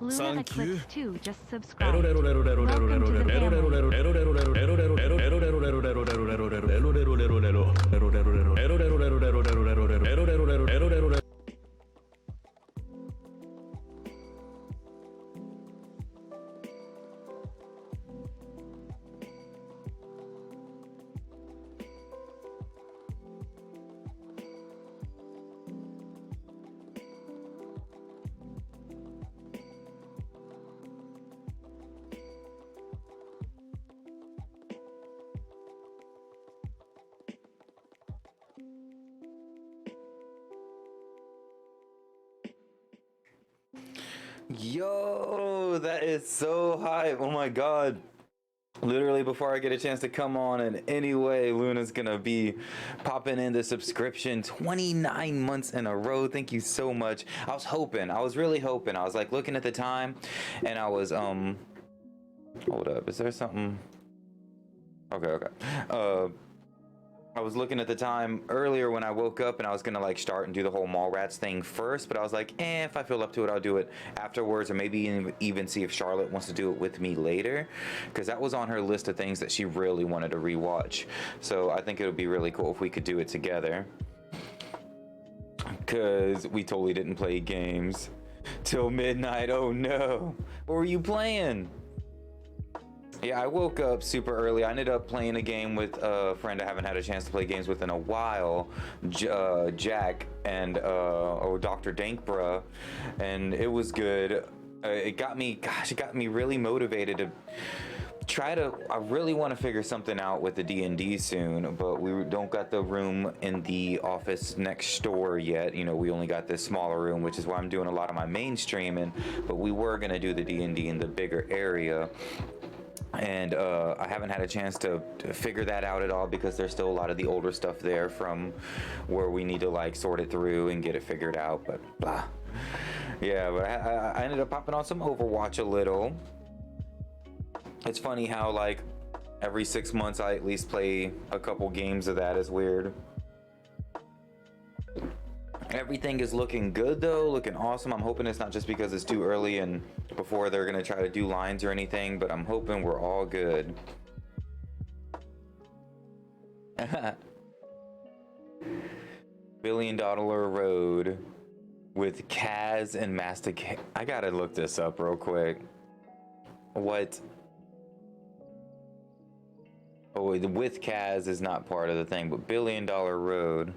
Luna Thank you. Eclipse 2 just subscribed. Welcome to the family. Yo, that is so hype. Oh my god. Literally before I get a chance to come on in any way, Luna's gonna be popping in the subscription 29 months in a row. Thank you so much. I was really hoping. I was like looking at the time and I was hold up, is there something? Okay. I was looking at the time earlier when I woke up and I was gonna like start and do the whole Mallrats thing first, but I was like, if I feel up to it, I'll do it afterwards, or maybe even see if Charlotte wants to do it with me later, because that was on her list of things that she really wanted to rewatch. So I think it would be really cool if we could do it together, because we totally didn't play games till midnight. Oh no, what were you playing? Yeah, I woke up super early. I ended up playing a game with a friend I haven't had a chance to play games with in a while, Jack and or Dr. Dankbra, and it was good. It got me really motivated to try to. I really want to figure something out with the D&D soon, but we don't got the room in the office next door yet. You know, we only got this smaller room, which is why I'm doing a lot of my main streaming. But we were gonna do the D&D in the bigger area. And I haven't had a chance to figure that out at all, because there's still a lot of the older stuff there from where we need to like sort it through and get it figured out, but blah. Yeah, but I ended up popping on some Overwatch a little. It's funny how like every 6 months I at least play a couple games of that. Is weird. Everything is looking good though, looking awesome. I'm hoping it's not just because it's too early and before they're gonna try to do lines or anything, but I'm hoping we're all good. $1 Billion Road with Kaz and Mastic. I gotta look this up real quick. What? Oh, the with Kaz is not part of the thing, but $1 Billion Road.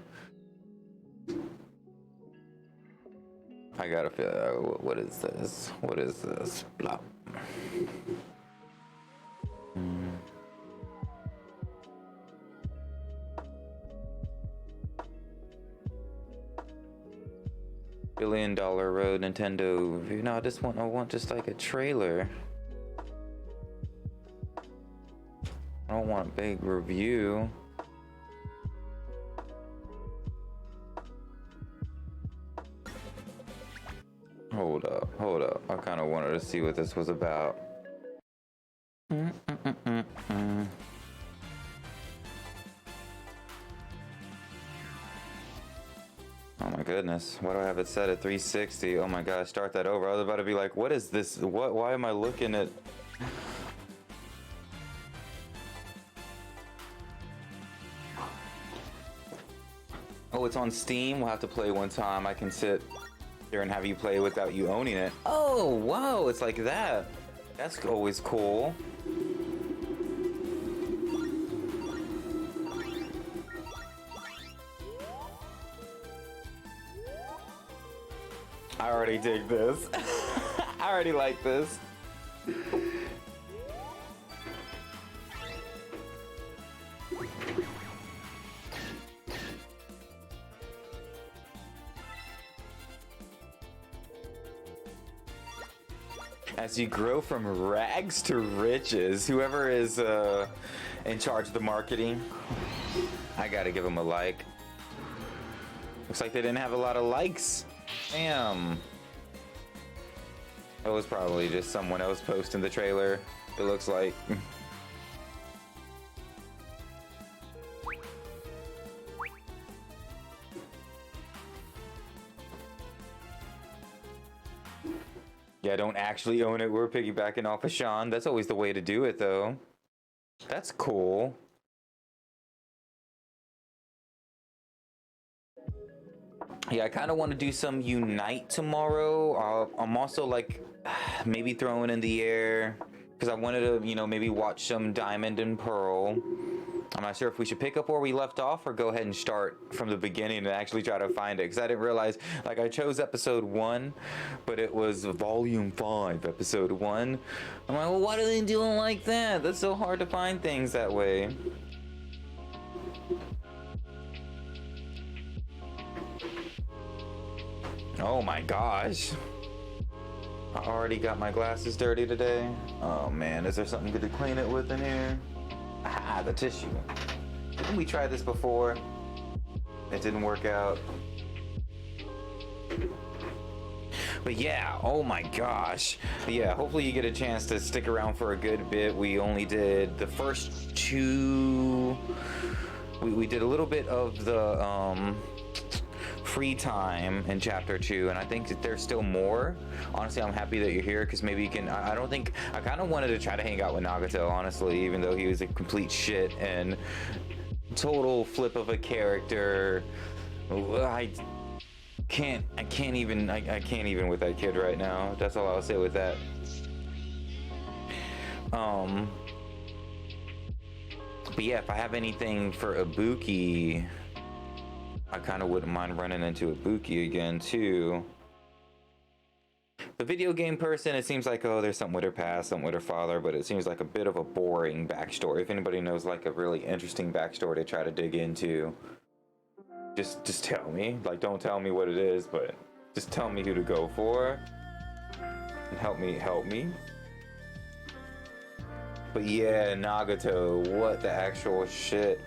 I gotta feel. What is this? What is this? Blah. $1 Billion Road Nintendo review. No, I want just like a trailer. I don't want a big review. Hold up. I kind of wanted to see what this was about. Oh my goodness, why do I have it set at 360? Oh my gosh, start that over. I was about to be like, what is this? Why am I looking at... Oh, it's on Steam? We'll have to play one time. I can sit here and have you play without you owning it. Oh, wow, it's like that. That's always cool. I already dig this. I already like this. As you grow from rags to riches, whoever is in charge of the marketing, I gotta give them a like. Looks like they didn't have a lot of likes. Damn. It was probably just someone else posting the trailer, it looks like. Yeah, don't actually own it. We're piggybacking off of Sean. That's always the way to do it, though. That's cool. Yeah, I kind of want to do some Unite tomorrow. I'm also like maybe throwing in the air because I wanted to, you know, maybe watch some Diamond and Pearl. I'm not sure if we should pick up where we left off or go ahead and start from the beginning and actually try to find it, because I didn't realize, like, I chose episode 1, but it was volume 5, episode 1. I'm like, well, why are they doing like that? That's so hard to find things that way. Oh my gosh. I already got my glasses dirty today. Oh man, is there something good to clean it with in here? Ah, the tissue. Didn't we try this before? It didn't work out. But yeah, oh my gosh. Yeah, hopefully you get a chance to stick around for a good bit. We only did the first 2. We did a little bit of the free time in chapter 2, and I think that there's still more. Honestly, I'm happy that you're here, because maybe you can, I don't think, I kind of wanted to try to hang out with Nagato, honestly, even though he was a complete shit and total flip of a character. I can't even with that kid right now. That's all I'll say with that. But yeah, if I have anything for Ibuki, I kind of wouldn't mind running into Ibuki again too. The video game person, it seems like, oh, there's something with her past, something with her father, but it seems like a bit of a boring backstory. If anybody knows like a really interesting backstory to try to dig into, just tell me. Like, don't tell me what it is, but just tell me who to go for and help me. But yeah, Nagato, what the actual shit.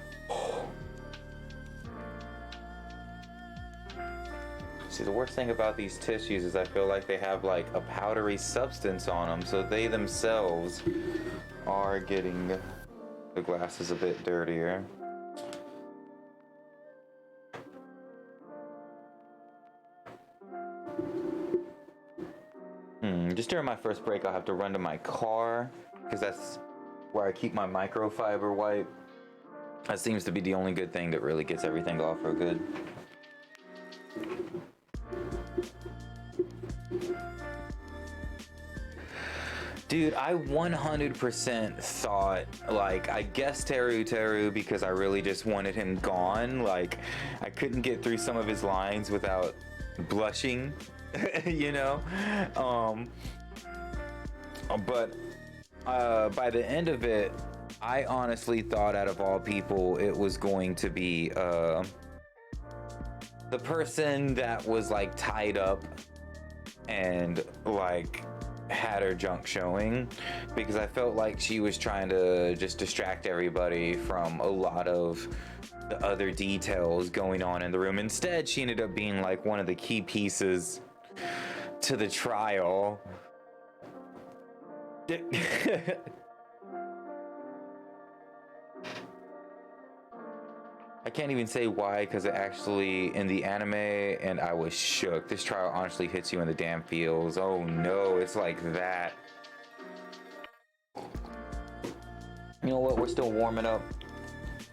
See, the worst thing about these tissues is I feel like they have like a powdery substance on them, so they themselves are getting the glasses a bit dirtier. Just during my first break, I'll have to run to my car, because that's where I keep my microfiber wipe. That seems to be the only good thing that really gets everything off real good. Dude, I 100% thought, like, I guessed Teru because I really just wanted him gone. Like, I couldn't get through some of his lines without blushing, you know? But by the end of it, I honestly thought out of all people, it was going to be the person that was, like, tied up and, like, had her junk showing, because I felt like she was trying to just distract everybody from a lot of the other details going on in the room. Instead, she ended up being like one of the key pieces to the trial. I can't even say why, because it actually, in the anime, and I was shook. This trial honestly hits you in the damn feels. Oh no, it's like that. You know what, we're still warming up,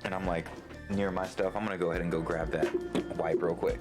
and I'm like near my stuff. I'm gonna go ahead and go grab that wipe real quick.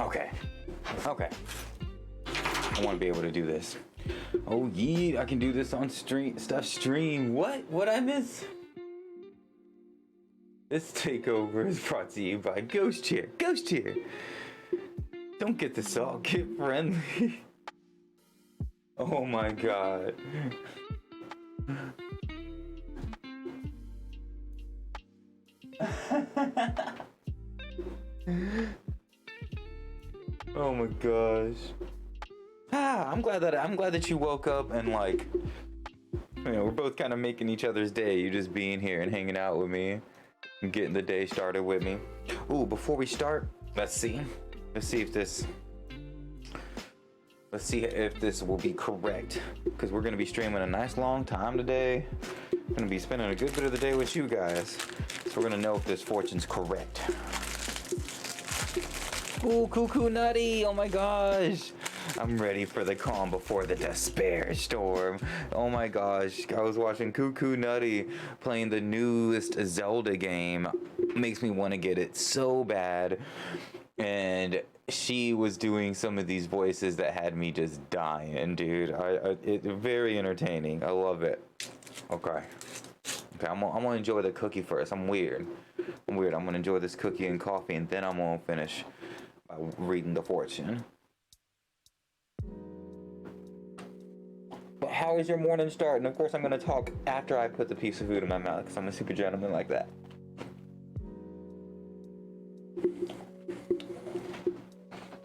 Okay. Okay. I want to be able to do this. Oh, yeah, I can do this on stream. What? What I miss? This takeover is brought to you by Ghost Chair. Ghost Chair. Don't get this all kid friendly. Oh my god. Oh my gosh. I'm glad that you woke up and like, you know, we're both kind of making each other's day. You just being here and hanging out with me and getting the day started with me. Ooh, before we start, let's see if this will be correct, because we're gonna be streaming a nice long time today. Gonna be spending a good bit of the day with you guys, so we're gonna know if this fortune's correct. Ooh, Cuckoo Nutty! Oh my gosh! I'm ready for the calm before the despair storm. Oh my gosh, I was watching Cuckoo Nutty playing the newest Zelda game. Makes me want to get it so bad. And she was doing some of these voices that had me just dying, dude. It's very entertaining. I love it. Okay, I'm gonna enjoy the cookie first. I'm weird. I'm gonna enjoy this cookie and coffee, and then I'm gonna finish by reading the fortune. But how is your morning start? And of course, I'm gonna talk after I put the piece of food in my mouth, because I'm a super gentleman like that.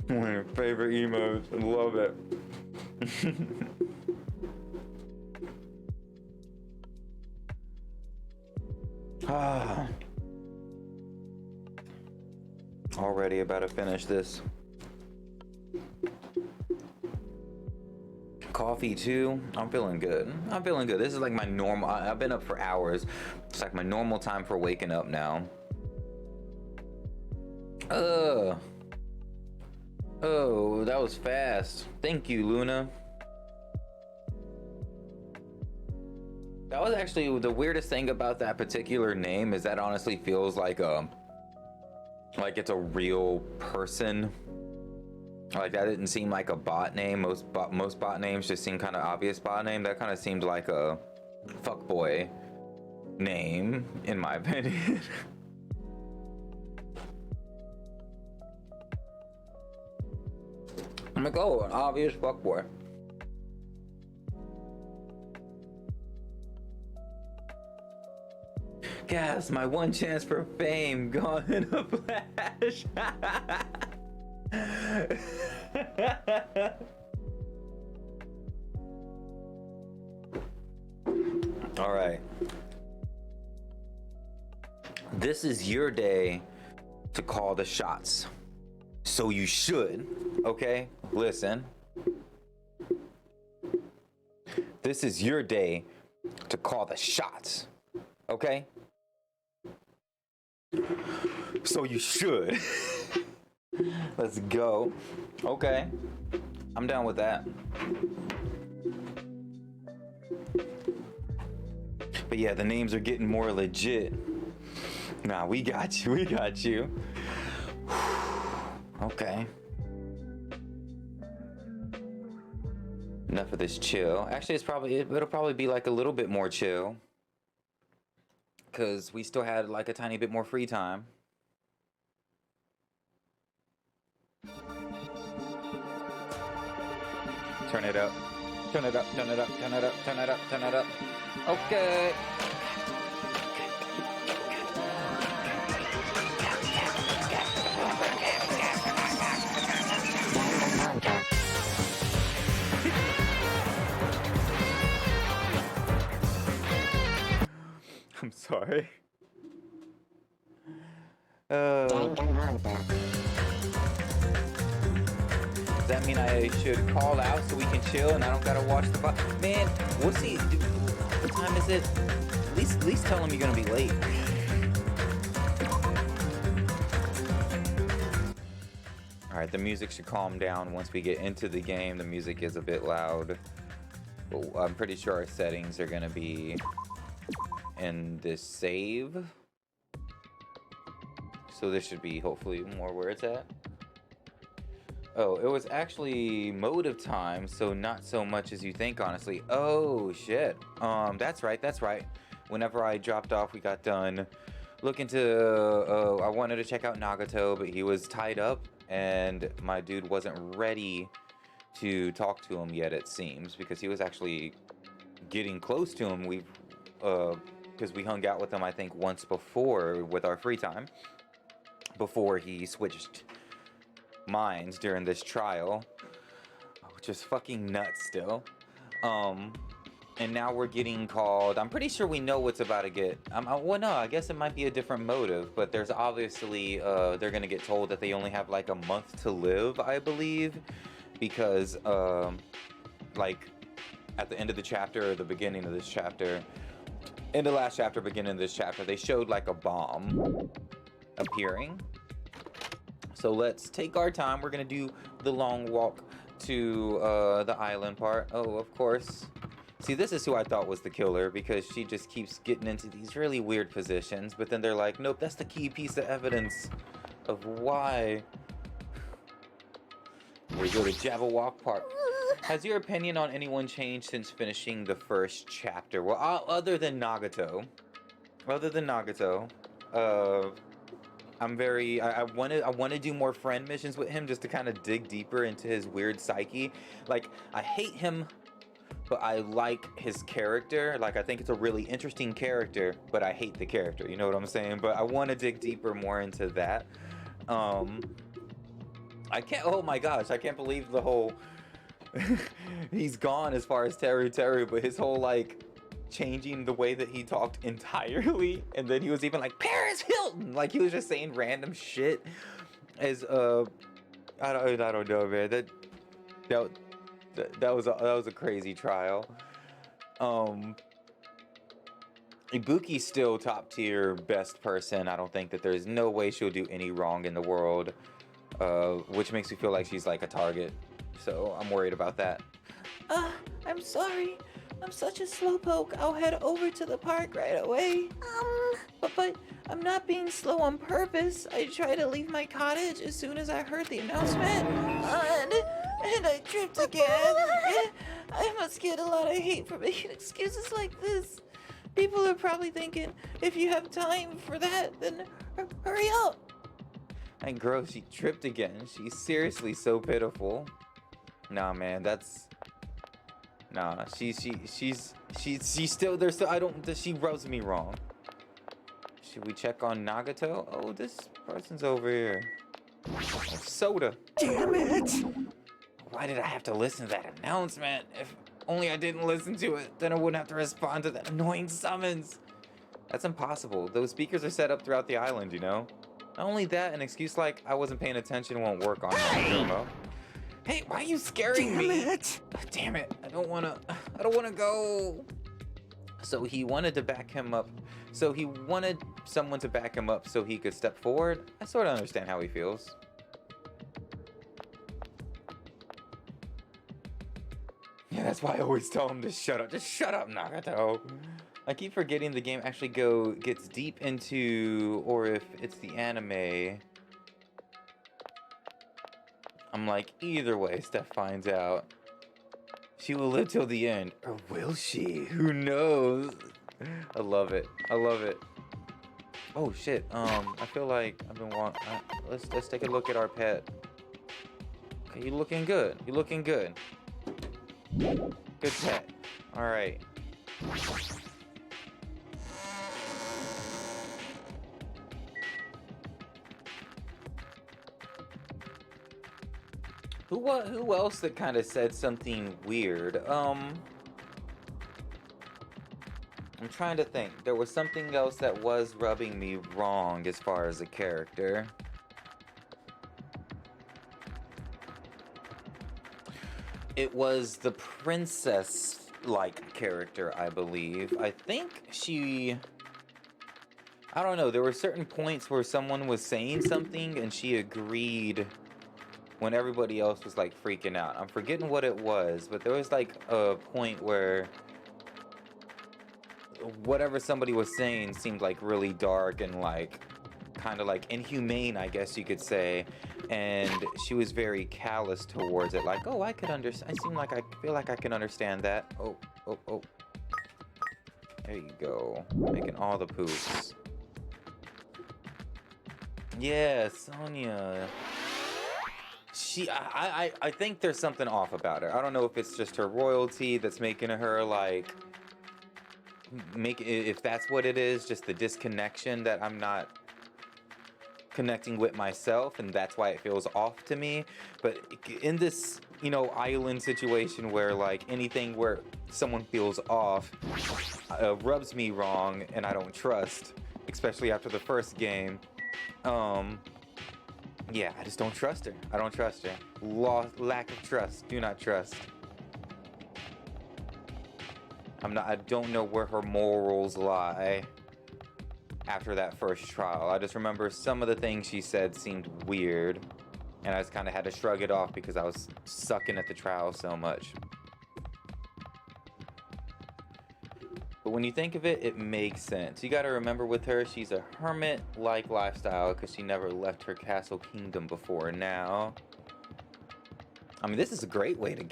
One of your favorite emotes. I love it. Already about to finish this. Coffee too. I'm feeling good. This is like my normal. I've been up for hours. It's like my normal time for waking up now. Oh, that was fast. Thank you, Luna. That was actually the weirdest thing about that particular name, is that honestly feels like it's a real person. Like, that didn't seem like a bot name. Most bot names just seem kind of obvious bot name. That kind of seemed like a fuckboy name, in my opinion. I'm like, oh, an obvious fuckboy. Gas, my one chance for fame gone in a flash. All right. This is your day to call the shots. So you should, okay? Listen. This is your day to call the shots, okay? So you should. Let's go. Okay. I'm down with that. But yeah, the names are getting more legit. Nah, we got you. Okay. Enough of this chill. Actually, it'll probably be like a little bit more chill, cause we still had like a tiny bit more free time. Turn it up. Turn it up. Turn it up. Turn it up. Turn it up. Turn it up. Okay. I'm sorry. Danganrompa. Does that mean I should call out so we can chill and I don't gotta watch the man? What's he? What time is it? At least tell him you're gonna be late. All right, the music should calm down once we get into the game. The music is a bit loud, but I'm pretty sure our settings are gonna be in this save. So this should be hopefully more where it's at. Oh, it was actually mode of time, so not so much as you think, honestly. Oh, shit. That's right, that's right. Whenever I dropped off, we got done looking to, I wanted to check out Nagato, but he was tied up, and my dude wasn't ready to talk to him yet, it seems, because he was actually getting close to him. Because we hung out with him, I think, once before with our free time, before he switched minds during this trial, which is fucking nuts still. And now we're getting called. I'm pretty sure we know what's about to get. Well, no, I guess it might be a different motive, but there's obviously they're gonna get told that they only have like a month to live, I believe, because like at the end of the chapter or the beginning of this chapter, in the last chapter, beginning of this chapter, they showed like a bomb appearing. So let's take our time. We're gonna do the long walk to the island part. Oh, of course. See, this is who I thought was the killer, because she just keeps getting into these really weird positions, but then they're like, nope, that's the key piece of evidence of why. We go to Jabberwock part. Has your opinion on anyone changed since finishing the first chapter? Well, other than Nagato. I want to do more friend missions with him, just to kind of dig deeper into his weird psyche. Like, I hate him, but I like his character. Like, I think it's a really interesting character, but I hate the character. You know what I'm saying? But I want to dig deeper more into that. I can't. Oh my gosh, I can't believe the whole. He's gone as far as Teru, but his whole like changing the way that he talked entirely, and then he was even like Paris Hilton, like he was just saying random shit. As I don't know, man. That was a crazy trial. Ibuki's still top tier, best person. I don't think that there's no way she'll do any wrong in the world, which makes me feel like she's like a target. So I'm worried about that. I'm sorry. I'm such a slowpoke. I'll head over to the park right away. But I'm not being slow on purpose. I tried to leave my cottage as soon as I heard the announcement. And I tripped again. I must get a lot of hate for making excuses like this. People are probably thinking, if you have time for that, then hurry up. And girl, she tripped again. She's seriously so pitiful. Nah, man, that's... Nah, she's still there. So she rubs me wrong. Should we check on Nagato? Oh, this person's over here. Oh, soda. Damn it! Why did I have to listen to that announcement? If only I didn't listen to it, then I wouldn't have to respond to that annoying summons. That's impossible. Those speakers are set up throughout the island, you know? Not only that, an excuse like I wasn't paying attention won't work on Danganronpa. Hey, why are you scaring me? Damn it! Damn it! I don't wanna go. So he wanted to back him up. So he wanted someone to back him up so he could step forward. I sort of understand how he feels. Yeah, that's why I always tell him to shut up. Just shut up, Nagato. I keep forgetting the game actually gets deep into, or if it's the anime. I'm like, either way, Steph finds out. She will live till the end. Or will she? Who knows? I love it. I love it. Oh shit. I feel like I've been let's take a look at our pet. Okay, you looking good. You looking good. Good pet. Alright. Who else that kind of said something weird? I'm trying to think. There was something else that was rubbing me wrong as far as a character. It was the princess-like character, I believe. I think she... I don't know. There were certain points where someone was saying something and she agreed when everybody else was like freaking out. I'm forgetting what it was, but there was like a point where whatever somebody was saying seemed like really dark and like kind of like inhumane, I guess you could say, and she was very callous towards it. Like, oh, I could understand. I feel like I can understand that. Oh, oh, oh. There you go. Making all the poops. Yeah, Sonia. I think there's something off about her. I don't know if it's just her royalty that's making her like if that's what it is, just the disconnection that I'm not connecting with myself, and that's why it feels off to me. But in this, island situation where like anything where someone feels off rubs me wrong and I don't trust, especially after the first game. Yeah, I just don't trust her. I don't trust her. Lack of trust. Do not trust. I don't know where her morals lie after that first trial. I just remember some of the things she said seemed weird, and I just kind of had to shrug it off because I was sucking at the trial so much. But when you think of it, it makes sense. You gotta remember with her, she's a hermit-like lifestyle because she never left her castle kingdom before now. I mean, this is a great way to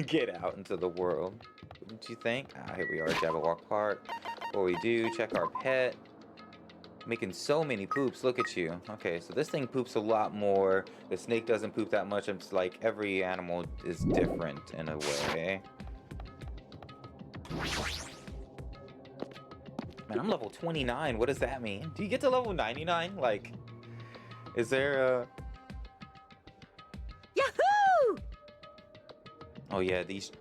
get out into the world. Wouldn't you think? Here we are at Jabberwock Park. What we do, check our pet. Making so many poops, look at you. Okay, so this thing poops a lot more. The snake doesn't poop that much. It's like every animal is different in a way. Man, I'm level 29. What does that mean? Do you get to level 99? Like, is there a... Yahoo! Oh yeah, this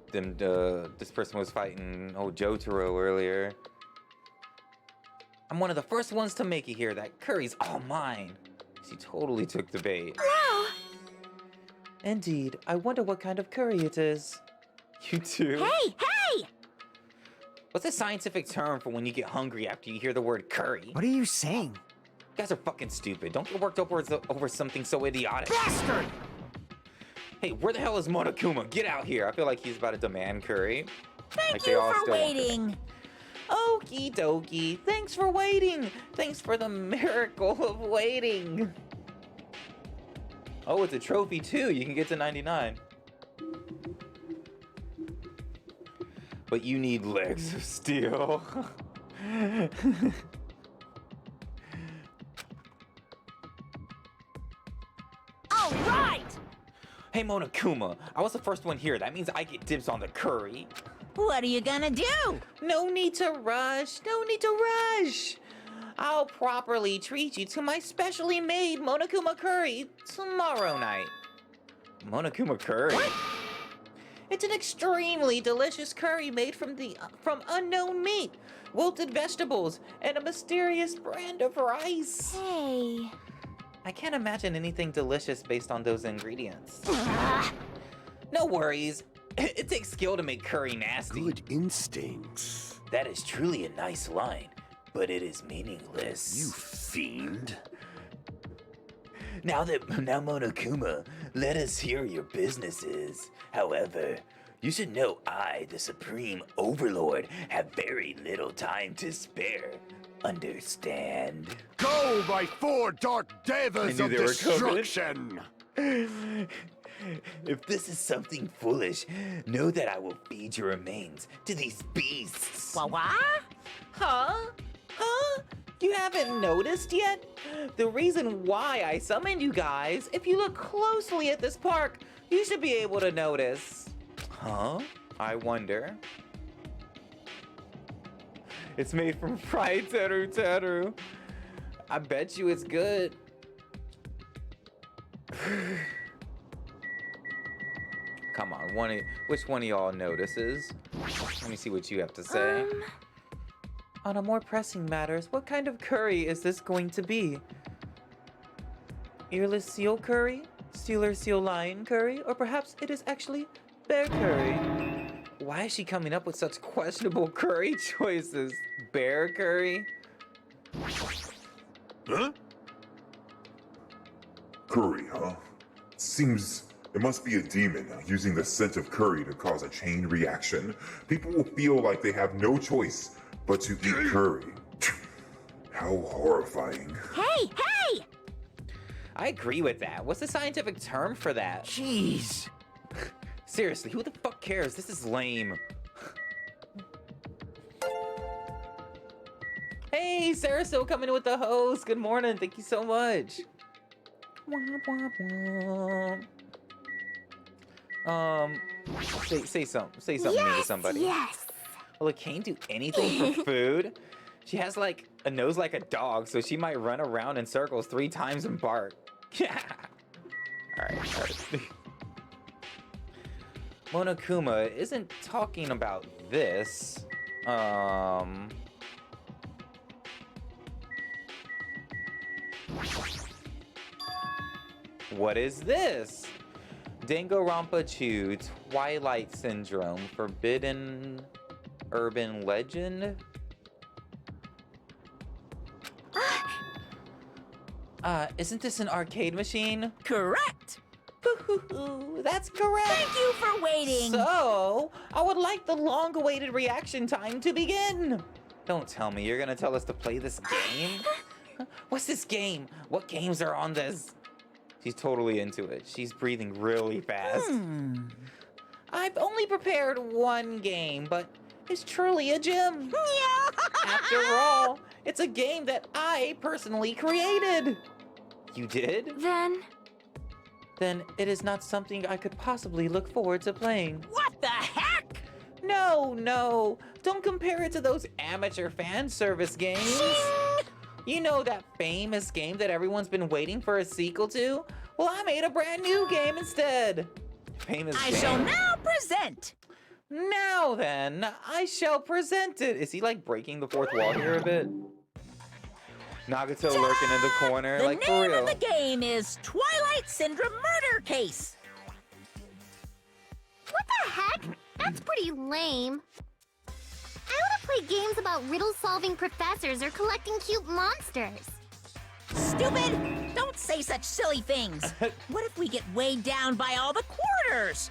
person was fighting Jotaro earlier. I'm one of the first ones to make it here. That curry's all mine. She totally took the bait. Wow! Indeed. I wonder what kind of curry it is. You too? Hey, hey! What's a scientific term for when you get hungry after you hear the word curry? What are you saying? You guys are fucking stupid. Don't get worked up over something so idiotic. Bastard! Hey, where the hell is Monokuma? Get out here. I feel like he's about to demand curry. Thank you for waiting. Okie dokie. Thanks for waiting. Thanks for the miracle of waiting. Oh, it's a trophy too. You can get to 99. But you need legs of steel. All right! Hey, Monokuma. I was the first one here. That means I get dibs on the curry. What are you gonna do? No need to rush. No need to rush. I'll properly treat you to my specially made Monokuma curry tomorrow night. Monokuma curry? What? It's an extremely delicious curry made from unknown meat, wilted vegetables, and a mysterious brand of rice. Hey. I can't imagine anything delicious based on those ingredients. No worries. It takes skill to make curry nasty. Good instincts. That is truly a nice line, but it is meaningless. You fiend. Now Monokuma, let us hear your businesses. However, you should know I, the Supreme Overlord, have very little time to spare. Understand? Go, my four dark devas of destruction! If this is something foolish, know that I will feed your remains to these beasts. What? Huh? Huh? You haven't noticed yet? The reason why I summoned you guys, if you look closely at this park, you should be able to notice. Huh? I wonder. It's made from fried teru teru. I bet you it's good. Come on, which one of y'all notices? Let me see what you have to say. On a more pressing matters, what kind of curry is this going to be? Earless seal curry? Steeler seal lion curry? Or perhaps it is actually bear curry? Why is she coming up with such questionable curry choices? Bear curry? Huh? Curry, huh? Seems it must be a demon using the scent of curry to cause a chain reaction. People will feel like they have no choice but to eat curry. How horrifying. Hey, hey! I agree with that. What's the scientific term for that? Jeez. Seriously, who the fuck cares? This is lame. Hey, Sarah's still coming in with the host. Good morning. Thank you so much. Say something to somebody. Yes. Well, it can't do anything for food. She has like a nose like a dog, so she might run around in circles 3 times and bark. Yeah. All right. Monokuma isn't talking about this. What is this? Danganrompa 2 Twilight Syndrome Forbidden Urban Legend? Isn't this an arcade machine? Correct. That's correct. Thank you for waiting. So, I would like the long-awaited reaction time to begin. Don't tell me you're gonna tell us to play this game. What's this game? What games are on this? She's totally into it. She's breathing really fast. I've only prepared 1 game, but it's truly a gem. After all, it's a game that I personally created. You did? Then it is not something I could possibly look forward to playing. What the heck? No. Don't compare it to those amateur fan service games. You know that famous game that everyone's been waiting for a sequel to? Well, I made a brand new game instead. Famous I game. shall now present. Now then, I shall present it. Is he like breaking the fourth wall here a bit? Nagato lurking in the corner, The like for name real. of the game is Twilight Syndrome Murder Case. What the heck? That's pretty lame. I want to play games about riddle-solving professors or collecting cute monsters. Stupid! Don't say such silly things. What if we get weighed down by all the quarters?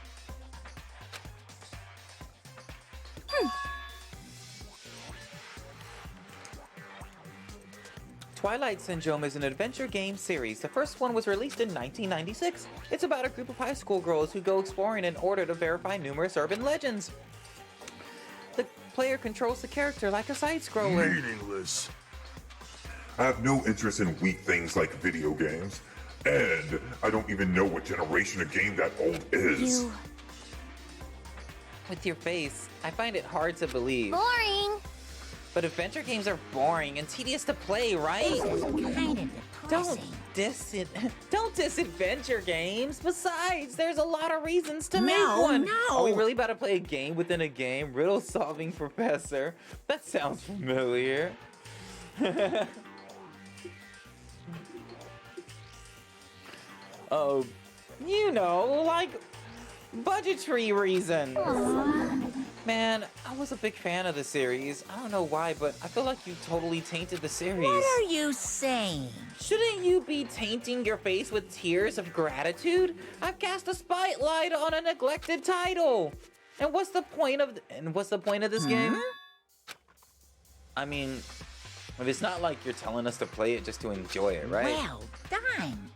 Twilight Syndrome is an adventure game series. The first one was released in 1996. It's about a group of high school girls who go exploring in order to verify numerous urban legends. The player controls the character like a side-scroller. Meaningless. I have no interest in weak things like video games, and I don't even know what generation a game that old is. With your face, I find it hard to believe. Boring. But adventure games are boring and tedious to play, right? Kind of Don't depressing. Don't diss adventure games. Besides, there's a lot of reasons to make No, one. no. Are we really about to play a game within a game? Riddle solving professor. That sounds familiar. Oh, you know, like budgetary reasons. Man, I was a big fan of the series. I don't know why, but I feel like you totally tainted the series. What are you saying? Shouldn't you be tainting your face with tears of gratitude? I've cast a spotlight on a neglected title. And what's the point of this game? I mean, it's not like you're telling us to play it just to enjoy it, right? Well done.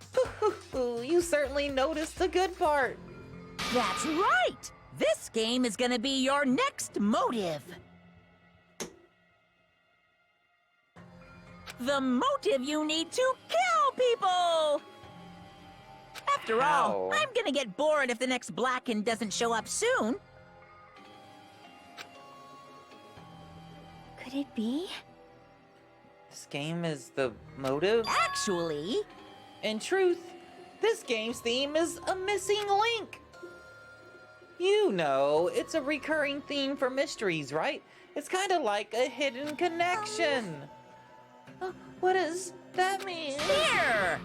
You certainly noticed the good part. That's right. This game is gonna be your next motive. The motive you need to kill people! After all, How? I'm gonna get bored if the next Blacken doesn't show up soon. Could it be? This game is the motive? Actually, In truth, this game's theme is a missing link. You know, it's a recurring theme for mysteries, right? It's kind of like a hidden connection. What does that mean? here!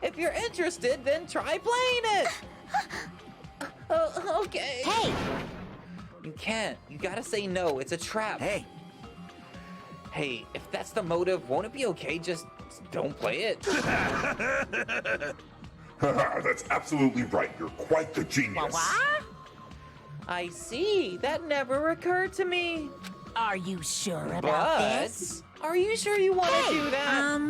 If you're interested, then try playing it. Okay. Hey! You can't. You gotta say no. It's a trap. Hey, Hey, if that's the motive, won't it be okay? Just don't play it. Haha, that's absolutely right. You're quite the genius. What? I see. That never occurred to me. Are you sure about But this? are you sure you want to Hey, do that?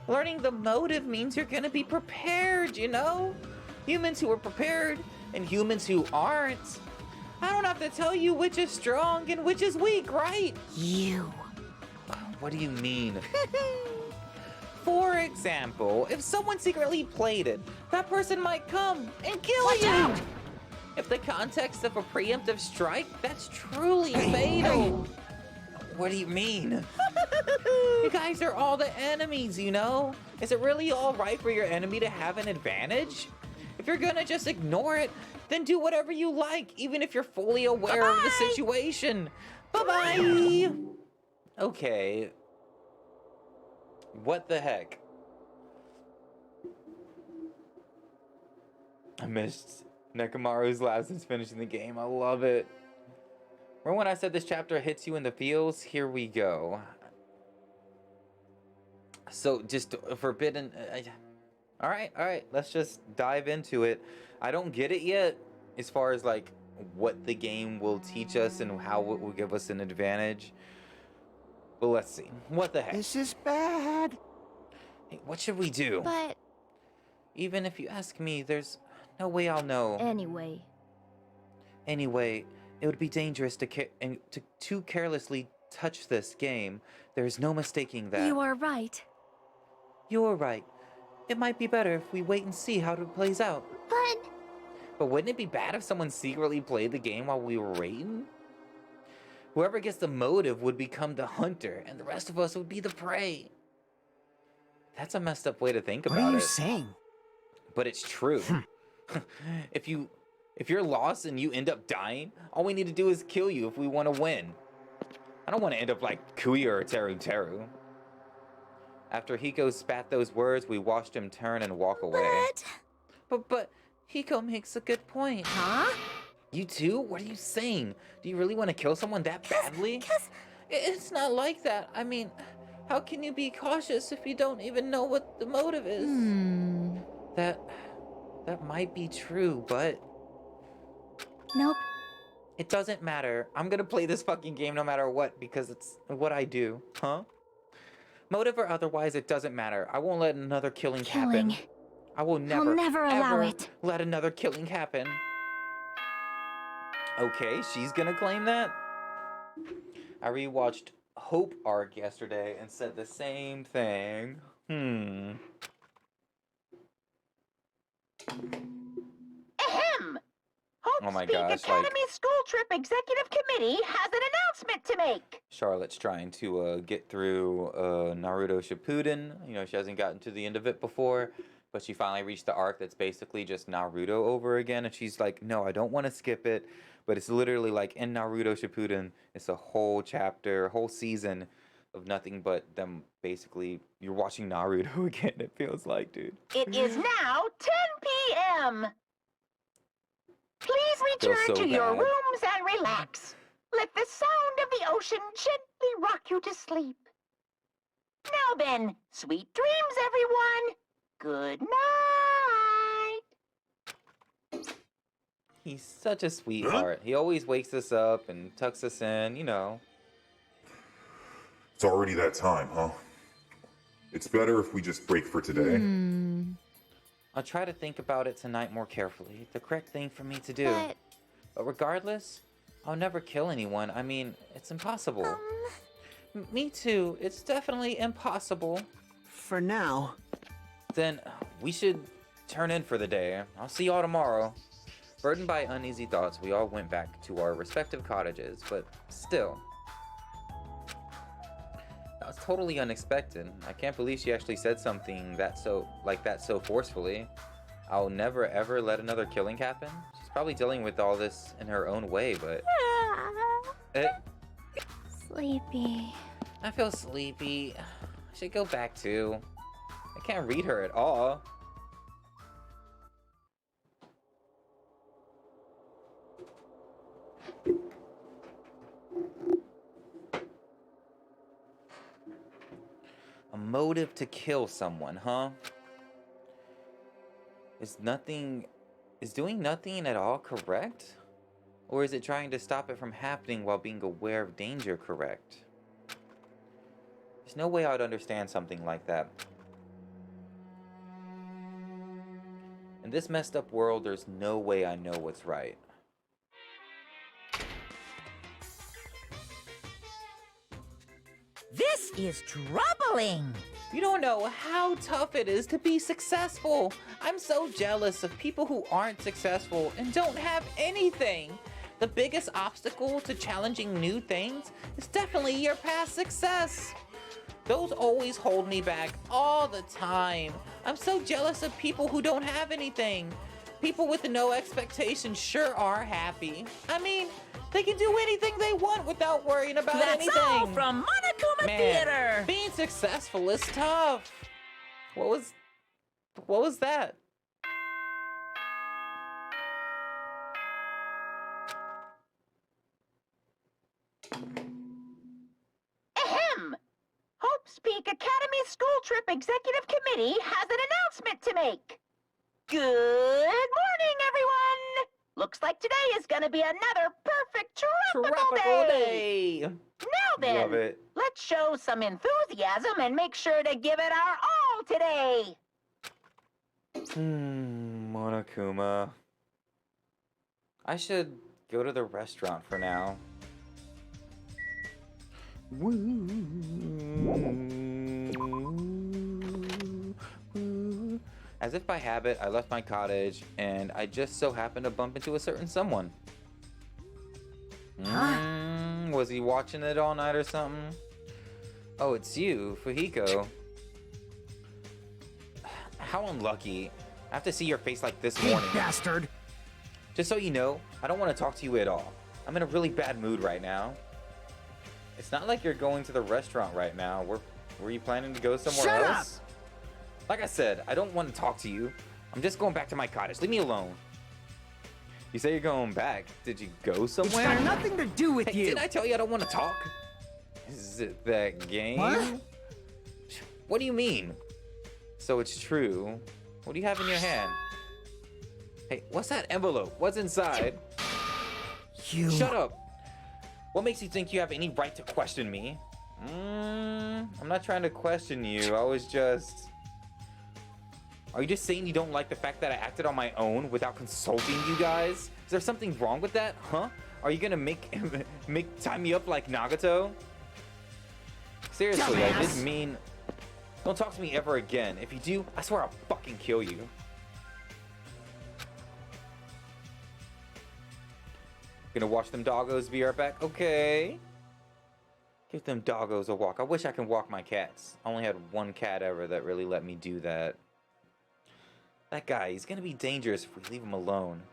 Learning the motive means you're gonna be prepared, you know? Humans who are prepared and humans who aren't. I don't have to tell you which is strong and which is weak, right? You. What do you mean? For example, if someone secretly played it, that person might come and kill you! If the context of a preemptive strike, that's truly fatal. What do you mean? You guys are all the enemies, you know? Is it really all right for your enemy to have an advantage? If you're gonna just ignore it, then do whatever you like, even if you're fully aware of the situation. Bye-bye! Okay. What the heck? I missed Nekomaru's last since finishing the game. I love it. Remember when I said this chapter hits you in the feels? Here we go. So, just forbidden... Alright, let's just dive into it. I don't get it yet, as far as, like, what the game will teach us and how it will give us an advantage. But let's see. What the heck? This is bad. Hey, what should we do? But Even if you ask me, there's no way I'll know. anyway, It would be dangerous to too carelessly touch this game. There is no mistaking that. you are right. You're right. It might be better if we wait and see how it plays out. But Wouldn't it be bad if someone secretly played the game while we were waiting? Whoever gets the motive would become the hunter, and the rest of us would be the prey. That's a messed up way to think about it. What are you saying? But it's true. If you're lost and you end up dying, all we need to do is kill you if we want to win. I don't want to end up like Kuya or Teru Teru. After Hiko spat those words, we watched him turn and walk away. But Hiko makes a good point. Huh? You too? What are you saying? Do you really want to kill someone that badly? It's not like that. I mean, how can you be cautious if you don't even know what the motive is? That might be true, but nope. it doesn't matter. I'm gonna play this fucking game no matter what because it's what I do. Huh? Motive or otherwise, it doesn't matter. I won't let another killing happen. I will never, I'll never allow ever it. let another killing happen. Okay, she's gonna claim that? I rewatched Hope arc yesterday and said the same thing. Ahem! Hope's Oh my Peak gosh, Academy School Trip Executive Committee has an announcement to make. Charlotte's trying to get through Naruto Shippuden. You know, she hasn't gotten to the end of it before, but she finally reached the arc that's basically just Naruto over again, and she's like, no, I don't want to skip it, but it's literally like in Naruto Shippuden, it's a whole chapter, whole season of nothing but them basically, you're watching Naruto again, it feels like, dude. It is now 10 p.m. Please Feels return so to your bad. rooms and relax. Let the sound of the ocean gently rock you to sleep. Now then, sweet dreams, everyone. Good night. He's such a sweetheart. He always wakes us up and tucks us in, you know. It's already that time, huh? It's better if we just break for today. I'll try to think about it tonight more carefully. The correct thing for me to do. But regardless, I'll never kill anyone. I mean, it's impossible. Me too. It's definitely impossible. For now. Then we should turn in for the day. I'll see y'all tomorrow. Burdened by uneasy thoughts, we all went back to our respective cottages, but still. That was totally unexpected. I can't believe she actually said something like that so forcefully. I'll never ever let another killing happen. She's probably dealing with all this in her own way, but Sleepy. I feel sleepy. I should go back too. I can't read her at all. A motive to kill someone, huh? Is doing nothing at all correct? Or is it trying to stop it from happening while being aware of danger correct? There's no way I'd understand something like that. In this messed up world, there's no way I know what's right. This is troubling. You don't know how tough it is to be successful. I'm so jealous of people who aren't successful and don't have anything. The biggest obstacle to challenging new things is definitely your past success. Those always hold me back all the time. I'm so jealous of people who don't have anything. People with no expectations sure are happy. I mean, they can do anything they want without worrying about anything. That's all from Monokuma Man, Theater. being successful is tough. What was that? Ahem! Hope's Peak Academy School Trip Executive Committee has an announcement to make. Good morning, everyone! Looks like today is gonna be another perfect tropical day. Now then, Love it. let's show some enthusiasm and make sure to give it our all today. Monokuma. I should go to the restaurant for now. As if by habit, I left my cottage, and I just so happened to bump into a certain someone. Was he watching it all night or something? Oh, it's you, Fujiko. How unlucky. I have to see your face like this morning. Bastard! Just so you know, I don't want to talk to you at all. I'm in a really bad mood right now. It's not like you're going to the restaurant right now. Were you planning to go somewhere Shut else? Like I said, I don't want to talk to you. I'm just going back to my cottage. Leave me alone. You say you're going back. Did you go somewhere? It's got nothing to do with Hey, you! didn't I tell you I don't want to talk? Is it that game? What? What do you mean? So it's true. What do you have in your hand? Hey, what's that envelope? What's inside? You... Shut up! What makes you think you have any right to question me? I'm not trying to question you. I was just... Are you just saying you don't like the fact that I acted on my own without consulting you guys? Is there something wrong with that, huh? Are you gonna tie me up like Nagato? Seriously, I didn't mean... Don't talk to me ever again. If you do, I swear I'll fucking kill you. Gonna watch them doggos, be right back? Okay. Give them doggos a walk. I wish I could walk my cats. I only had one cat ever that really let me do that. That guy, he's gonna be dangerous if we leave him alone.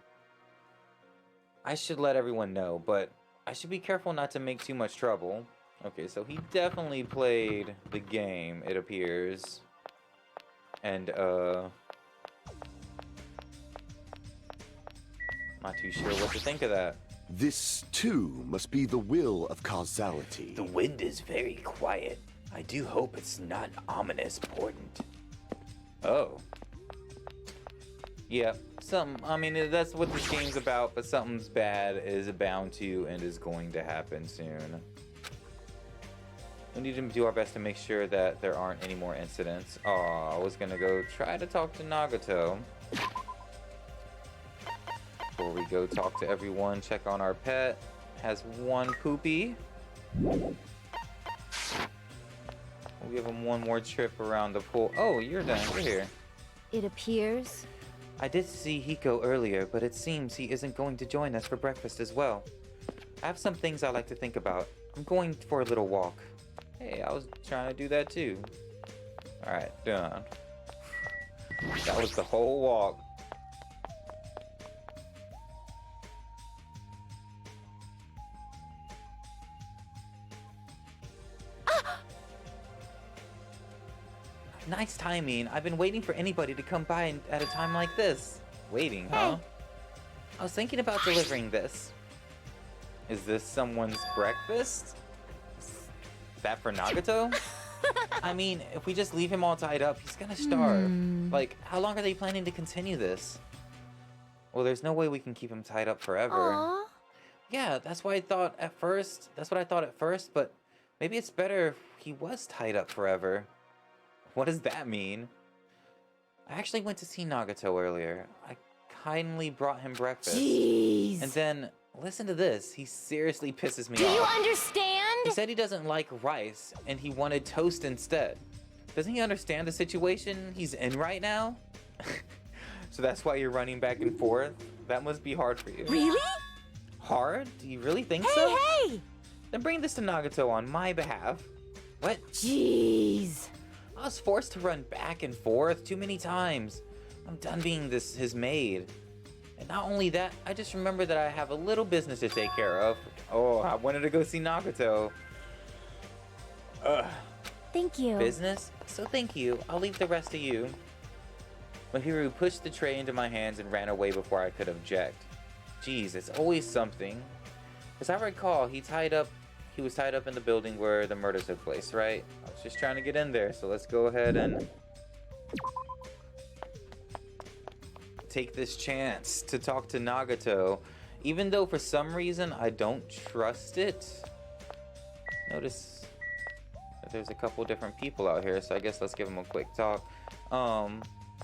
I should let everyone know, but I should be careful not to make too much trouble. Okay, so he definitely played the game, it appears. And, not too sure what to think of that. This, too, must be the will of causality. The wind is very quiet. I do hope it's not ominous portent. Oh. Yeah, I mean, that's what this game's about, but something's bad is bound to and is going to happen soon. We need to do our best to make sure that there aren't any more incidents. Aw, I was gonna go try to talk to Nagato. Before we go talk to everyone, check on our pet. Has one poopy. We'll give him one more trip around the pool. Oh, you're done. You're here. It appears. I did see Hiko earlier, but it seems he isn't going to join us for breakfast as well. I have some things I like to think about. I'm going for a little walk. Hey, I was trying to do that too. Alright, done. That was the whole walk. Nice timing. I've been waiting for anybody to come by at a time like this. Waiting, huh? I was thinking about delivering this. Is this someone's breakfast? Is that for Nagato? I mean, if we just leave him all tied up, he's gonna starve. Like, how long are they planning to continue this? Well, there's no way we can keep him tied up forever. Aww. Yeah, that's what I thought at first. But maybe it's better if he was tied up forever. What does that mean? I actually went to see Nagato earlier. I kindly brought him breakfast. Jeez. And then, listen to this. He seriously pisses me Do off. you understand? He said he doesn't like rice and he wanted toast instead. Doesn't he understand the situation he's in right now? So that's why you're running back and forth? That must be hard for you. Really? Hard? Do you really think so? Hey! Then bring this to Nagato on my behalf. What? Jeez. I was forced to run back and forth too many times. I'm done being his maid. And not only that, I just remembered that I have a little business to take care of. Oh, I wanted to go see Nagato. Ugh. Thank you. Business? So thank you. I'll leave the rest to you. Mahiru pushed the tray into my hands and ran away before I could object. Geez, it's always something. As I recall, he was tied up in the building where the murder took place, right? I was just trying to get in there, so let's go ahead and take this chance to talk to Nagato, even though for some reason I don't trust it. Notice that there's a couple different people out here, so I guess let's give them a quick talk.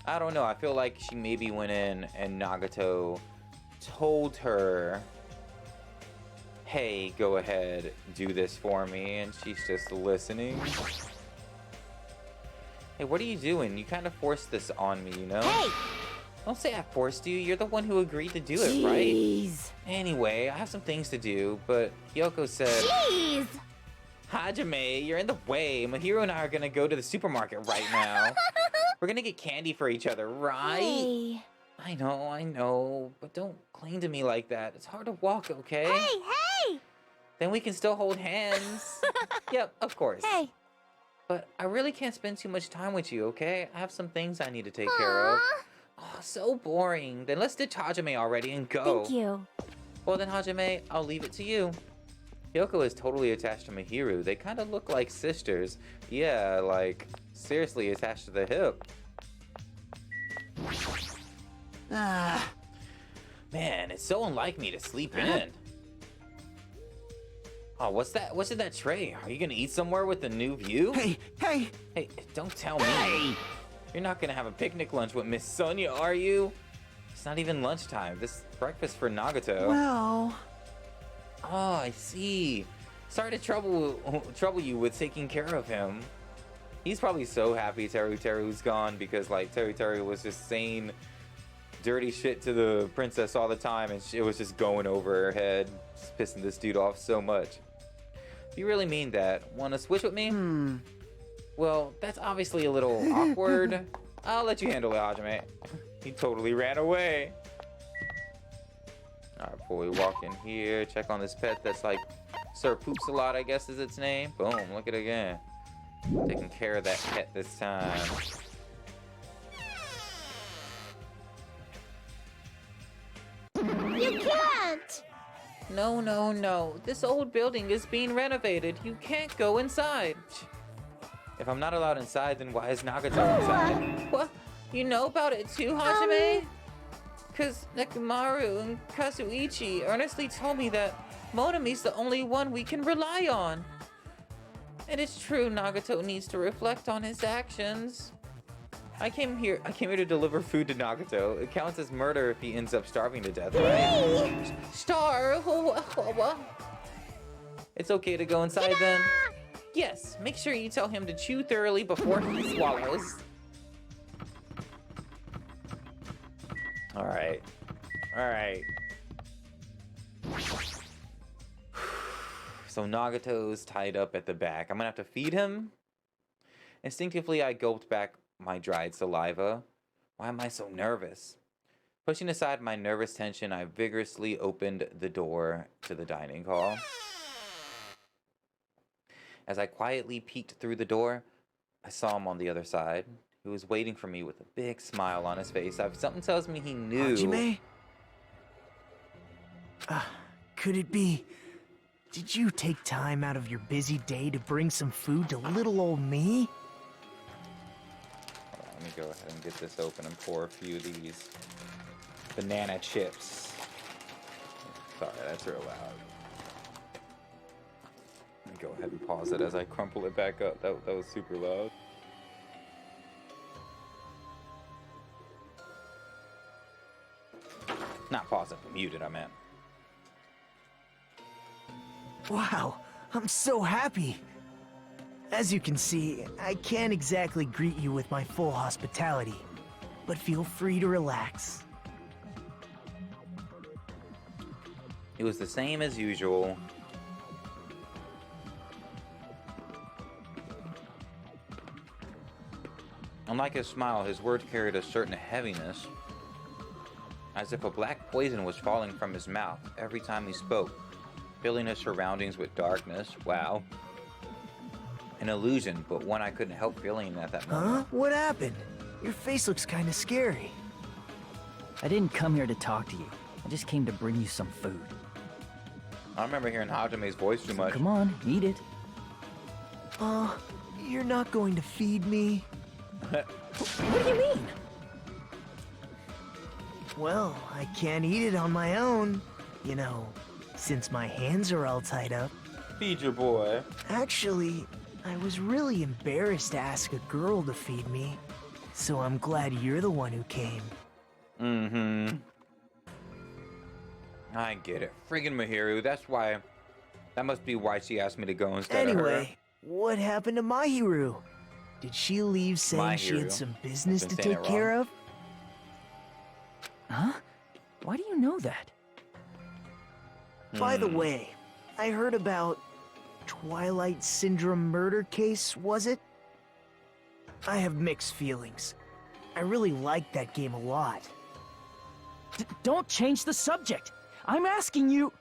I don't know, I feel like she maybe went in and Nagato told her, hey, go ahead, do this for me, and she's just listening. Hey, what are you doing? You kind of forced this on me, you know? Hey! Don't say I forced you. You're the one who agreed to do it, right? Jeez. Anyway, I have some things to do, but Kyoko said... Jeez! Hajime, you're in the way. Mahiru and I are gonna go to the supermarket right now. We're gonna get candy for each other, right? Hey. I know, but don't cling to me like that. It's hard to walk, okay? Hey! Then we can still hold hands. Yep, of course. Hey! But I really can't spend too much time with you, okay? I have some things I need to take care of. Aw. Oh, so boring. Then let's ditch Hajime already and go. Thank you. Well then, Hajime, I'll leave it to you. Kyoko is totally attached to Mahiru. They kind of look like sisters. Yeah, like, seriously attached to the hip. Man, it's so unlike me to sleep in. Oh, what's that? What's in that tray? Are you gonna eat somewhere with a new view? Hey! Hey, don't tell me. You're not gonna have a picnic lunch with Miss Sonia, are you? It's not even lunchtime. This is breakfast for Nagato. Well... Oh, I see. Sorry to trouble you with taking care of him. He's probably so happy Teru's gone because, like, Teru was just saying dirty shit to the princess all the time and it was just going over her head, just pissing this dude off so much. If you really mean that, want to switch with me? Well, that's obviously a little awkward. I'll let you handle it, Hajime. He totally ran away. Alright, before we walk in here, check on this pet that's like Sir Poops a lot, I guess is its name. Boom, look at it again. Taking care of that pet this time. You can't! No. This old building is being renovated. You can't go inside. If I'm not allowed inside, then why is Nagato inside? What? You know about it too, Hajime? Because Nekomaru and Kazuichi earnestly told me that Monami's the only one we can rely on. And it's true, Nagato needs to reflect on his actions. I came here to deliver food to Nagato. It counts as murder if he ends up starving to death, right? Starve? It's okay to go inside then? Yes, make sure you tell him to chew thoroughly before he swallows. Alright. So Nagato's tied up at the back. I'm gonna have to feed him? Instinctively, I gulped back my dried saliva. Why am I so nervous? Pushing aside my nervous tension, I vigorously opened the door to the dining hall. As I quietly peeked through the door, I saw him on the other side. He was waiting for me with a big smile on his face. Something tells me he knew. Hajime? Could it be... Did you take time out of your busy day to bring some food to little old me? Hold on, let me go ahead and get this open and pour a few of these banana chips. Sorry, that's real loud. Let me go ahead and pause it as I crumple it back up. That was super loud. Not paused, muted, I meant. Wow, I'm so happy. As you can see, I can't exactly greet you with my full hospitality, but feel free to relax. It was the same as usual. Unlike his smile, his words carried a certain heaviness, as if a black poison was falling from his mouth every time he spoke, filling his surroundings with darkness. Wow. An illusion, but one I couldn't help feeling at that moment. Huh? What happened? Your face looks kinda scary. I didn't come here to talk to you. I just came to bring you some food. I remember hearing Hajame's voice too much. Come on, eat it. You're not going to feed me? What do you mean? Well, I can't eat it on my own. You know, since my hands are all tied up. Feed your boy. Actually, I was really embarrassed to ask a girl to feed me. So I'm glad you're the one who came. Mm-hmm. I get it. Friggin' Mahiru, that must be why she asked me to go instead of her. Anyway, what happened to Mahiru? Did she leave saying she had some business to take care of? Huh? Why do you know that? By the way, I heard about Twilight Syndrome murder case, was it? I have mixed feelings. I really liked that game a lot. Don't change the subject. I'm asking you.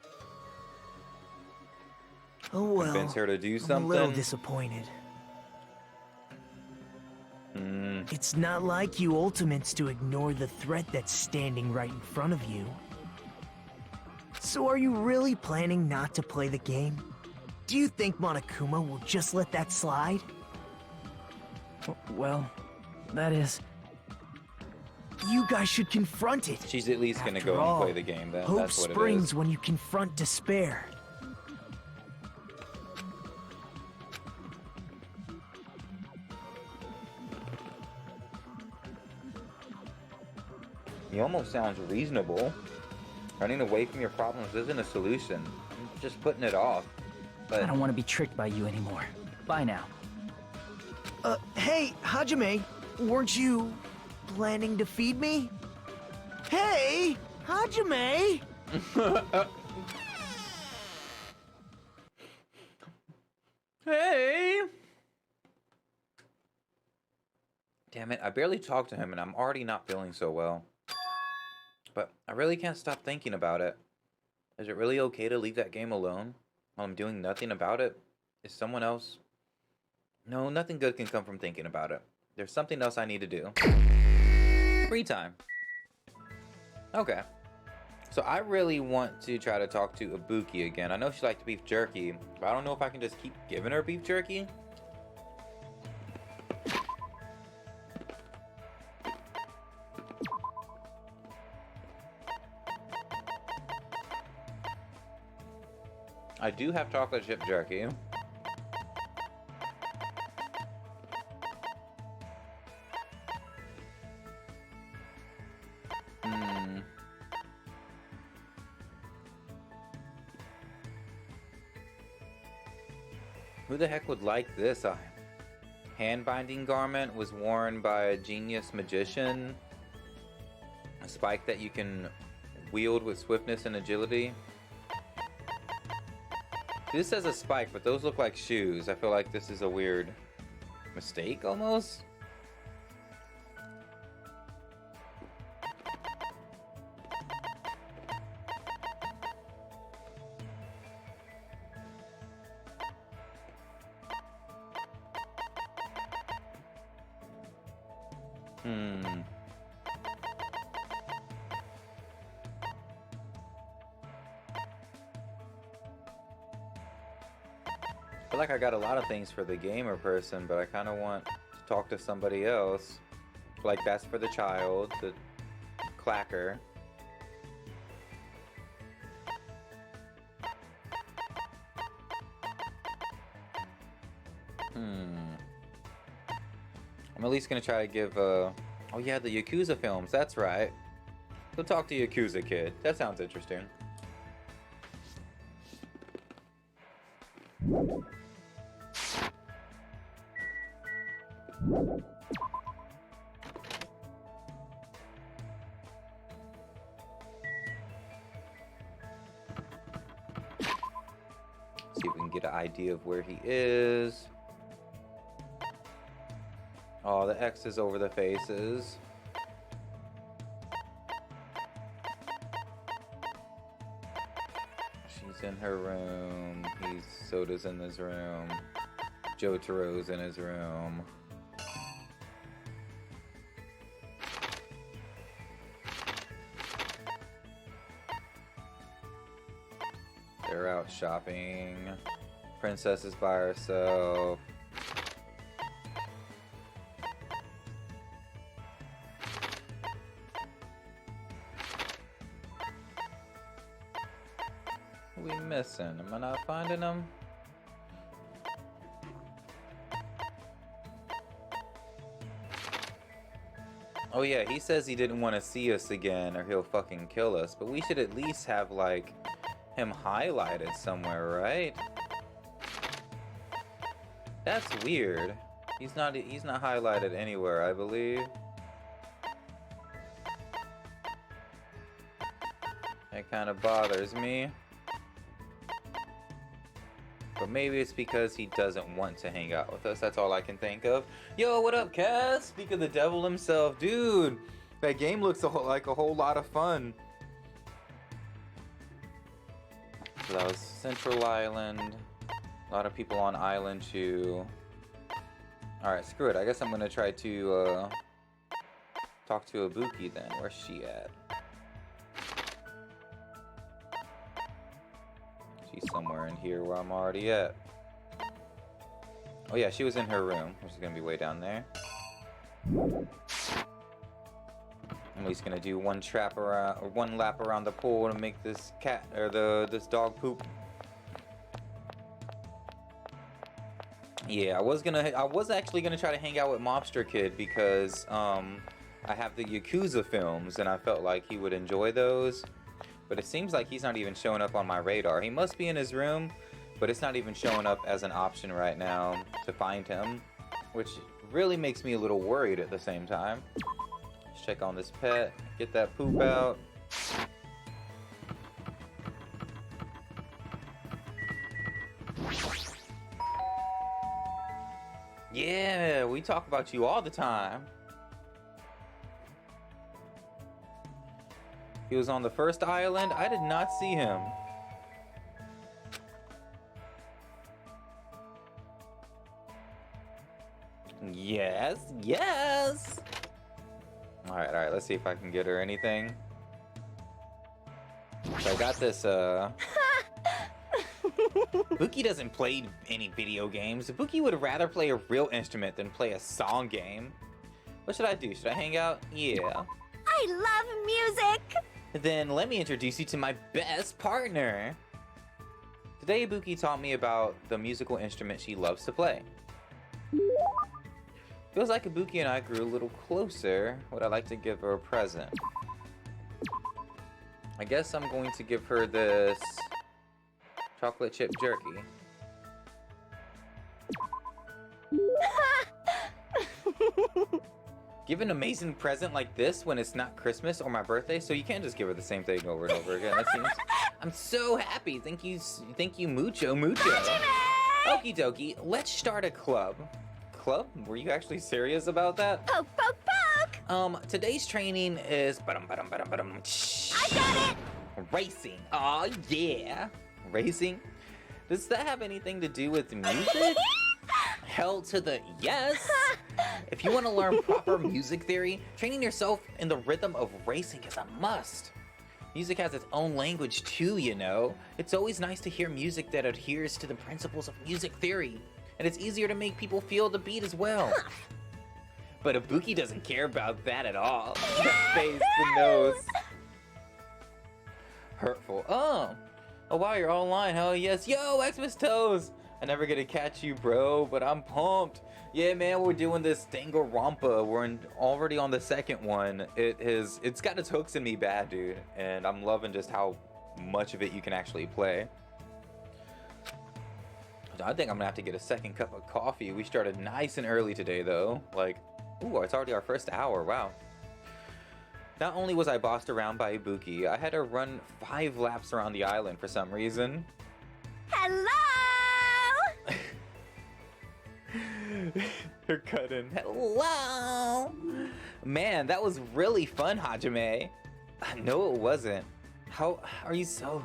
Oh well, Convince her to do I'm something. a little disappointed. It's not like you Ultimates to ignore the threat that's standing right in front of you. So are you really planning not to play the game? Do you think Monokuma will just let that slide? Well, that is... You guys should confront it. She's at least gonna After go all, and play the game. Hope That's what it springs is. when you confront despair. He almost sounds reasonable. Running away from your problems isn't a solution. I'm just putting it off. But I don't want to be tricked by you anymore. Bye now. Hey, Hajime, weren't you planning to feed me? Hey, Hajime! Hey! Damn it, I barely talked to him and I'm already not feeling so well. But I really can't stop thinking about it. Is it really okay to leave that game alone while I'm doing nothing about it? Is someone else... No, nothing good can come from thinking about it. There's something else I need to do. Free time. Okay. So I really want to try to talk to Ibuki again. I know she liked beef jerky, but I don't know if I can just keep giving her beef jerky. I do have chocolate chip jerky. Who the heck would like this? A hand-binding garment was worn by a genius magician. A spike that you can wield with swiftness and agility. This says a spike, but those look like shoes. I feel like this is a weird mistake, almost. I feel like I got a lot of things for the gamer person, but I kind of want to talk to somebody else. Like that's for the child, the clacker. I'm at least gonna try to give oh yeah, the Yakuza films, that's right. Go talk to Yakuza Kid. That sounds interesting. See if we can get an idea of where he is. Oh, the X's over the faces. She's in her room. Soda's in his room. Jotaro's in his room. They're out shopping. Princess is by herself. Who we missing? Am I not finding them? Oh yeah, he says he didn't want to see us again or he'll fucking kill us, but we should at least have like him highlighted somewhere, right? That's weird. He's not highlighted anywhere, I believe. That kind of bothers me. But maybe it's because he doesn't want to hang out with us. That's all I can think of. Yo, what up, Kaz? Speak of the devil himself. Dude, that game looks like a whole lot of fun. So that was Central Island. A lot of people on Island 2. Alright, screw it. I guess I'm gonna try to talk to Ibuki then. Where's she at? She's somewhere in here where I'm already at. Oh yeah, she was in her room, which is gonna be way down there. I'm at least gonna do one lap around the pool to make this cat or this dog poop. Yeah, I was actually gonna try to hang out with Mobster Kid because I have the Yakuza films and I felt like he would enjoy those. But it seems like he's not even showing up on my radar. He must be in his room, but it's not even showing up as an option right now to find him, which really makes me a little worried at the same time. Let's check on this pet, get that poop out. Yeah, we talk about you all the time. He was on the first island. I did not see him. Yes, yes. All right. Let's see if I can get her anything. So I got this. Buki doesn't play any video games. Buki would rather play a real instrument than play a song game. What should I do? Should I hang out? Yeah. I love music! Then let me introduce you to my best partner. Today, Ibuki taught me about the musical instrument she loves to play. Feels like Ibuki and I grew a little closer. Would I like to give her a present? I guess I'm going to give her this chocolate chip jerky. Give an amazing present like this when it's not Christmas or my birthday, so you can't just give her the same thing over and over again. That seems... I'm so happy. Thank you, mucho. Okie dokie, let's start a club. Club? Were you actually serious about that? Poke, poke, poke! Today's training is... I got it! Racing. Oh yeah. Racing? Does that have anything to do with music? Hell to the yes! If you want to learn proper music theory, training yourself in the rhythm of racing is a must. Music has its own language too, you know. It's always nice to hear music that adheres to the principles of music theory, and it's easier to make people feel the beat as well. But Ibuki doesn't care about that at all. The face, the nose. Hurtful. Oh wow, you're online, huh? Yes. Yo, Xmas Toes! I never get to catch you, bro, but I'm pumped. Yeah, man, we're doing this Danganrompa. We're already on the second one. It's got its hooks in me bad, dude, and I'm loving just how much of it you can actually play. I think I'm gonna have to get a second cup of coffee. We started nice and early today, though. Like, ooh, it's already our first hour. Wow. Not only was I bossed around by Ibuki, I had to run 5 laps around the island for some reason. Hello! You're cutting. Hello! Man, that was really fun, Hajime. No, it wasn't. How are you so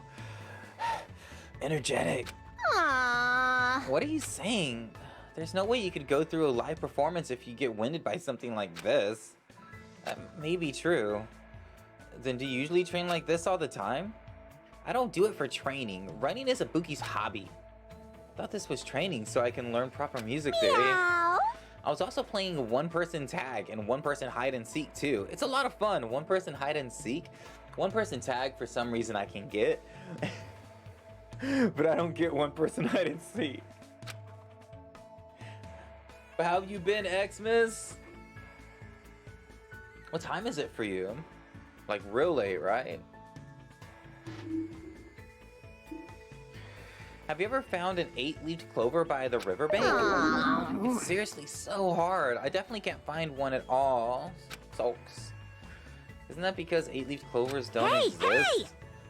energetic? Aww. What are you saying? There's no way you could go through a live performance if you get winded by something like this. That may be true. Then do you usually train like this all the time? I don't do it for training. Running is Ibuki's hobby. I thought this was training so I can learn proper music theory. Meow. I was also playing one-person tag and one-person hide-and-seek too. It's a lot of fun. One-person hide-and-seek. One-person tag for some reason I can get. But I don't get one-person hide-and-seek. But how have you been, Xmas? What time is it for you? Like real late, right? Have you ever found an 8-leaved clover by the riverbank? It's seriously so hard. I definitely can't find one at all. Sulks. Isn't that because 8-leaved clovers don't exist? Hey!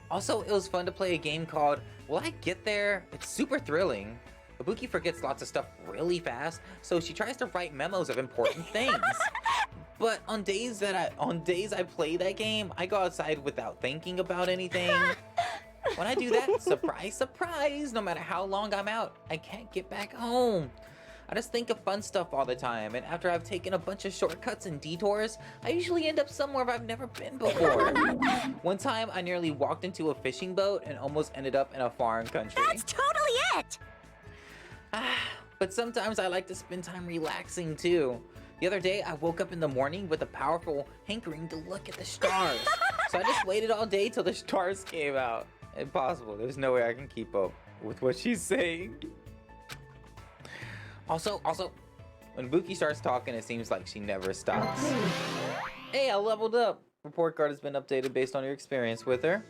Also, it was fun to play a game called Will I Get There? It's super thrilling. Ibuki forgets lots of stuff really fast, so she tries to write memos of important things. But on days I play that game, I go outside without thinking about anything. When I do that, surprise, surprise, no matter how long I'm out, I can't get back home. I just think of fun stuff all the time, and after I've taken a bunch of shortcuts and detours, I usually end up somewhere I've never been before. One time, I nearly walked into a fishing boat and almost ended up in a foreign country. That's totally it! But sometimes I like to spend time relaxing too. The other day, I woke up in the morning with a powerful hankering to look at the stars. So I just waited all day till the stars came out. Impossible. There's no way I can keep up with what she's saying. Also, when Buki starts talking, it seems like she never stops. Hey, I leveled up. Report card has been updated based on your experience with her.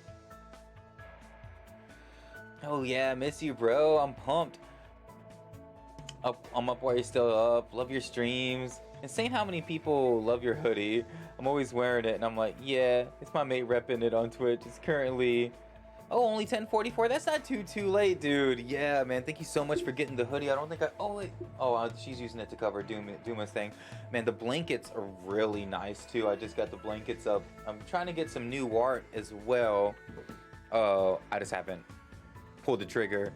Oh yeah, miss you, bro. I'm pumped. I'm up while you're still up. Love your streams. Insane how many people love your hoodie. I'm always wearing it, and I'm like, yeah, it's my mate repping it on Twitch. It's currently, oh, only 10:44. That's not too late, dude. Yeah, man. Thank you so much for getting the hoodie. I don't think I. Oh wait. Oh, she's using it to cover Duma's thing. Man, the blankets are really nice too. I just got the blankets up. I'm trying to get some new art as well. I just haven't pulled the trigger.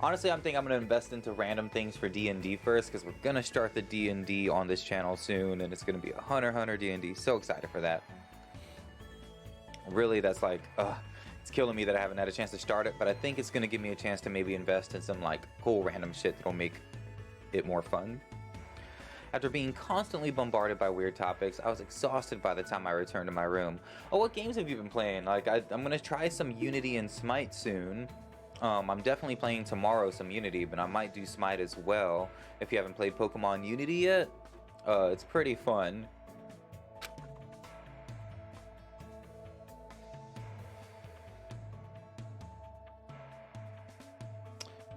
Honestly, I'm thinking I'm gonna invest into random things for D&D first, because we're gonna start the D&D on this channel soon, and it's gonna be a Hunter D&D. So excited for that. Really, that's like, it's killing me that I haven't had a chance to start it, but I think it's gonna give me a chance to maybe invest in some like cool random shit that'll make it more fun. After being constantly bombarded by weird topics, I was exhausted by the time I returned to my room. Oh, what games have you been playing? Like, I'm gonna try some Unity and Smite soon. I'm definitely playing tomorrow some Unity, but I might do Smite as well. If you haven't played Pokemon Unity yet, it's pretty fun.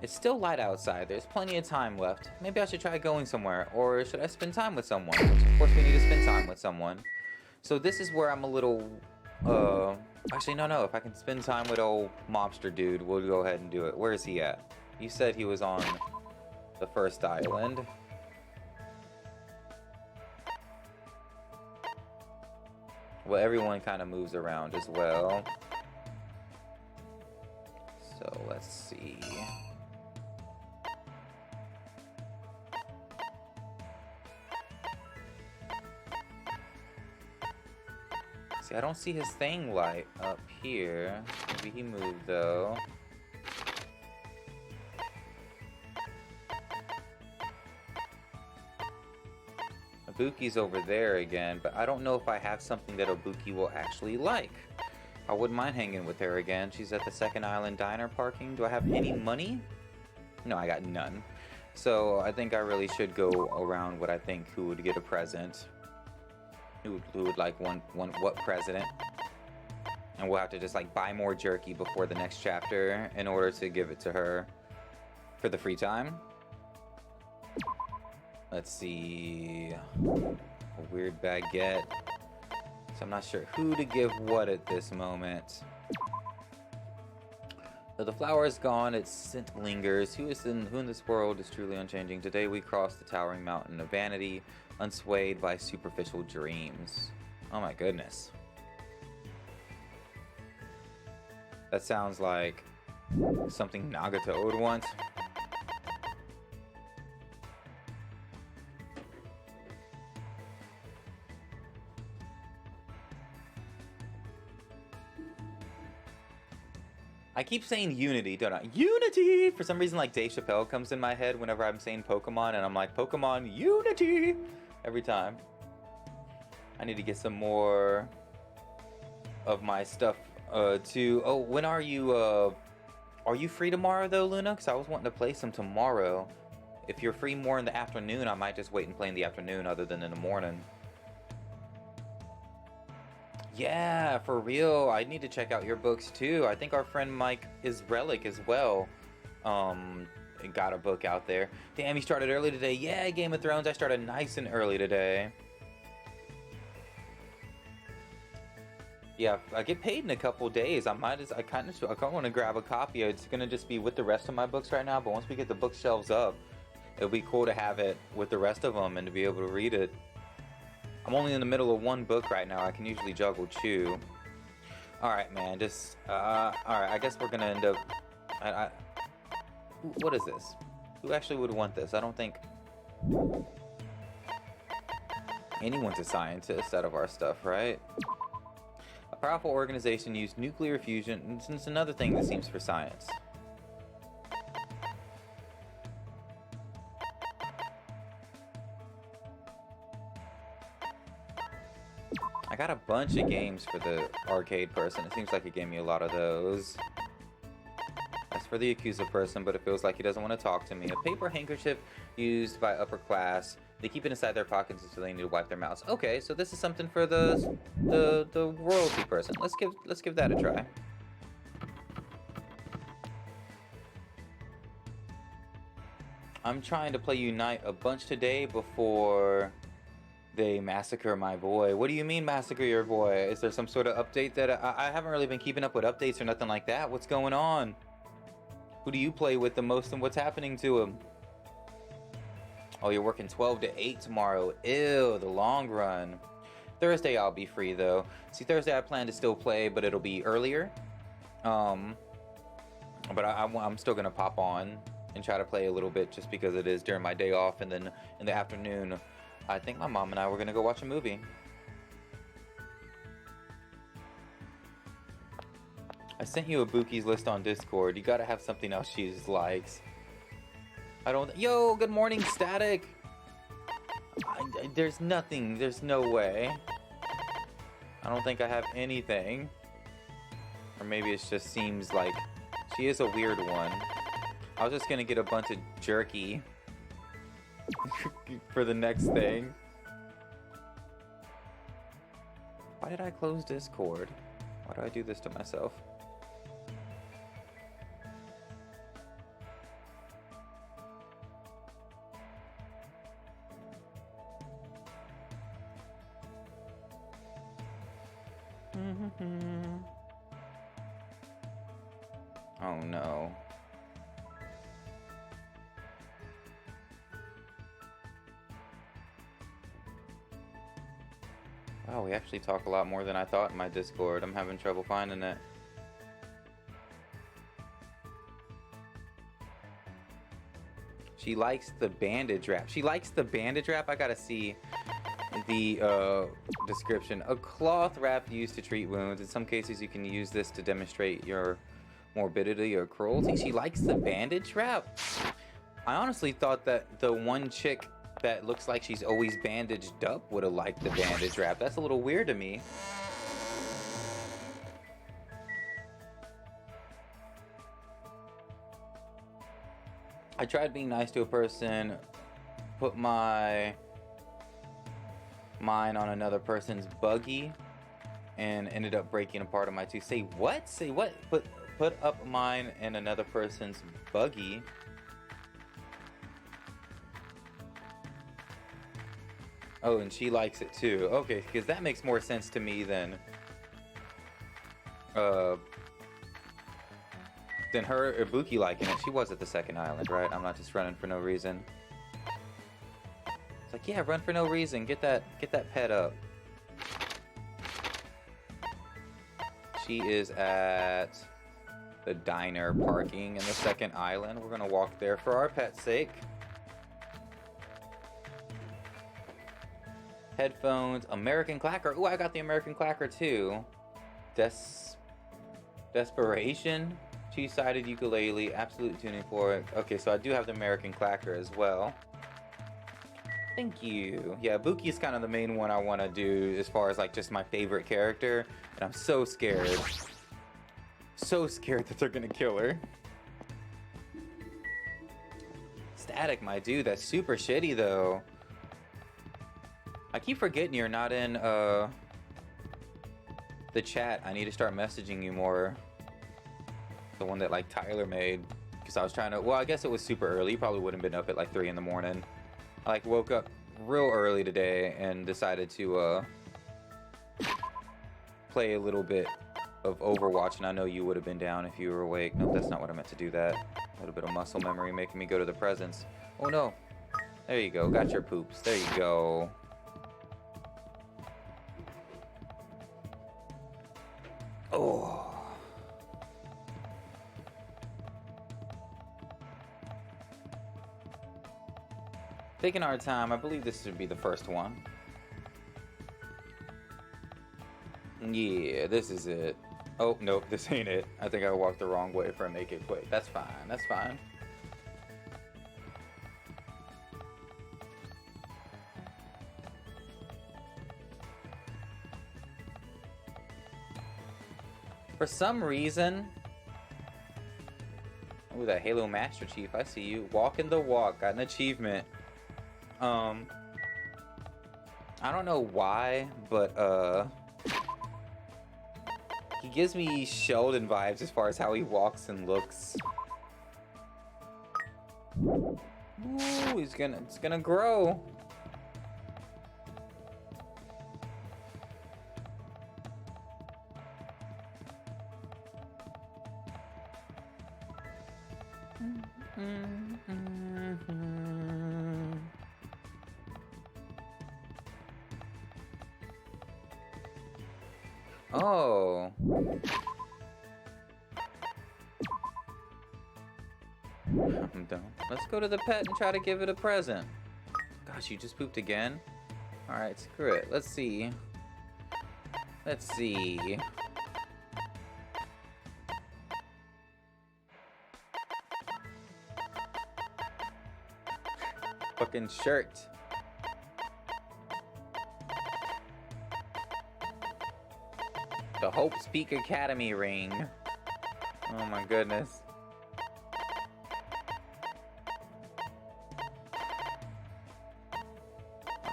It's still light outside. There's plenty of time left. Maybe I should try going somewhere, or should I spend time with someone? Of course, we need to spend time with someone. So this is where I'm a little, actually, no. If I can spend time with old mobster dude, we'll go ahead and do it. Where is he at? You said he was on the first island. Well, everyone kind of moves around as well. So let's see. See, I don't see his thing light up here. Maybe he moved though. Ibuki's over there again, but I don't know if I have something that Ibuki will actually like. I wouldn't mind hanging with her again. She's at the second island diner parking. Do I have any money? No, I got none. So I think I really should go around what I think who would get a present. Who would like what president? And we'll have to just like buy more jerky before the next chapter in order to give it to her for the free time. Let's see. A weird baguette. So I'm not sure who to give what at this moment. Though the flower is gone, its scent lingers. Who in this world is truly unchanging? Today we cross the towering mountain of vanity, unswayed by superficial dreams. Oh my goodness. That sounds like something Nagato would want. I keep saying Unity, don't I? Unity! For some reason, like Dave Chappelle comes in my head whenever I'm saying Pokemon, and I'm like, Pokemon Unity! Every time. I need to get some more of my stuff to... Oh, when are you free tomorrow, though, Luna? Because I was wanting to play some tomorrow. If you're free more in the afternoon, I might just wait and play in the afternoon other than in the morning. Yeah, for real. I need to check out your books too. I think our friend Mike is Relic as well. Got a book out there. Damn, you started early today. Yeah, Game of Thrones. I started nice and early today. Yeah, I get paid in a couple days. I kind of want to grab a copy. It's gonna just be with the rest of my books right now. But once we get the bookshelves up, it'll be cool to have it with the rest of them and to be able to read it. I'm only in the middle of one book right now. I can usually juggle two. Alright, man. Just, alright. I guess we're gonna end up... what is this? Who actually would want this? I don't think... anyone's a scientist out of our stuff, right? A powerful organization used nuclear fusion. It's another thing that seems for science. I got a bunch of games for the arcade person. It seems like it gave me a lot of those. As for the accuser person, but it feels like he doesn't want to talk to me. A paper handkerchief used by upper class. They keep it inside their pockets until they need to wipe their mouths. Okay, so this is something for the royalty person. Let's give that a try. I'm trying to play Unite a bunch today before they massacre my boy. What do you mean massacre your boy? Is there some sort of update that I haven't really been keeping up with updates or nothing like that? What's going on? Who do you play with the most and what's happening to him? Oh, you're working 12 to 8 tomorrow. Ew, the long run. Thursday I'll be free though. See, Thursday I plan to still play, but it'll be earlier. But I'm still gonna pop on and try to play a little bit just because it is during my day off, and then in the afternoon I think my mom and I were gonna go watch a movie. I sent you a Buki's list on Discord. You gotta have something else she likes. I don't... Yo, good morning, Static! There's nothing. There's no way. I don't think I have anything. Or maybe it just seems like... She is a weird one. I was just gonna get a bunch of jerky for the next thing. Why did I close Discord? Why do I do this to myself? Oh no. Wow, we actually talk a lot more than I thought in my Discord. I'm having trouble finding it. She likes the bandage wrap. She likes the bandage wrap? I gotta see the description. A cloth wrap used to treat wounds. In some cases, you can use this to demonstrate your morbidity or cruelty. She likes the bandage wrap? I honestly thought that the one chick that looks like she's always bandaged up would have liked the bandage wrap. That's a little weird to me. I tried being nice to a person, put mine on another person's buggy, and ended up breaking a part of my tooth. Say what? Say what? Put up mine in another person's buggy. Oh, and she likes it too. Okay, because that makes more sense to me than her or Buki liking it. She was at the second island, right? I'm not just running for no reason. It's like, yeah, run for no reason. Get that pet up. She is at the diner parking in the second island. We're gonna walk there for our pet's sake. Headphones, American Clacker. Ooh, I got the American Clacker too. Desperation. Two-sided ukulele, absolute tuning fork. Okay, so I do have the American Clacker as well. Thank you. Yeah, Buki is kind of the main one I want to do as far as like just my favorite character, and I'm so scared. So scared that they're gonna kill her. Static, my dude, that's super shitty though. I keep forgetting you're not in the chat. I need to start messaging you more. The one that like Tyler made, because I was trying to, well, I guess it was super early. You probably wouldn't have been up at like 3 in the morning. I like woke up real early today and decided to play a little bit of Overwatch, and I know you would have been down if you were awake. No, that's not what I meant to do that. A little bit of muscle memory making me go to the presents. Oh no. There you go. Got your poops. There you go. Oh. Taking our time. I believe this should be the first one. Yeah, this is it. Oh, nope, this ain't it. I think I walked the wrong way for a make it quick. That's fine, that's fine. For some reason... Ooh, that Halo Master Chief, I see you. Walking the walk, got an achievement. I don't know why, but he gives me Sheldon vibes as far as how he walks and looks. Ooh, it's gonna grow. Oh. I'm done. Let's go to the pet and try to give it a present. Gosh, you just pooped again? Alright, screw it. Let's see. Let's see. Fucking shirt. The Hope's Peak Academy ring. Oh my goodness.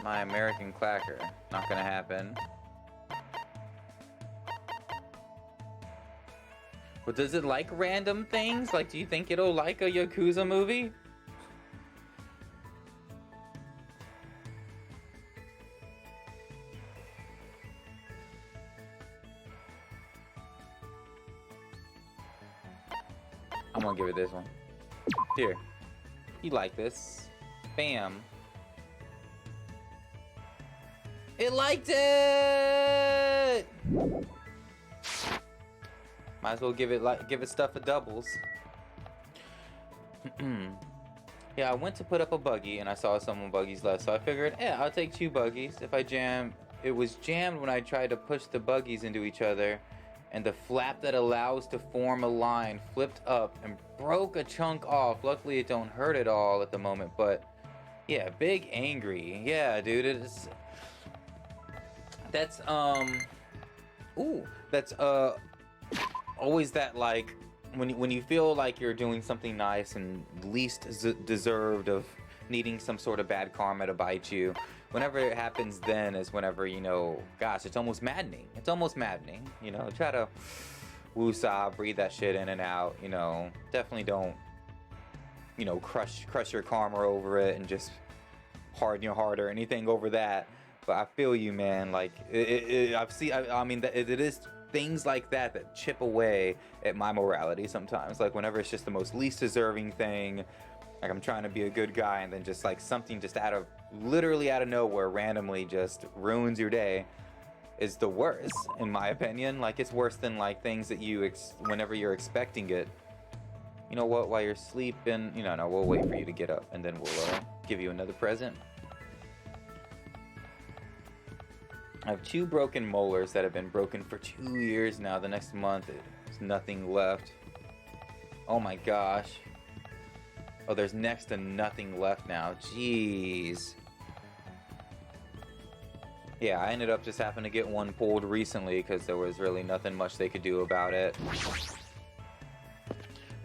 My American Clacker. Not gonna happen. But does it like random things? Like, do you think it'll like a Yakuza movie? I'm gonna give it this one. Here. You like this. Bam. It liked it! Might as well give it stuff a doubles. Yeah, I went to put up a buggy and I saw some buggies left, so I figured, yeah, I'll take 2 buggies. If I jam, it was jammed when I tried to push the buggies into each other, and the flap that allows to form a line flipped up and broke a chunk off. Luckily, it don't hurt at all at the moment, but yeah, big angry. Yeah, dude, it's that's always that like when you feel like you're doing something nice and least deserved of needing some sort of bad karma to bite you, whenever it happens, then is whenever, you know, gosh, it's almost maddening. It's almost maddening. You know, try to woosah, breathe that shit in and out. You know, definitely don't, you know, crush your karma over it and just harden your heart or anything over that. But I feel you, man. Like I mean, it is things like that chip away at my morality sometimes. Like whenever it's just the most least deserving thing, like I'm trying to be a good guy, and then just like something just literally out of nowhere, randomly just ruins your day, is the worst, in my opinion. Like it's worse than like things that you whenever you're expecting it. You know what? While you're sleeping, you know, no, we'll wait for you to get up, and then we'll give you another present. I have 2 broken molars that have been broken for 2 years now. The next month, there's nothing left. Oh my gosh. Oh, there's next to nothing left now. Jeez. Yeah, I ended up just having to get one pulled recently because there was really nothing much they could do about it.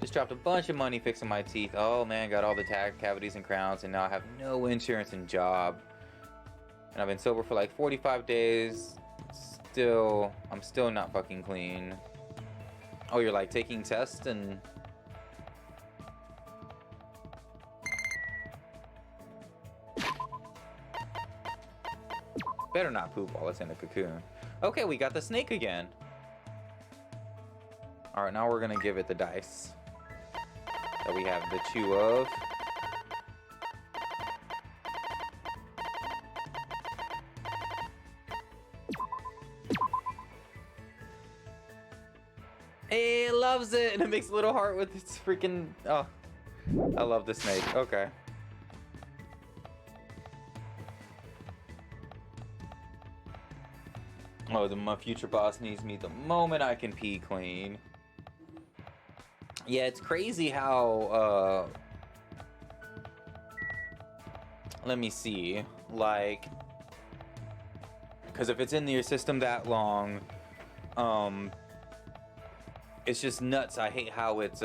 Just dropped a bunch of money fixing my teeth. Oh man, got all the cavities and crowns, and now I have no insurance and job. And I've been sober for like 45 days. I'm still not fucking clean. Oh, you're like taking tests and... Better not poop while it's in a cocoon. Okay, we got the snake again. Alright, now we're gonna give it the dice that we have the 2 of. Hey, it loves it, and it makes a little heart with its freaking... Oh, I love the snake. Okay. Oh, my future boss needs me the moment I can pee clean. Yeah, it's crazy how, let me see. Like... Because if it's in your system that long, it's just nuts. I hate how it's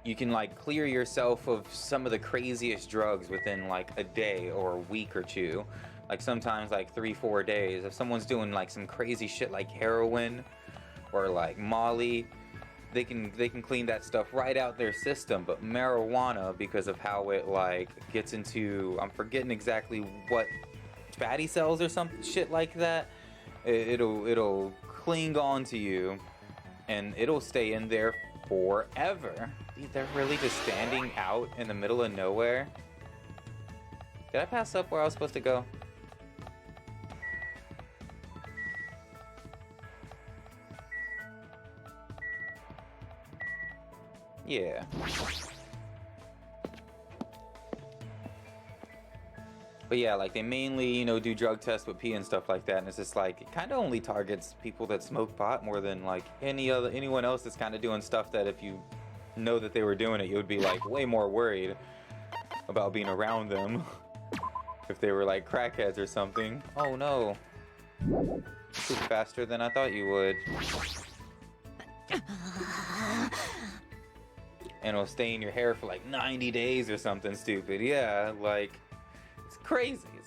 you can like clear yourself of some of the craziest drugs within like a day or a week or 2. Like sometimes like 3-4 days. If someone's doing like some crazy shit like heroin or like Molly, they can clean that stuff right out their system. But marijuana, because of how it like gets into, I'm forgetting exactly what, fatty cells or some shit like that, it'll cling on to you. And it'll stay in there forever. Dude, they're really just standing out in the middle of nowhere. Did I pass up where I was supposed to go? Yeah. But yeah, like they mainly, you know, do drug tests with pee and stuff like that, and it's just like it kind of only targets people that smoke pot more than like anyone else that's kind of doing stuff that if you know that they were doing it, you would be like way more worried about being around them if they were like crackheads or something. Oh no, you poop faster than I thought you would. And it'll stay in your hair for like 90 days or something stupid. Yeah, like. It's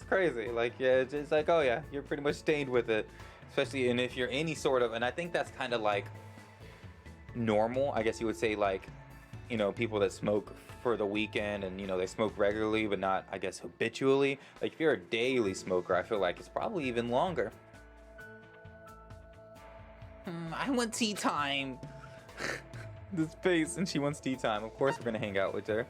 crazy. Like, yeah, it's like, oh yeah, you're pretty much stained with it. Especially, and if you're any sort of, and I think that's kind of like normal, I guess you would say, like, you know, people that smoke for the weekend and, you know, they smoke regularly but not, I guess, habitually. Like if you're a daily smoker, I feel like it's probably even longer. I want tea time. This face, and she wants tea time. Of course we're gonna hang out with her.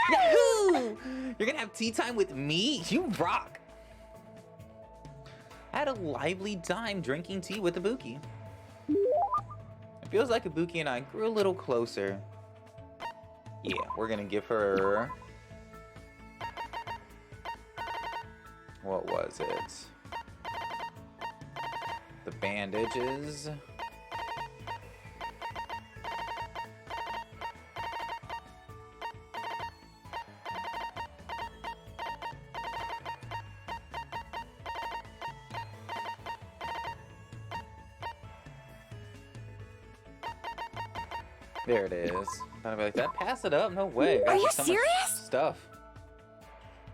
Yahoo! You're gonna have tea time with me? You rock! I had a lively time drinking tea with Ibuki. It feels like Ibuki and I grew a little closer. Yeah, we're gonna give her... What was it? The bandages. There it is. I'd be like, that pass it up? No way. Are you so much serious? stuff.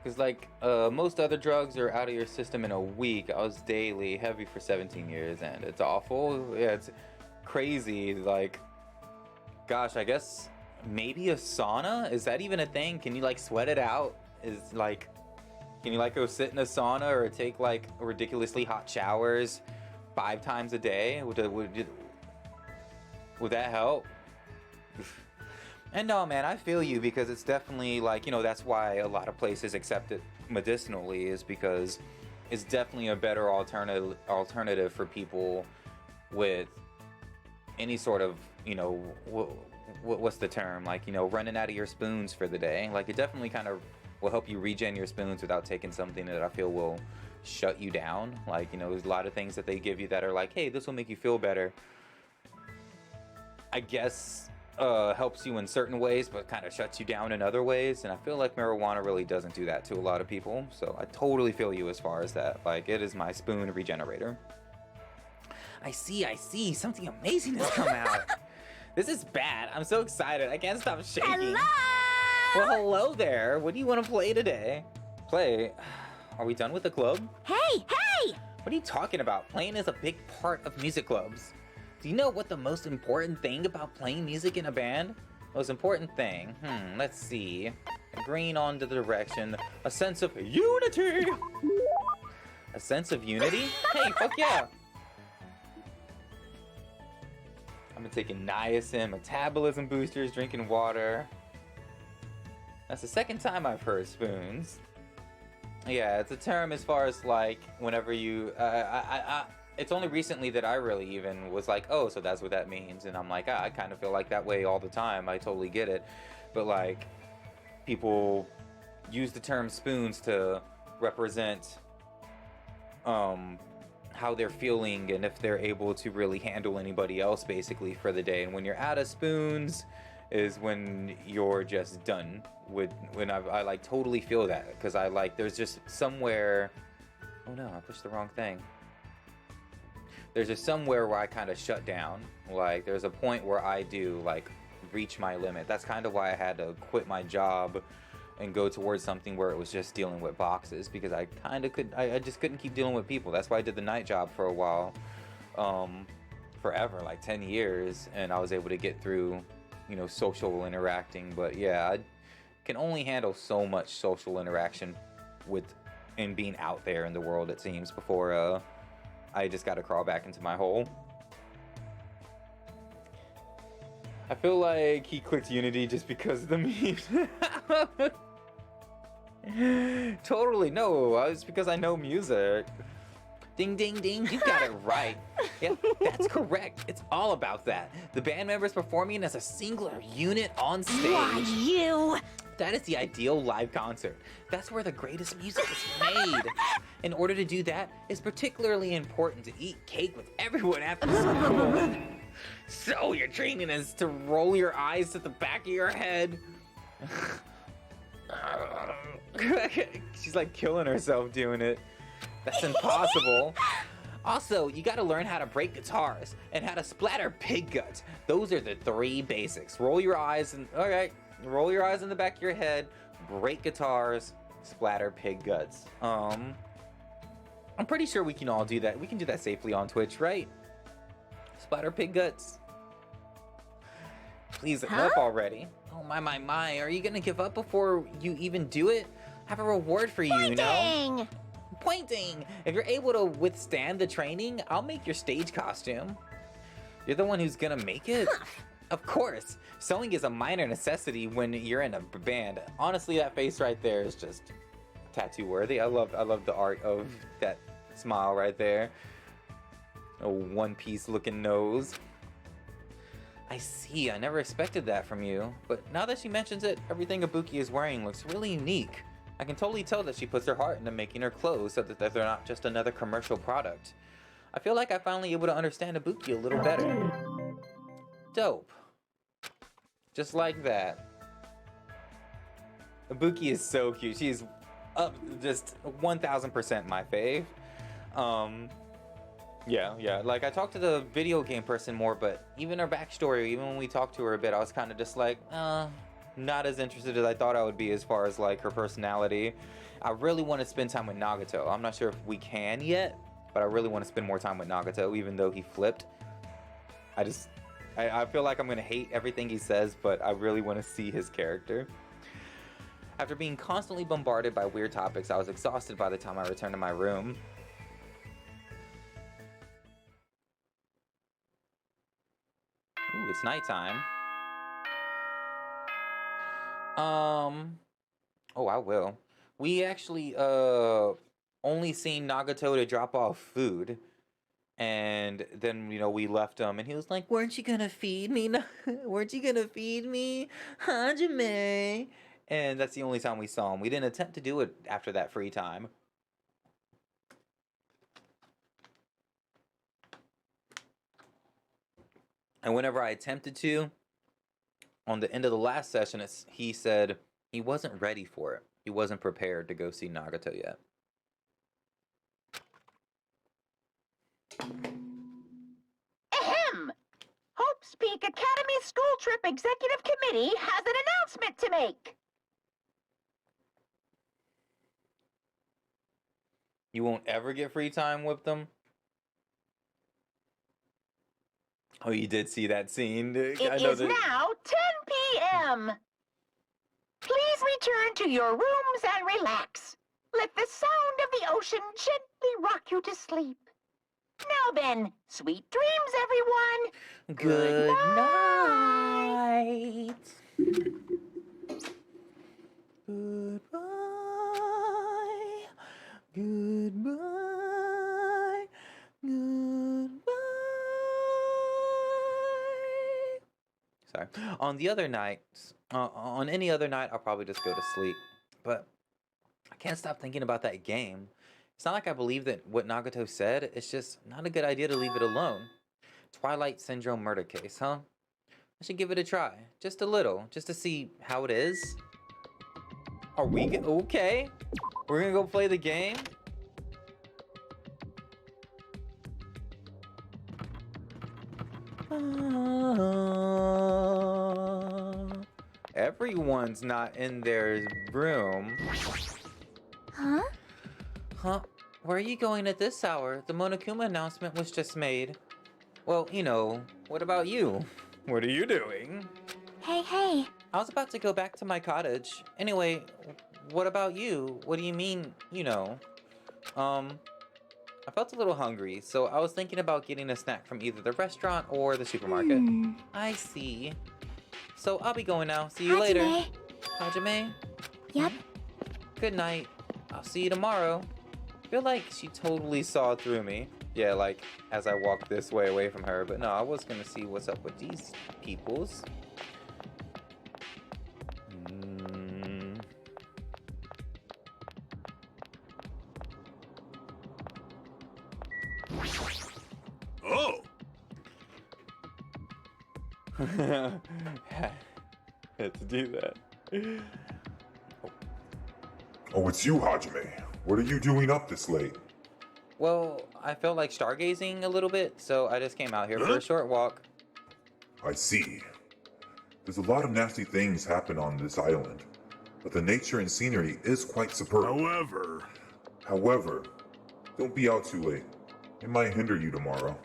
Because like most other drugs are out of your system in a week. I was daily heavy for 17 years, and it's awful. Yeah, it's crazy. Like, gosh, I guess maybe a sauna? Is that even a thing? Can you like sweat it out? Can you like go sit in a sauna or take like ridiculously hot showers 5 times a day? Would that help? And no, man, I feel you, because it's definitely like, that's why a lot of places accept it medicinally, is because it's definitely a better alternative for people with any sort of, what's the term? Like, running out of your spoons for the day. Like, it definitely kind of will help you regen your spoons without taking something that I feel will shut you down. Like, there's a lot of things that they give you that are like, hey, this will make you feel better. I guess helps you in certain ways, but kind of shuts you down in other ways. And I feel like marijuana really doesn't do that to a lot of people. So I totally feel you as far as that. Like, it is my spoon regenerator. I see. Something amazing has come out. This is bad. I'm so excited. I can't stop shaking. Hello! Well, hello there. What do you want to play today? Play? Are we done with the club? Hey! What are you talking about? Playing is a big part of music clubs. Do you know what the most important thing about playing music in a band? Most important thing? Let's see. Agreeing on the direction. A sense of unity! A sense of unity? Hey, fuck yeah! I've been taking niacin, metabolism boosters, drinking water. That's the second time I've heard spoons. Yeah, it's a term as far as like whenever you... it's only recently that I really even was like, oh, so that's what that means. And I'm like, I kind of feel like that way all the time. I totally get it. But like, people use the term spoons to represent how they're feeling and if they're able to really handle anybody else basically for the day. And when you're out of spoons is when you're just done with, when I like totally feel that, because I like, there's just somewhere, oh no, I pushed the wrong thing. There's just somewhere where I kind of shut down. Like, there's a point where I do like reach my limit. That's kind of why I had to quit my job and go towards something where it was just dealing with boxes, because I kind of I just couldn't keep dealing with people. That's why I did the night job for a while, forever, like 10 years, and I was able to get through, social interacting. But yeah, I can only handle so much social interaction and being out there in the world, it seems, before I just got to crawl back into my hole. I feel like he clicked Unity just because of the memes. Totally, no, it's because I know music. Ding, ding, ding, you got it right. Yeah, that's correct. It's all about that. The band members performing as a singular unit on stage. Why, you? That is the ideal live concert. That's where the greatest music is made. In order to do that, it's particularly important to eat cake with everyone after school. So your training is to roll your eyes to the back of your head. She's like killing herself doing it. That's impossible. Also, you gotta learn how to break guitars and how to splatter pig guts. Those are the 3 basics. Roll your eyes and, roll your eyes in the back of your head, break guitars, splatter pig guts. I'm pretty sure we can all do that. We can do that safely on Twitch, right? Splatter pig guts. Please, enough already. Oh my. Are you gonna give up before you even do it? I have a reward for you, you know? Pointing! If you're able to withstand the training, I'll make your stage costume. You're the one who's gonna make it? Of course. Sewing is a minor necessity when you're in a band. Honestly, that face right there is just tattoo worthy. I love the art of that smile right there. A one-piece looking nose. I see, I never expected that from you. But now that she mentions it, everything Ibuki is wearing looks really unique. I can totally tell that she puts her heart into making her clothes so that they're not just another commercial product. I feel like I'm finally able to understand Ibuki a little better. Dope. Just like that. Ibuki is so cute. She's up just 1000% my fave. Yeah. Like, I talked to the video game person more, but even her backstory, even when we talked to her a bit, I was kind of just like, not as interested as I thought I would be as far as, like, her personality. I really want to spend time with Nagato. I'm not sure if we can yet, but I really want to spend more time with Nagato, even though he flipped. I feel like I'm going to hate everything he says, but I really want to see his character. After being constantly bombarded by weird topics, I was exhausted by the time I returned to my room. Ooh, it's nighttime. Oh, I will. We actually, only seen Nagato to drop off food. And then, you know, we left him, and he was like, "Weren't you gonna feed me? Weren't you gonna feed me? Hajime?" And that's the only time we saw him. We didn't attempt to do it after that free time. And whenever I attempted to, on the end of the last session, he said he wasn't ready for it. He wasn't prepared to go see Nagato yet. Ahem! Hope's Peak Academy School Trip Executive Committee has an announcement to make. You won't ever get free time with them? Oh, you did see that scene. It is now 10 p.m. Please return to your rooms and relax. Let the sound of the ocean gently rock you to sleep. Now then, sweet dreams, everyone. Good night. Goodbye. Goodbye. Goodbye. Sorry. On the other nights, on any other night, I'll probably just go to sleep. But I can't stop thinking about that game. It's not like I believe that what Nagato said. It's just not a good idea to leave it alone. Twilight Syndrome murder case, huh? I should give it a try. Just a little. Just to see how it is. Are we okay? We're gonna go play the game? Everyone's not in their room. Huh? Huh? Where are you going at this hour? The Monokuma announcement was just made. Well, you know, what about you? What are you doing? Hey. I was about to go back to my cottage. Anyway, what about you? What do you mean, you know? I felt a little hungry, so I was thinking about getting a snack from either the restaurant or the supermarket. I see. So I'll be going now. See you later. Hajime? Yep. Good night. I'll see you tomorrow. I feel like she totally saw through me. Yeah, like, as I walked this way away from her. But no, I was gonna see what's up with these peoples. Oh! Had to do that. Oh, it's you, Hajime. What are you doing up this late? Well, I felt like stargazing a little bit, so I just came out here for a short walk. I see. There's a lot of nasty things happen on this island, but the nature and scenery is quite superb. However, don't be out too late. It might hinder you tomorrow.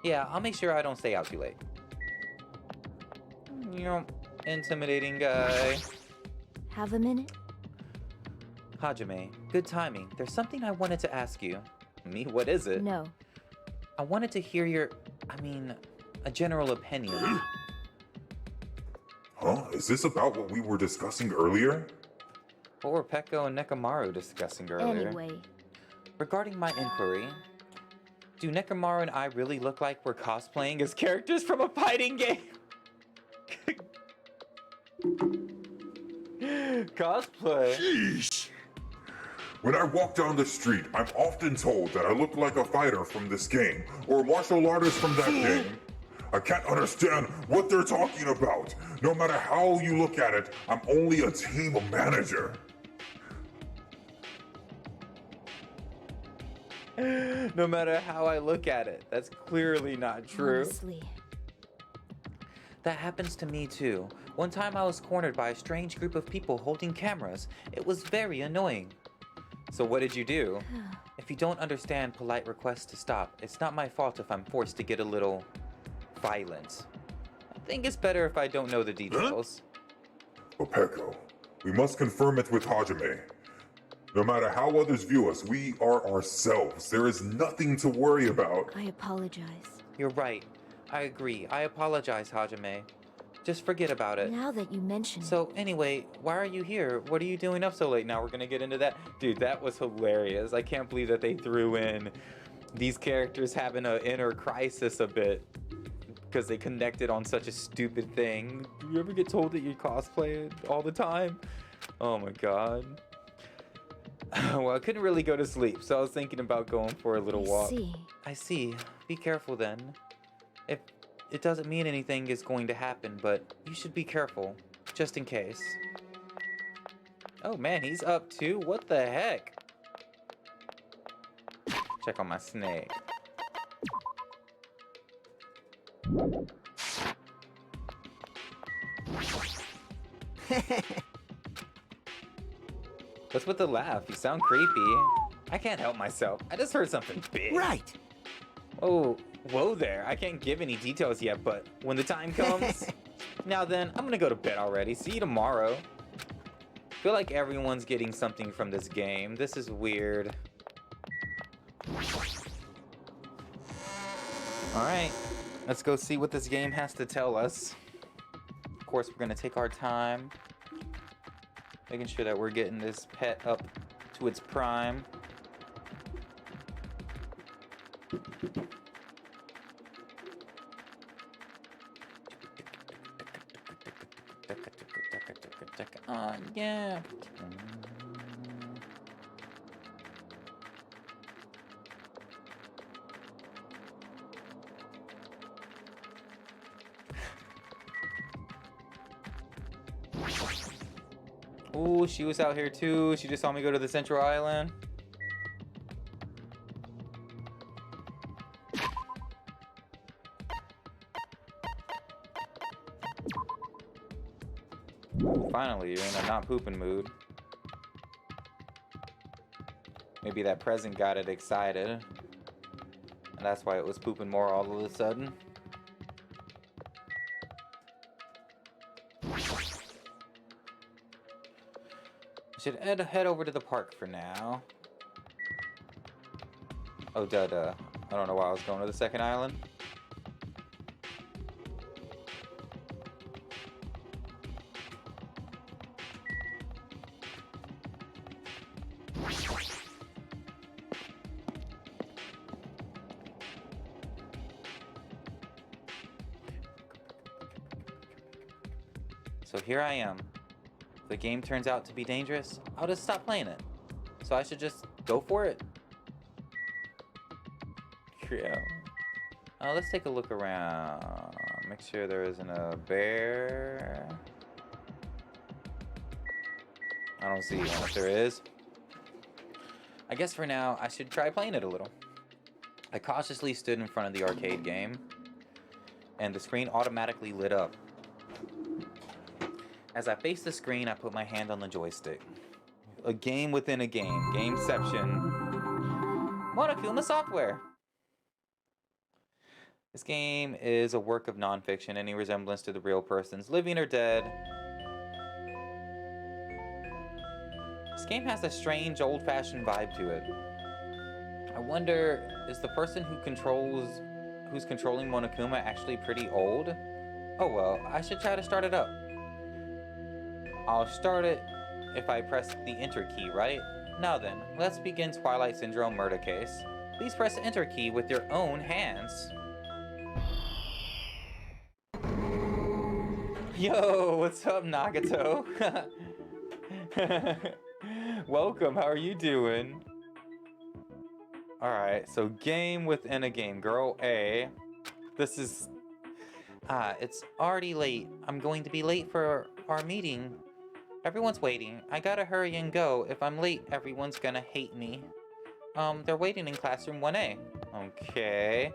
Yeah, I'll make sure I don't stay out too late. You know, intimidating guy. Have a minute? Hajime, good timing. There's something I wanted to ask you. Me? What is it? No. I wanted to hear your, a general opinion. Huh? Is this about what we were discussing earlier? What were Peko and Nekomaru discussing earlier? Anyway. Regarding my inquiry, do Nekomaru and I really look like we're cosplaying as characters from a fighting game? Cosplay? Sheesh! When I walk down the street, I'm often told that I look like a fighter from this game, or a martial artist from that game. I can't understand what they're talking about. No matter how you look at it, I'm only a team manager. No matter how I look at it, that's clearly not true. Honestly. That happens to me too. One time I was cornered by a strange group of people holding cameras. It was very annoying. So what did you do? If you don't understand polite requests to stop, it's not my fault if I'm forced to get a little violent. I think it's better if I don't know the details. Opeko, we must confirm it with Hajime. No matter how others view us, we are ourselves. There is nothing to worry about. I apologize. You're right. I agree. I apologize, Hajime. Just forget about it. Now that you mention it. So anyway, why are you here? What are you doing up so late? Now we're gonna get into that. Dude, that was hilarious. I can't believe that they threw in these characters having an inner crisis a bit because they connected on such a stupid thing. Do you ever get told that you cosplay it all the time? Oh my god. Well, I couldn't really go to sleep, so I was thinking about going for a little walk. I see. Be careful then. If it doesn't mean anything is going to happen, but you should be careful, just in case. Oh man, he's up too? What the heck? Check on my snake. What's with the laugh? You sound creepy. I can't help myself. I just heard something big. Right. Oh, whoa there. I can't give any details yet, but when the time comes... Now then, I'm gonna go to bed already. See you tomorrow. I feel like everyone's getting something from this game. This is weird. Alright, let's go see what this game has to tell us. Of course, we're gonna take our time, making sure that we're getting this pet up to its prime. Yeah. Ooh, she was out here too. She just saw me go to the Central Island. Finally, you're in a not pooping mood. Maybe that present got it excited. And that's why it was pooping more all of a sudden. Should head over to the park for now. Oh, duh. I don't know why I was going to the second island. So here I am. If the game turns out to be dangerous, I'll just stop playing it. So I should just go for it. Yeah. Let's take a look around. Make sure there isn't a bear. I don't see one. If there is, I guess for now, I should try playing it a little. I cautiously stood in front of the arcade game, and the screen automatically lit up. As I faced the screen, I put my hand on the joystick. A game within a game. Gameception. Monokuma Software. This game is a work of non-fiction. Any resemblance to the real persons, living or dead. This game has a strange, old-fashioned vibe to it. I wonder, is the person who's controlling Monokuma actually pretty old? Oh well, I should try to start it up. I'll start it if I press the enter key, right? Now then, let's begin Twilight Syndrome murder case. Please press the enter key with your own hands. Yo, what's up, Nagato? Welcome, how are you doing? Alright, so game within a game. Girl A. This is... it's already late. I'm going to be late for our meeting. Everyone's waiting. I gotta hurry and go. If I'm late, everyone's gonna hate me. They're waiting in classroom 1A. Okay.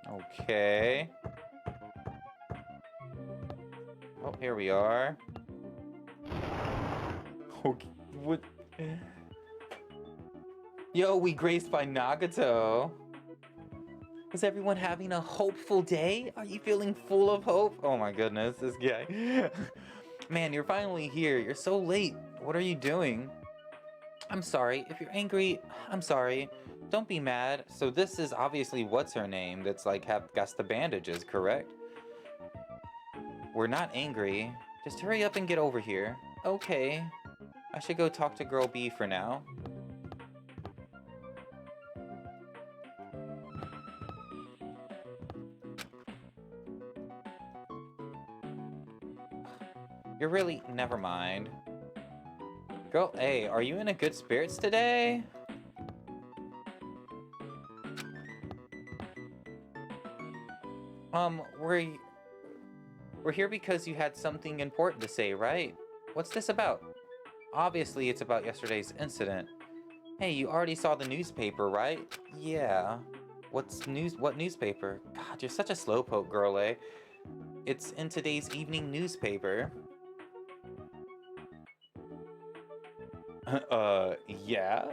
Okay. Oh, here we are. Okay, what? Yo, we graced by Nagato. Is everyone having a hopeful day? Are you feeling full of hope? Oh my goodness, this guy. Man, you're finally here. You're so late. What are you doing? I'm sorry. If you're angry, I'm sorry. Don't be mad. So this is obviously what's her name that's like got the bandages, correct? We're not angry. Just hurry up and get over here. Okay. I should go talk to Girl B for now. You're really... Never mind. Girl A, are you in a good spirits today? We're here because you had something important to say, right? What's this about? Obviously, it's about yesterday's incident. Hey, you already saw the newspaper, right? Yeah. What newspaper? God, you're such a slowpoke, Girl A. It's in today's evening newspaper. Yeah.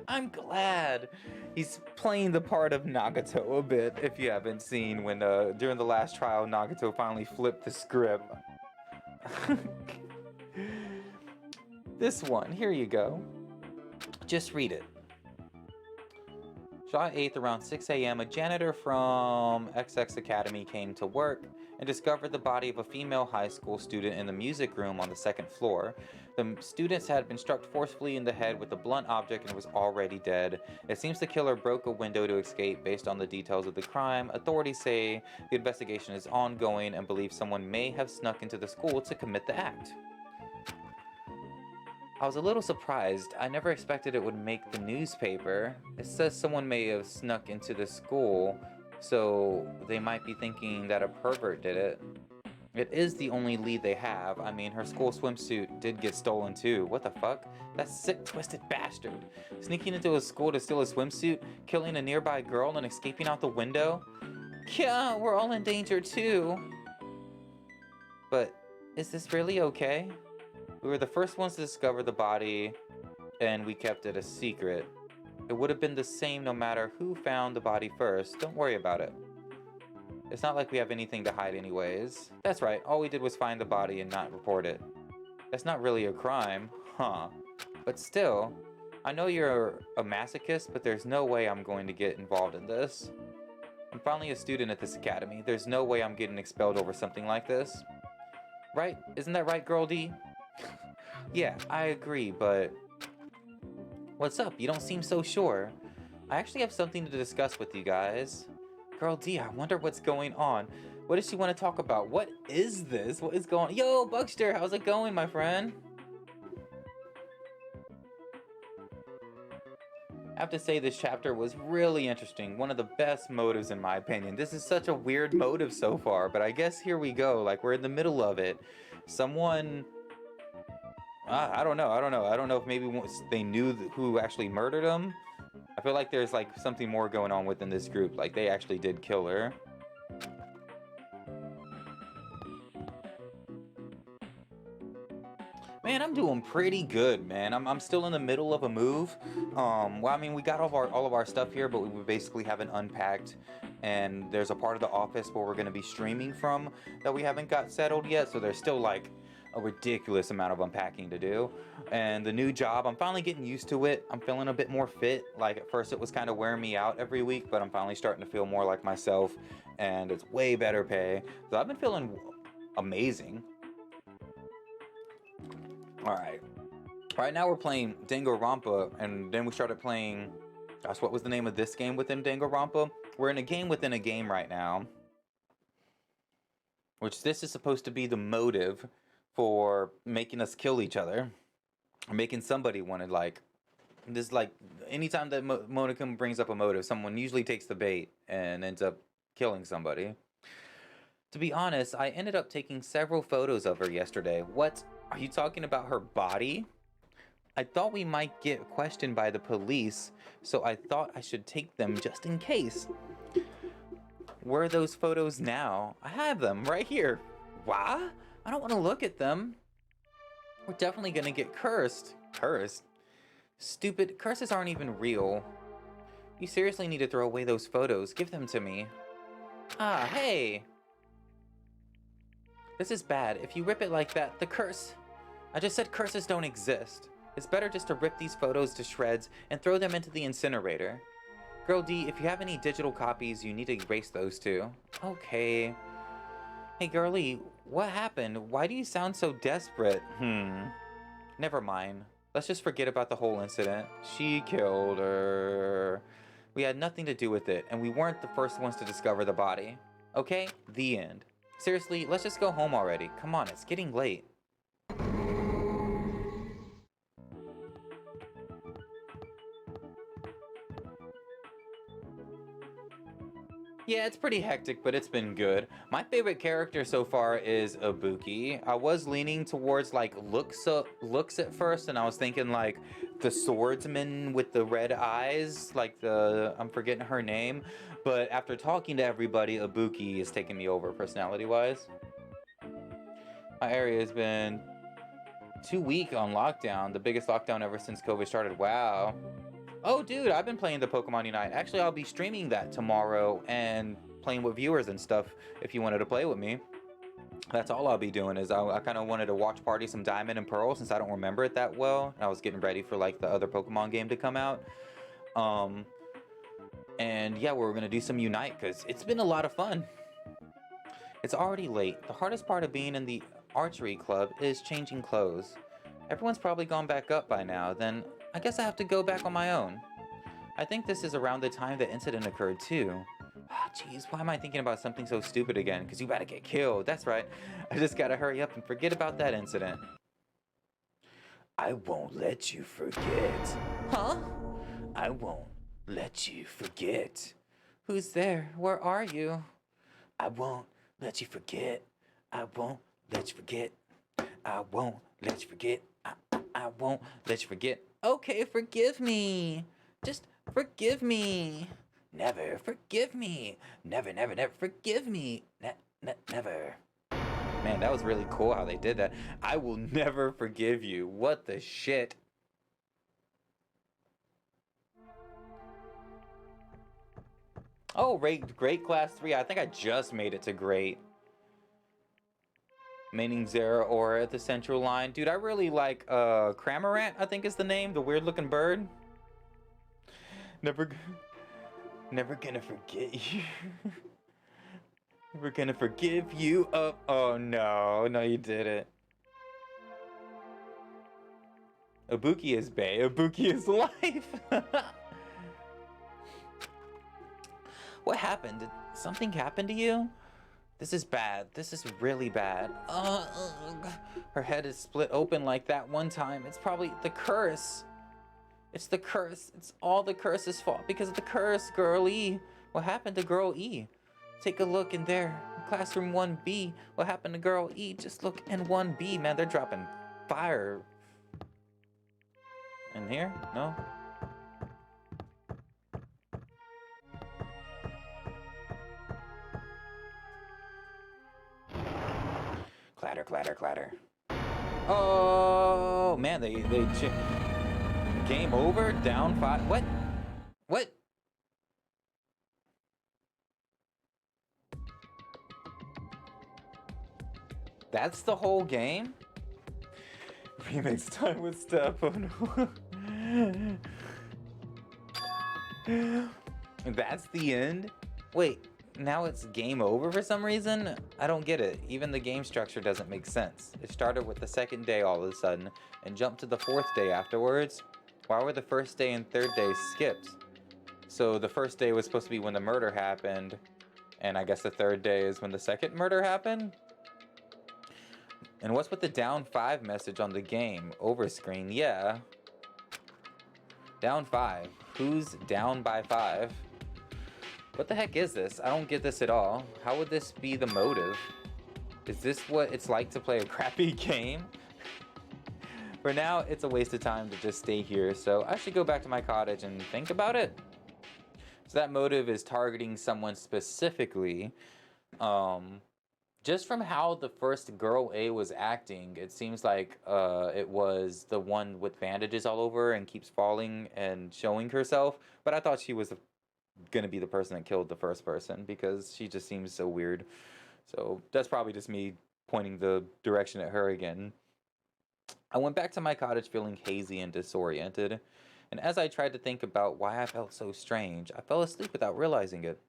I'm glad. He's playing the part of Nagato a bit, if you haven't seen when, during the last trial, Nagato finally flipped the script. This one, here you go. Just read it. July 8th, around 6 a.m., a janitor from XX Academy came to work and discovered the body of a female high school student in the music room on the second floor. The students had been struck forcefully in the head with a blunt object and was already dead. It seems the killer broke a window to escape. Based on the details of the crime, authorities say the investigation is ongoing and believe someone may have snuck into the school to commit the act. I was a little surprised. I never expected it would make the newspaper. It says someone may have snuck into the school, so they might be thinking that a pervert did it. It is the only lead they have. I mean, her school swimsuit did get stolen too. What the fuck? That sick, twisted bastard. Sneaking into a school to steal a swimsuit, killing a nearby girl and escaping out the window? Yeah, we're all in danger too. But is this really okay? We were the first ones to discover the body, and we kept it a secret. It would have been the same no matter who found the body first. Don't worry about it. It's not like we have anything to hide anyways. That's right, all we did was find the body and not report it. That's not really a crime, huh? But still, I know you're a masochist, but there's no way I'm going to get involved in this. I'm finally a student at this academy. There's no way I'm getting expelled over something like this. Right? Isn't that right, Girl D? Yeah, I agree, but... What's up? You don't seem so sure. I actually have something to discuss with you guys. Girl D, I wonder what's going on. What does she want to talk about? What is this? What is going on? Yo, Buckster, how's it going, my friend? I have to say this chapter was really interesting. One of the best motives in my opinion. This is such a weird motive so far, but I guess here we go. Like, we're in the middle of it. Someone... I don't know. I don't know if maybe they knew who actually murdered him. I feel like there's like something more going on within this group. Like they actually did kill her. Man, I'm doing pretty good, man. I'm still in the middle of a move. Well, I mean, we got all of our stuff here, but we basically haven't unpacked. And there's a part of the office where we're going to be streaming from that we haven't got settled yet. So there's still like a ridiculous amount of unpacking to do. And the new job, I'm finally getting used to it. I'm feeling a bit more fit. Like at first it was kind of wearing me out every week, but I'm finally starting to feel more like myself, and it's way better pay. So I've been feeling amazing. All right now we're playing Danganrompa, and then we started playing, gosh, what was the name of this game within Danganrompa? We're in a game within a game right now, which this is supposed to be the motive for making us kill each other, or making somebody want to, like, this, like, anytime that Monicum brings up a motive, someone usually takes the bait and ends up killing somebody. To be honest, I ended up taking several photos of her yesterday. What? Are you talking about her body? I thought we might get questioned by the police, so I thought I should take them just in case. Where are those photos now? I have them right here. What? I don't want to look at them. We're definitely gonna get cursed. Cursed? Stupid, curses aren't even real. You seriously need to throw away those photos. Give them to me. Ah, hey! This is bad. If you rip it like that, the curse... I just said curses don't exist. It's better just to rip these photos to shreds and throw them into the incinerator. Girl D, if you have any digital copies, you need to erase those too. Okay. Hey girlie, what happened? Why do you sound so desperate? Never mind. Let's just forget about the whole incident. She killed her. We had nothing to do with it, and we weren't the first ones to discover the body. Okay? The end. Seriously, let's just go home already. Come on, it's getting late. Yeah, it's pretty hectic, but it's been good. My favorite character so far is Ibuki. I was leaning towards like looks at first, and I was thinking like the swordsman with the red eyes, like I'm forgetting her name. But after talking to everybody, Ibuki is taking me over personality-wise. My area has been 2 weeks on lockdown, the biggest lockdown ever since COVID started. Wow. Oh, dude, I've been playing the Pokemon Unite. Actually, I'll be streaming that tomorrow and playing with viewers and stuff if you wanted to play with me. That's all I'll be doing is I kind of wanted to watch party some Diamond and Pearl since I don't remember it that well. I was getting ready for like the other Pokemon game to come out. And yeah, we're going to do some Unite because it's been a lot of fun. It's already late. The hardest part of being in the archery club is changing clothes. Everyone's probably gone back up by now, then I guess I have to go back on my own. I think this is around the time the incident occurred too. Jeez, why am I thinking about something so stupid again? Because you gotta get killed. That's right. I just gotta hurry up and forget about that incident. I won't let you forget. Huh? I won't let you forget. Who's there? Where are you? I won't let you forget. I won't let you forget. I won't let you forget. I won't let you forget. Okay, forgive me. Just forgive me. Never forgive me. Never, never, never forgive me. Never. Man, that was really cool how they did that. I will never forgive you. What the shit? Oh, great class 3. I think I just made it to great. Meaning Zera Aura at the central line. Dude, I really like Cramorant, I think is the name, the weird looking bird. Never gonna forget you. Never gonna forgive you. Oh no, you didn't. Ibuki is bae, Ibuki is life. What happened? Did something happen to you? This is bad. This is really bad. Her head is split open like that one time. It's probably the curse. It's the curse. It's all the curse's fault because of the curse, girl E. What happened to girl E? Take a look in there. Classroom 1B. What happened to girl E? Just look in 1B, man. They're dropping fire. In here? No? Clatter, clatter, clatter. Oh man, they game over, down 5. What? What? That's the whole game? Remix time with Steph. Oh no. That's the end? Wait. Now it's game over for some reason? I don't get it. Even the game structure doesn't make sense. It started with the second day all of a sudden and jumped to the 4th day afterwards. Why were the first day and 3rd day skipped? So the first day was supposed to be when the murder happened, and I guess the 3rd day is when the second murder happened? And what's with the down 5 message on the game over screen? Yeah. Down 5. Who's down by 5? What the heck is this? I don't get this at all. How would this be the motive? Is this what it's like to play a crappy game? For now, it's a waste of time to just stay here, so I should go back to my cottage and think about it. So that motive is targeting someone specifically. Just from how the first girl A was acting, it seems like it was the one with bandages all over and keeps falling and showing herself. But I thought she was gonna be the person that killed the first person because she just seems so weird. So that's probably just me pointing the direction at her again. I went back to my cottage feeling hazy and disoriented. And as I tried to think about why I felt so strange, I fell asleep without realizing it.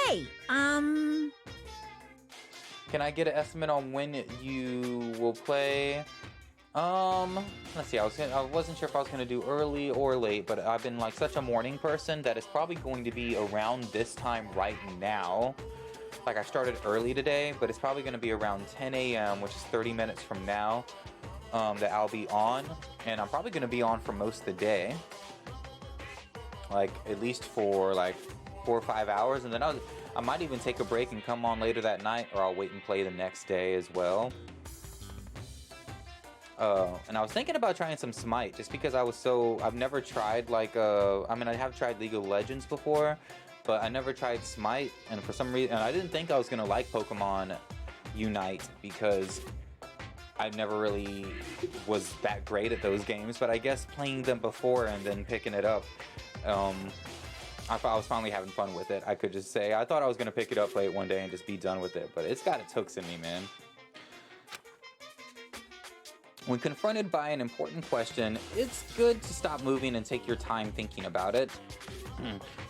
Hey, Can I get an estimate on when you will play? Let's see. I wasn't sure if I was gonna do early or late, but I've been like such a morning person that it's probably going to be around this time right now. Like I started early today, but it's probably gonna be around 10 a.m., which is 30 minutes from now, that I'll be on, and I'm probably gonna be on for most of the day, like at least for like 4 or 5 hours, and then I might even take a break and come on later that night, or I'll wait and play the next day as well. And I was thinking about trying some Smite, just because I've never tried like, I mean, I have tried League of Legends before, but I never tried Smite, and for some reason, and I didn't think I was gonna like Pokemon Unite, because I never really was that great at those games, but I guess playing them before and then picking it up, I was finally having fun with it. I could just say, I thought I was gonna pick it up, play it one day, and just be done with it, but it's got its hooks in me, man. When confronted by an important question, it's good to stop moving and take your time thinking about it.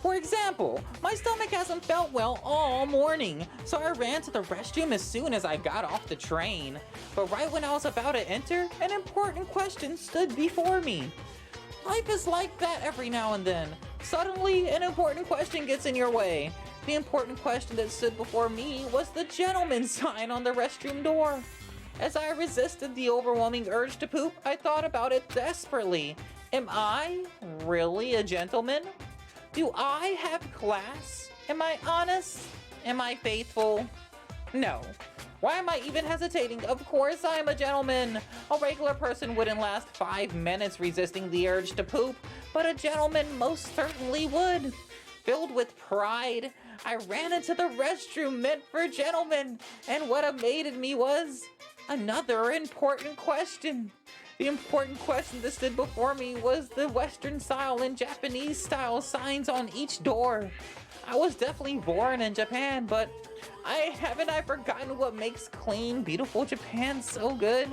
For example, my stomach hasn't felt well all morning, so I ran to the restroom as soon as I got off the train. But right when I was about to enter, an important question stood before me. Life is like that every now and then. Suddenly, an important question gets in your way. The important question that stood before me was the gentleman's sign on the restroom door. As I resisted the overwhelming urge to poop, I thought about it desperately. Am I really a gentleman? Do I have class? Am I honest? Am I faithful? No. Why am I even hesitating? Of course I am a gentleman. A regular person wouldn't last 5 minutes resisting the urge to poop, but a gentleman most certainly would. Filled with pride, I ran into the restroom meant for gentlemen, and what awaited me was another important question. The important question that stood before me was the Western style and Japanese style signs on each door. I was definitely born in Japan, but haven't I forgotten what makes clean, beautiful Japan so good?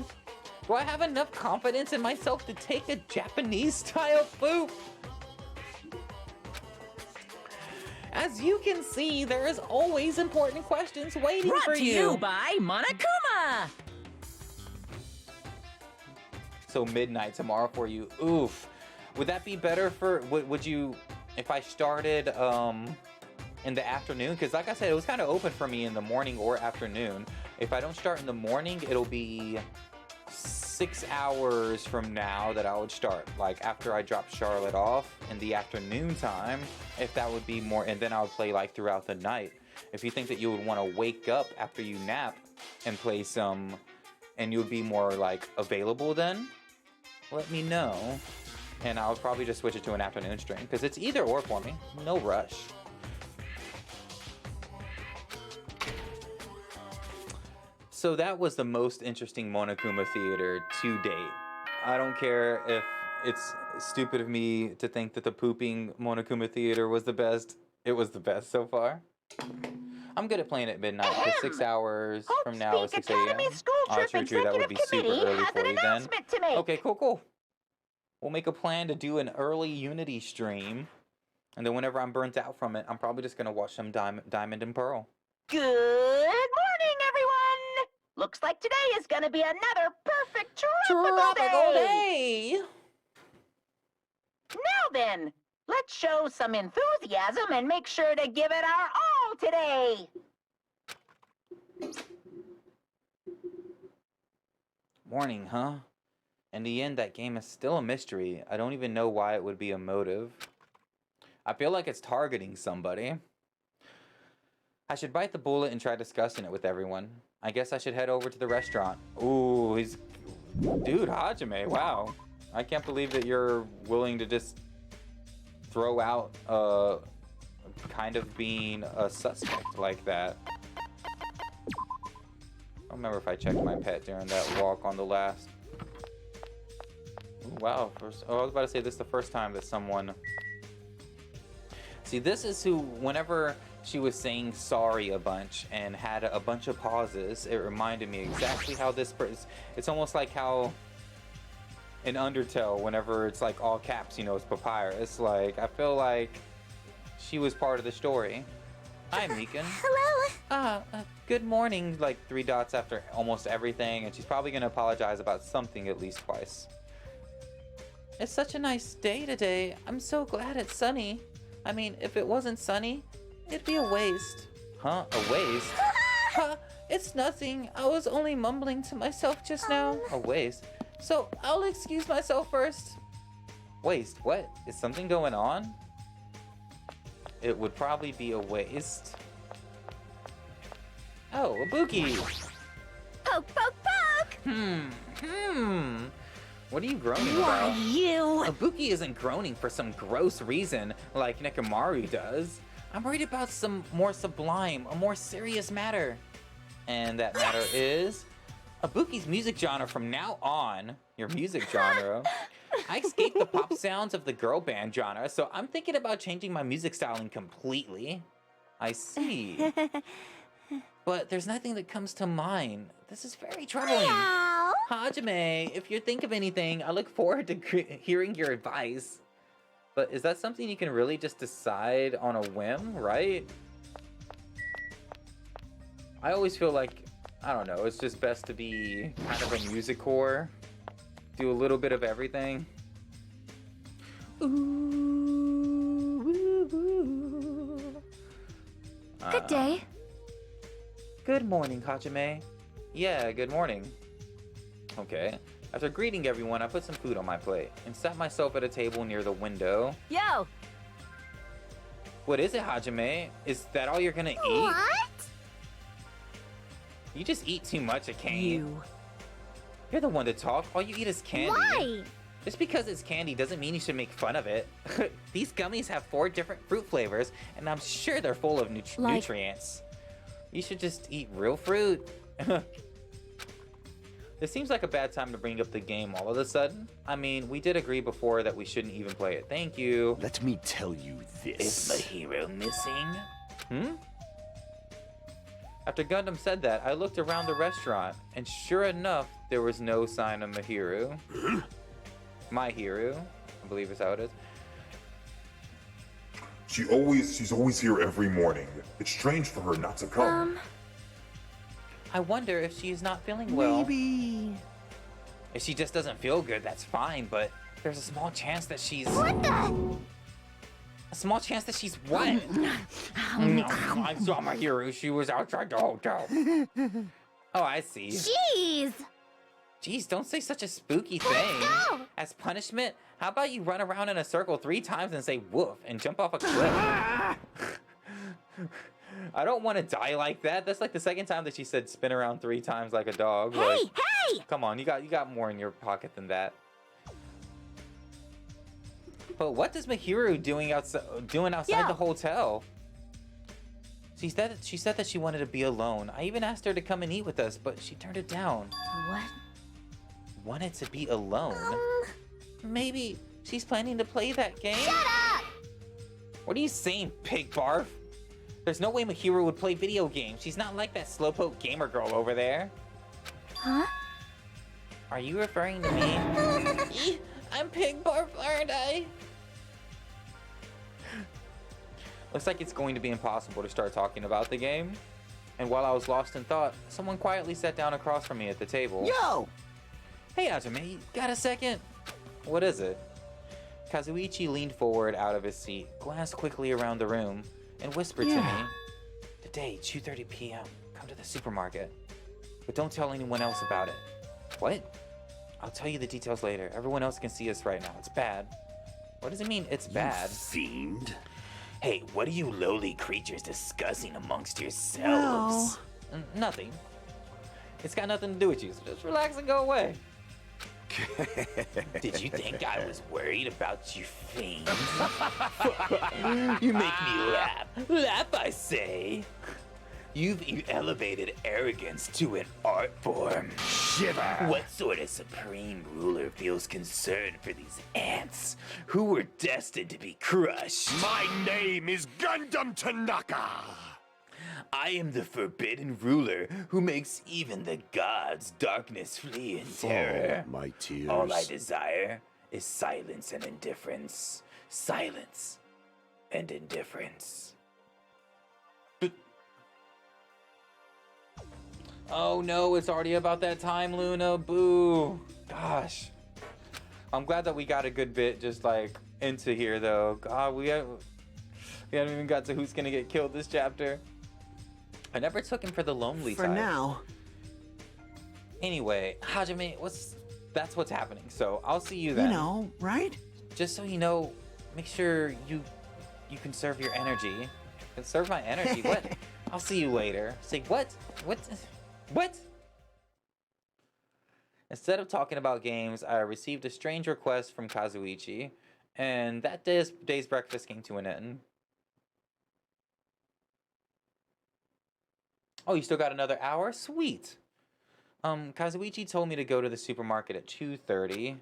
Do I have enough confidence in myself to take a Japanese style poop? As you can see, there is always important questions waiting for you. Brought to you by Monokuma! So midnight tomorrow for you. Oof. Would that be better for, would you, if I started in the afternoon? Because like I said, it was kind of open for me in the morning or afternoon. If I don't start in the morning, it'll be 6 hours from now that I would start. Like after I drop Charlotte off in the afternoon time, if that would be more, and then I would play like throughout the night. If you think that you would want to wake up after you nap and play some, and you would be more like available then, let me know, and I'll probably just switch it to an afternoon stream, because it's either or for me, no rush. So that was the most interesting Monokuma theater to date. I don't care if it's stupid of me to think that the pooping Monokuma theater was the best. It was the best so far. I'm good at playing at midnight, because 6 hours from now is 6 a.m. Oh, true, that would be super early for you then. Okay, cool. We'll make a plan to do an early Unity stream, and then whenever I'm burnt out from it, I'm probably just gonna watch some Diamond and Pearl. Good morning, everyone! Looks like today is gonna be another perfect tropical day! Now then, let's show some enthusiasm and make sure to give it our all today! Morning, huh? In the end, that game is still a mystery. I don't even know why it would be a motive. I feel like it's targeting somebody. I should bite the bullet and try discussing it with everyone. I guess I should head over to the restaurant. Ooh, he's... Dude, Hajime, wow. I can't believe that you're willing to just throw out, kind of being a suspect like that. I don't remember if I checked my pet during that walk on the last... Ooh, wow, I was about to say this is the first time that someone... See, this is who, whenever she was saying sorry a bunch and had a bunch of pauses, it reminded me exactly how this person... It's almost like how in Undertale, whenever it's like all caps, you know, it's Papyrus. Like, I feel like she was part of the story. Hi, Meekin. Hello. Good morning, like 3 dots after almost everything, and she's probably gonna apologize about something at least twice. It's such a nice day today. I'm so glad it's sunny. I mean, if it wasn't sunny, it'd be a waste. Huh? A waste? Huh? It's nothing. I was only mumbling to myself just now. A waste? So, I'll excuse myself first. Waste? What? Is something going on? It would probably be a waste. Oh, a Buki! Poke, poke, poke! What are you groaning about? You? A Buki isn't groaning for some gross reason like Nekomaru does. I'm worried about some more sublime, a more serious matter. And that matter is Abuki's music genre from now on. Your music genre. I escaped the pop sounds of the girl band genre, so I'm thinking about changing my music styling completely. I see. But there's nothing that comes to mind. This is very troubling. Meow. Hajime, if you think of anything, I look forward to hearing your advice. But is that something you can really just decide on a whim, right? I always feel like, I don't know, it's just best to be kind of a music whore. Do a little bit of everything. Good day. Good morning, Hajime. Yeah, good morning. Okay. After greeting everyone, I put some food on my plate and sat myself at a table near the window. Yo! What is it, Hajime? Is that all you're gonna eat? What? You just eat too much, I can't. You're the one to talk. All you eat is candy. Why? Just because it's candy doesn't mean you should make fun of it. These gummies have 4 different fruit flavors, and I'm sure they're full of nutrients. You should just eat real fruit. This seems like a bad time to bring up the game all of a sudden. I mean, we did agree before that we shouldn't even play it. Thank you. Let me tell you this. Is the hero missing? After Gundam said that, I looked around the restaurant, and sure enough, there was no sign of Mahiru. My hero, I believe is how it is. She's always here every morning. It's strange for her not to come. I wonder if she's not feeling well. Maybe. If she just doesn't feel good, that's fine, but there's a small chance that she's... What the? A small chance that she's what? I saw my hero. She was outside the hotel. Oh, I see. Jeez! Jeez, don't say such a spooky thing. Let's go! As punishment, how about you run around in a circle 3 times and say woof and jump off a cliff? I don't want to die like that. That's like the second time that she said spin around 3 times like a dog. Hey, like, hey! Come on, you got more in your pocket than that. But what does Mahiru doing outside the hotel? She said that she wanted to be alone. I even asked her to come and eat with us, but she turned it down. What? Wanted to be alone? Maybe she's planning to play that game? Shut up! What are you saying, pig barf? There's no way Mahiru would play video games. She's not like that slowpoke gamer girl over there. Huh? Are you referring to me? I'm pig barf, aren't I? Looks like it's going to be impossible to start talking about the game. And while I was lost in thought, someone quietly sat down across from me at the table. Yo! Hey, Hajime, got a second? What is it? Kazuichi leaned forward out of his seat, glanced quickly around the room, and whispered to me, "Today, 2:30 p.m., come to the supermarket. But don't tell anyone else about it." What? I'll tell you the details later. Everyone else can see us right now. It's bad. What does it mean, it's bad? Fiend. Hey, what are you lowly creatures discussing amongst yourselves? Nothing. It's got nothing to do with you, so just relax and go away. Did you think I was worried about you fiends? You make me laugh. Laugh, I say. You've elevated arrogance to an art form. Shiver. What sort of supreme ruler feels concern for these ants who were destined to be crushed? My name is Gundam Tanaka. I am the forbidden ruler who makes even the gods' darkness flee in terror. Oh, my tears. All I desire is silence and indifference. Silence and indifference. Oh no, it's already about that time, Luna. Boo. Gosh. I'm glad that we got a good bit just like into here though. God, we haven't even got to who's gonna get killed this chapter. I never took him for the lonely type. For now. Anyway, Hajime, that's what's happening. So I'll see you then. You know, right? Just so you know, make sure you conserve your energy. Conserve my energy? What? I'll see you later. Say what? What? Instead of talking about games, I received a strange request from Kazuichi, and that day's breakfast came to an end. Oh, you still got another hour? Sweet. Kazuichi told me to go to the supermarket at 2:30.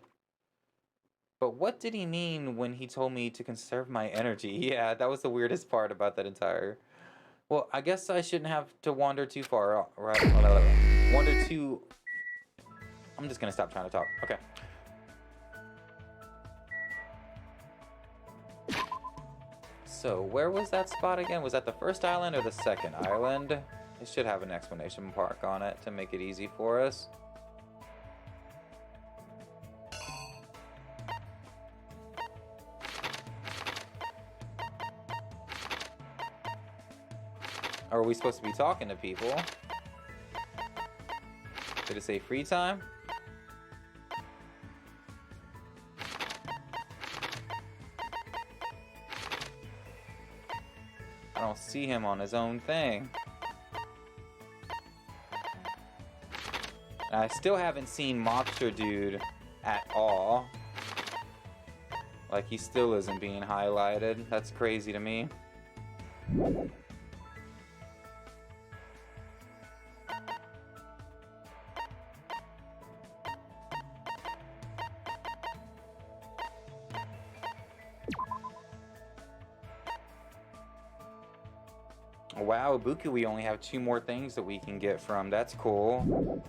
But what did he mean when he told me to conserve my energy? Yeah, that was the weirdest part about that entire... Well, I guess I shouldn't have to wander too far, right? Wander too... I'm just gonna stop trying to talk. Okay. So, where was that spot again? Was that the first island or the second island? It should have an exclamation mark on it to make it easy for us. Are we supposed to be talking to people? Did it say free time? I don't see him on his own thing. And I still haven't seen Mobster Dude at all. Like, he still isn't being highlighted. That's crazy to me. Wow, Ibuki, we only have 2 more things that we can get from. That's cool.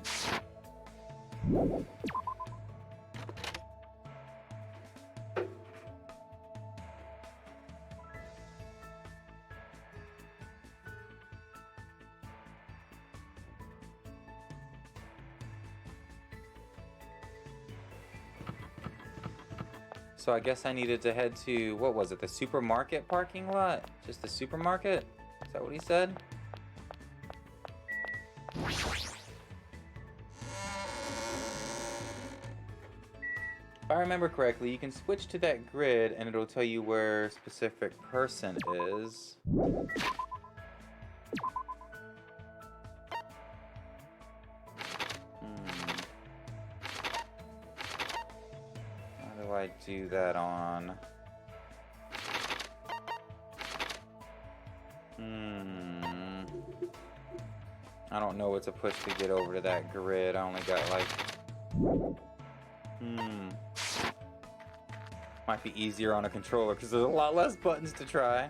So I guess I needed to head to, what was it, the supermarket parking lot? Just the supermarket? Is that what he said? If I remember correctly, you can switch to that grid and it'll tell you where a specific person is. How do I do that on? I don't know what to push to get over to that grid. I only got like... Might be easier on a controller because there's a lot less buttons to try.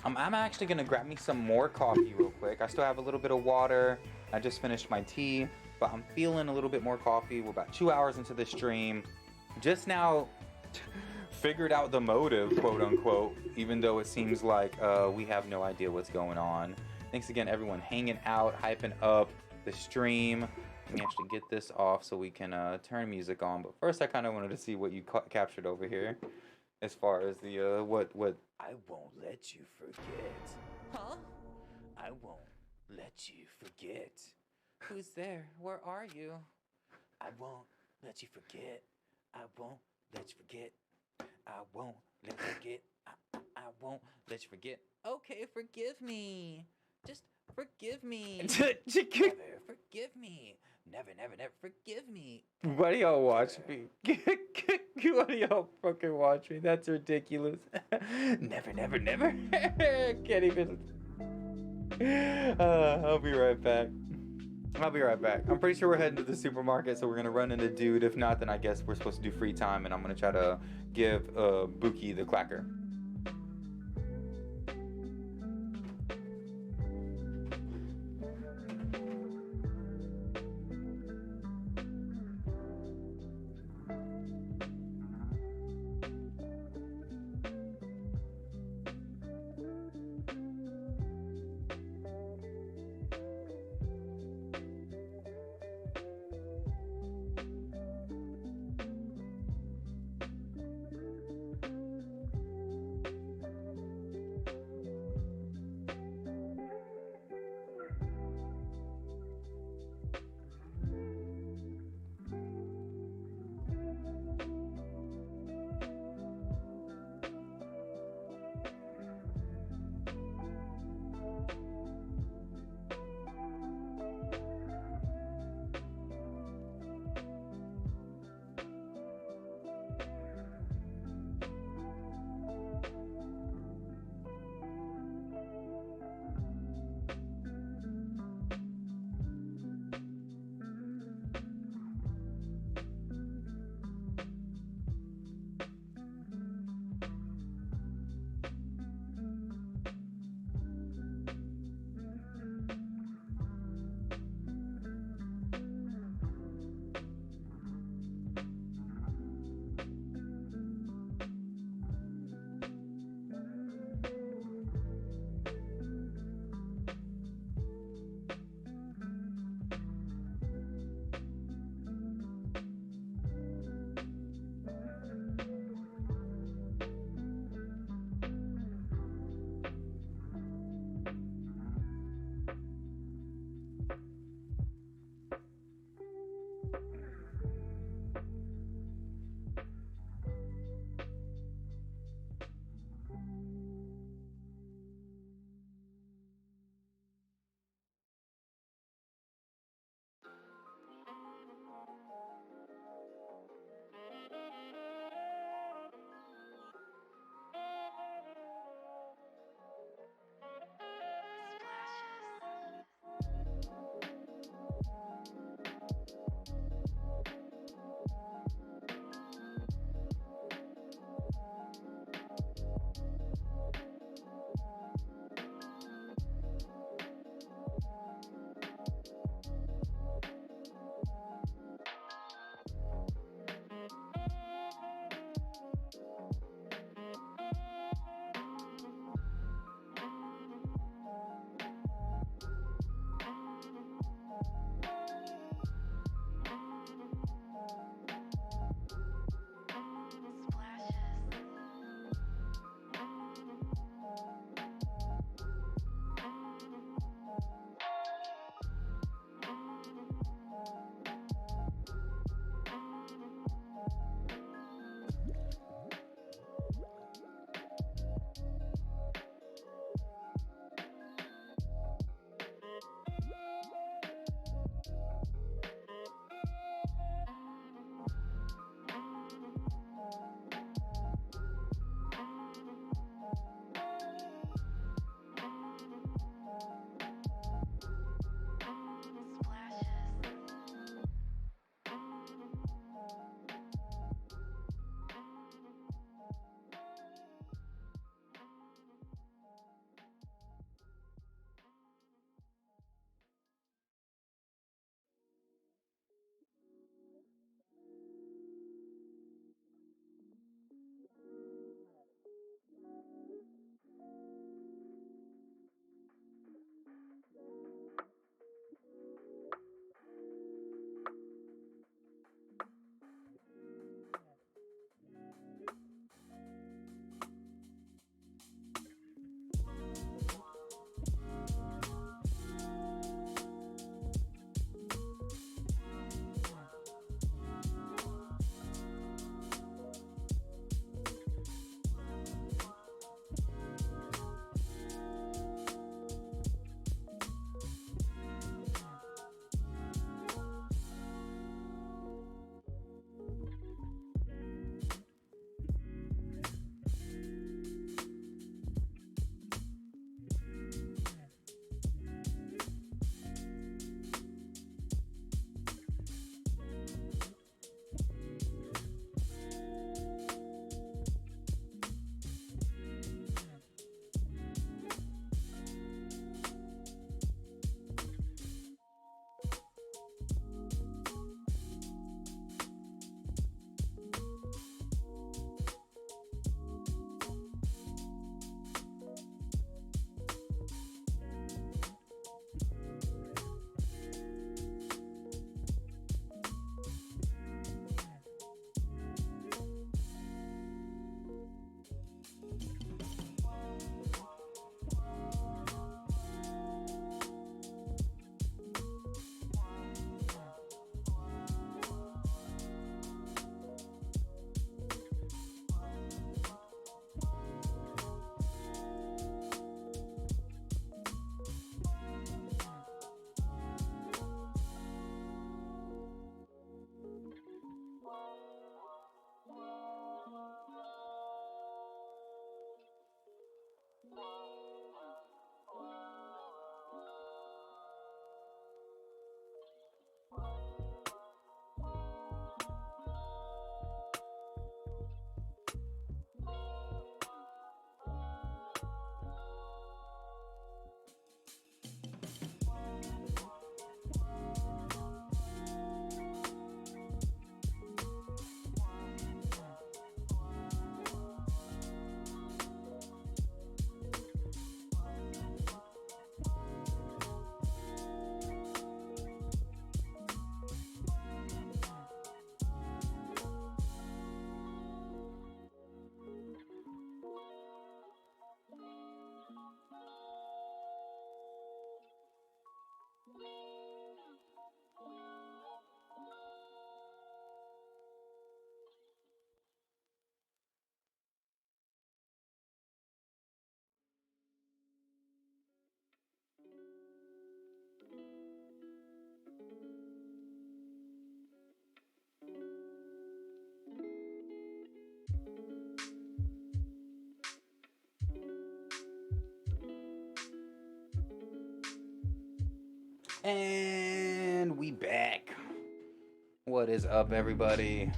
I'm actually gonna grab me some more coffee real quick. I still have a little bit of water. I just finished my tea, but I'm feeling a little bit more coffee. We're about 2 hours into the stream. Just now figured out the motive, quote unquote, even though it seems like we have no idea what's going on. Thanks again, everyone, hanging out, hyping up the stream. Let me actually get this off so we can turn music on. But first, I kind of wanted to see what you captured over here, as far as the what. I won't let you forget. Huh? I won't let you forget. Who's there? Where are you? I won't let you forget. I won't let you forget. I won't let you forget. I won't let you forget. Okay, forgive me. Just forgive me. Never forgive me. Never, never, never forgive me. Why do y'all watch me? Why do y'all fucking watch me? That's ridiculous. Never, never, never. Can't even. I'll be right back. I'm pretty sure we're heading to the supermarket, so we're gonna run into Dude. If not, then I guess we're supposed to do free time, and I'm gonna try to give Buki the clacker. And we back. What is up, everybody?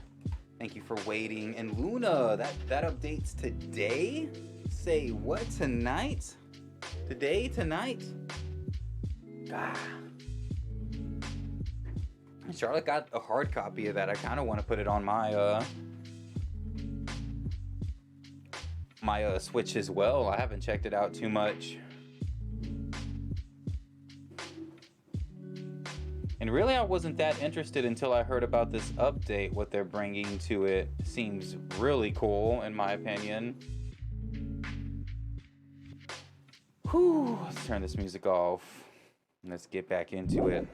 Thank you for waiting. And Luna, that updates today? Say what, tonight? Today, tonight? Ah. Charlotte got a hard copy of that. I kind of want to put it on my my Switch as well. I haven't checked it out too much. And really, I wasn't that interested until I heard about this update. What they're bringing to it seems really cool, in my opinion. Whew, let's turn this music off. Let's get back into it.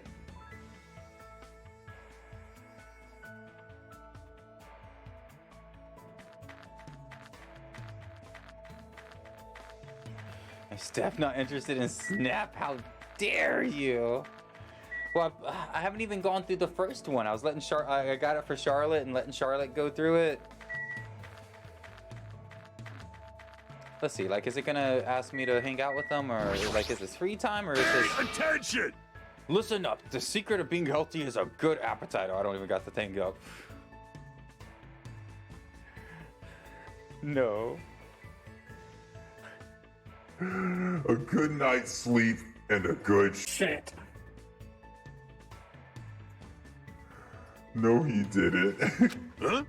Steph not interested in Snap? How dare you? Well, I haven't even gone through the first one. I was letting I got it for Charlotte and letting Charlotte go through it. Let's see, like, is it gonna ask me to hang out with them, or like, is this free time, or is this... Attention! Listen up. The secret of being healthy is a good appetite. Oh, I don't even got the thing up. No. A good night's sleep and a good shit. No, he didn't. Huh?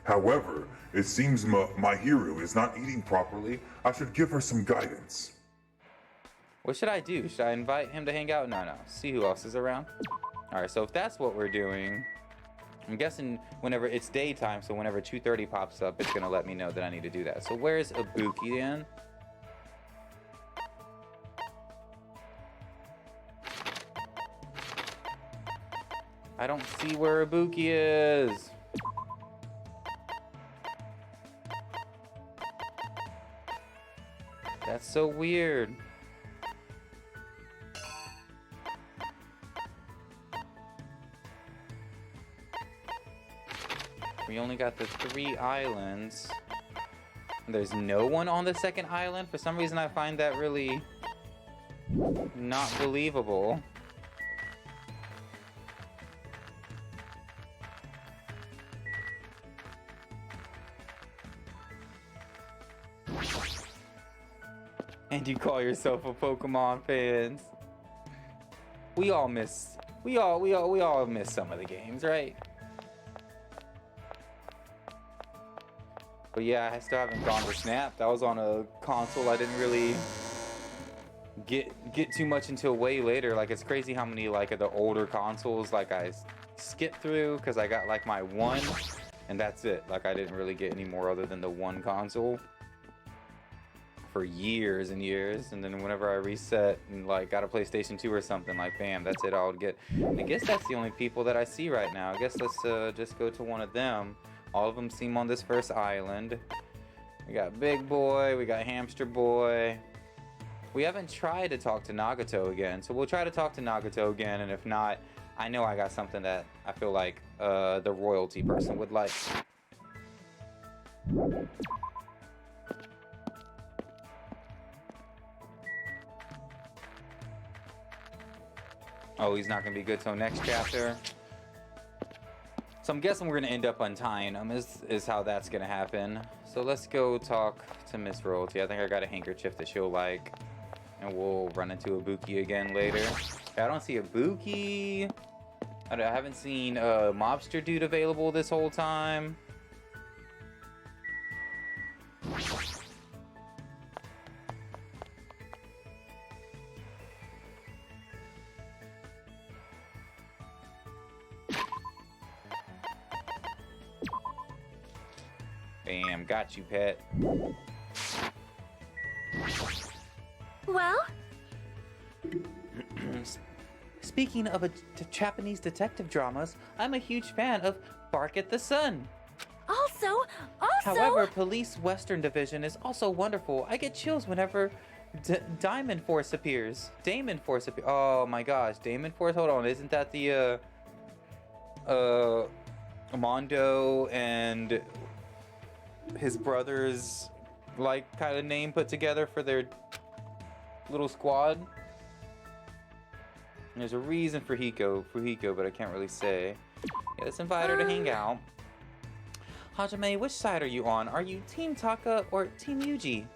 However, it seems my hero is not eating properly. I should give her some guidance. What should I do? Should I invite him to hang out? No. See who else is around. All right, so if that's what we're doing, I'm guessing whenever it's daytime, so whenever 2:30 pops up, it's gonna let me know that I need to do that. So where's Ibuki then? I don't see where Ibuki is. That's so weird. We only got the 3 islands. There's no one on the second island. For some reason, I find that really not believable. And you call yourself a Pokemon fans. We all miss some of the games, right? But yeah, I still haven't gone to Snap. That was on a console. I didn't really get too much until way later. Like, it's crazy how many like of the older consoles like I skipped through because I got like my one, and that's it. Like, I didn't really get any more other than the one console for years and years. And then whenever I reset and like got a PlayStation 2 or something, like, bam, that's it. I would get. I guess that's the only people that I see right now. I guess let's just go to one of them. All of them seem on this first island. We got Big Boy, we got Hamster Boy. We haven't tried to talk to Nagato again, so we'll try to talk to Nagato again, and if not, I know I got something that I feel like the royalty person would like. Oh, he's not gonna be good till next chapter. So I'm guessing we're gonna end up untying him is how that's gonna happen. So let's go talk to Miss Royalty. I think I got a handkerchief that she'll like. And we'll run into Ibuki again later. I don't see Ibuki. I haven't seen Mobster Dude available this whole time. Bam, got you, pet. Well? Speaking of Japanese detective dramas, I'm a huge fan of Bark at the Sun. Also... However, Police Western Division is also wonderful. I get chills whenever Diamond Force appears. Damon Force appears. Oh my gosh, Damon Force? Hold on, isn't that the, Mondo and his brother's, like, kind of name put together for their little squad? There's a reason for Hiko, but I can't really say. Yeah, let's invite her to hang out. Hajime, which side are you on? Are you Team Taka or Team Yuji?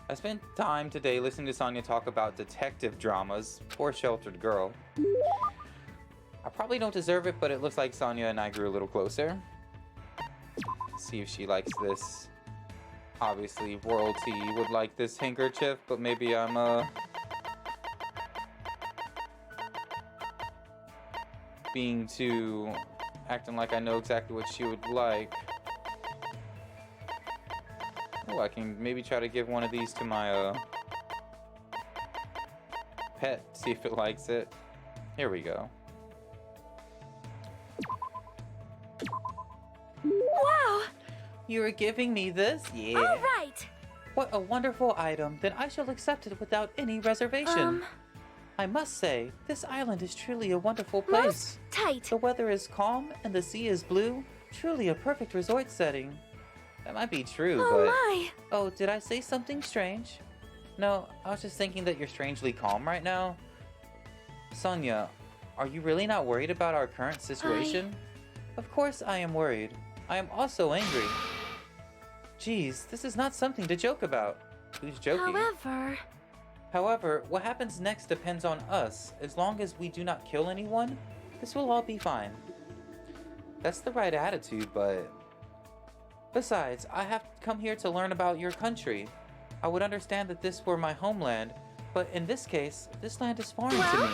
I spent time today listening to Sonya talk about detective dramas. Poor sheltered girl. I probably don't deserve it, but it looks like Sonya and I grew a little closer. Let's see if she likes this. Obviously, royalty would like this handkerchief, but maybe I'm, acting like I know exactly what she would like. Oh, I can maybe try to give one of these to my, pet, see if it likes it. Here we go. Wow! You're giving me this? Yeah. All right. What a wonderful item. Then I shall accept it without any reservation. I must say, this island is truly a wonderful place. Most tight. The weather is calm and the sea is blue. Truly a perfect resort setting. That might be true, Oh but... my. Oh, did I say something strange? No, I was just thinking that you're strangely calm right now. Sonya, are you really not worried about our current situation? Of course I am worried. I am also angry. Geez, this is not something to joke about. Who's joking? However, what happens next depends on us. As long as we do not kill anyone, this will all be fine. That's the right attitude, but... Besides, I have come here to learn about your country. I would understand that this were my homeland, but in this case, this land is foreign to me.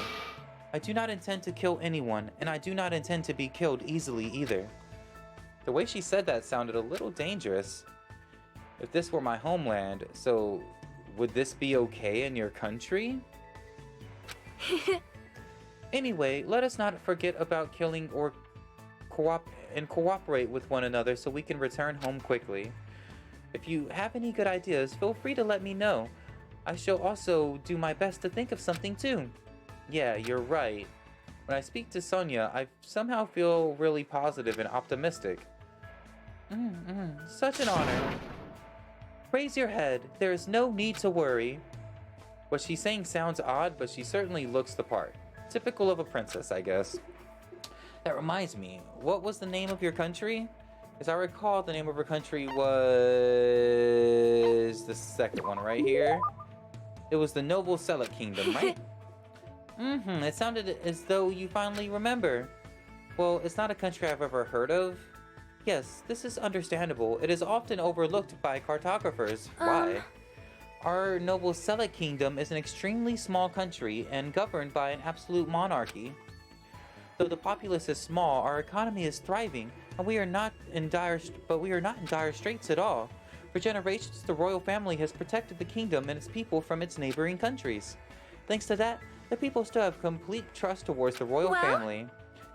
I do not intend to kill anyone, and I do not intend to be killed easily either. The way she said that sounded a little dangerous. If this were my homeland, so would this be okay in your country? Anyway, let us not forget about killing or cooperate with one another so we can return home quickly. If you have any good ideas, feel free to let me know. I shall also do my best to think of something too. Yeah, you're right. When I speak to Sonya, I somehow feel really positive and optimistic. Such an honor. Raise your head. There is no need to worry. What she's saying sounds odd, but she certainly looks the part. Typical of a princess, I guess. That reminds me, what was the name of your country? As I recall, the name of her country was... the second one right here. It was the Noble Select Kingdom, right? It sounded as though you finally remember. Well, it's not a country I've ever heard of. Yes, this is understandable. It is often overlooked by cartographers. Why? Our Noble Select Kingdom is an extremely small country and governed by an absolute monarchy. Though the populace is small, our economy is thriving, and we are not in dire straits at all. For generations, the royal family has protected the kingdom and its people from its neighboring countries. Thanks to that, the people still have complete trust towards the royal family.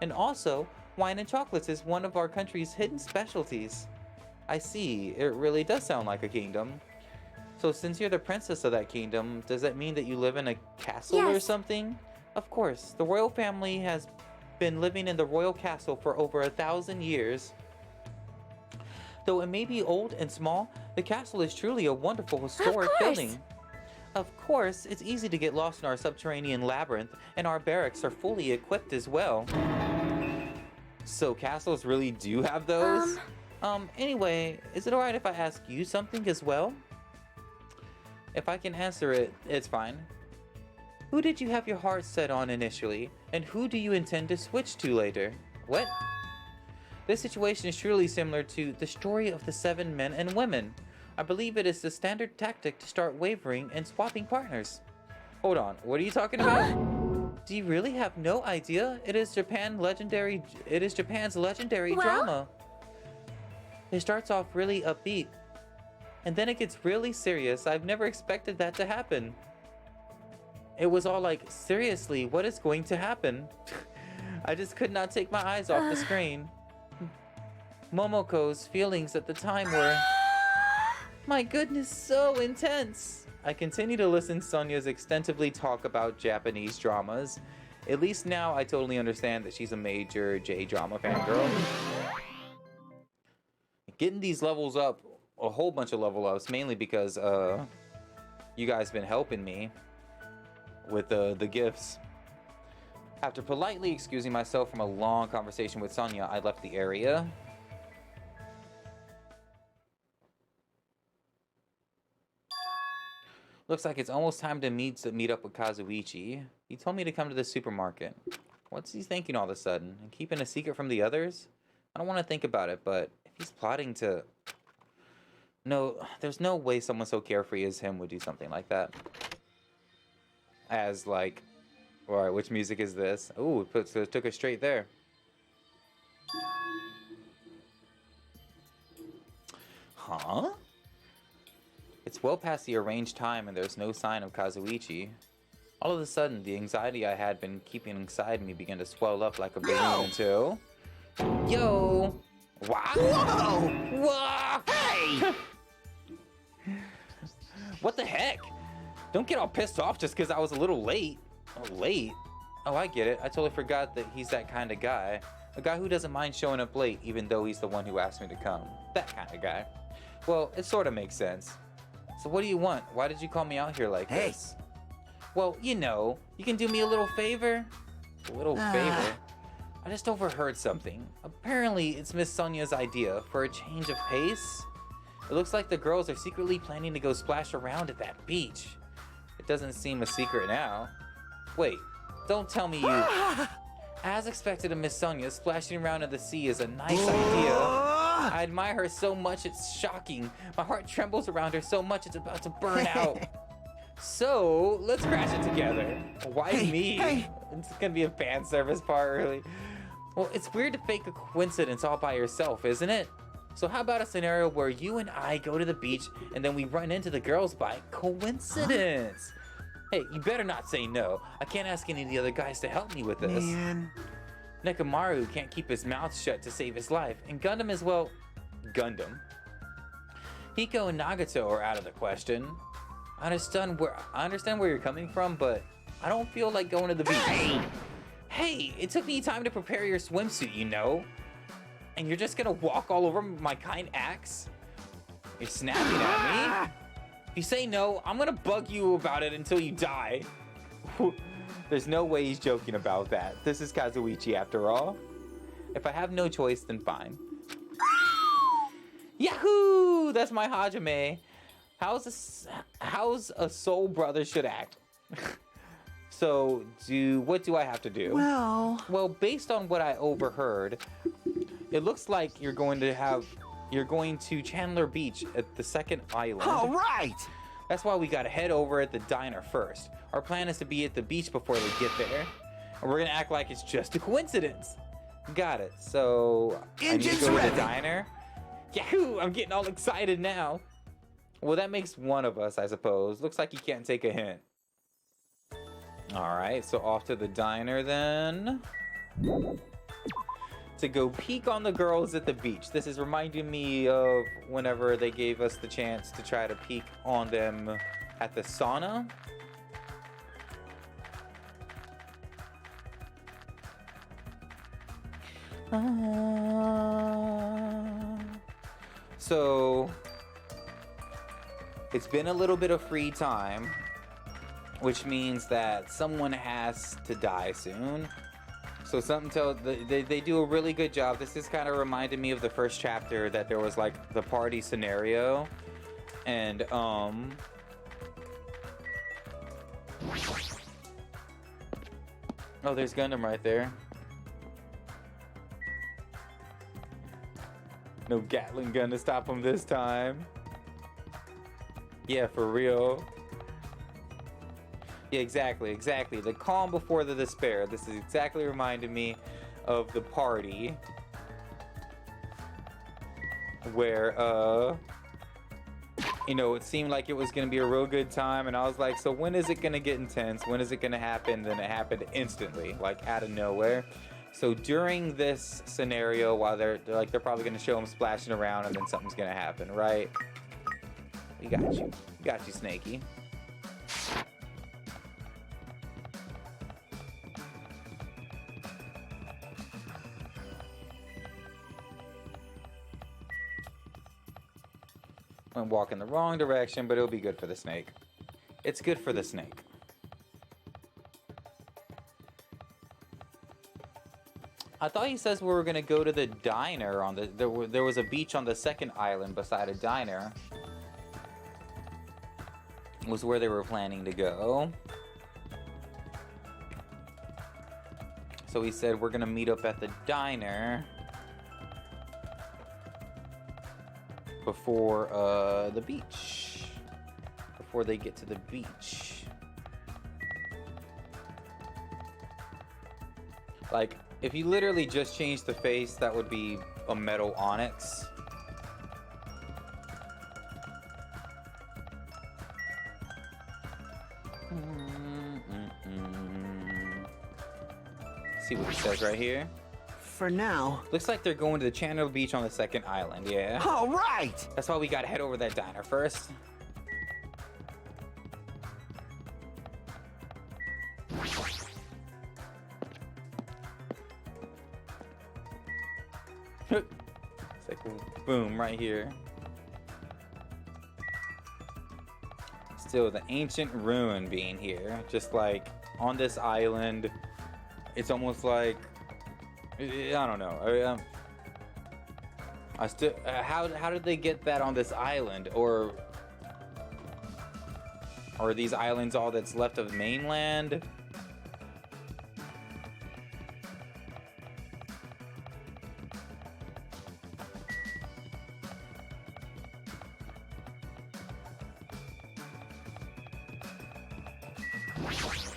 And also, wine and chocolates is one of our country's hidden specialties. I see, it really does sound like a kingdom. So since you're the princess of that kingdom, does that mean that you live in a castle or something? Of course, the royal family has been living in the royal castle for over 1,000 years. Though it may be old and small, the castle is truly a wonderful historic building. Of course, it's easy to get lost in our subterranean labyrinth, and our barracks are fully equipped as well. So castles really do have those? Anyway, is it alright if I ask you something as well? If I can answer it, it's fine. Who did you have your heart set on initially, and who do you intend to switch to later? What? This situation is truly similar to the story of the 7 men and women. I believe it is the standard tactic to start wavering and swapping partners. Hold on, what are you talking about? Do you really have no idea? It is Japan's legendary drama. It starts off really upbeat, and then it gets really serious. I've never expected that to happen. It was all like, seriously, what is going to happen? I just could not take my eyes off the screen. Momoko's feelings at the time were... My goodness, so intense! I continue to listen to Sonya's extensively talk about Japanese dramas. At least now I totally understand that she's a major J-drama fangirl. Getting these levels up, a whole bunch of level ups, mainly because you guys been helping me. with the gifts. After politely excusing myself from a long conversation with Sonia, I left the area. Looks like it's almost time to meet up with Kazuichi. He told me to come to the supermarket. What's he thinking all of a sudden? And keeping a secret from the others? I don't want to think about it, but if he's plotting to... No, there's no way someone so carefree as him would do something like that. As like... Alright, which music is this? Ooh, it took us straight there. Huh? It's well past the arranged time and there's no sign of Kazuichi. All of a sudden, the anxiety I had been keeping inside me began to swell up like a balloon until... Yo! Wow! Whoa! Whoa! Hey! What the heck? Don't get all pissed off just because I was a little late. Oh, late? Oh, I get it. I totally forgot that he's that kind of guy. A guy who doesn't mind showing up late even though he's the one who asked me to come. That kind of guy. Well, it sort of makes sense. So what do you want? Why did you call me out here like this? Well, you know, you can do me a little favor? A little favor? I just overheard something. Apparently, it's Miss Sonia's idea for a change of pace. It looks like the girls are secretly planning to go splash around at that beach. It doesn't seem a secret now. Wait, don't tell me you... As expected of Miss Sonia, splashing around in the sea is a nice idea. I admire her so much it's shocking. My heart trembles around her so much it's about to burn out. So, let's crash it together. Why me? It's gonna be a fan service part, really. Well, it's weird to fake a coincidence all by yourself, isn't it? So how about a scenario where you and I go to the beach and then we run into the girls by coincidence? Hey, you better not say no. I can't ask any of the other guys to help me with this. Man. Nekomaru can't keep his mouth shut to save his life, and Gundam as well. Gundam. Hiko and Nagato are out of the question. I understand where you're coming from, but I don't feel like going to the beach. Hey, it took me time to prepare your swimsuit, you know? And you're just gonna walk all over my kind acts? You're snapping at me? If you say no, I'm gonna bug you about it until you die. There's no way he's joking about that. This is Kazuichi after all. If I have no choice, then fine. Yahoo! That's my Hajime. How's a soul brother should act? So, what do I have to do? Well, based on what I overheard, it looks like you're going to Chandler Beach at the second island. All right. That's why we gotta head over at the diner first. Our plan is to be at the beach before they get there. And we're gonna act like it's just a coincidence. Got it. So, I need to go to the diner? Yahoo! I'm getting all excited now. Well, that makes one of us, I suppose. Looks like you can't take a hint. Alright, so off to the diner then. To go peek on the girls at the beach. This is reminding me of whenever they gave us the chance to try to peek on them at the sauna. So it's been a little bit of free time, which means that someone has to die soon. So something tells they do a really good job. This is kind of reminded me of the first chapter, that there was like the party scenario, and oh, there's Gundam right there. No Gatling gun to stop him this time. Yeah, for real. Yeah, exactly. The calm before the despair. This is exactly reminding me of the party where, you know, it seemed like it was gonna be a real good time, and I was like, so when is it gonna get intense? When is it gonna happen? Then it happened instantly, like out of nowhere. So during this scenario, while they're probably gonna show him splashing around, and then something's gonna happen, right? We got you. We got you, Snakey. I'm walking the wrong direction, but it'll be good for the snake. It's good for the snake. I thought he says we were gonna go to the diner on the. There was a beach on the second island beside a diner. Was where they were planning to go. So he said we're gonna meet up at the diner before the beach. Before they get to the beach. Like, if you literally just changed the face, that would be a metal onyx. See what it says right here. For now. Looks like they're going to the Channel Beach on the second island, yeah. All right! That's why we gotta head over that diner first. It's like boom right here. Still the ancient ruin being here, just like on this island. It's almost like I don't know. I still how did they get that on this island, or are these islands all that's left of mainland?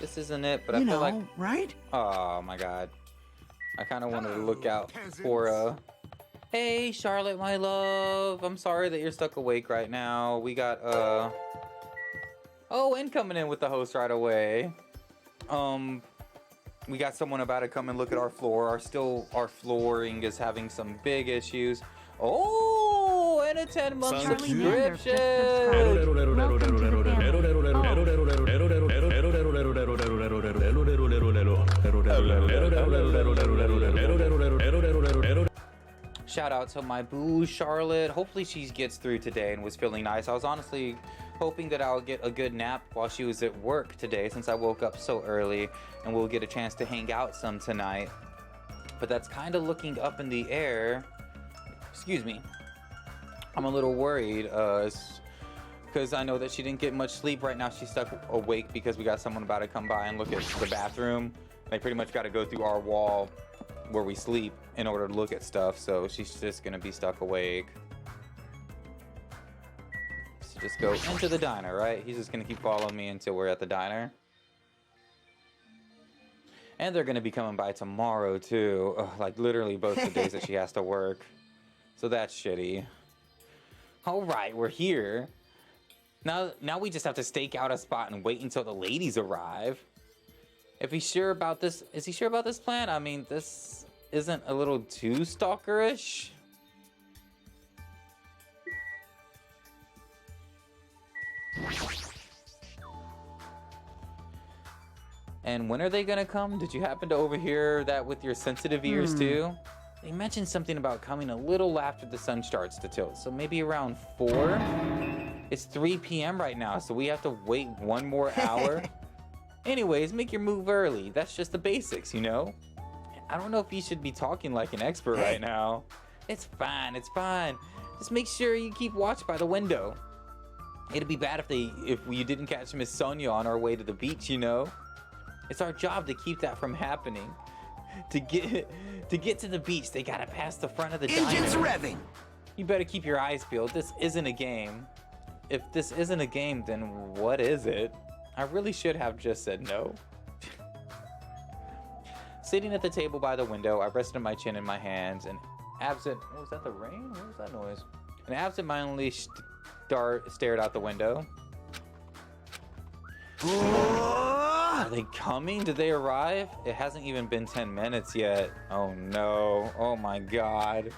This isn't it, but I feel like right? Oh my god. I kind of wanted to look out for Hey Charlotte, my love. I'm sorry that you're stuck awake right now. We got oh, and coming in with the host right away. We got someone about to come and look at our floor. Our flooring is having some big issues. Oh, and a 10-month subscription. Shout out to my boo Charlotte. Hopefully she gets through today and was feeling nice. I was honestly hoping that I'll get a good nap while she was at work today, since I woke up so early, and we'll get a chance to hang out some tonight. But that's kind of looking up in the air. Excuse me. I'm a little worried because I know that she didn't get much sleep. Right now she's stuck awake because we got someone about to come by and look at the bathroom. They pretty much got to go through our wall where we sleep in order to look at stuff, so she's just gonna be stuck awake. So just go into the diner, right? He's just gonna keep following me until we're at the diner. And they're gonna be coming by tomorrow too. Ugh, like literally both the days that she has to work. So that's shitty. All right, we're here. Now we just have to stake out a spot and wait until the ladies arrive. If he's sure about this, is he sure about this plan? I mean, this isn't a little too stalkerish. And when are they gonna come? Did you happen to overhear that with your sensitive ears too? They mentioned something about coming a little after the sun starts to tilt, so maybe around 4? It's 3 p.m. right now, so we have to wait one more hour? Anyways, make your move early. That's just the basics, you know? I don't know if you should be talking like an expert right now. It's fine, it's fine. Just make sure you keep watch by the window. It'd be bad if we didn't catch Miss Sonia on our way to the beach, you know? It's our job to keep that from happening. To get to the beach, they gotta pass the front of the diner. Engines revving! You better keep your eyes peeled. This isn't a game. If this isn't a game, then what is it? I really should have just said no. Sitting at the table by the window, I rested my chin in my hands and what was that, the rain? What was that noise? And absent-mindedly stared out the window. Are they coming? Did they arrive? It hasn't even been 10 minutes yet. Oh no. Oh my god.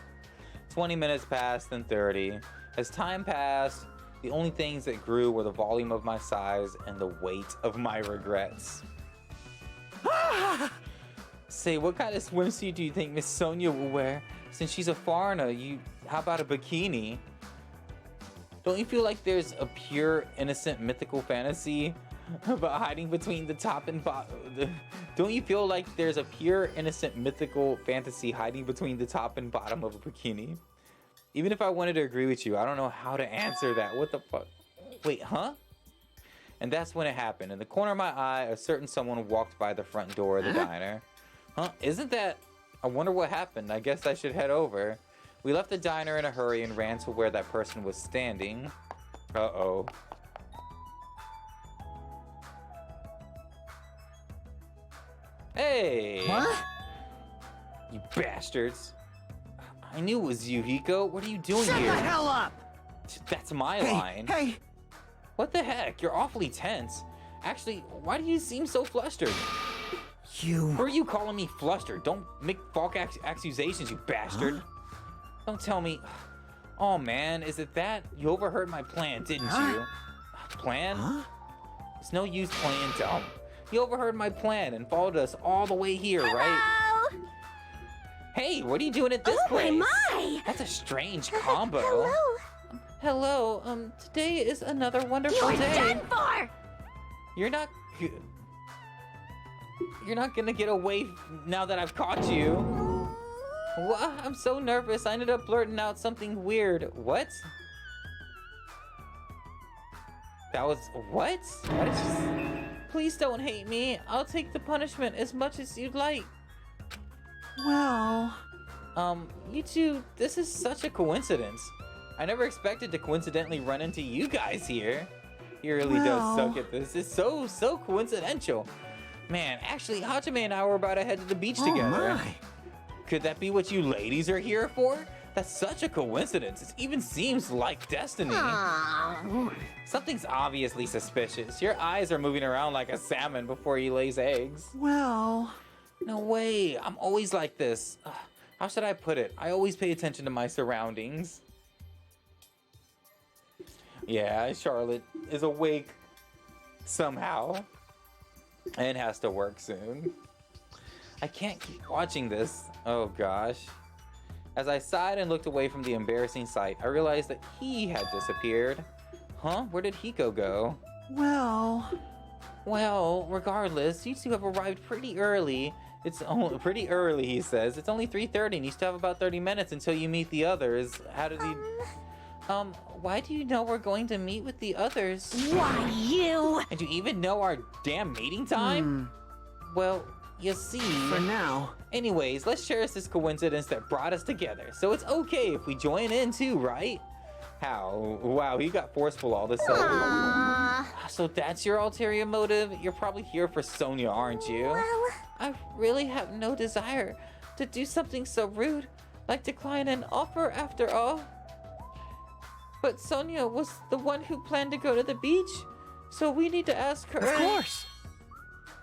20 minutes passed, then 30. As time passed, the only things that grew were the volume of my sighs and the weight of my regrets. Say, what kind of swimsuit do you think Miss Sonia will wear? Since she's a foreigner, how about a bikini? Don't you feel like there's a pure, innocent, mythical fantasy about hiding between the top and bottom. Don't you feel like there's a pure, innocent, mythical fantasy hiding between the top and bottom of a bikini? Even if I wanted to agree with you, I don't know how to answer that. What the fuck? Wait, huh? And that's when it happened. In the corner of my eye, a certain someone walked by the front door of the diner. Huh? Isn't that... I wonder what happened. I guess I should head over. We left the diner in a hurry and ran to where that person was standing. Uh-oh. Hey! What? You bastards. I knew it was you, Hiko. What are you doing Shut here? the hell up! That's my line. Hey! What the heck? You're awfully tense. Actually, why do you seem so flustered? You... Who are you calling me flustered? Don't make false accusations, you bastard. Huh? Don't tell me... Oh man, is it that? You overheard my plan, didn't you? Plan? Huh? It's no use playing dumb. You overheard my plan and followed us all the way here, right? Hey, what are you doing at this place? My! That's a strange combo. Hello. Hello, today is another wonderful You're day. done for! You're not gonna get away now that I've caught you. What? I'm so nervous. I ended up blurting out something weird. What? That was what? What did you... Please don't hate me. I'll take the punishment as much as you'd like. Well... You two, this is such a coincidence. I never expected to coincidentally run into you guys here. He really does suck at this. It's so coincidental. Man, actually, Hajime and I were about to head to the beach together. My. Could that be what you ladies are here for? That's such a coincidence. It even seems like destiny. Something's obviously suspicious. Your eyes are moving around like a salmon before he lays eggs. Well... No way. I'm always like this. How should I put it? I always pay attention to my surroundings. Yeah, Charlotte is awake somehow and has to work soon. I can't keep watching this. Oh gosh. As I sighed and looked away from the embarrassing sight, I realized that he had disappeared. Huh? Where did Hiko go? Well, regardless, you two have arrived pretty early. It's only pretty early, he says. It's only 3:30 and you still have about 30 minutes until you meet the others. How did he... why do you know we're going to meet with the others? Why, you... And you even know our damn meeting time? Well, you see... For now. Anyways, let's cherish this coincidence that brought us together. So it's okay if we join in too, right? How? Wow, he got forceful all of a sudden. So that's your ulterior motive? You're probably here for Sonia, aren't you? Well... I really have no desire to do something so rude, like decline an offer after all. But Sonia was the one who planned to go to the beach, so we need to ask her. Of course.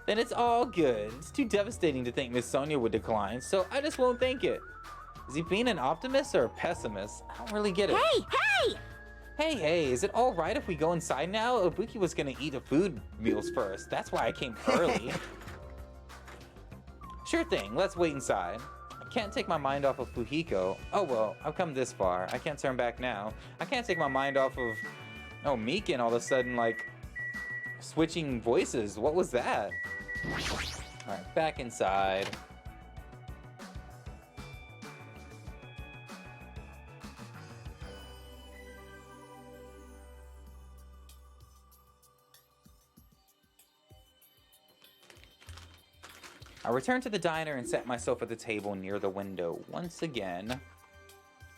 Then it's all good. It's too devastating to think Miss Sonia would decline, so I just won't think it. Is he being an optimist or a pessimist? I don't really get it. Hey, is it all right if we go inside now? Ibuki was gonna eat the food meals first. That's why I came early. Sure thing, let's wait inside. I can't take my mind off of Fuhiko. Oh well, I've come this far. I can't turn back now. I can't take my mind off of... Oh, Mikan all of a sudden, like, switching voices. What was that? Alright, back inside. I returned to the diner and sat myself at the table near the window once again.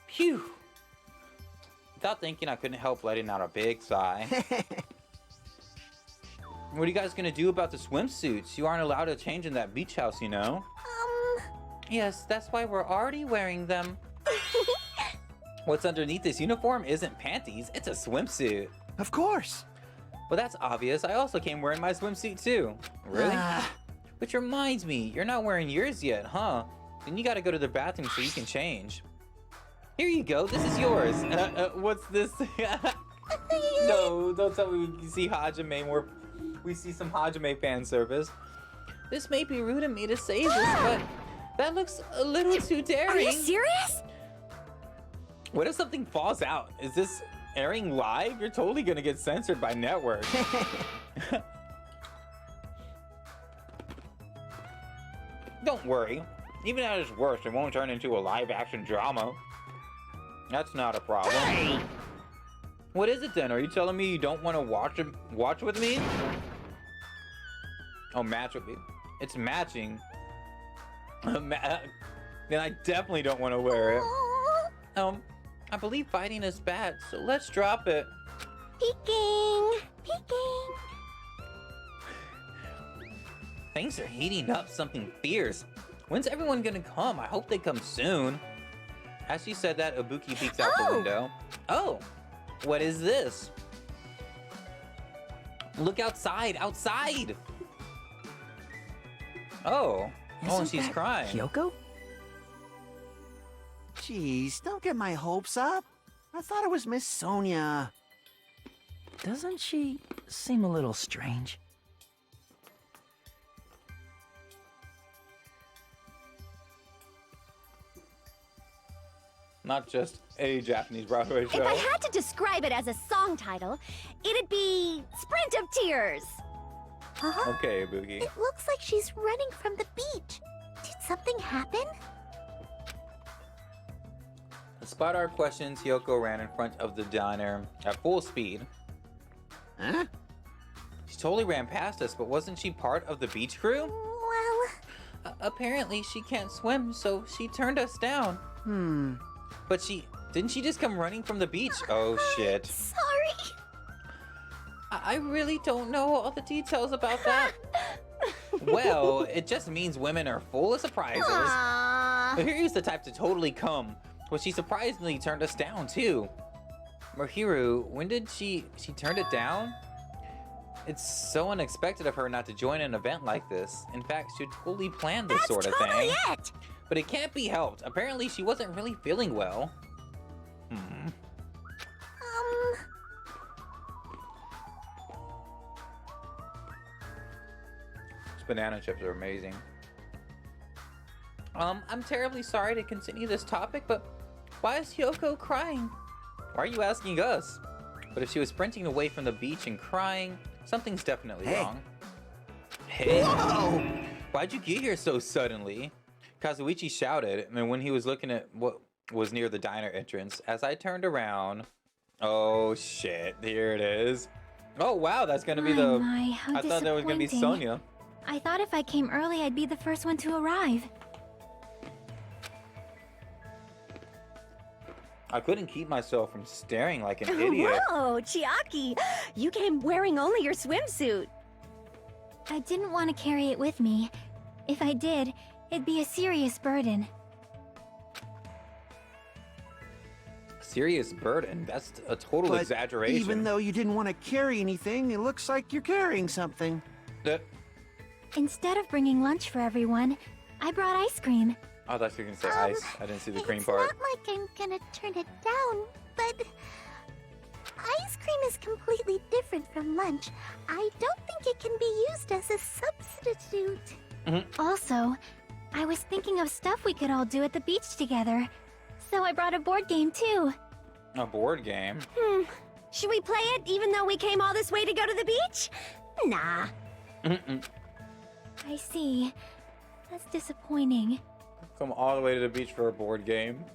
Phew! Without thinking, I couldn't help letting out a big sigh. What are you guys gonna do about the swimsuits? You aren't allowed to change in that beach house, you know? Yes, that's why we're already wearing them. What's underneath this uniform isn't panties, it's a swimsuit. Of course. Well, that's obvious. I also came wearing my swimsuit too. Really? Which reminds me, you're not wearing yours yet, huh? Then you gotta go to the bathroom so you can change. Here you go, this is yours. What's this? No, don't tell me we see Hajime more. We see some Hajime fan service. This may be rude of me to say this, but that looks a little too daring. Are you serious? What if something falls out? Is this airing live? You're totally gonna get censored by network. Don't worry. Even at its worst, it won't turn into a live-action drama. That's not a problem. Hey! What is it then? Are you telling me you don't want to watch with me? Oh, match with me. It's matching. Then I definitely don't want to wear it. I believe fighting is bad, so let's drop it. Peeking! Peeking! Things are heating up something fierce. When's everyone gonna come? I hope they come soon. As she said that, Ibuki peeks out the window. Oh! What is this? Look outside! Outside! Oh. Oh, and she's crying. Kyoko? Jeez, don't get my hopes up. I thought it was Miss Sonia. Doesn't she seem a little strange? Not just a Japanese Broadway show. If I had to describe it as a song title, it'd be Sprint of Tears. Huh? Okay, Ibuki. It looks like she's running from the beach. Did something happen? Despite our questions, Hyoko ran in front of the diner at full speed. Huh? She totally ran past us, but wasn't she part of the beach crew? Well... Apparently she can't swim, so she turned us down. But didn't she just come running from the beach? Oh shit. Sorry. I really don't know all the details about that. Well, it just means women are full of surprises. Aww. Mahiru's the type to totally come, but she surprisingly turned us down too. Mahiru, when did she turned it down? It's so unexpected of her not to join an event like this. In fact, she totally planned this sort of totally thing. It. But it can't be helped. Apparently, she wasn't really feeling well. These banana chips are amazing. I'm terribly sorry to continue this topic, but why is Hyoko crying? Why are you asking us? But if she was sprinting away from the beach and crying, something's definitely wrong. Hey! Whoa! Why'd you get here so suddenly? Kazuichi shouted, and when he was looking at what was near the diner entrance, as I turned around... Oh shit, here it is. Oh wow, that's gonna be the... How I thought that was gonna be Sonia. I thought if I came early, I'd be the first one to arrive. I couldn't keep myself from staring like an idiot. Whoa, Chiaki! You came wearing only your swimsuit. I didn't want to carry it with me. If I did, it'd be a serious burden. Serious burden? That's a total exaggeration. Even though you didn't want to carry anything, it looks like you're carrying something. Instead of bringing lunch for everyone, I brought ice cream. I thought you were gonna say ice. I didn't see the cream part. It's not like I'm gonna turn it down, but... ice cream is completely different from lunch. I don't think it can be used as a substitute. Also, I was thinking of stuff we could all do at the beach together. So I brought a board game too. A board game? Should we play it even though we came all this way to go to the beach? Nah. I see. That's disappointing. Come all the way to the beach for a board game.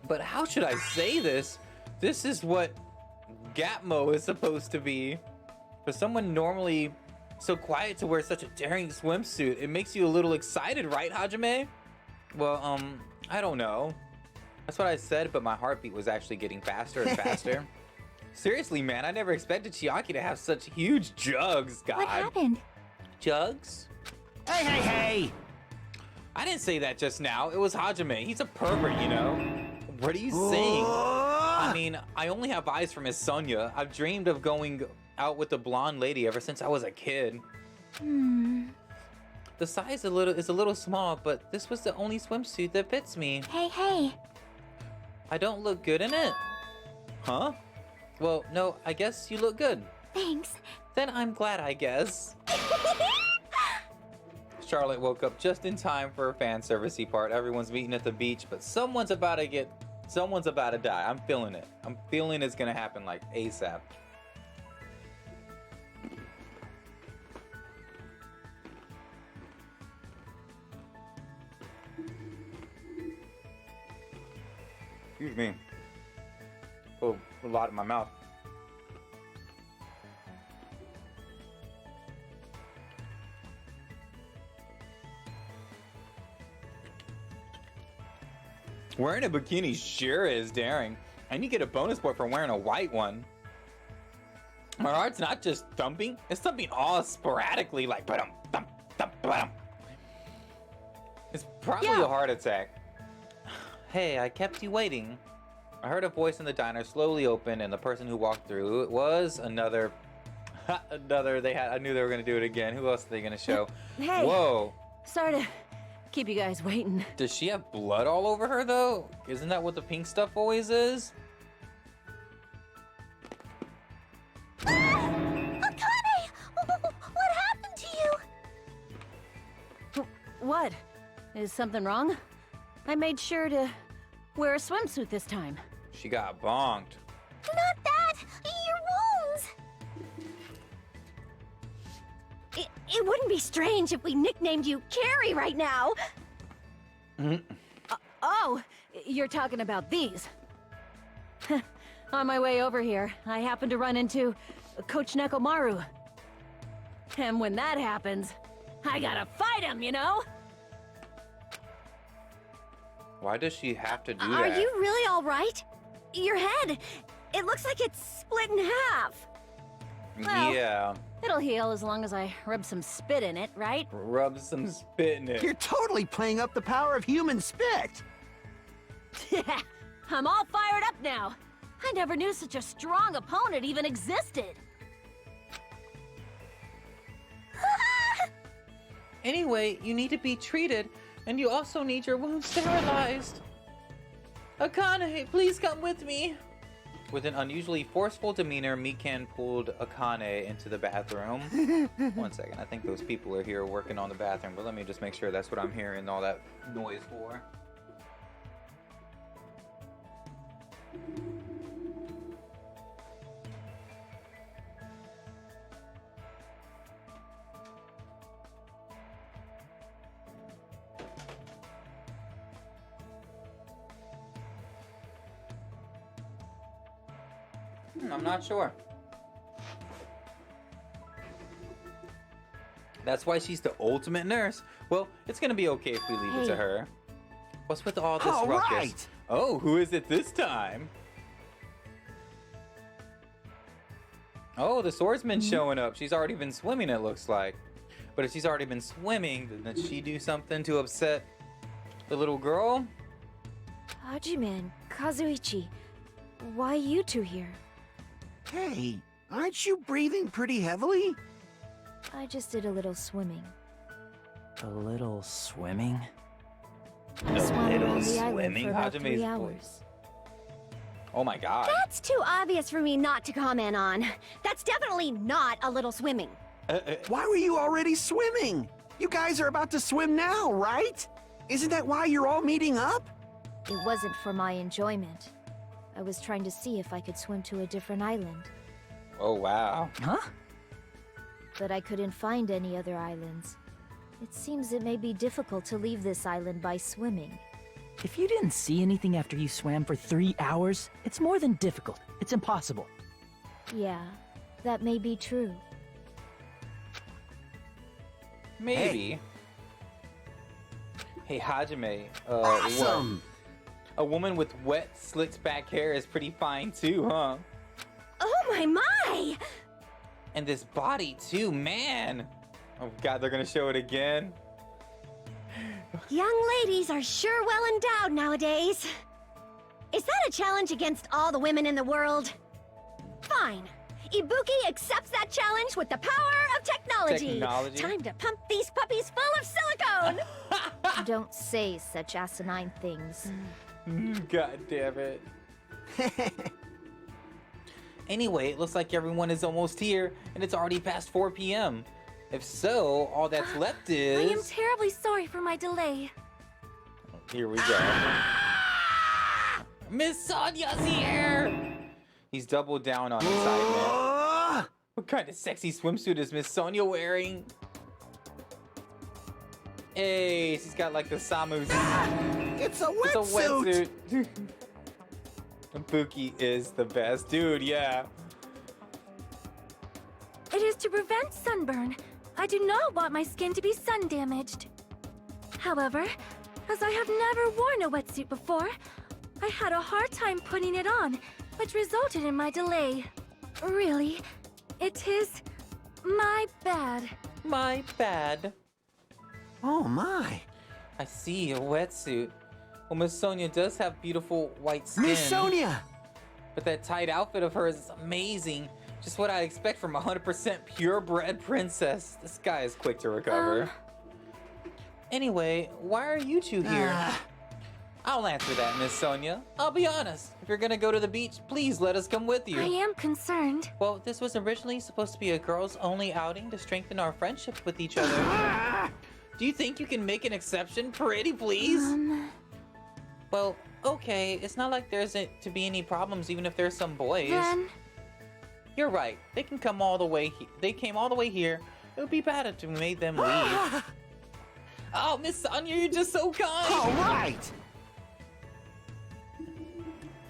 But how should I say this? This is what Gatmo is supposed to be. For someone normally so quiet to wear such a daring swimsuit, it makes you a little excited, right, Hajime? Well, I don't know. That's what I said, but my heartbeat was actually getting faster and faster. Seriously, man, I never expected Chiaki to have such huge jugs, God. What happened? Jugs? Hey, hey, hey! I didn't say that just now. It was Hajime. He's a pervert, you know? What are you saying? I mean, I only have eyes for Miss Sonia. I've dreamed of going out with the blonde lady ever since I was a kid. The size is a little small, but this was the only swimsuit that fits me. Hey, hey. I don't look good in it. Huh? Well, no, I guess you look good. Thanks. Then I'm glad, I guess. Charlotte woke up just in time for her fan servicey part. Everyone's meeting at the beach, but someone's about to die. I'm feeling it. I'm feeling it's gonna happen like ASAP. Excuse me. Oh, a lot in my mouth. Wearing a bikini sure is daring. And you get a bonus point for wearing a white one. My heart's not just thumping, it's thumping all sporadically, like ba-dum, thump, thump, ba-dum. It's probably a heart attack. Hey, I kept you waiting. I heard a voice in the diner slowly open, and the person who walked through it was another. I knew they were gonna do it again. Who else are they gonna show? Hey. Whoa. Sorry to keep you guys waiting. Does she have blood all over her though? Isn't that what the pink stuff always is? Akane! What happened to you? What? Is something wrong? I made sure to wear a swimsuit this time. She got bonked. Not that! Your wounds! It wouldn't be strange if we nicknamed you Carrie right now. Oh, you're talking about these. On my way over here, I happened to run into Coach Nekomaru. And when that happens, I gotta fight him, you know? Why does she have to do that? Are you really all right? Your head, it looks like it's split in half. Well, yeah. It'll heal as long as I rub some spit in it, right? Rub some spit in it. You're totally playing up the power of human spit. I'm all fired up now. I never knew such a strong opponent even existed. Anyway, you need to be treated, and you also need your wounds sterilized. Akane, please come with me. With an unusually forceful demeanor, Mikan pulled Akane into the bathroom. 1 second, I think those people are here working on the bathroom, but let me just make sure that's what I'm hearing all that noise for. I'm not sure. That's why she's the ultimate nurse. Well, it's gonna be okay if we leave it to her. What's with all this ruckus? Right. Oh, who is it this time? Oh, the swordsman's showing up. She's already been swimming, it looks like. But if she's already been swimming, then did she do something to upset the little girl? Hajime and Kazuichi, why you two here? Hey, aren't you breathing pretty heavily? I just did a little swimming. A little swimming? I swam around the island for about Hajime's 3 voice. hours. Oh my god. That's too obvious for me not to comment on. That's definitely not a little swimming. Why were you already swimming? You guys are about to swim now, right? Isn't that why you're all meeting up? It wasn't for my enjoyment. I was trying to see if I could swim to a different island. Oh wow. Huh? But I couldn't find any other islands. It seems it may be difficult to leave this island by swimming. If you didn't see anything after you swam for 3 hours, it's more than difficult. It's impossible. Yeah, that may be true. Maybe. Hey Hajime, Awesome! A woman with wet, slicked back hair is pretty fine too, huh? Oh my! And this body too, man! Oh god, they're gonna show it again? Young ladies are sure well endowed nowadays. Is that a challenge against all the women in the world? Fine. Ibuki accepts that challenge with the power of technology. Time to pump these puppies full of silicone. Don't say such asinine things. God damn it. Anyway, it looks like everyone is almost here, and it's already past 4 p.m. If so, all that's left is... I am terribly sorry for my delay. Here we go. Miss Sonya's here! He's doubled down on excitement. What kind of sexy swimsuit is Miss Sonya wearing? Hey, she's got like the Samus. It's a wetsuit! Pookie is the best. Dude, yeah. It is to prevent sunburn. I do not want my skin to be sun damaged. However, as I have never worn a wetsuit before, I had a hard time putting it on, which resulted in my delay. Really, it is my bad. My bad. Oh my. I see, a wetsuit. Well, Miss Sonia does have beautiful white skin. Miss Sonia! But that tight outfit of hers is amazing. Just what I expect from a 100% purebred princess. This guy is quick to recover. Anyway, why are you two here? I'll answer that, Miss Sonia. I'll be honest. If you're gonna go to the beach, please let us come with you. I am concerned. Well, this was originally supposed to be a girls-only outing to strengthen our friendship with each other. Do you think you can make an exception, pretty please? Well, okay. It's not like there's to be any problems, even if there's some boys. Then... You're right. They can come all the way. They came all the way here. It would be bad if we made them leave. Oh, Miss Sonia, you're just so kind. All right.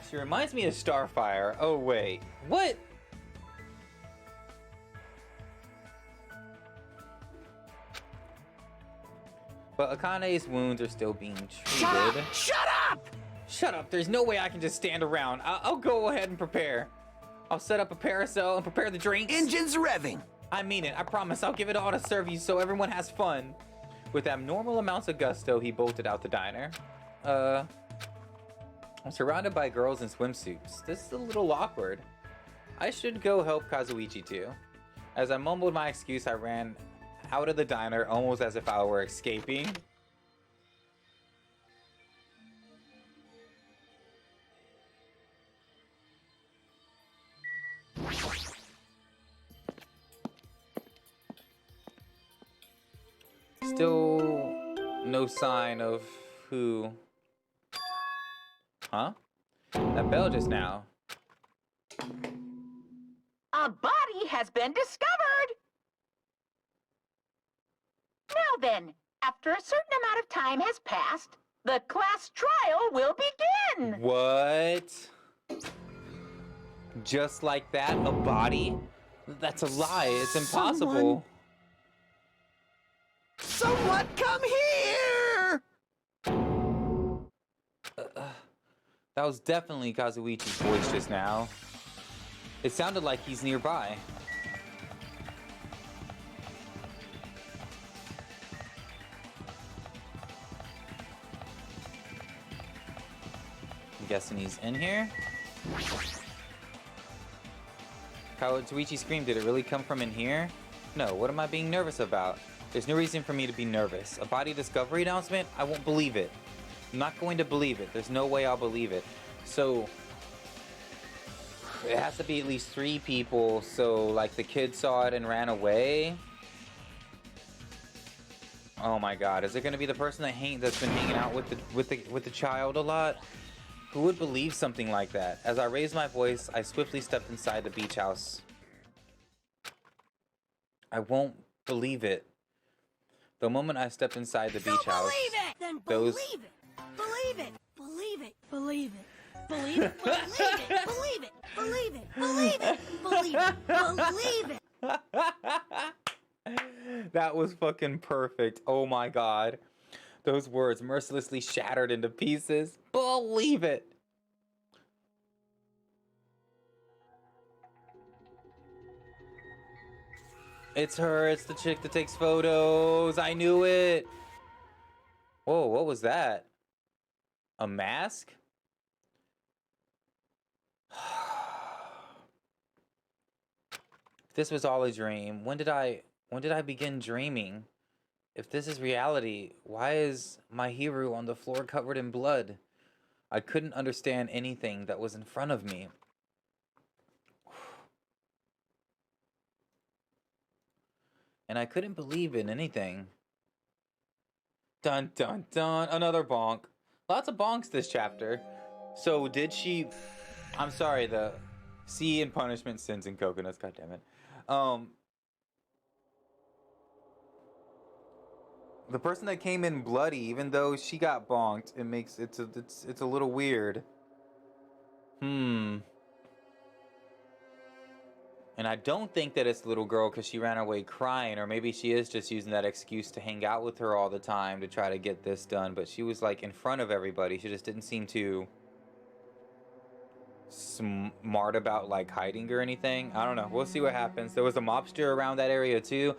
She reminds me of Starfire. Oh wait, what? But Akane's wounds are still being treated. Shut up! Shut up! There's no way I can just stand around. I'll go ahead and prepare. I'll set up a parasol and prepare the drinks. Engines revving. I mean it. I promise. I'll give it all to serve you so everyone has fun. With abnormal amounts of gusto, he bolted out the diner. I'm surrounded by girls in swimsuits. This is a little awkward. I should go help Kazuichi too. As I mumbled my excuse, I ran out of the diner almost as if I were escaping. Still no sign of who... Huh? That bell just now. A body has been discovered! Now then, after a certain amount of time has passed, the class trial will begin! What? Just like that? A body? That's a lie. It's impossible. Someone come here! That was definitely Kazuichi's voice just now. It sounded like he's nearby. I'm guessing he's in here. Kazuichi screamed, did it really come from in here? No, what am I being nervous about? There's no reason for me to be nervous. A body discovery announcement? I won't believe it. I'm not going to believe it. There's no way I'll believe it. So, it has to be at least 3 people. So, like, the kid saw it and ran away. Oh my God! Is it going to be the person that's been hanging out with the child a lot? Who would believe something like that? As I raised my voice, I swiftly stepped inside the beach house. I won't believe it. The moment I stepped inside the beach house, believe it! Then those... believe it! Believe it! Believe it! Believe it! Believe it! Believe it! Believe it! Believe it! Believe it! Believe it! Believe it! That was fucking perfect. Oh my God. Those words mercilessly shattered into pieces. Believe it. It's her. It's the chick that takes photos. I knew it. Whoa, what was that? A mask? If this was all a dream, when did I begin dreaming? If this is reality, why is my hero on the floor covered in blood? I couldn't understand anything that was in front of me. And I couldn't believe in anything. Dun dun dun, another bonk. Lots of bonks this chapter. So did she... I'm sorry, the sea and punishment, sins and coconuts, goddammit. The person that came in bloody, even though she got bonked, it's a little weird. And I don't think that it's the little girl because she ran away crying, or maybe she is just using that excuse to hang out with her all the time to try to get this done. But she was like in front of everybody. She just didn't seem too smart about like hiding or anything. I don't know. We'll see what happens. There was a mobster around that area too.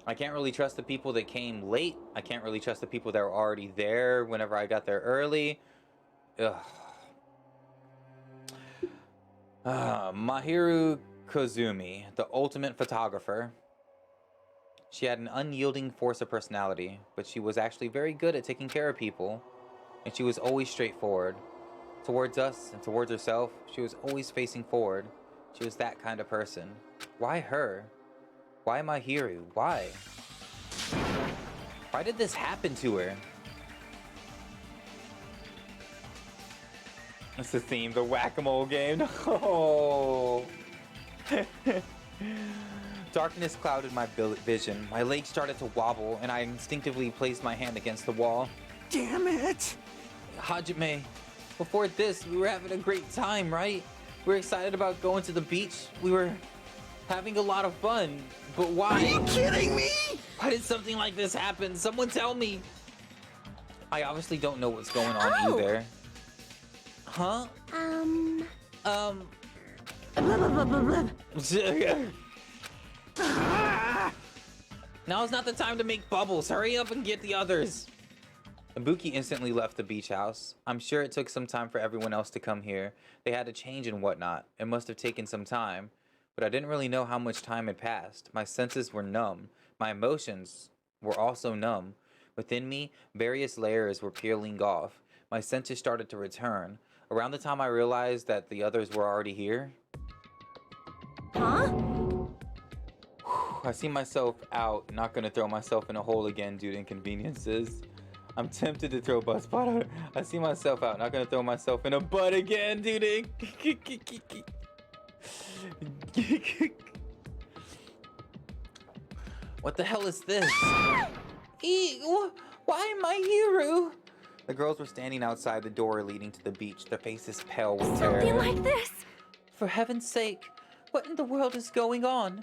I can't really trust the people that came late. I can't really trust the people that were already there whenever I got there early. Ugh. Mahiru Kozumi, the ultimate photographer. She had an unyielding force of personality, but she was actually very good at taking care of people, and she was always straightforward. Towards us and towards herself, she was always facing forward. She was that kind of person. Why her? Why Mahiru? Why? Why did this happen to her? That's the theme, the whack-a-mole game. Oh. Darkness clouded my vision. My legs started to wobble, and I instinctively placed my hand against the wall. Damn it! Hajime, before this, we were having a great time, right? We were excited about going to the beach. We were having a lot of fun. But why? Are you kidding me? Why did something like this happen? Someone tell me. I obviously don't know what's going on either. Huh? Now is not the time to make bubbles. Hurry up and get the others. Ibuki instantly left the beach house. I'm sure it took some time for everyone else to come here. They had to change and whatnot. It must have taken some time. But I didn't really know how much time had passed. My senses were numb. My emotions were also numb. Within me, various layers were peeling off. My senses started to return. Around the time I realized that the others were already here. Huh? I see myself out, not gonna throw myself in a hole again due to inconveniences. I'm tempted to throw butt spot out. I see myself out, not gonna throw myself in a butt again due to... What the hell is this? Why Mahiru? The girls were standing outside the door leading to the beach, their faces pale with terror. Something like this! For heaven's sake, what in the world is going on?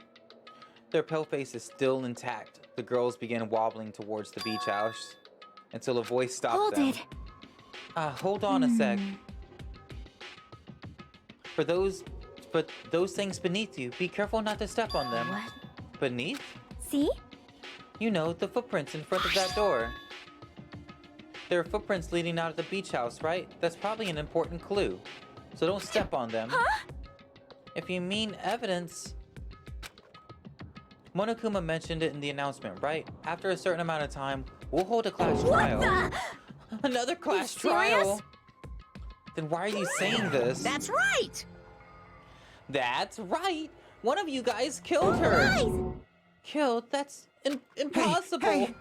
Their pale faces still intact, the girls began wobbling towards the beach house until a voice stopped them. Hold it. Hold on a sec. But those things beneath you, be careful not to step on them. What? Beneath? See? You know, the footprints in front of that door. There are footprints leading out of the beach house, right? That's probably an important clue. So don't step on them. Huh? If you mean evidence... Monokuma mentioned it in the announcement, right? After a certain amount of time, we'll hold a class trial. Another class trial? Then why are you saying this? That's right! That's right! One of you guys killed her! Guys! Killed? That's impossible! Hey.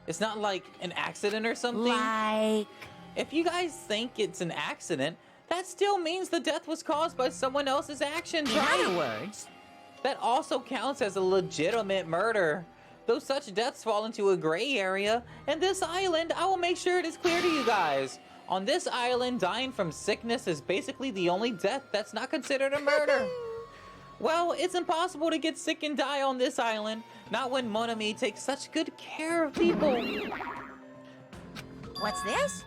It's not like an accident or something? Like... If you guys think it's an accident, that still means the death was caused by someone else's actions, In right? other words... That also counts as a legitimate murder. Though such deaths fall into a gray area, and this island, I will make sure it is clear to you guys. On this island, dying from sickness is basically the only death that's not considered a murder. Well, it's impossible to get sick and die on this island, not when Monami takes such good care of people. What's this?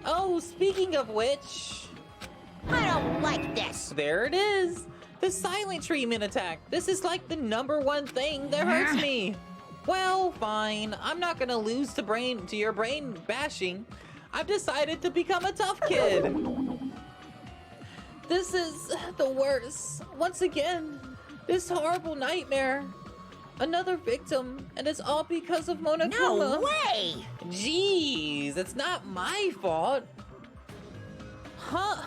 Oh, speaking of which... I don't like this. There it is. The silent treatment attack. This is like the #1 thing that hurts me. Well, fine. I'm not gonna lose to your brain bashing. I've decided to become a tough kid. This is the worst. Once again, this horrible nightmare. Another victim, and it's all because of Monokuma. No way! Jeez, it's not my fault. Huh?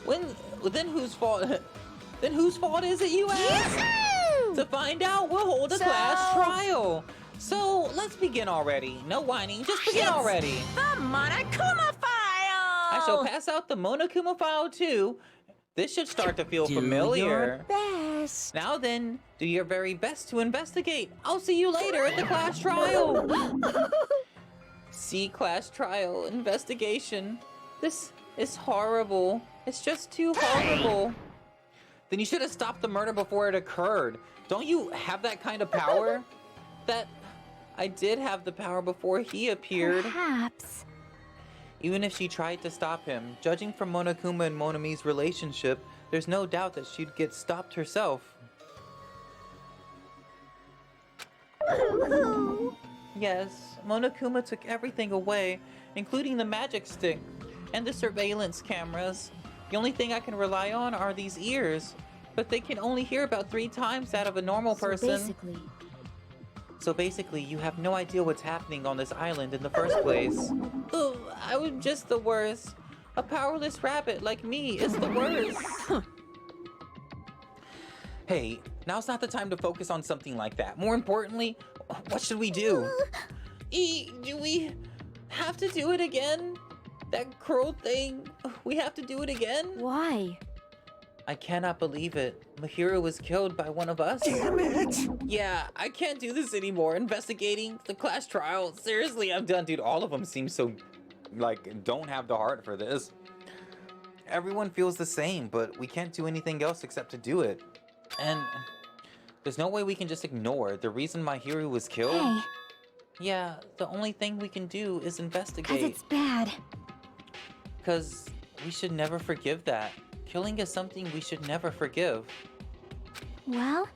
Then whose fault? Then whose fault is it, you ask? To find out, we'll hold a class trial. So, let's begin already. No whining, just begin already. The Monokuma file! I shall pass out the Monokuma file too. This should start to feel familiar. Best. Now then, do your very best to investigate. I'll see you later at the class trial. See class trial investigation. This It's horrible. It's just too horrible. Then you should have stopped the murder before it occurred. Don't you have that kind of power? That... I did have the power before he appeared. Perhaps. Even if she tried to stop him, judging from Monokuma and Monami's relationship, there's no doubt that she'd get stopped herself. Yes, Monokuma took everything away, including the magic stick and the surveillance cameras. The only thing I can rely on are these ears, but they can only hear about 3 times that of a normal person. So basically, you have no idea what's happening on this island in the first place. Oh, I'm just the worst. A powerless rabbit like me is the worst. Hey, now's not the time to focus on something like that. More importantly, what should we do? Do we have to do it again? That cruel thing, we have to do it again? Why? I cannot believe it. Mahiro was killed by one of us. Damn it! Yeah, I can't do this anymore. Investigating the class trial. Seriously, I'm done. Dude, all of them seem so, like, don't have the heart for this. Everyone feels the same, but we can't do anything else except to do it. And there's no way we can just ignore the reason Mahiro was killed. Hey. Yeah, the only thing we can do is investigate. 'Cause it's bad. Because we should never forgive that. Killing is something we should never forgive. Well?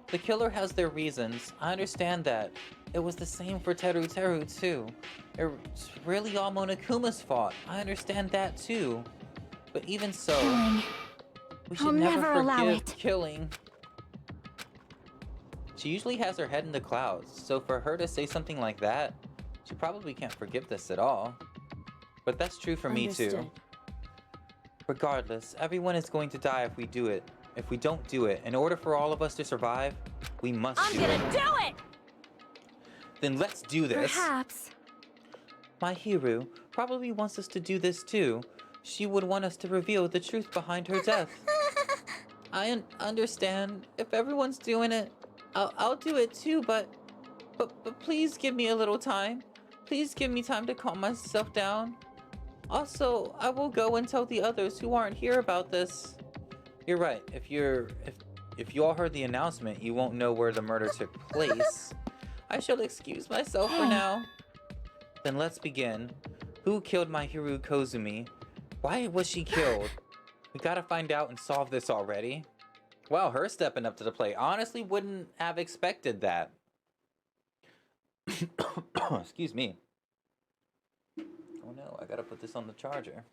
The killer has their reasons. I understand that. It was the same for Teru Teru too. It's really all Monokuma's fault. I understand that too. But even so, Killing. we should I'll never allow forgive it. killing. She usually has her head in the clouds, so for her to say something like that, she probably can't forgive this at all. But that's true for me too. Understood. Regardless, everyone is going to die if we do it. If we don't do it, in order for all of us to survive, we must I'm do it. gonna do it! Then let's do this. Perhaps. My Hiru probably wants us to do this too. She would want us to reveal the truth behind her death. I understand. If everyone's doing it, I'll do it too, but please give me a little time. Please give me time to calm myself down. Also, I will go and tell the others who aren't here about this. You're right. If you all heard the announcement, you won't know where the murder took place. I shall excuse myself for now. Then let's begin. Who killed Mahiro Kozumi? Why was she killed? We gotta find out and solve this already. Wow, her stepping up to the plate. Honestly, wouldn't have expected that. Excuse me. Oh no, I gotta put this on the charger.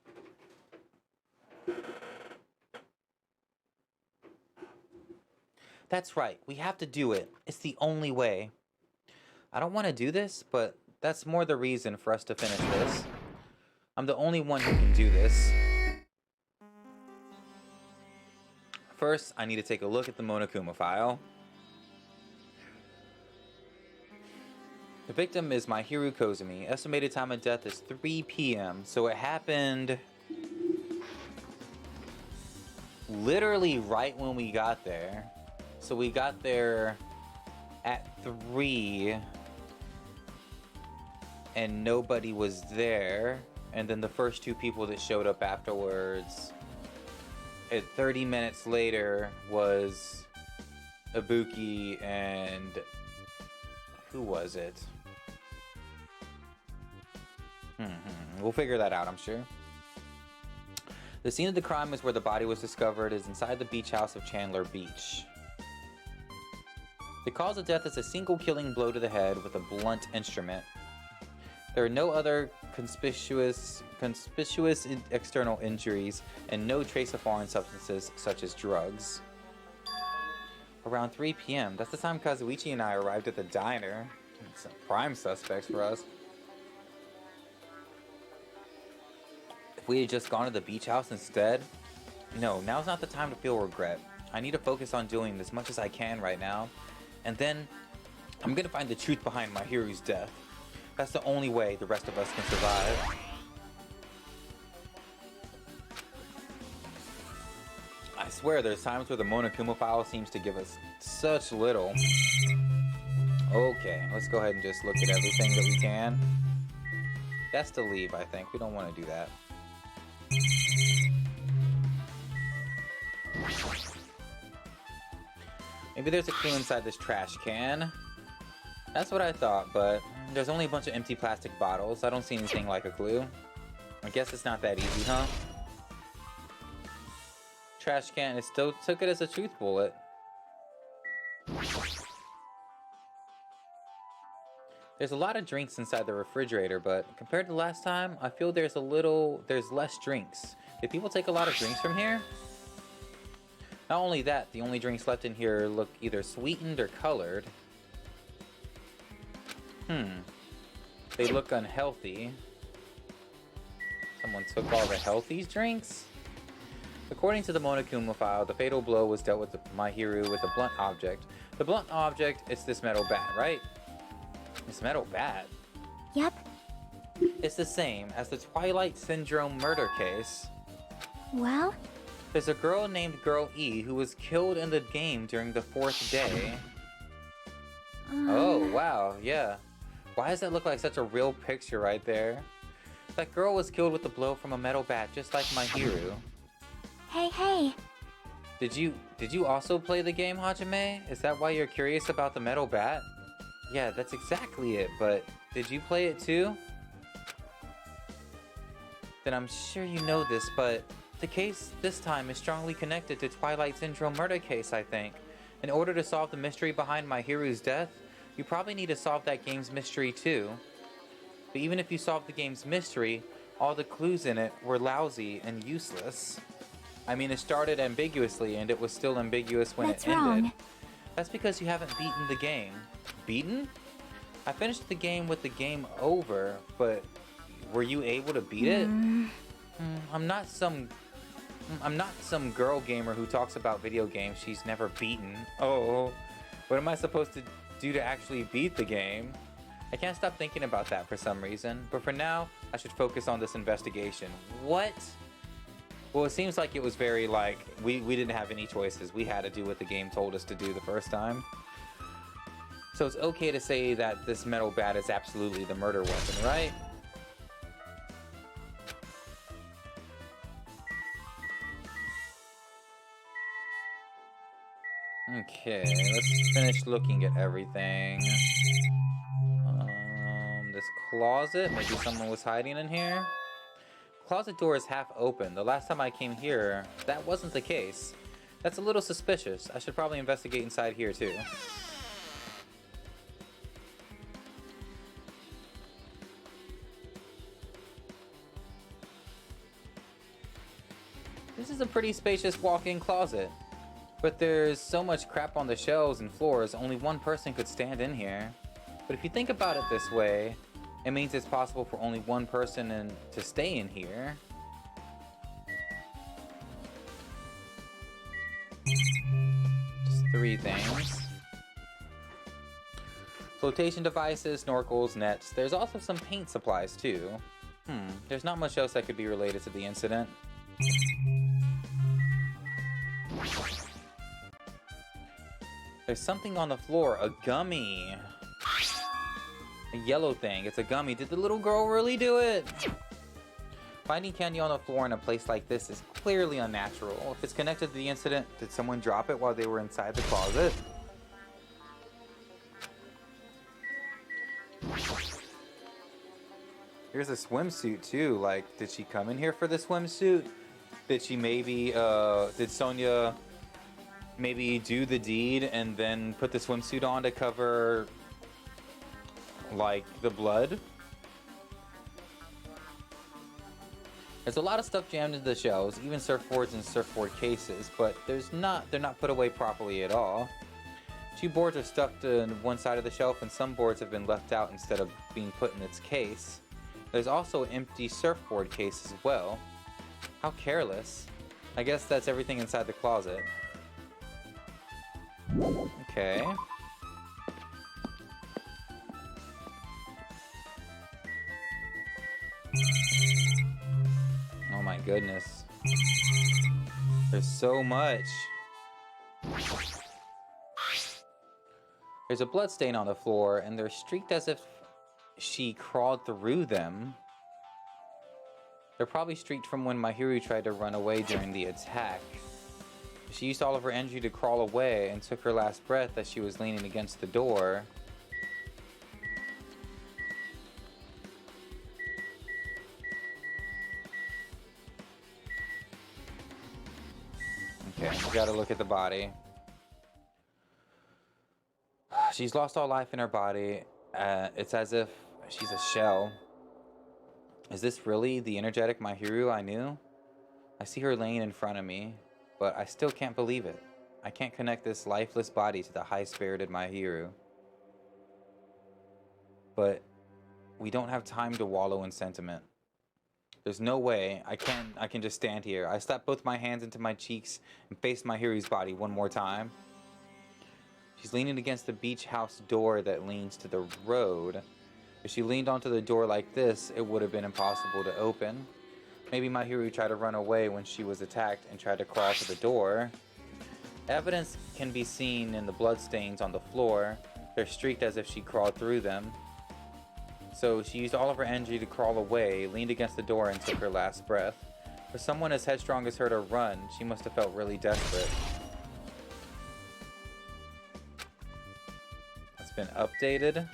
That's right, we have to do it. It's the only way. I don't want to do this, but that's more the reason for us to finish this. I'm the only one who can do this. First, I need to take a look at the Monokuma file. The victim is Mahiro Kozumi. Estimated time of death is 3 p.m. So it happened literally right when we got there. So we got there at 3 and nobody was there. And then the first 2 people that showed up afterwards at 30 minutes later was Ibuki and who was it? We'll figure that out, I'm sure. The scene of the crime is where the body was discovered is inside the beach house of Chandler Beach. The cause of death is a single killing blow to the head with a blunt instrument. There are no other conspicuous external injuries and no trace of foreign substances such as drugs. Around 3 p.m. That's the time Kazuichi and I arrived at the diner. Some prime suspects for us. If we had just gone to the beach house instead, no, now's not the time to feel regret. I need to focus on doing as much as I can right now, and then I'm gonna find the truth behind Mahiru's death. That's the only way the rest of us can survive. I swear there's times where the Monokuma file seems to give us such little. Okay, let's go ahead and just look at everything that we can. That's to leave, I think. We don't want to do that. Maybe there's a clue inside this trash can. That's what I thought, but there's only a bunch of empty plastic bottles. I don't see anything like a clue. I guess it's not that easy, huh? Trash can, it still took it as a truth bullet. There's a lot of drinks inside the refrigerator, but compared to last time, I feel there's less drinks. Did people take a lot of drinks from here? Not only that, the only drinks left in here look either sweetened or colored. They look unhealthy. Someone took all the healthy drinks? According to the Monokuma file, the fatal blow was dealt with my hero with a blunt object. The blunt object is this metal bat, right? This metal bat? Yep. It's the same as the Twilight Syndrome murder case. Well? There's a girl named Girl E who was killed in the game during the 4th day. Oh, wow, yeah. Why does that look like such a real picture right there? That girl was killed with a blow from a metal bat, just like my hero. Hey. Did you also play the game, Hajime? Is that why you're curious about the metal bat? Yeah, that's exactly it, but did you play it too? Then I'm sure you know this, but the case this time is strongly connected to Twilight Syndrome murder case, I think. In order to solve the mystery behind my hero's death, you probably need to solve that game's mystery too. But even if you solve the game's mystery, all the clues in it were lousy and useless. I mean, it started ambiguously and it was still ambiguous when it ended. Wrong. That's because you haven't beaten the game. Beaten? I finished the game with the game over, but were you able to beat it? I'm not some girl gamer who talks about video games she's never beaten. Oh, what am I supposed to do to actually beat the game? I can't stop thinking about that for some reason, but for now, I should focus on this investigation. What? Well, it seems like it was very we didn't have any choices. We had to do what the game told us to do the first time. So it's okay to say that this metal bat is absolutely the murder weapon, right? Okay, let's finish looking at everything. This closet, maybe someone was hiding in here. Closet door is half open. The last time I came here, that wasn't the case. That's a little suspicious. I should probably investigate inside here too. This is a pretty spacious walk-in closet. But there's so much crap on the shelves and floors, only one person could stand in here. But if you think about it this way, it means it's possible for only one person to stay in here. Just 3 things. Flotation devices, snorkels, nets. There's also some paint supplies too. There's not much else that could be related to the incident. There's something on the floor, a gummy. A yellow thing, it's a gummy. Did the little girl really do it? Finding candy on the floor in a place like this is clearly unnatural. If it's connected to the incident, did someone drop it while they were inside the closet? Here's a swimsuit too. Like, did she come in here for the swimsuit? Did she maybe, did Sonia maybe do the deed and then put the swimsuit on to cover, like, the blood? There's a lot of stuff jammed into the shelves, even surfboards and surfboard cases, but they're not put away properly at all. 2 boards are stuffed in one side of the shelf and some boards have been left out instead of being put in its case. There's also an empty surfboard case as well. How careless. I guess that's everything inside the closet. Okay. Oh my goodness. There's so much. There's a blood stain on the floor, and they're streaked as if she crawled through them. They're probably streaked from when Mahiru tried to run away during the attack. She used all of her energy to crawl away and took her last breath as she was leaning against the door. Okay, we gotta look at the body. She's lost all life in her body. It's as if she's a shell. Is this really the energetic Mahiru I knew? I see her laying in front of me, but I still can't believe it. I can't connect this lifeless body to the high-spirited Mahiru. But we don't have time to wallow in sentiment. There's no way I can just stand here. I slapped both my hands into my cheeks and faced Mahiru's body one more time. She's leaning against the beach house door that leans to the road. If she leaned onto the door like this, it would have been impossible to open. Maybe Mahiru tried to run away when she was attacked and tried to crawl to the door. Evidence can be seen in the bloodstains on the floor. They're streaked as if she crawled through them. So she used all of her energy to crawl away, leaned against the door, and took her last breath. For someone as headstrong as her to run, she must have felt really desperate. It's been updated.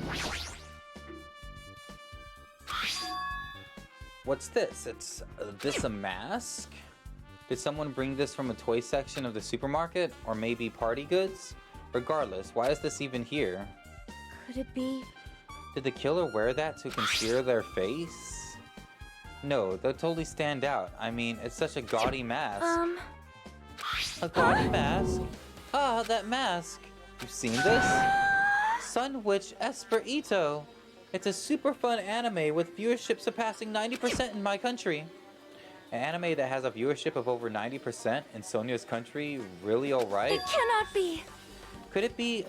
What's this? It's this a mask? Did someone bring this from a toy section of the supermarket? Or maybe party goods? Regardless, why is this even here? Could it be? Did the killer wear that to conceal their face? No, they'll totally stand out. I mean, it's such a gaudy mask. A gaudy mask? Ah, that mask. You've seen this? Sun Witch Esperito. It's a super fun anime with viewership surpassing 90% in my country. An anime that has a viewership of over 90% in Sonia's country, really alright? It cannot be! Could it be...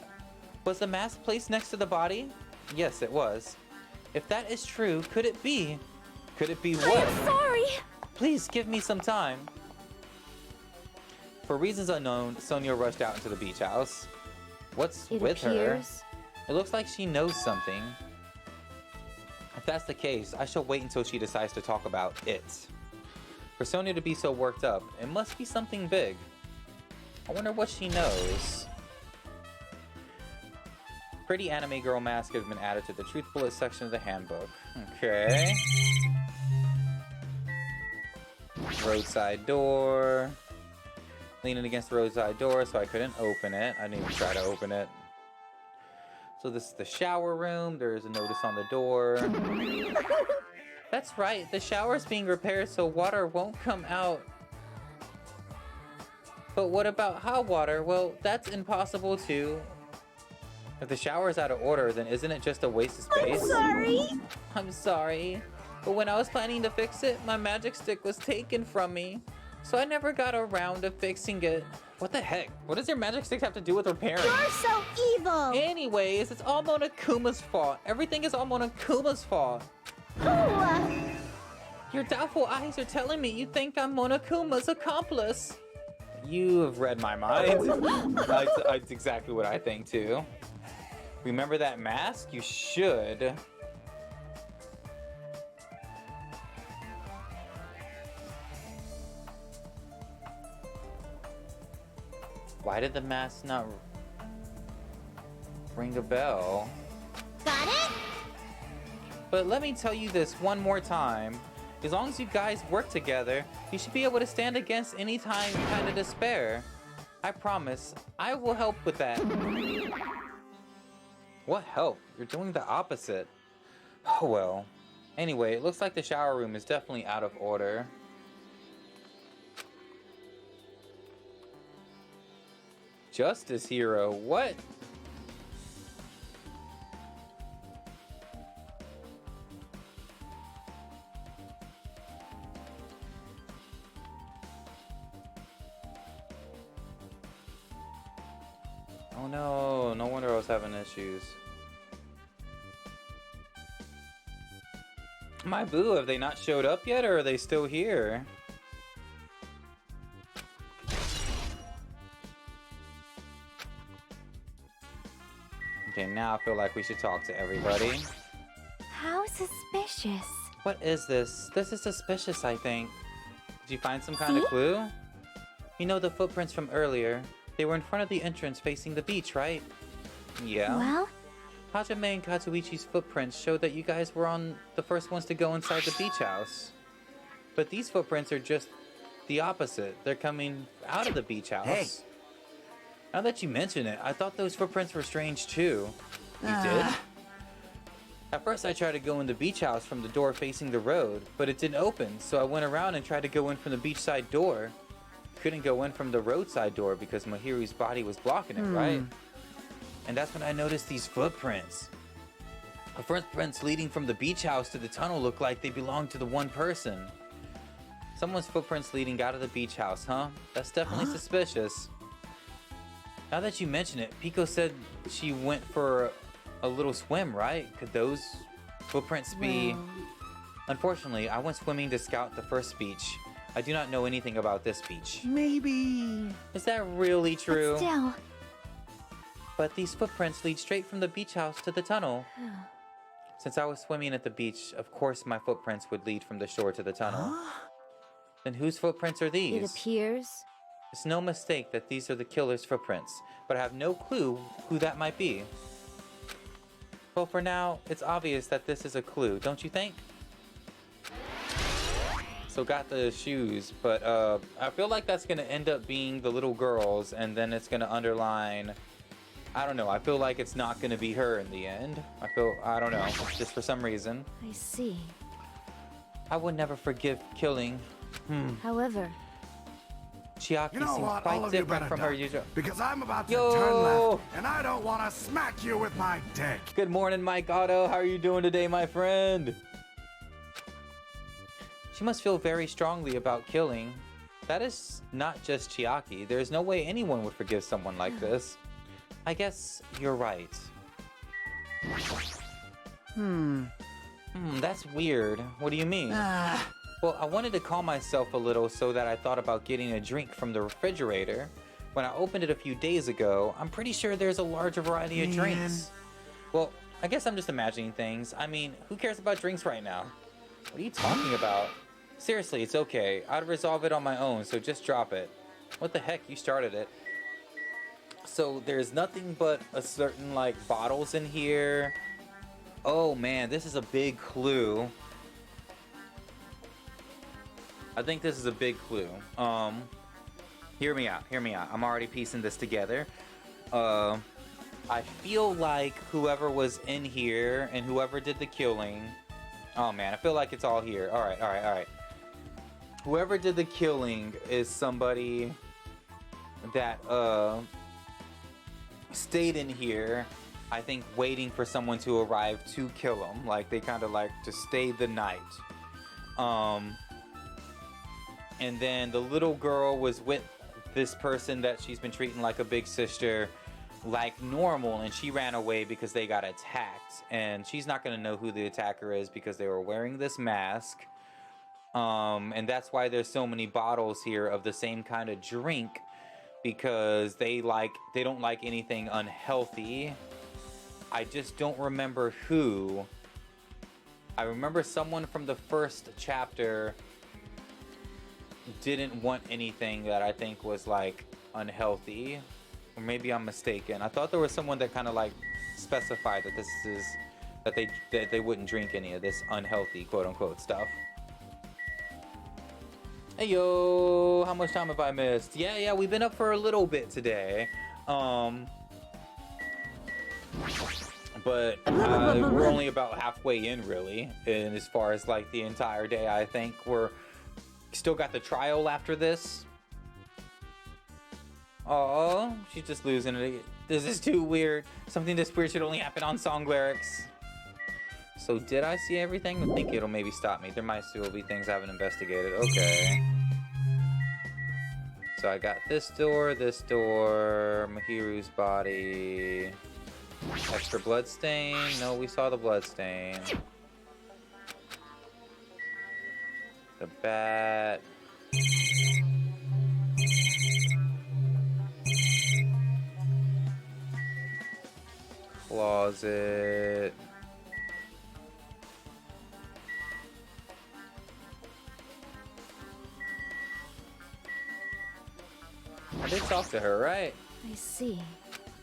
Was the mask placed next to the body? Yes, it was. If that is true, could it be? Could it be what? I'm sorry! Please, give me some time. For reasons unknown, Sonia rushed out into the beach house. What's with her? It looks like she knows something. If that's the case, I shall wait until she decides to talk about it. For Sonia to be so worked up, it must be something big. I wonder what she knows. Pretty anime girl mask has been added to the truth bullet section of the handbook. Okay. Roadside door. Leaning against the roadside door, so I couldn't open it. I didn't even try to open it. So this is the shower room. There's a notice on the door. That's right. The shower is being repaired so water won't come out. But what about hot water? Well, that's impossible too. If the shower is out of order, then isn't it just a waste of space? I'm sorry! I'm sorry. But when I was planning to fix it, my magic stick was taken from me. So I never got around to fixing it. What the heck? What does your magic stick have to do with repairing? You're so evil! Anyways, it's all Monokuma's fault. Everything is all Monokuma's fault. Your doubtful eyes are telling me you think I'm Monokuma's accomplice. You have read my mind. That's exactly what I think too. Remember that mask? You should. Why did the mask not ring a bell? Got it? But let me tell you this one more time. As long as you guys work together, you should be able to stand against any kind of despair. I promise, I will help with that. What help? You're doing the opposite. Oh well. Anyway, it looks like the shower room is definitely out of order. Justice hero, what? Oh no, no wonder I was having issues. My boo, have they not showed up yet or are they still here? Okay, now I feel like we should talk to everybody. How suspicious. What is this? This is suspicious, I think. Did you find some kind of clue? You know the footprints from earlier. They were in front of the entrance facing the beach, right? Yeah. Well? Hajime and Katsuichi's footprints showed that you guys were on the first ones to go inside the beach house. But these footprints are just the opposite. They're coming out of the beach house. Hey. Now that you mention it, I thought those footprints were strange too. You did? At first I tried to go in the beach house from the door facing the road, but it didn't open, so I went around and tried to go in from the beachside door. Couldn't go in from the roadside door because Mahiru's body was blocking it, right? And that's when I noticed these footprints. The footprints leading from the beach house to the tunnel look like they belong to the one person. Someone's footprints leading out of the beach house, huh? That's definitely suspicious. Now that you mention it, Pico said she went for a little swim, right? Could those footprints be... Unfortunately, I went swimming to scout the first beach. I do not know anything about this beach. Maybe... Is that really true? But still... But these footprints lead straight from the beach house to the tunnel. Since I was swimming at the beach, of course my footprints would lead from the shore to the tunnel. Then whose footprints are these? It appears... It's no mistake that these are the killer's footprints, but I have no clue who that might be. Well, for now, it's obvious that this is a clue, don't you think? So got the shoes, but I feel like that's gonna end up being the little girls, and then it's gonna underline... I don't know, I feel like it's not gonna be her in the end. I don't know, just for some reason. I see. I would never forgive killing. However... Chiaki You know seems what? All quite of you different better from her duck, usual... because I'm about to Yo! turn left, and I don't want to smack you with my dick. Good morning, Mike Otto. How are you doing today, my friend? She must feel very strongly about killing. That is not just Chiaki. There's no way anyone would forgive someone like this. I guess you're right. That's weird. What do you mean? Well, I wanted to calm myself a little so that I thought about getting a drink from the refrigerator. When I opened it a few days ago, I'm pretty sure there's a larger variety of drinks. Well, I guess I'm just imagining things. I mean, who cares about drinks right now? What are you talking about? Seriously, it's okay. I'd resolve it on my own, so just drop it. What the heck? You started it. So there's nothing but a certain, like, bottles in here. Oh, man, this is a big clue. I think this is a big clue. Hear me out. I'm already piecing this together. I feel like whoever was in here and whoever did the killing... Oh man, I feel like it's all here. Alright. Whoever did the killing is somebody that, stayed in here, I think, waiting for someone to arrive to kill them. Like, they kind of like just stayed the night. And then the little girl was with this person that she's been treating like a big sister, like normal, and she ran away because they got attacked. And she's not going to know who the attacker is because they were wearing this mask. And that's why there's so many bottles here of the same kind of drink, because they don't like anything unhealthy. I just don't remember who. I remember someone from the first chapter didn't want anything that I think was like unhealthy, or maybe I'm mistaken. I thought there was someone that kind of like specified that this is that they wouldn't drink any of this unhealthy quote unquote stuff. Hey yo, how much time have I missed? Yeah, we've been up for a little bit today. But we're only about halfway in, really. And as far as like the entire day, I think we're still got the trial after this. Oh, she's just losing it. This is too weird. Something this weird should only happen on song lyrics. So did I see everything? I think it'll maybe stop me. There might still be things I haven't investigated. Okay. So I got this door, Mahiru's body. Extra blood stain. No, we saw the blood stain. The bat. Closet. I did talk to her, right? I see.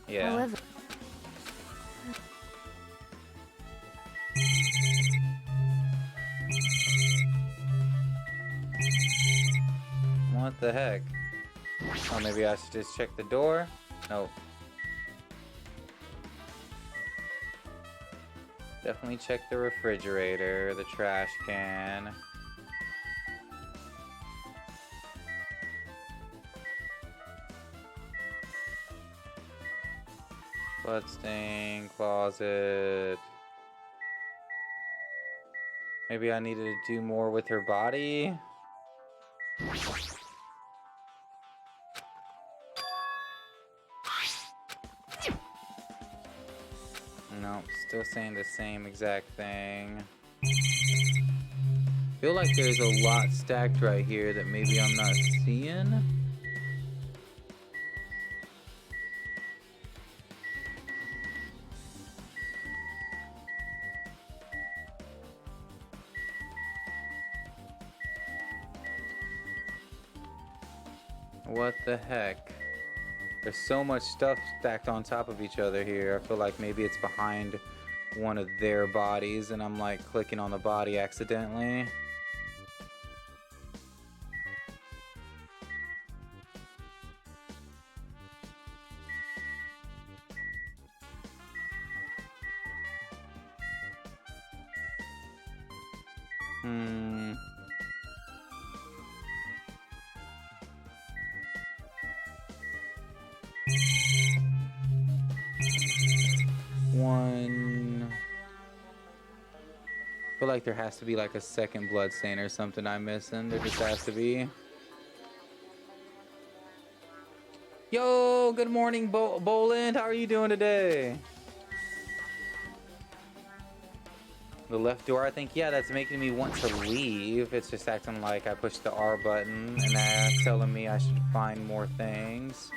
Yeah. However... What the heck? Oh, maybe I should just check the door? Nope. Definitely check the refrigerator, the trash can. Bloodstain, closet. Maybe I needed to do more with her body? Nope, still saying the same exact thing. Feel like there's a lot stacked right here that maybe I'm not seeing. What the heck? There's so much stuff stacked on top of each other here. I feel like maybe it's behind one of their bodies and I'm like clicking on the body accidentally. One. I feel like there has to be like a second bloodstain or something I'm missing. There just has to be. Yo, good morning, Boland. How are you doing today? The left door, I think, yeah, that's making me want to leave. It's just acting like I pushed the R button and that's telling me I should find more things.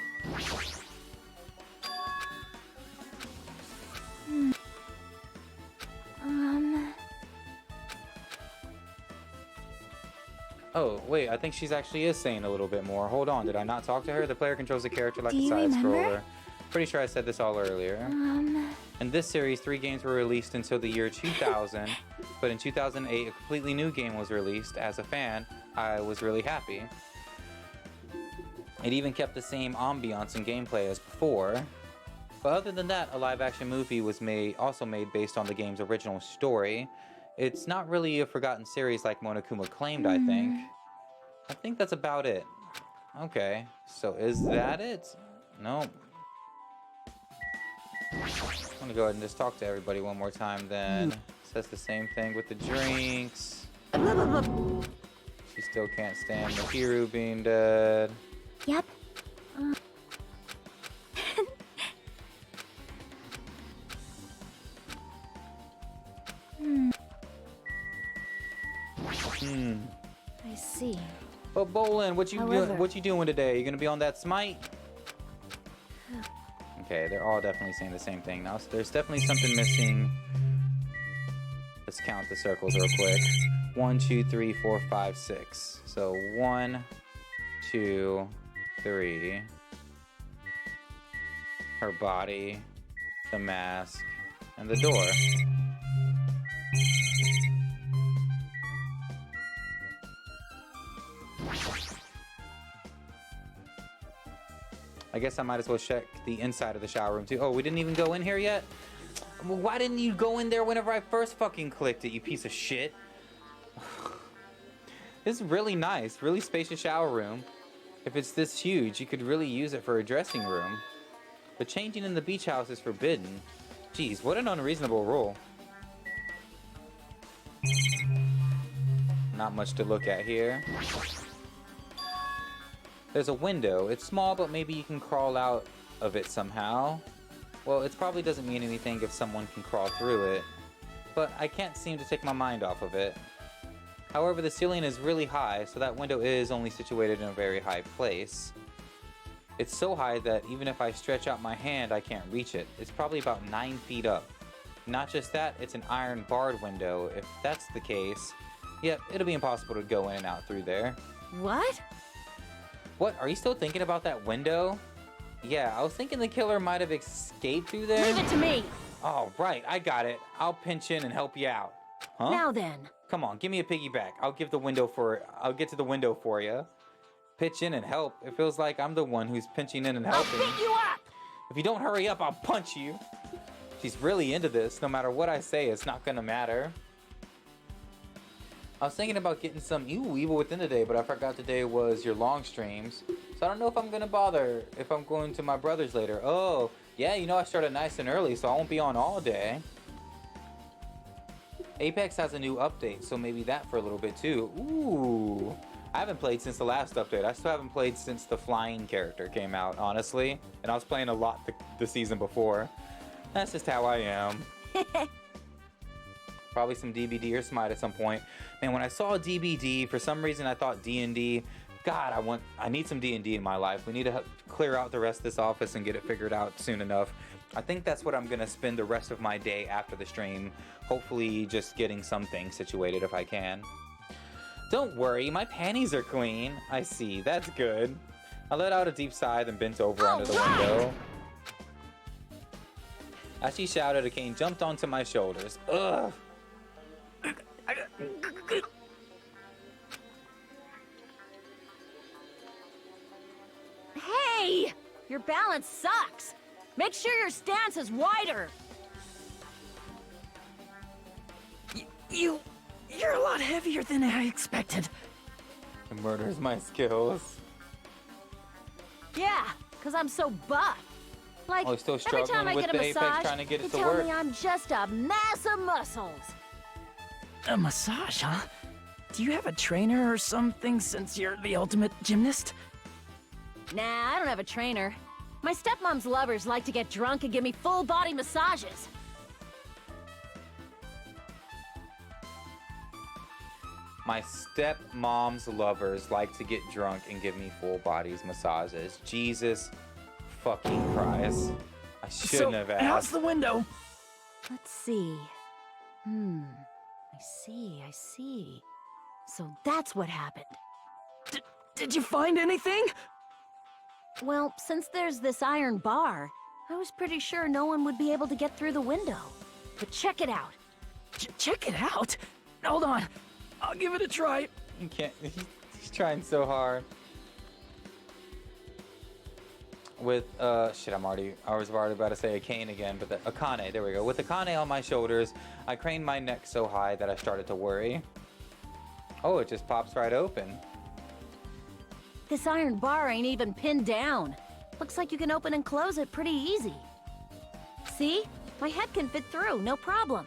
Oh, wait, I think she's actually is saying a little bit more. Hold on, did I not talk to her? The player controls the character like a side scroller. Pretty sure I said this all earlier. In this series, 3 games were released until the year 2000, but in 2008, a completely new game was released. As a fan, I was really happy. It even kept the same ambiance and gameplay as before. But other than that, a live-action movie was also made based on the game's original story. It's not really a forgotten series like Monokuma claimed, I think. I think that's about it. Okay, so is that it? Nope. I'm gonna go ahead and just talk to everybody one more time then. Says the same thing with the drinks. She still can't stand Mahiru being dead. Yep. I see. But Bolin, what you doing today? You gonna be on that smite? Okay, they're all definitely saying the same thing now. So there's definitely something missing. Let's count the circles real quick. 1, 2, 3, 4, 5, 6. So 1, 2, 3. Her body, the mask, and the door. I guess I might as well check the inside of the shower room too. Oh, we didn't even go in here yet? Why didn't you go in there whenever I first fucking clicked it, you piece of shit? This is really nice, really spacious shower room. If it's this huge, you could really use it for a dressing room. But changing in the beach house is forbidden. Jeez, what an unreasonable rule. Not much to look at here. There's a window. It's small, but maybe you can crawl out of it somehow. Well, it probably doesn't mean anything if someone can crawl through it, but I can't seem to take my mind off of it. However, the ceiling is really high, so that window is only situated in a very high place. It's so high that even if I stretch out my hand, I can't reach it. It's probably about 9 feet up. Not just that, it's an iron barred window. If that's the case, yep, it'll be impossible to go in and out through there. What? What? Are you still thinking about that window? Yeah, I was thinking the killer might have escaped through there. Leave it to me. Oh, right. I got it. I'll pinch in and help you out. Huh? Now then. Come on, give me a piggyback. I'll get to the window for you. Pitch in and help. It feels like I'm the one who's pinching in and helping. I'll pick you up. If you don't hurry up, I'll punch you. She's really into this. No matter what I say, it's not gonna matter. I was thinking about getting some Evil Within today, but I forgot today was your long streams. So I don't know if I'm gonna bother if I'm going to my brother's later. Oh, yeah, you know I started nice and early, so I won't be on all day. Apex has a new update, so maybe that for a little bit too. Ooh. I haven't played since the last update. I still haven't played since the flying character came out, honestly. And I was playing a lot the season before. That's just how I am. Probably some DBD or Smite at some point. Man, when I saw DBD, for some reason I thought D&D. God, I need some D&D in my life. We need to clear out the rest of this office and get it figured out soon enough. I think that's what I'm gonna spend the rest of my day after the stream. Hopefully just getting something situated if I can. Don't worry, my panties are clean. I see, that's good. I let out a deep sigh and bent over under the window. As she shouted, a cane jumped onto my shoulders. Ugh. Hey! Your balance sucks. Make sure your stance is wider. You're a lot heavier than I expected. It murders my skills. Yeah, because I'm so buff. Like, Oh, still every time struggling I with get a the Apex, massage, trying to get they it to tell work. me I'm just a mass of muscles. A massage, huh? Do you have a trainer or something since you're the ultimate gymnast? Nah, I don't have a trainer. My stepmom's lovers like to get drunk and give me full body massages. My stepmom's lovers like to get drunk and give me full bodies massages. Jesus fucking Christ. I shouldn't have asked. How's the window? Let's see. I see. So that's what happened. Did you find anything? Well, since there's this iron bar, I was pretty sure no one would be able to get through the window. But check it out. Check it out? Hold on. I'll give it a try. You can't. He's trying so hard. With shit, I was already about to say a cane again, but a Akane, there we go. With Akane on my shoulders, I craned my neck so high that I started to worry. Oh, it just pops right open. This iron bar ain't even pinned down. Looks like you can open and close it pretty easy. See? My head can fit through, no problem.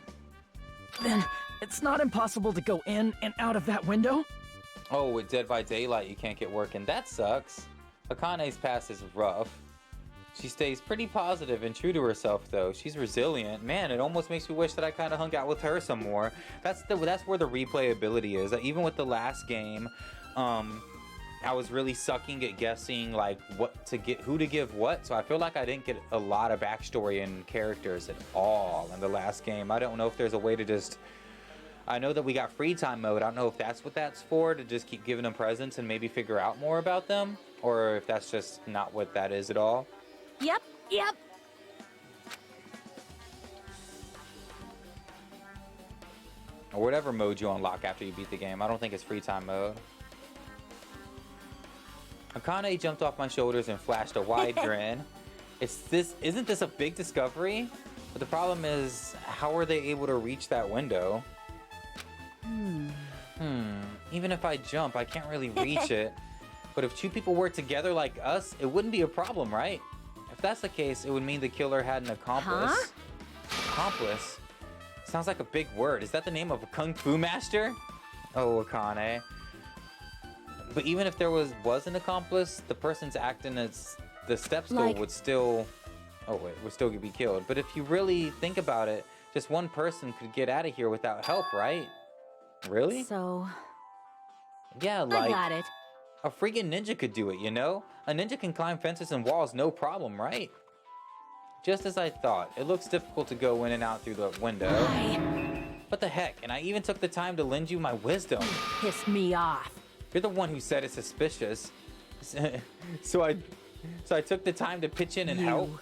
Then it's not impossible to go in and out of that window? Oh, with Dead by Daylight, you can't get working. That sucks. Akane's past is rough. She stays pretty positive and true to herself, though. She's resilient. Man, it almost makes me wish that I kind of hung out with her some more. That's where the replayability is. Even with the last game, I was really sucking at guessing like who to give what. So I feel like I didn't get a lot of backstory and characters at all in the last game. I don't know if there's a way to just. I know that we got free time mode. I don't know if that's what that's for, to just keep giving them presents and maybe figure out more about them, or if that's just not what that is at all. Yep. Or whatever mode you unlock after you beat the game. I don't think it's free time mode. Akane jumped off my shoulders and flashed a wide grin. Isn't this a big discovery? But the problem is, how are they able to reach that window? Even if I jump, I can't really reach it. But if two people work together like us, it wouldn't be a problem, right? If that's the case, it would mean the killer had an accomplice. Huh? Accomplice? Sounds like a big word. Is that the name of a kung fu master? Oh, Akane. But even if there was an accomplice, the person's acting as the step stool would still be killed. But if you really think about it, just one person could get out of here without help, right? Really? So... Yeah, like... I got it. A freaking ninja could do it, you know? A ninja can climb fences and walls no problem, right? Just as I thought. It looks difficult to go in and out through the window. What the heck? And I even took the time to lend you my wisdom. Pissed me off. You're the one who said it's suspicious. So I took the time to pitch in and help.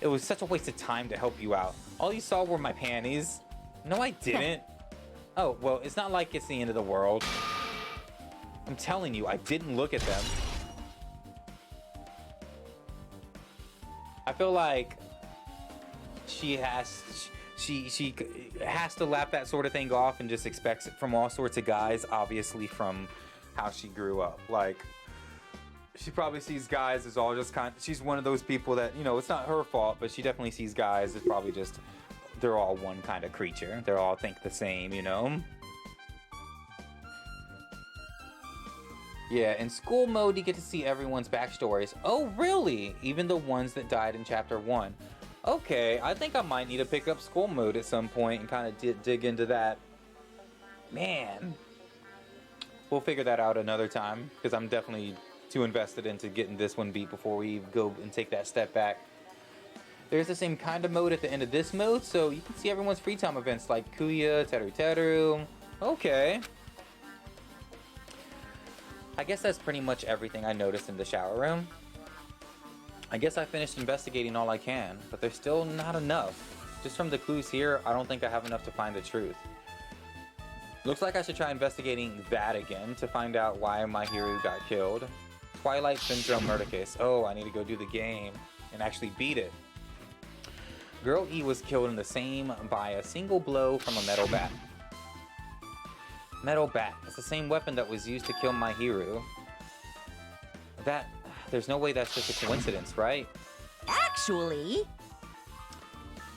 It was such a waste of time to help you out. All you saw were my panties. No, I didn't. Oh, well, it's not like it's the end of the world. I'm telling you, I didn't look at them. I feel like she has to lap that sort of thing off and just expects it from all sorts of guys, obviously from how she grew up. Like, she probably sees guys as all just she's one of those people that, you know, it's not her fault, but she definitely sees guys as probably just, they're all one kind of creature. They all think the same, you know? Yeah, in school mode, you get to see everyone's backstories. Oh, really? Even the ones that died in Chapter 1. Okay, I think I might need to pick up school mode at some point and kind of dig into that. Man. We'll figure that out another time, because I'm definitely too invested into getting this one beat before we go and take that step back. There's the same kind of mode at the end of this mode, so you can see everyone's free time events like Kuya, Teru Teru. Okay. I guess that's pretty much everything I noticed in the shower room. I guess I finished investigating all I can, but there's still not enough. Just from the clues here, I don't think I have enough to find the truth. Looks like I should try investigating that again to find out why my hero got killed. Twilight Syndrome murder case. Oh, I need to go do the game and actually beat it. Girl E was killed in the same by a single blow from a metal bat. Metal bat. It's the same weapon that was used to kill my hero. There's no way that's just a coincidence, right? Actually...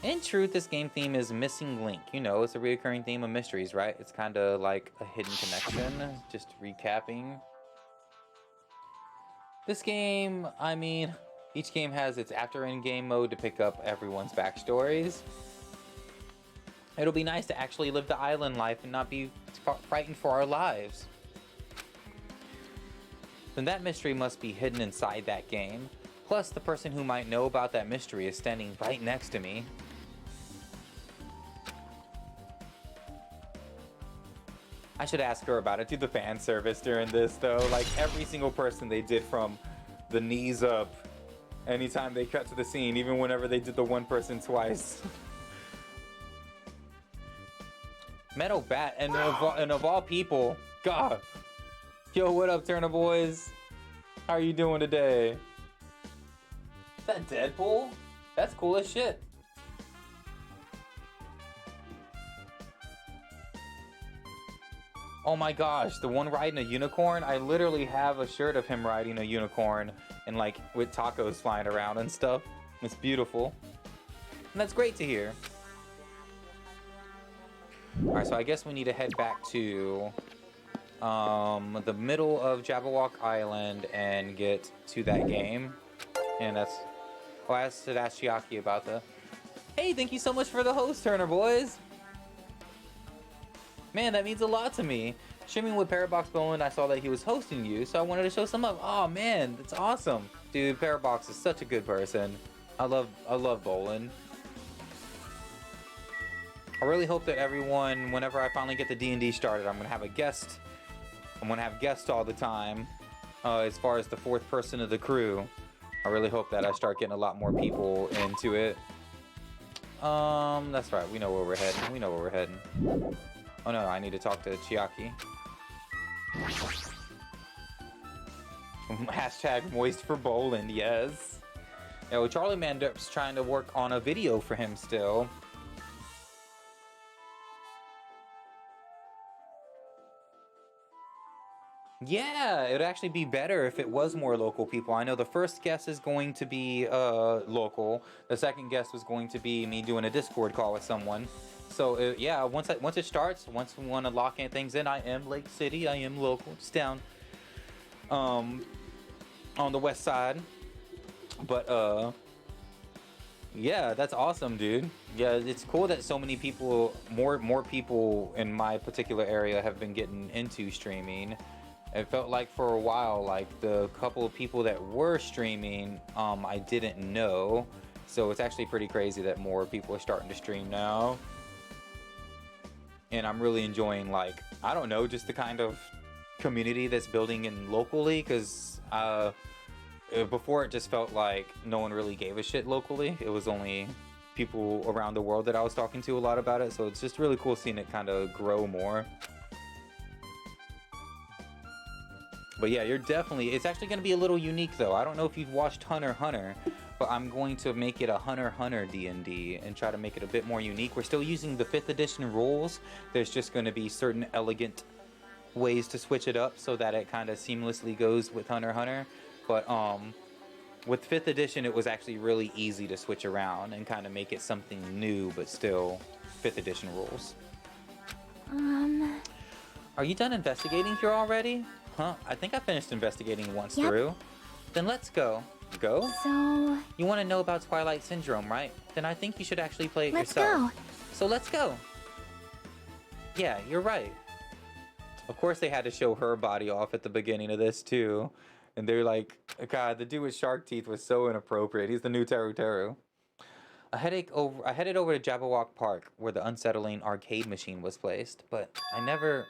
In truth, this game theme is Missing Link. You know, it's a recurring theme of mysteries, right? It's kind of like a hidden connection. Just recapping. This game, I mean, each game has its after-in-game mode to pick up everyone's backstories. It'll be nice to actually live the island life and not be frightened for our lives. Then that mystery must be hidden inside that game. Plus, the person who might know about that mystery is standing right next to me. I should ask her about it. Do the fan service during this, though. Like, every single person they did from the knees up, anytime they cut to the scene, even whenever they did the one person twice. Metal bat, and of all people, God. Yo, what up, Turner Boys? How are you doing today? Is that Deadpool? That's cool as shit. Oh my gosh, the one riding a unicorn? I literally have a shirt of him riding a unicorn and like with tacos flying around and stuff. It's beautiful. And that's great to hear. Alright, so I guess we need to head back to the middle of Jabberwock Island and get to that game. And that's... Oh, I should ask Chiaki about the... Hey, thank you so much for the host, Turner Boys! Man, that means a lot to me. Streaming with Parabox Boland, I saw that he was hosting you, so I wanted to show some love. Oh man, that's awesome. Dude, Parabox is such a good person. I love Boland. I really hope that everyone, whenever I finally get the D&D started, I'm gonna have a guest. I'm gonna have guests all the time. As far as the fourth person of the crew, I really hope that I start getting a lot more people into it. That's right. We know where we're heading. We know where we're heading. Oh no, I need to talk to Chiaki. Hashtag moist for Boland, yes. Yo, Charlie Mandup's trying to work on a video for him still. Yeah, it'd actually be better if it was more local people. I know the first guest is going to be local. The second guest was going to be me doing a Discord call with someone. So yeah, once it starts, once we want to lock in things in, I am Lake City. I am local, just down on the west side. But yeah, that's awesome, dude. Yeah, it's cool that so many people, more people in my particular area have been getting into streaming. It felt like for a while, like the couple of people that were streaming, I didn't know. So it's actually pretty crazy that more people are starting to stream now. And I'm really enjoying, like, I don't know, just the kind of community that's building in locally, because before it just felt like no one really gave a shit locally. It was only people around the world that I was talking to a lot about it, so it's just really cool seeing it kind of grow more. But yeah, you're definitely, it's actually going to be a little unique though. I don't know if you've watched Hunter x Hunter, but I'm going to make it a Hunter x Hunter D&D and try to make it a bit more unique. We're still using the 5th edition rules. There's just going to be certain elegant ways to switch it up so that it kind of seamlessly goes with Hunter x Hunter. But with 5th edition, it was actually really easy to switch around and kind of make it something new, but still 5th edition rules. Are you done investigating here already? Huh? I think I finished investigating once through. Then let's go. Go? So... You want to know about Twilight Syndrome, right? Then I think you should actually play it yourself. Let's go. So let's go. Yeah, you're right. Of course they had to show her body off at the beginning of this too. And they're like, God, the dude with shark teeth was so inappropriate. He's the new Teru Teru. I headed over to Jabberwock Park where the unsettling arcade machine was placed, but I never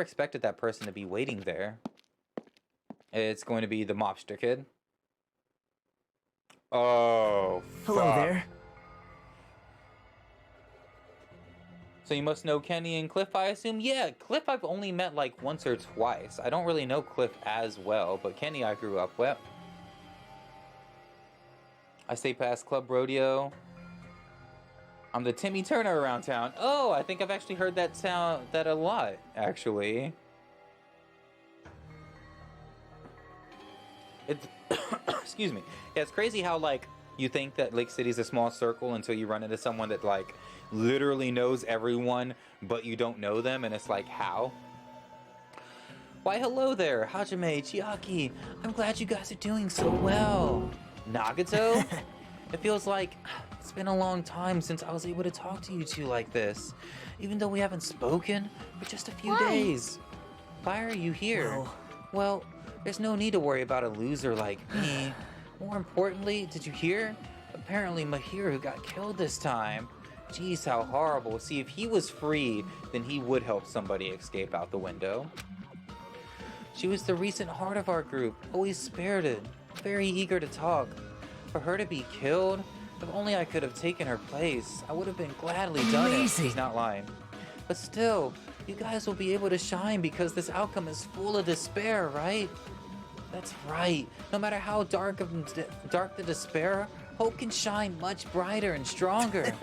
expected that person to be waiting there. It's going to be the mobster kid. Oh, fuck. Hello there. So you must know Kenny and Cliff, I assume? Yeah, Cliff I've only met like once or twice. I don't really know Cliff as well, but Kenny I grew up with. I stay past Club Rodeo. I'm the Timmy Turner around town. Oh, I think I've actually heard that a lot, actually. It's excuse me. Yeah, it's crazy how like you think that Lake City's a small circle until you run into someone that like literally knows everyone, but you don't know them, and it's like, how? Why, hello there, Hajime, Chiaki. I'm glad you guys are doing so well. Nagato? It feels like it's been a long time since I was able to talk to you two like this, even though we haven't spoken for just a few days. Why are you here? Well, there's no need to worry about a loser like me. More importantly, did you hear? Apparently Mahiru got killed this time. Jeez, how horrible. See, if he was free, then he would help somebody escape out the window. She was the recent heart of our group, always spirited, very eager to talk. For her to be killed, if only I could have taken her place, I would have been gladly done it. He's not lying. But still, you guys will be able to shine because this outcome is full of despair, right? That's right. No matter how dark the despair, hope can shine much brighter and stronger.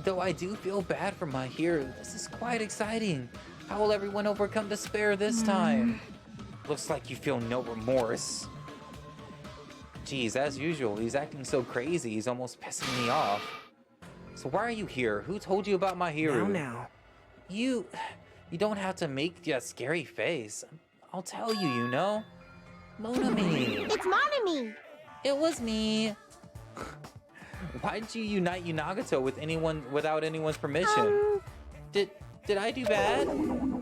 Though I do feel bad for my hero, this is quite exciting. How will everyone overcome despair this time? Looks like you feel no remorse. Geez, as usual, he's acting so crazy, he's almost pissing me off. So why are you here? Who told you about my hero? Now. You don't have to make that scary face. I'll tell you, you know. Monami. It's Monami. It was me. Why did you unite Nagato with anyone without anyone's permission? Did I do bad?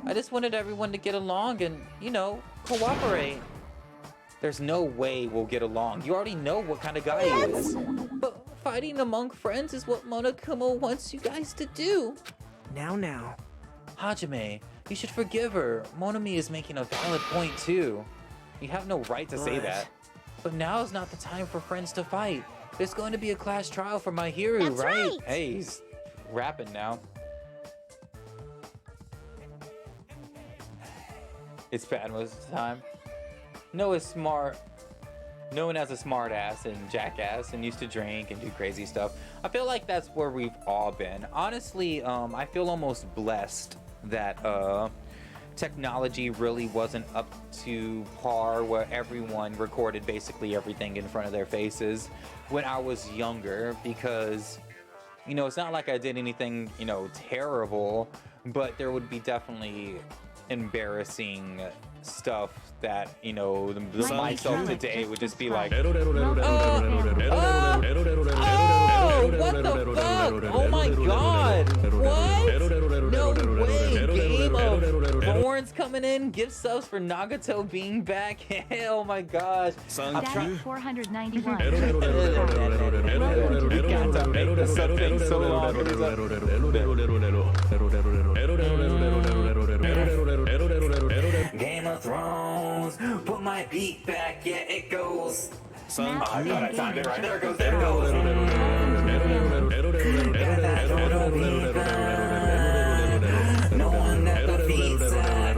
I just wanted everyone to get along and, you know, cooperate. There's no way we'll get along. You already know what kind of guy he is. But fighting among friends is what Monokuma wants you guys to do. Now. Hajime, you should forgive her. Monami is making a valid point too. You have no right to say that. But now is not the time for friends to fight. There's going to be a class trial for my hero, That's right? Hey, he's rapping now. It's bad most of the time. Noah's smart. Known as a smart ass and jackass and used to drink and do crazy stuff. I feel like that's where we've all been. Honestly, I feel almost blessed that technology really wasn't up to par where everyone recorded basically everything in front of their faces when I was younger, because, you know, it's not like I did anything, you know, terrible, but there would be definitely embarrassing stuff that, you know, myself today would just be like, what the fuck? Oh my god! What? No way! Game of Thorns coming in, gift subs for Nagato being back. Oh my gosh! I'm trying 491. You guys are making this up thing so long. bones. Put my beat back, yeah, it goes. Son, I thought I timed it right. There it goes. No one at the feet side.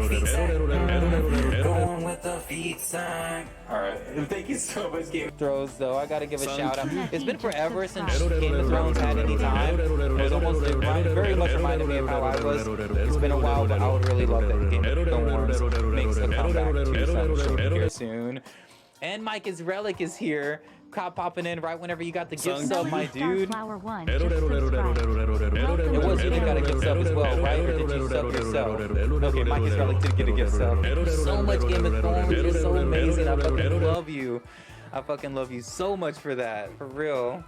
Going with the feet side. Alright, thank you so much, Game of Thrones, though. I gotta give a shout out. It's been forever since Game of Thrones had any time. It was almost very much reminded me of how I was. It's been a while, but I would really love that Game of Thrones makes a comeback to some show here soon. And Mike is Relic is here. Cop popping in right whenever you got the gift sub, my dude. It was you that got a gift sub as well, right? Or did you sub yourself? Okay, Mike is Relic did get a gift sub. Thank you so much, Game of Thrones. You're so amazing. I fucking love you. I fucking love you so much for that. For real.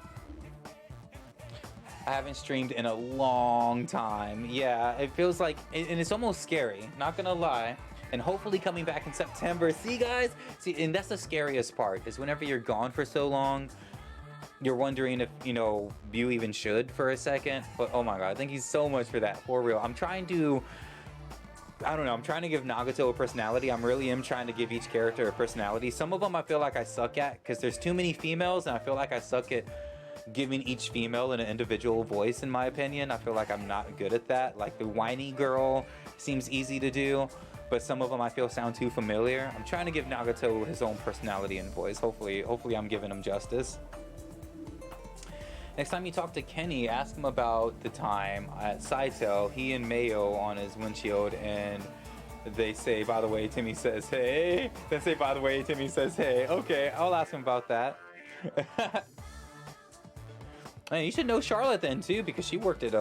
I haven't streamed in a long time. Yeah, it feels like, and it's almost scary, not gonna lie. And hopefully coming back in September. See, guys? See, and that's the scariest part, is whenever you're gone for so long, you're wondering if, you know, you even should for a second. But, oh my god, thank you so much for that, for real. I'm trying to, I don't know, I'm trying to give Nagato a personality. I really am trying to give each character a personality. Some of them I feel like I suck at, because there's too many females, and I feel like I suck at giving each female an individual voice, in my opinion. I feel like I'm not good at that. Like, the whiny girl seems easy to do, but some of them I feel sound too familiar. I'm trying to give Nagato his own personality and voice. Hopefully I'm giving him justice. Next time you talk to Kenny, ask him about the time at Saito, he and Mayo on his windshield, and they say, by the way, Timmy says, hey. Then say, by the way, Timmy says, hey. Okay, I'll ask him about that. And you should know Charlotte then, too, because she worked at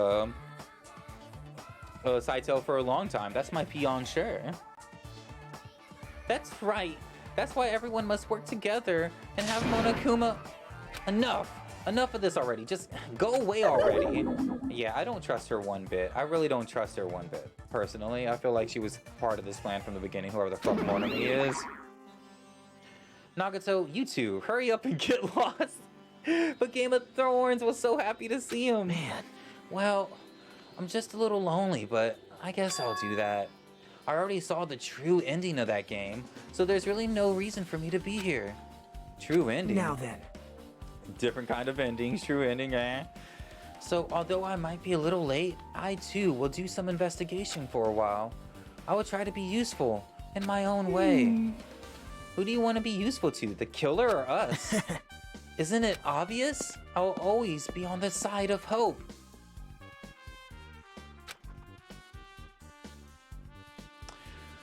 Saito for a long time. That's my peon, sure. That's right. That's why everyone must work together and have Monokuma. Enough of this already. Just go away already. Yeah, I don't trust her one bit. I really don't trust her one bit. Personally, I feel like she was part of this plan from the beginning, whoever the fuck Monami is. Nagato, you two, hurry up and get lost. But Game of Thrones was so happy to see him. Man, well, I'm just a little lonely, but I guess I'll do that. I already saw the true ending of that game, so there's really no reason for me to be here. True ending? Now then. Different kind of endings, true ending, eh? So, although I might be a little late, I too will do some investigation for a while. I will try to be useful, in my own way. Who do you want to be useful to, the killer or us? Isn't it obvious? I'll always be on the side of hope.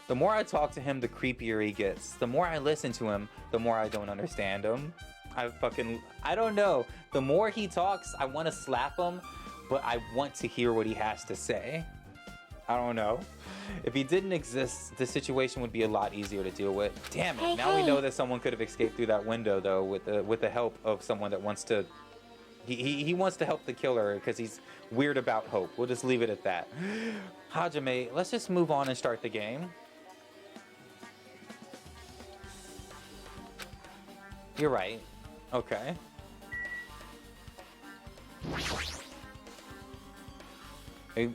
The more I talk to him, the creepier he gets. The more I listen to him, the more I don't understand him. I don't know. The more he talks, I want to slap him, but I want to hear what he has to say. I don't know. If he didn't exist, the situation would be a lot easier to deal with. Damn it, now we know that someone could have escaped through that window, though, with the help of someone that wants to... He wants to help the killer because he's weird about hope. We'll just leave it at that. Hajime, let's just move on and start the game. You're right. Okay.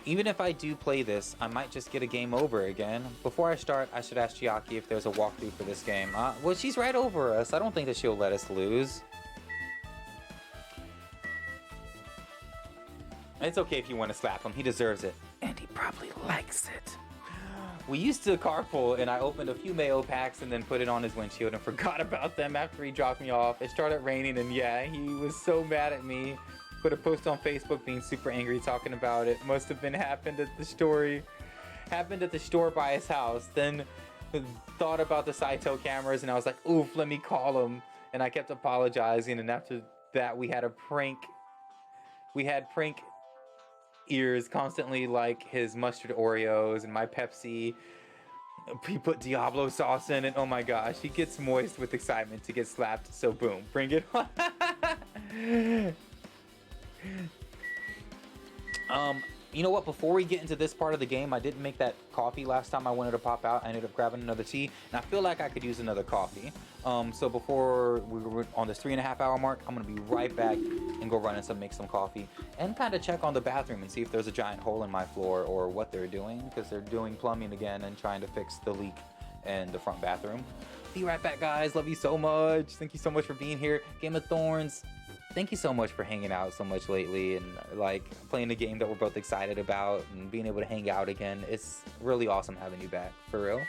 Even if I do play this, I might just get a game over again. Before I start, I should ask Chiaki if there's a walkthrough for this game. Well, she's right over us. I don't think that she'll let us lose. It's okay if you want to slap him. He deserves it. And he probably likes it. We used to carpool, and I opened a few mayo packs and then put it on his windshield and forgot about them after he dropped me off. It started raining, and yeah, he was so mad at me. Put a post on Facebook being super angry talking about it. Must have been happened at the store by his house. Then thought about the Saito cameras, and I was like, oof, let me call him. And I kept apologizing, and after that we had prank ears constantly, like his mustard Oreos and my Pepsi. He put Diablo sauce in it. Oh my gosh, he gets moist with excitement to get slapped. So boom, bring it on. You know what? Before we get into this part of the game, I didn't make that coffee last time I wanted to pop out. I ended up grabbing another tea, and I feel like I could use another coffee. So before we were on this 3.5 hour mark, I'm gonna be right back and go run and make some coffee and kind of check on the bathroom and see if there's a giant hole in my floor or what they're doing, because they're doing plumbing again and trying to fix the leak in the front bathroom. Be right back, guys. Love you so much. Thank you so much for being here. Game of Thorns, thank you so much for hanging out so much lately and like playing a game that we're both excited about and being able to hang out again. It's really awesome having you back, for real.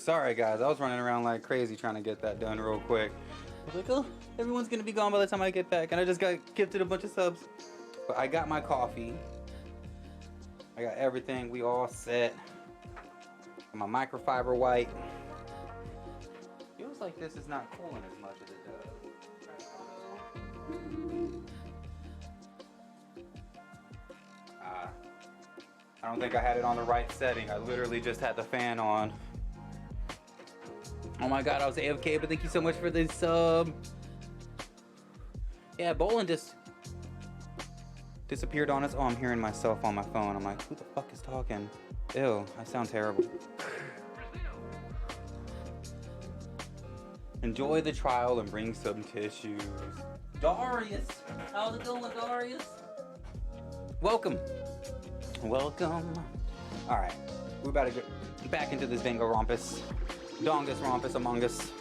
Sorry, guys. I was running around like crazy trying to get that done real quick. I was like, oh, everyone's gonna be gone by the time I get back, and I just got gifted a bunch of subs. But I got my coffee. I got everything. We all set. My microfiber white. Feels like this is not cooling as much as it does. I don't think I had it on the right setting. I literally just had the fan on. Oh my god, I was AFK, but thank you so much for the sub. Yeah, Bolin just disappeared on us. Oh, I'm hearing myself on my phone. I'm like, who the fuck is talking? Ew, I sound terrible. Enjoy the trial and bring some tissues. Darius! How's it going, Darius? Welcome. Welcome. Alright, we're about to get back into this Danganronpa. Dongus Rompus Among Us.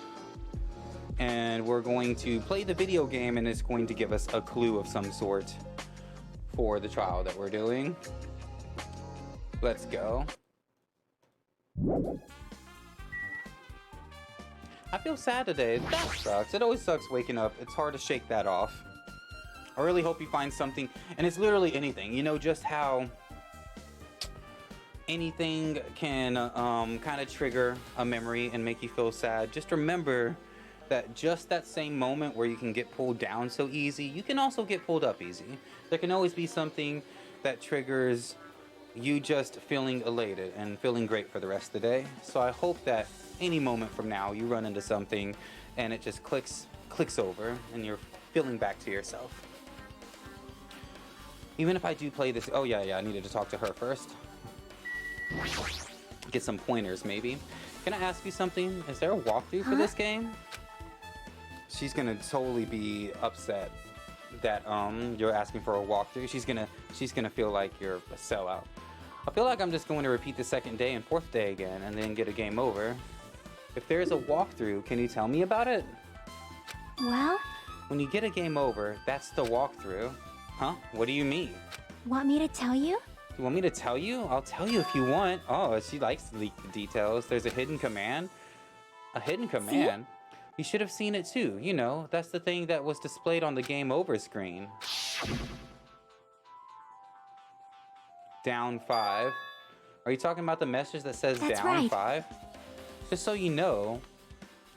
And we're going to play the video game, and it's going to give us a clue of some sort for the trial that we're doing. Let's go. I feel sad today. That sucks. It always sucks waking up. It's hard to shake that off. I really hope you find something, and it's literally anything. You know just how anything can kind of trigger a memory and make you feel sad. Just remember that just that same moment where you can get pulled down so easy, you can also get pulled up easy. There can always be something that triggers you just feeling elated and feeling great for the rest of the day. So I hope that any moment from now you run into something and it just clicks over and you're feeling back to yourself. Even if I do play this, oh yeah, I needed to talk to her first. Get some pointers maybe. Can I ask you something? Is there a walkthrough for this game? She's gonna totally be upset that you're asking for a walkthrough. She's gonna feel like you're a sellout. I feel like I'm just going to repeat the second day and fourth day again and then get a game over. If there's a walkthrough, can you tell me about it? Well? When you get a game over, that's the walkthrough. Huh? What do you mean? Want me to tell you? You want me to tell you? I'll tell you if you want. Oh, she likes to leak the details. There's a hidden command. A hidden command? See? You should have seen it too. You know, that's the thing that was displayed on the game over screen. Down 5. Are you talking about the message that says that's down right. 5? Just so you know,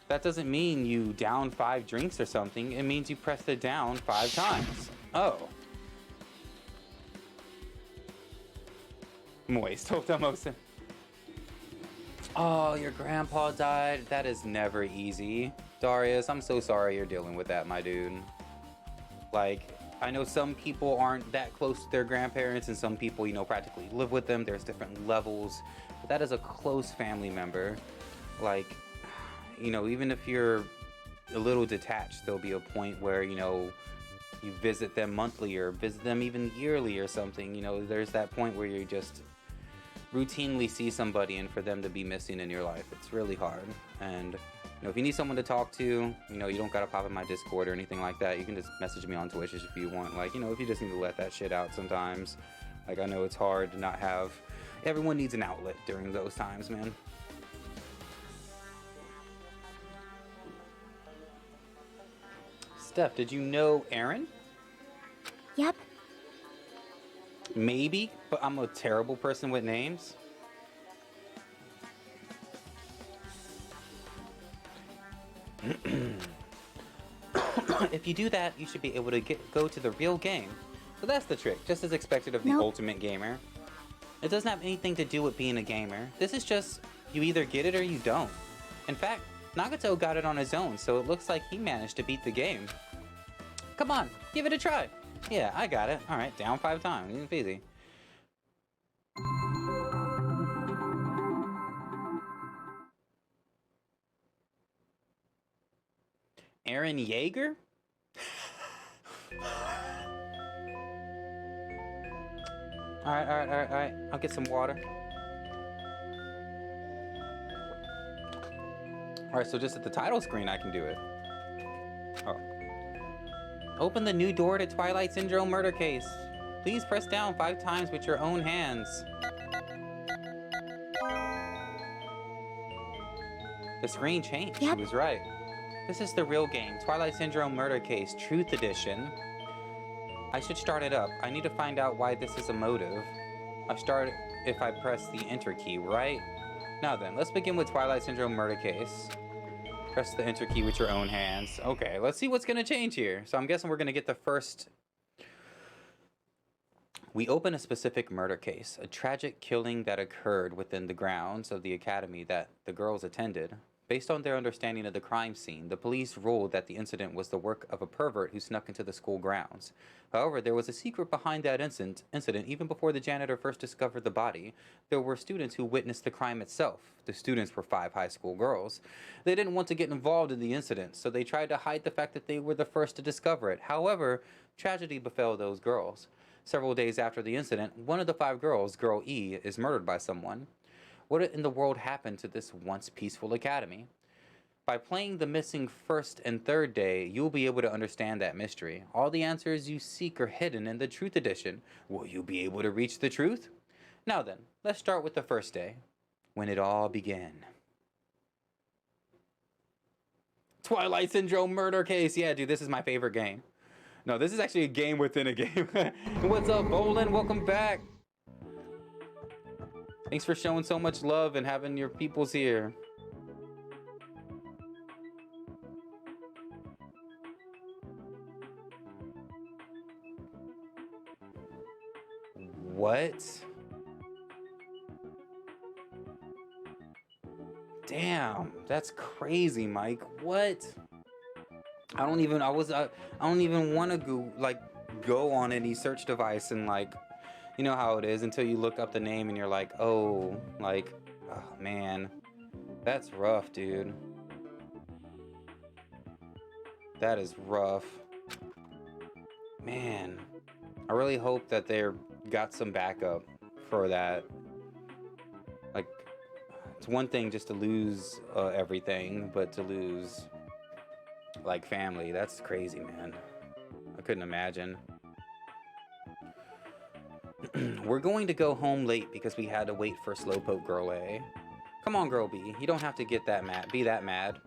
that doesn't mean you down 5 drinks or something. It means you pressed it down 5 times. Oh. Moist. Hope that motion. Oh, your grandpa died. That is never easy. Darius, I'm so sorry you're dealing with that, my dude. Like, I know some people aren't that close to their grandparents, and some people, you know, practically live with them. There's different levels. But that is a close family member. Like, you know, even if you're a little detached, there'll be a point where, you know, you visit them monthly or visit them even yearly or something. You know, there's that point where you just routinely see somebody, and for them to be missing in your life, it's really hard. And you know, if you need someone to talk to, you know, you don't gotta pop in my Discord or anything like that. You can just message me on Twitch if you want. Like, you know, if you just need to let that shit out sometimes. Like, I know it's hard to not have. Everyone needs an outlet during those times, man. Steph, did you know Aaron? Yep. Maybe, but I'm a terrible person with names. If you do that, you should be able to go to the real game. So that's the trick, just as expected of the ultimate gamer. It doesn't have anything to do with being a gamer. This is just, you either get it or you don't. In fact, Nagato got it on his own, so it looks like he managed to beat the game. Come on, give it a try. Yeah, I got it. Alright, down 5 times. Easy. Aaron Yeager? Alright. I'll get some water. Alright, so just at the title screen I can do it. Oh. Open the new door to Twilight Syndrome murder case. Please press down 5 times with your own hands. The screen changed. Yep. She was right. This is the real game. Twilight Syndrome Murder Case, Truth Edition. I should start it up. I need to find out why this is a motive. I start if I press the enter key, right? Now then, let's begin with Twilight Syndrome Murder Case. Press the enter key with your own hands. Okay, let's see what's gonna change here. So I'm guessing we're gonna get the first... We open a specific murder case, a tragic killing that occurred within the grounds of the academy that the girls attended. Based on their understanding of the crime scene, the police ruled that the incident was the work of a pervert who snuck into the school grounds. However, there was a secret behind that incident even before the janitor first discovered the body. There were students who witnessed the crime itself. The students were 5 high school girls. They didn't want to get involved in the incident, so they tried to hide the fact that they were the first to discover it. However, tragedy befell those girls. Several days after the incident, one of the 5 girls, Girl E, is murdered by someone. What in the world happened to this once peaceful academy? By playing the missing first and third day, you'll be able to understand that mystery. All the answers you seek are hidden in the Truth Edition. Will you be able to reach the truth? Now then, let's start with the first day, when it all began. Twilight Syndrome Murder Case. Yeah, dude, this is my favorite game. No, this is actually a game within a game. What's up, Bolin? Welcome back. Thanks for showing so much love and having your peoples here. What? Damn, that's crazy, Mike. What? I don't even want to go on any search device and you know how it is until you look up the name and you're like, oh man, that's rough, dude. That is rough. Man, I really hope that they're got some backup for that. Like, it's one thing just to lose everything, but to lose like family, that's crazy, man. I couldn't imagine. We're going to go home late because we had to wait for Slowpoke Girl A. Come on, Girl B, you don't have to get that mad. Be that mad.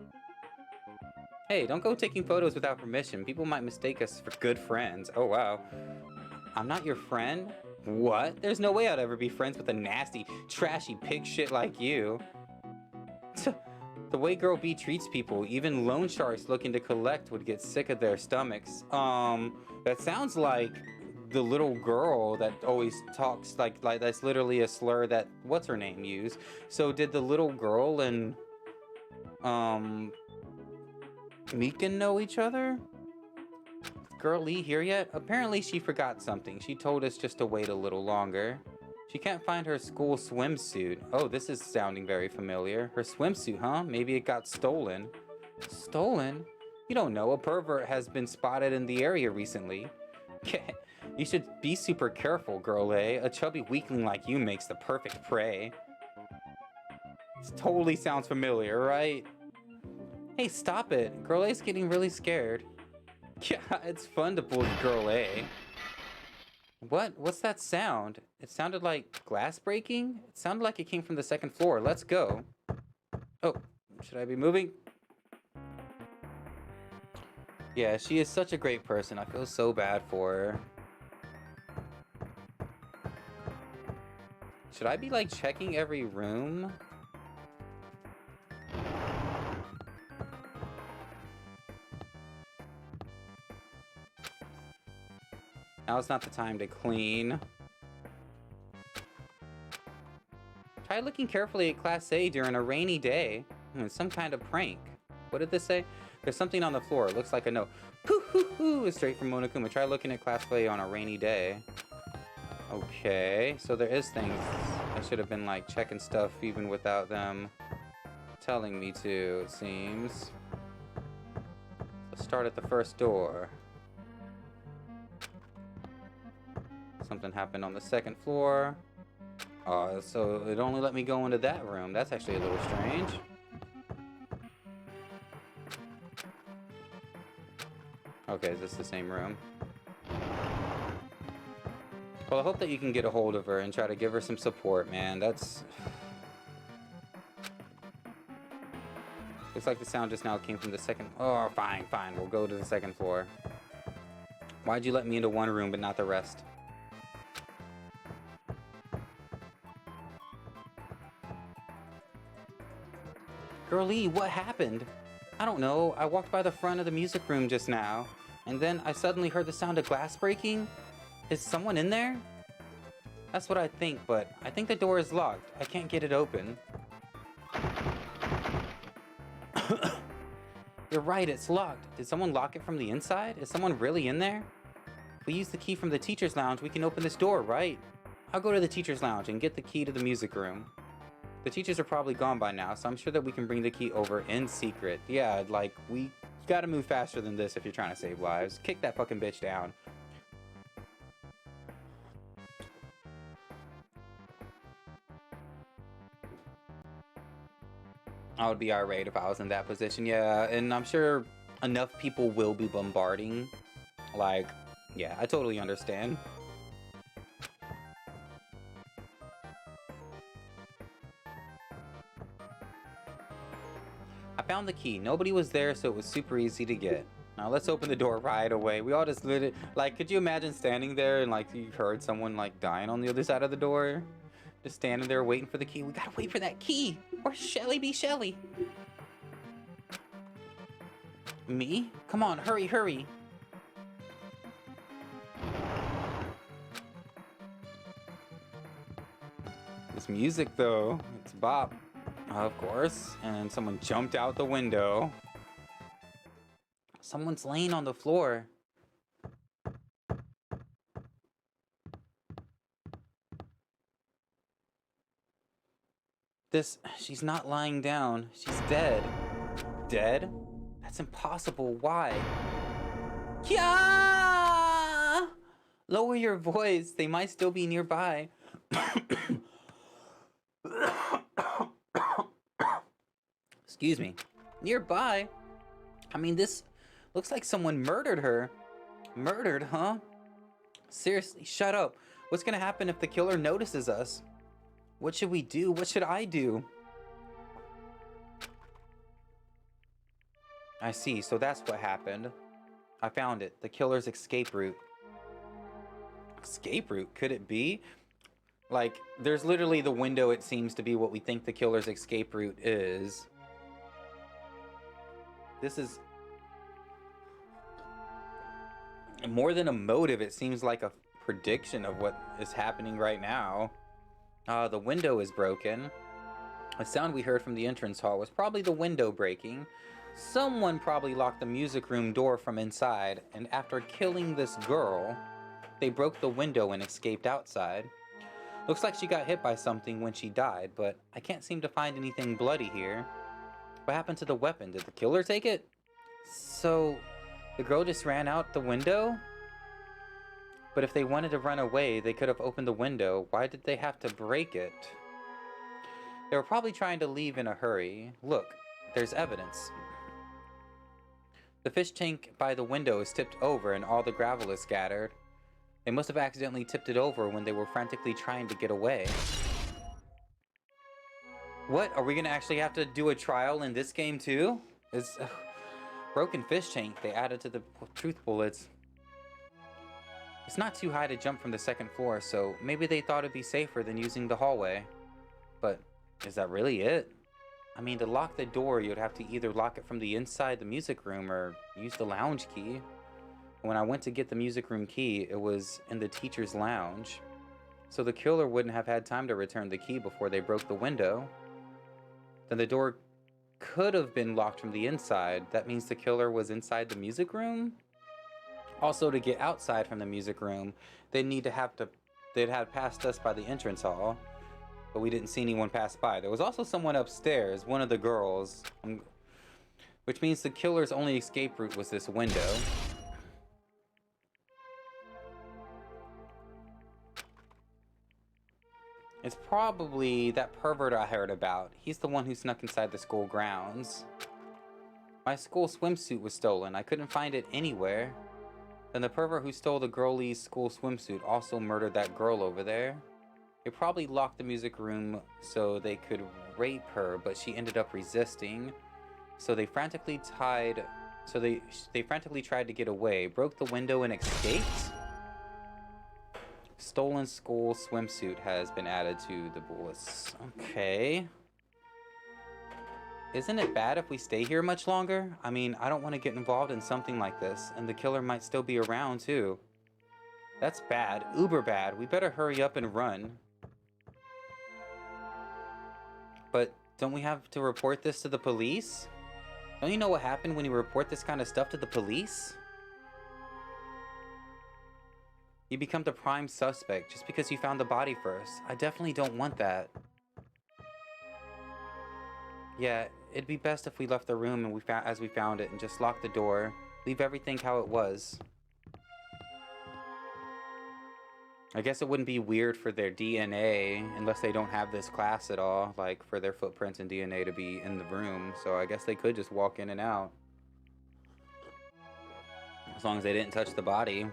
Hey, don't go taking photos without permission. People might mistake us for good friends. Oh wow. I'm not your friend? What? There's no way I'd ever be friends with a nasty, trashy pig shit like you. The way Girl B treats people, even loan sharks looking to collect would get sick of their stomachs. That sounds like the little girl that always talks like that's literally a slur that what's her name used. So did the little girl and Meekin know each other? Girl Lee here yet? Apparently she forgot something. She told us just to wait a little longer. She can't find her school swimsuit. Oh, this is sounding very familiar. Her swimsuit, huh? Maybe it got stolen. Stolen? You don't know. A pervert has been spotted in the area recently. You should be super careful, Girl A. A chubby weakling like you makes the perfect prey. This totally sounds familiar, right? Hey, stop it. Girl A's getting really scared. Yeah, it's fun to bully Girl A. What? What's that sound? It sounded like glass breaking? It sounded like it came from the second floor. Let's go. Oh, should I be moving? Yeah, she is such a great person. I feel so bad for her. Should I be like checking every room? Now it's not the time to clean. Try looking carefully at Class A during a rainy day. Some kind of prank. What did this say? There's something on the floor. It looks like a note. Hoo hoo hoo is straight from Monokuma. Try looking at Class A on a rainy day. Okay, so there is things. I should have been like checking stuff even without them telling me to, it seems. Let's start at the first door. Something happened on the second floor. So it only let me go into that room. That's actually a little strange. Okay, is this the same room? Well, I hope that you can get a hold of her and try to give her some support, man. That's... Looks like the sound just now came from the second... Oh, fine, fine. We'll go to the second floor. Why'd you let me into one room but not the rest? Girlie, what happened? I don't know. I walked by the front of the music room just now, and then I suddenly heard the sound of glass breaking. Is someone in there? That's what I think, but I think the door is locked. I can't get it open. You're right, it's locked. Did someone lock it from the inside? Is someone really in there? If we use the key from the teacher's lounge, we can open this door, right? I'll go to the teacher's lounge and get the key to the music room. The teachers are probably gone by now, so I'm sure that we can bring the key over in secret. Yeah, like, we gotta move faster than this if you're trying to save lives. Kick that fucking bitch down. I would be irate if I was in that position, yeah, and I'm sure enough people will be bombarding. Like, yeah, I totally understand. I found the key. Nobody was there, so it was super easy to get. Now let's open the door right away. We all just lit it. Like, could you imagine standing there and like you heard someone like dying on the other side of the door? Just standing there waiting for the key. We gotta wait for that key. Or Shelly be Shelly. Me? Come on, hurry, hurry. This music though, it's bop. Of course. And someone jumped out the window. Someone's laying on the floor. She's not lying down. She's dead. Dead? That's impossible. Why? Yeah! Lower your voice. They might still be nearby. Excuse me. Nearby? I mean, this looks like someone murdered her. Murdered, huh? Seriously, shut up. What's gonna happen if the killer notices us? What should we do? What should I do? I see, so that's what happened. I found it. The killer's escape route. Escape route? Could it be? Like, there's literally the window, it seems to be what we think the killer's escape route is. This is... more than a motive, it seems like a prediction of what is happening right now. The window is broken. The sound we heard from the entrance hall was probably the window breaking. Someone probably locked the music room door from inside, and after killing this girl, they broke the window and escaped outside. Looks like she got hit by something when she died, but I can't seem to find anything bloody here. What happened to the weapon? Did the killer take it? So, the girl just ran out the window? But if they wanted to run away, they could have opened the window. Why did they have to break it? They were probably trying to leave in a hurry. Look, there's evidence. The fish tank by the window is tipped over and all the gravel is scattered. They must have accidentally tipped it over when they were frantically trying to get away. What? Are we gonna actually have to do a trial in this game too? It's broken fish tank they added to the truth bullets. It's not too high to jump from the second floor, so maybe they thought it'd be safer than using the hallway. But is that really it? I mean, to lock the door, you'd have to either lock it from the inside the music room or use the lounge key. When I went to get the music room key, it was in the teacher's lounge. So the killer wouldn't have had time to return the key before they broke the window. Then the door could have been locked from the inside. That means the killer was inside the music room? Also, to get outside from the music room, they'd have passed us by the entrance hall, but we didn't see anyone pass by. There was also someone upstairs, one of the girls, which means the killer's only escape route was this window. It's probably that pervert I heard about. He's the one who snuck inside the school grounds. My school swimsuit was stolen. I couldn't find it anywhere. Then the pervert who stole the girlie's school swimsuit also murdered that girl over there. They probably locked the music room so they could rape her, but she ended up resisting. So they frantically tried to get away, broke the window and escaped. Stolen school swimsuit has been added to the bullets. Okay. Isn't it bad if we stay here much longer? I mean, I don't want to get involved in something like this, and the killer might still be around too. That's bad, uber bad. We better hurry up and run. But don't we have to report this to the police? Don't you know what happened when you report this kind of stuff to the police? You become the prime suspect just because you found the body first. I definitely don't want that. Yeah, it'd be best if we left the room and as we found it and just locked the door. Leave everything how it was. I guess it wouldn't be weird for their DNA, unless they don't have this class at all, like for their footprints and DNA to be in the room. So I guess they could just walk in and out. As long as they didn't touch the body.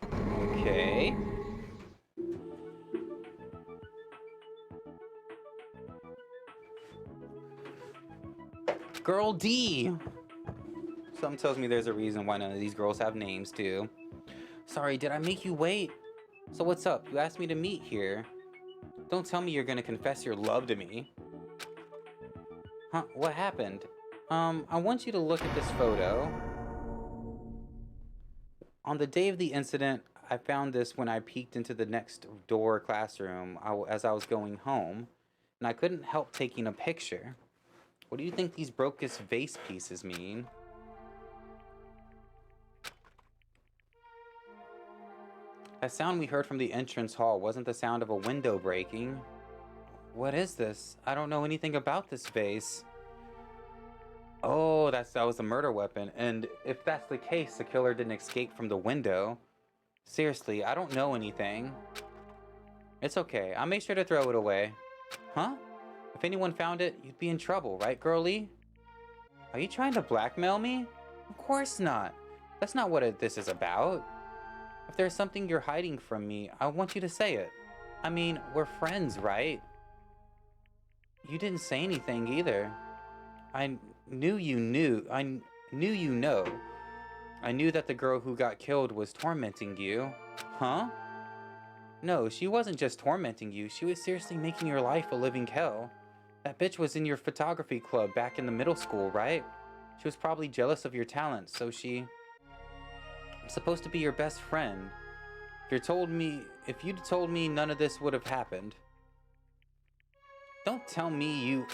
Okay. Girl D. Something tells me there's a reason why none of these girls have names, too. Sorry, did I make you wait? So what's up? You asked me to meet here. Don't tell me you're gonna confess your love to me. Huh? What happened? I want you to look at this photo. On the day of the incident, I found this when I peeked into the next door classroom as I was going home, and I couldn't help taking a picture. What do you think these broken vase pieces mean? That sound we heard from the entrance hall wasn't the sound of a window breaking. What is this? I don't know anything about this vase. Oh, that was a murder weapon. And if that's the case, the killer didn't escape from the window. Seriously, I don't know anything. It's okay. I'll make sure to throw it away. Huh? If anyone found it, you'd be in trouble, right, girlie? Are you trying to blackmail me? Of course not. That's not what this is about. If there's something you're hiding from me, I want you to say it. I mean, we're friends, right? You didn't say anything either. I knew you know. I knew that the girl who got killed was tormenting you. Huh? No, she wasn't just tormenting you. She was seriously making your life a living hell. That bitch was in your photography club back in the middle school, right? She was probably jealous of your talent, so I'm supposed to be your best friend. If you'd told me, none of this would have happened. Don't tell me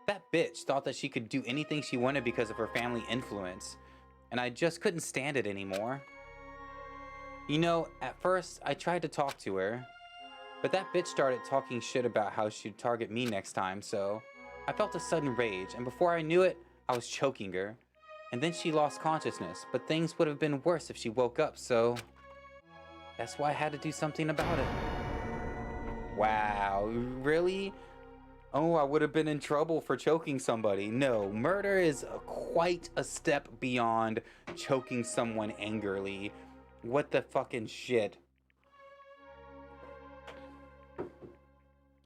That bitch thought that she could do anything she wanted because of her family influence, and I just couldn't stand it anymore. You know, at first, I tried to talk to her, but that bitch started talking shit about how she'd target me next time, so I felt a sudden rage, and before I knew it, I was choking her. And then she lost consciousness, but things would have been worse if she woke up, so that's why I had to do something about it. Wow, really? Oh, I would have been in trouble for choking somebody. No, murder is quite a step beyond choking someone angrily. What the fucking shit?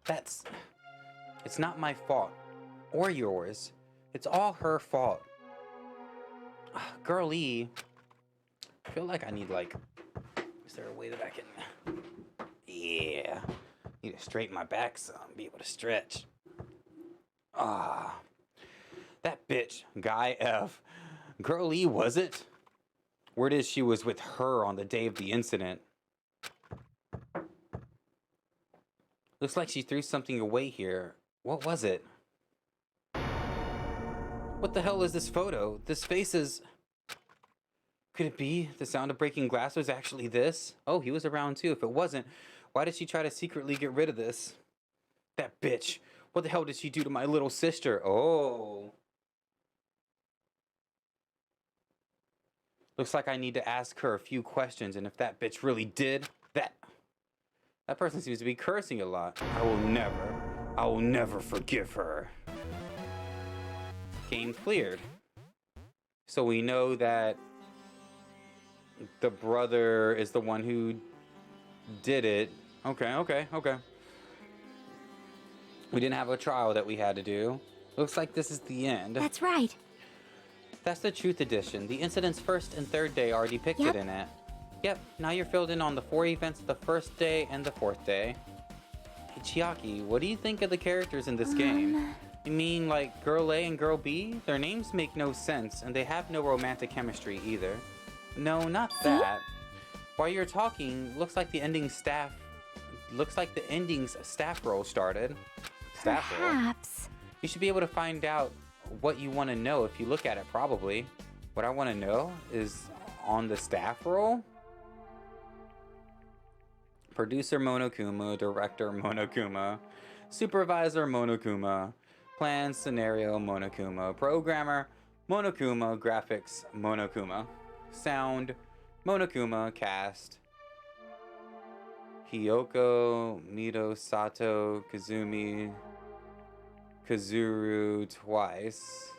It's not my fault. Or yours. It's all her fault. Girlie, I feel like I need is there a way that I can, yeah, need to straighten my back some, be able to stretch. That bitch, Guy F. Girlie, was it? Word is she was with her on the day of the incident. Looks like she threw something away here. What was it? What the hell is this photo? This face is... Could it be the sound of breaking glass was actually this? Oh, he was around too. If it wasn't, why did she try to secretly get rid of this? That bitch. What the hell did she do to my little sister? Oh. Looks like I need to ask her a few questions, and if that bitch really did, that person seems to be cursing a lot. I will never forgive her. Game cleared. So we know that the brother is the one who did it. Okay. We didn't have a trial that we had to do. Looks like this is the end. That's right. That's the Truth Edition. The incident's first and third day are depicted in it. Yep, now you're filled in on the 4 events of the first day and the 4th day. Hey, Chiaki, what do you think of the characters in this game? You mean like Girl A and Girl B? Their names make no sense, and they have no romantic chemistry either. No, not that. While you're talking, looks like the ending's staff role started. Staff role. Perhaps. You should be able to find out what you want to know if you look at it, probably. What I want to know is on the staff role. Producer Monokuma, Director Monokuma, Supervisor Monokuma, Plan Scenario Monokuma, Programmer Monokuma, Graphics Monokuma, Sound Monokuma, Cast Hiyoko, Mito, Sato, Kazumi, Kazuru twice.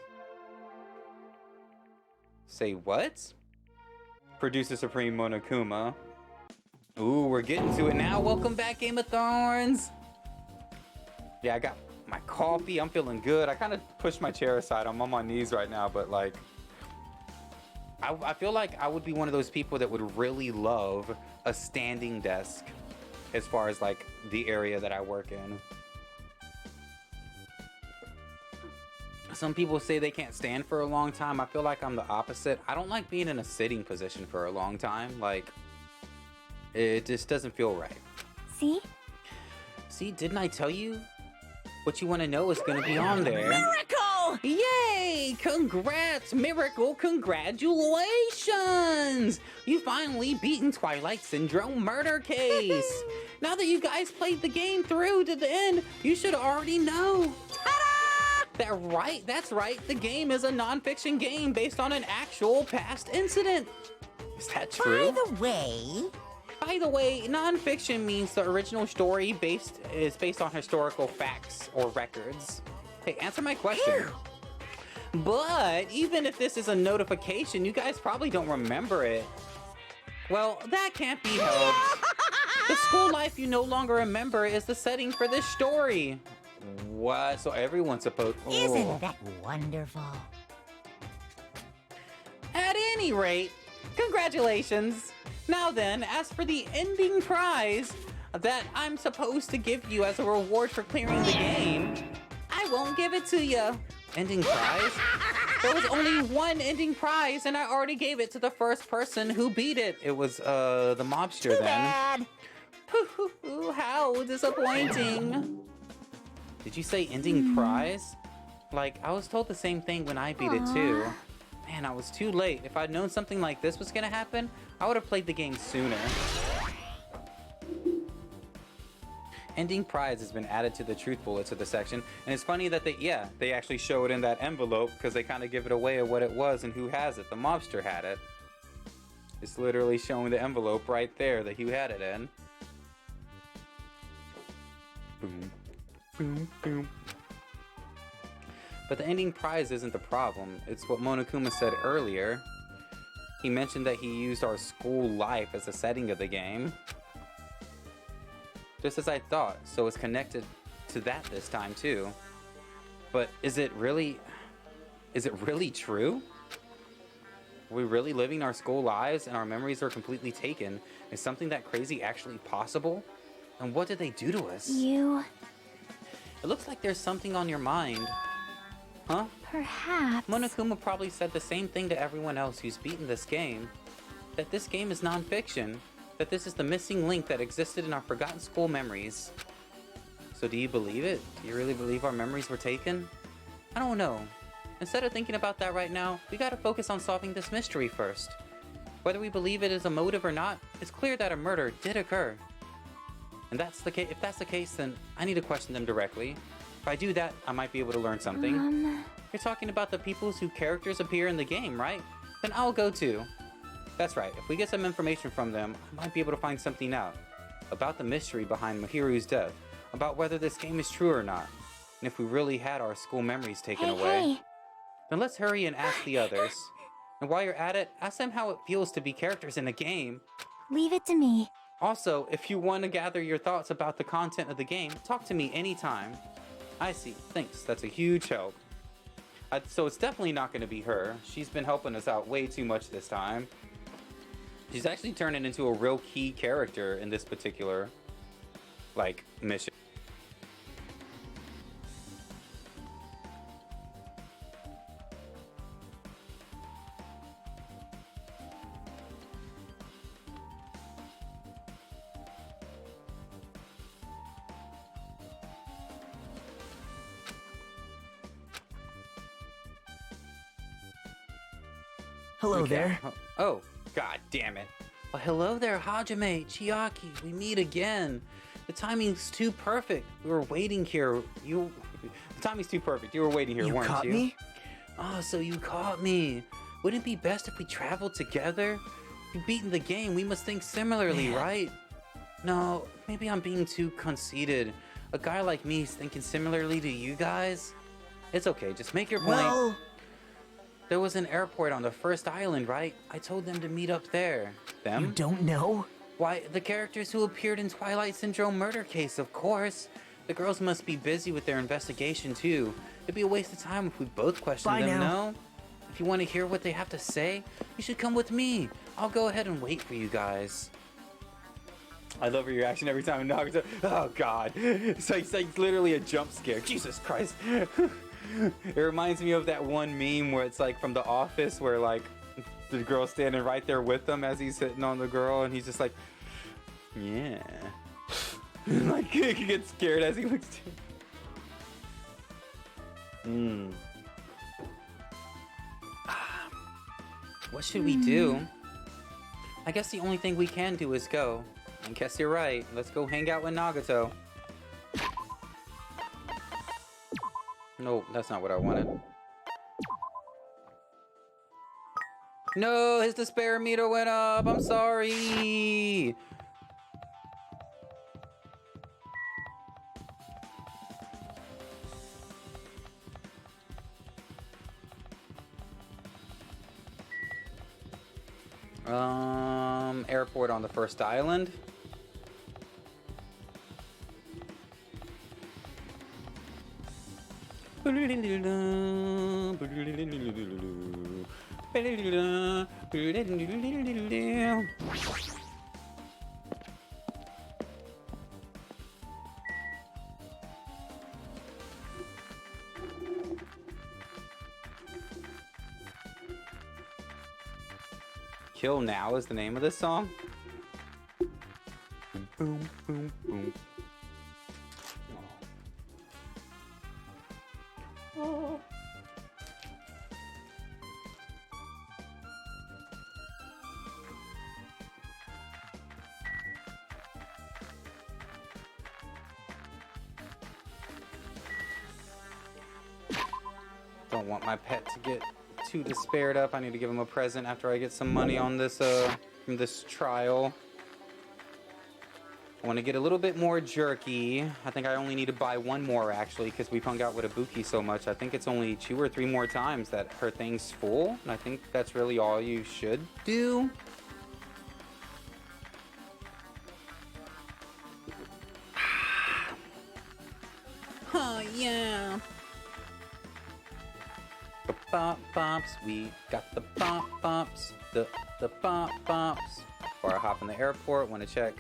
Say what? Producer Supreme Monokuma. Ooh, we're getting to it now. Welcome back, Game of Thorns. Yeah, I got my coffee. I'm feeling good. I kind of pushed my chair aside. I'm on my knees right now, but like, I feel like I would be one of those people that would really love a standing desk as far as like the area that I work in. Some people say they can't stand for a long time. I feel like I'm the opposite. I don't like being in a sitting position for a long time. Like, it just doesn't feel right. See? See, didn't I tell you? What you want to know is going to be on there. Miracle! Yay! Congrats, Miracle! Congratulations! You finally beaten Twilight Syndrome murder case. Now that you guys played the game through to the end, you should already know. That's right. The game is a non-fiction game based on an actual past incident. Is that true? By the way, non-fiction means the original story is based on historical facts or records. Hey, answer my question. But even if this is a notification, you guys probably don't remember it. Well, that can't be helped. The school life you no longer remember is the setting for this story. What? So everyone's supposed... Isn't that wonderful? At any rate, congratulations. Now then, as for the ending prize that I'm supposed to give you as a reward for clearing the game, I won't give it to you. Ending prize? There was only one ending prize, and I already gave it to the first person who beat it. It was, the mobster then. Bad. How disappointing. Did you say ending prize? Like, I was told the same thing when I beat it too. Man, I was too late. If I'd known something like this was gonna happen, I would have played the game sooner. Ending prize has been added to the truth bullets of the section, and it's funny that they actually show it in that envelope because they kind of give it away of what it was and who has it. The mobster had it. It's literally showing the envelope right there that who had it in. Boom, boom, boom. But the ending prize isn't the problem. It's what Monokuma said earlier. He mentioned that he used our school life as the setting of the game. Just as I thought, so it's connected to that this time too. But is it really true? Are we really living our school lives and our memories are completely taken? Is something that crazy actually possible? And what did they do to us? You... It looks like there's something on your mind. Huh? Perhaps. Monokuma probably said the same thing to everyone else who's beaten this game. That this game is non-fiction. That this is the missing link that existed in our forgotten school memories. So do you believe it? Do you really believe our memories were taken? I don't know. Instead of thinking about that right now, we gotta focus on solving this mystery first. Whether we believe it is a motive or not, it's clear that a murder did occur. And if that's the case, then I need to question them directly. If I do that, I might be able to learn something. You're talking about the people whose characters appear in the game, right? Then I'll go too. That's right, if we get some information from them, I might be able to find something out. About the mystery behind Mahiru's death. About whether this game is true or not. And if we really had our school memories taken away. Hey. Then let's hurry and ask the others. And while you're at it, ask them how it feels to be characters in a game. Leave it to me. Also, if you want to gather your thoughts about the content of the game, talk to me anytime. I see. Thanks. That's a huge help. So it's definitely not going to be her. She's been helping us out way too much this time. She's actually turning into a real key character in this particular, like, mission. Hello there. Oh, god damn it. Well, hello there, Hajime, Chiaki. We meet again. The timing's too perfect. We were waiting here. The timing's too perfect. You were waiting here, weren't you? You caught me? Oh, so you caught me. Wouldn't it be best if we traveled together? You've beaten the game. We must think similarly, right? No, maybe I'm being too conceited. A guy like me is thinking similarly to you guys? It's okay. Just make your point. Well... There was an airport on the first island, right? I told them to meet up there. Them? You don't know? Why, the characters who appeared in Twilight Syndrome murder case, of course. The girls must be busy with their investigation, too. It'd be a waste of time if we both questioned them, no? If you want to hear what they have to say, you should come with me. I'll go ahead and wait for you guys. I love your reaction every time Nagato. Oh, God. It's like literally a jump scare. Jesus Christ. It reminds me of that one meme where it's like from The Office where like the girl's standing right there with him as he's hitting on the girl and he's just like, yeah. Like he gets scared as he looks to What should we do? I guess the only thing we can do is go. I guess you're right. Let's go hang out with Nagato. No, that's not what I wanted. No, his despair meter went up. I'm sorry. Airport on the first island. Kill Now is the name of this song. Boom, boom, boom. Oh. Don't want my pet to get too despaired up. I need to give him a present after I get some money on this from this trial. I want to get a little bit more jerky. I think I only need to buy one more actually because we've hung out with Ibuki so much. I think it's only 2 or 3 more times that her thing's full. And I think that's really all you should do. Oh yeah. The bop bops, we got the bop bops, the bop bops. Before I hop in the airport, want to check.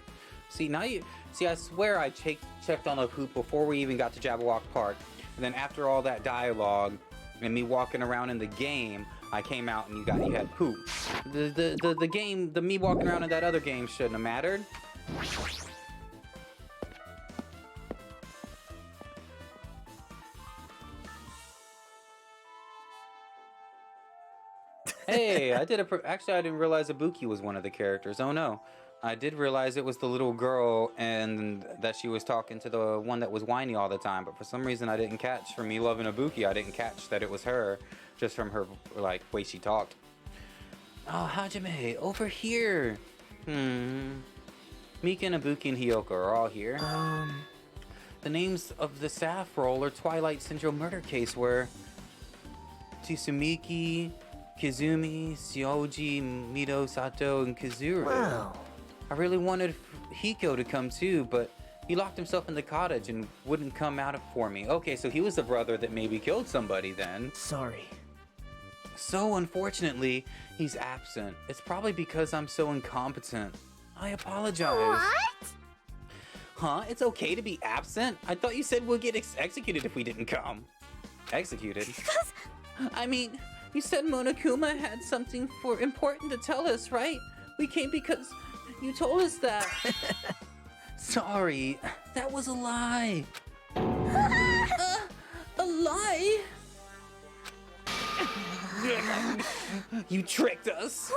See, now you see, I swear I checked on the hoop before we even got to Jabberwock Park. And then after all that dialogue and me walking around in the game, I came out and you had poop. The game, me walking around in that other game shouldn't have mattered. Hey, actually I didn't realize Ibuki was one of the characters. Oh no. I did realize it was the little girl and that she was talking to the one that was whiny all the time, but for some reason I didn't catch, from me loving Ibuki, I didn't catch that it was her, just from her, like, way she talked. Oh, Hajime, over here. Mika and Ibuki and Hiyoko are all here. The names of the staff role are Twilight Syndrome murder case where Tsumiki, Kizumi, Shioji, Mido, Sato, and Kazuru. Wow. I really wanted Hiko to come too, but He locked himself in the cottage and wouldn't come out for me. Okay, so he was the brother that maybe killed somebody then. Sorry. So unfortunately, he's absent. It's probably because I'm so incompetent. I apologize. What? Huh? It's okay to be absent? I thought you said we'll get executed if we didn't come. Executed? I mean, you said Monokuma had something important to tell us, right? We came because you told us that. Sorry, that was a lie. A lie? You tricked us.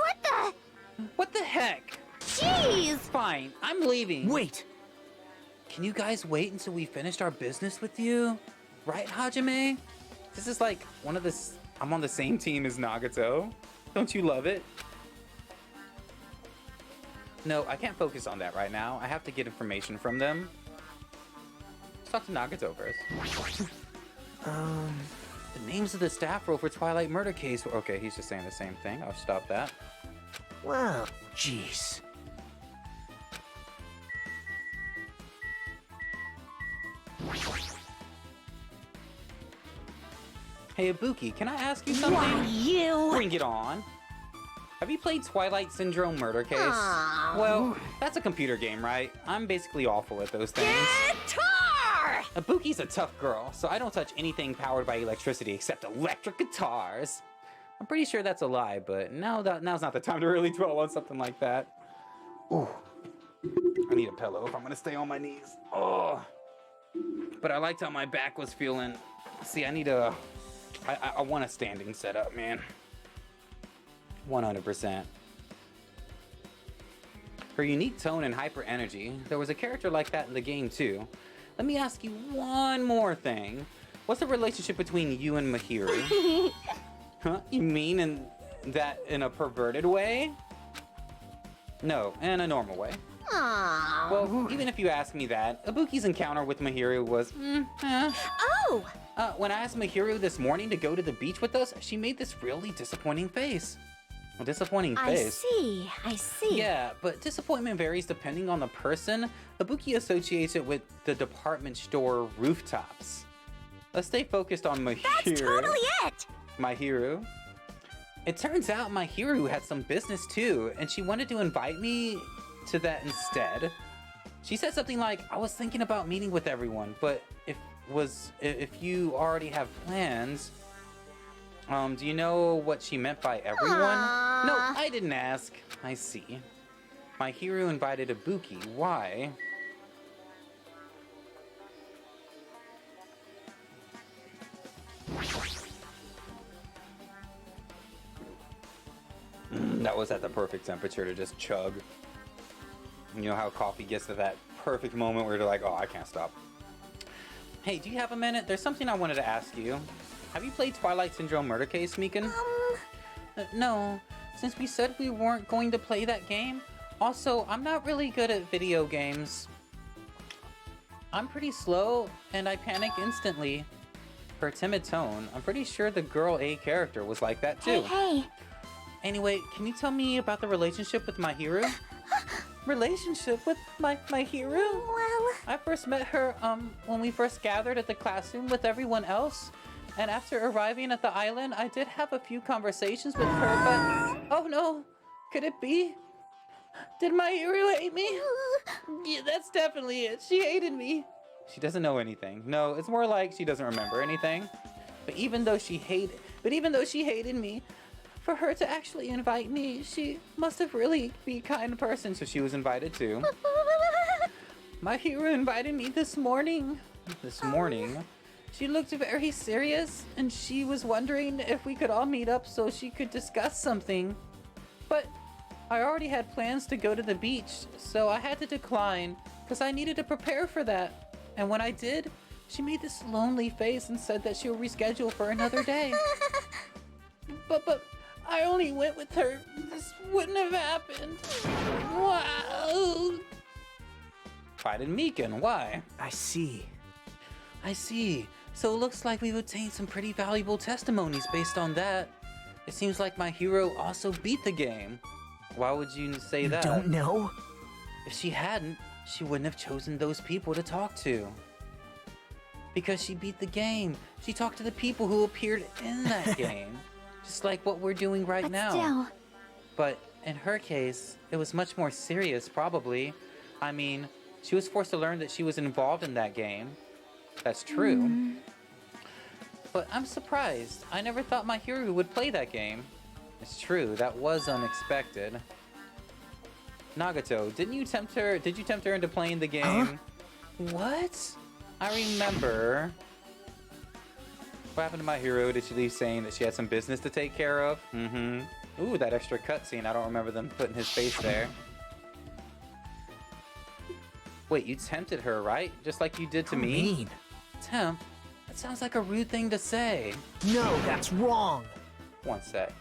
What the heck? Jeez! Fine, I'm leaving. Wait! Can you guys wait until we finished our business with you? Right, Hajime? This is like I'm on the same team as Nagato. Don't you love it? No, I can't focus on that right now. I have to get information from them. Let's talk to Nagato first. The names of the staff roll for Twilight murder case. Okay, he's just saying the same thing. I'll stop that. Well, jeez. Hey, Ibuki, can I ask you something? Why, you? Bring it on. Have you played Twilight Syndrome Murder Case? Well, that's a computer game, right? I'm basically awful at those things. Guitar! Ibuki's a tough girl, so I don't touch anything powered by electricity except electric guitars. I'm pretty sure that's a lie, but now's not the time to really dwell on something like that. Ooh. I need a pillow if I'm gonna stay on my knees. Oh. But I liked how my back was feeling. See, I want a standing setup, man. 100%. Her unique tone and hyper energy. There was a character like that in the game too. Let me ask you one more thing. What's the relationship between you and Mahiru? Huh? You mean in a perverted way? No, in a normal way. Aww. Well, even if you ask me that, Ibuki's encounter with Mahiru was, Oh! When I asked Mahiru this morning to go to the beach with us, she made this really disappointing face. A disappointing face. I see. Yeah, but disappointment varies depending on the person. Ibuki associates it with the department store rooftops. Let's stay focused on Mahiru. That's totally it! Mahiru. It turns out Mahiru had some business too, and she wanted to invite me to that instead. She said something like, I was thinking about meeting with everyone, but if you already have plans, do you know what she meant by everyone? Aww. No, I didn't ask. I see. Mahiru invited Ibuki. Why? That was at the perfect temperature to just chug. You know how coffee gets to that perfect moment where they're like, oh, I can't stop. Hey, do you have a minute? There's something I wanted to ask you. Have you played Twilight Syndrome Murder Case, Mikan? No, since we said we weren't going to play that game. Also, I'm not really good at video games. I'm pretty slow, and I panic instantly. Her timid tone, I'm pretty sure the girl A character was like that too. Hey. Anyway, can you tell me about the relationship with Mahiru? Relationship with Mahiru? Well... I first met her, when we first gathered at the classroom with everyone else. And after arriving at the island, I did have a few conversations with her, but... Oh no! Could it be? Did Mahiru hate me? Yeah, that's definitely it. She hated me. She doesn't know anything. No, it's more like she doesn't remember anything. But even though she hated me, for her to actually invite me, she must have really been a kind person, so she was invited too. Mahiru invited me this morning. She looked very serious, and she was wondering if we could all meet up so she could discuss something. But I already had plans to go to the beach, so I had to decline, because I needed to prepare for that. And when I did, she made this lonely face and said that she'll reschedule for another day. But I only went with her. This wouldn't have happened. Wow. Fight in Mikan, why? I see. So it looks like we've obtained some pretty valuable testimonies based on that. It seems like Mahiru also beat the game. Why would you say that? You don't know? If she hadn't, she wouldn't have chosen those people to talk to. Because she beat the game. She talked to the people who appeared in that game. Just like what we're doing right now. Still. But in her case, it was much more serious, probably. I mean, she was forced to learn that she was involved in that game. That's true. But I'm surprised. I never thought my hero would play that game. It's true, that was unexpected. Nagato, didn't you tempt her? Did you tempt her into playing the game? Huh? What? I remember. What happened to my hero? Did she leave saying that she had some business to take care of? Ooh, that extra cutscene. I don't remember them putting his face there. Wait, you tempted her, right? Just like you did to me? Mean. Tempt? That sounds like a rude thing to say. No, that's wrong. One sec.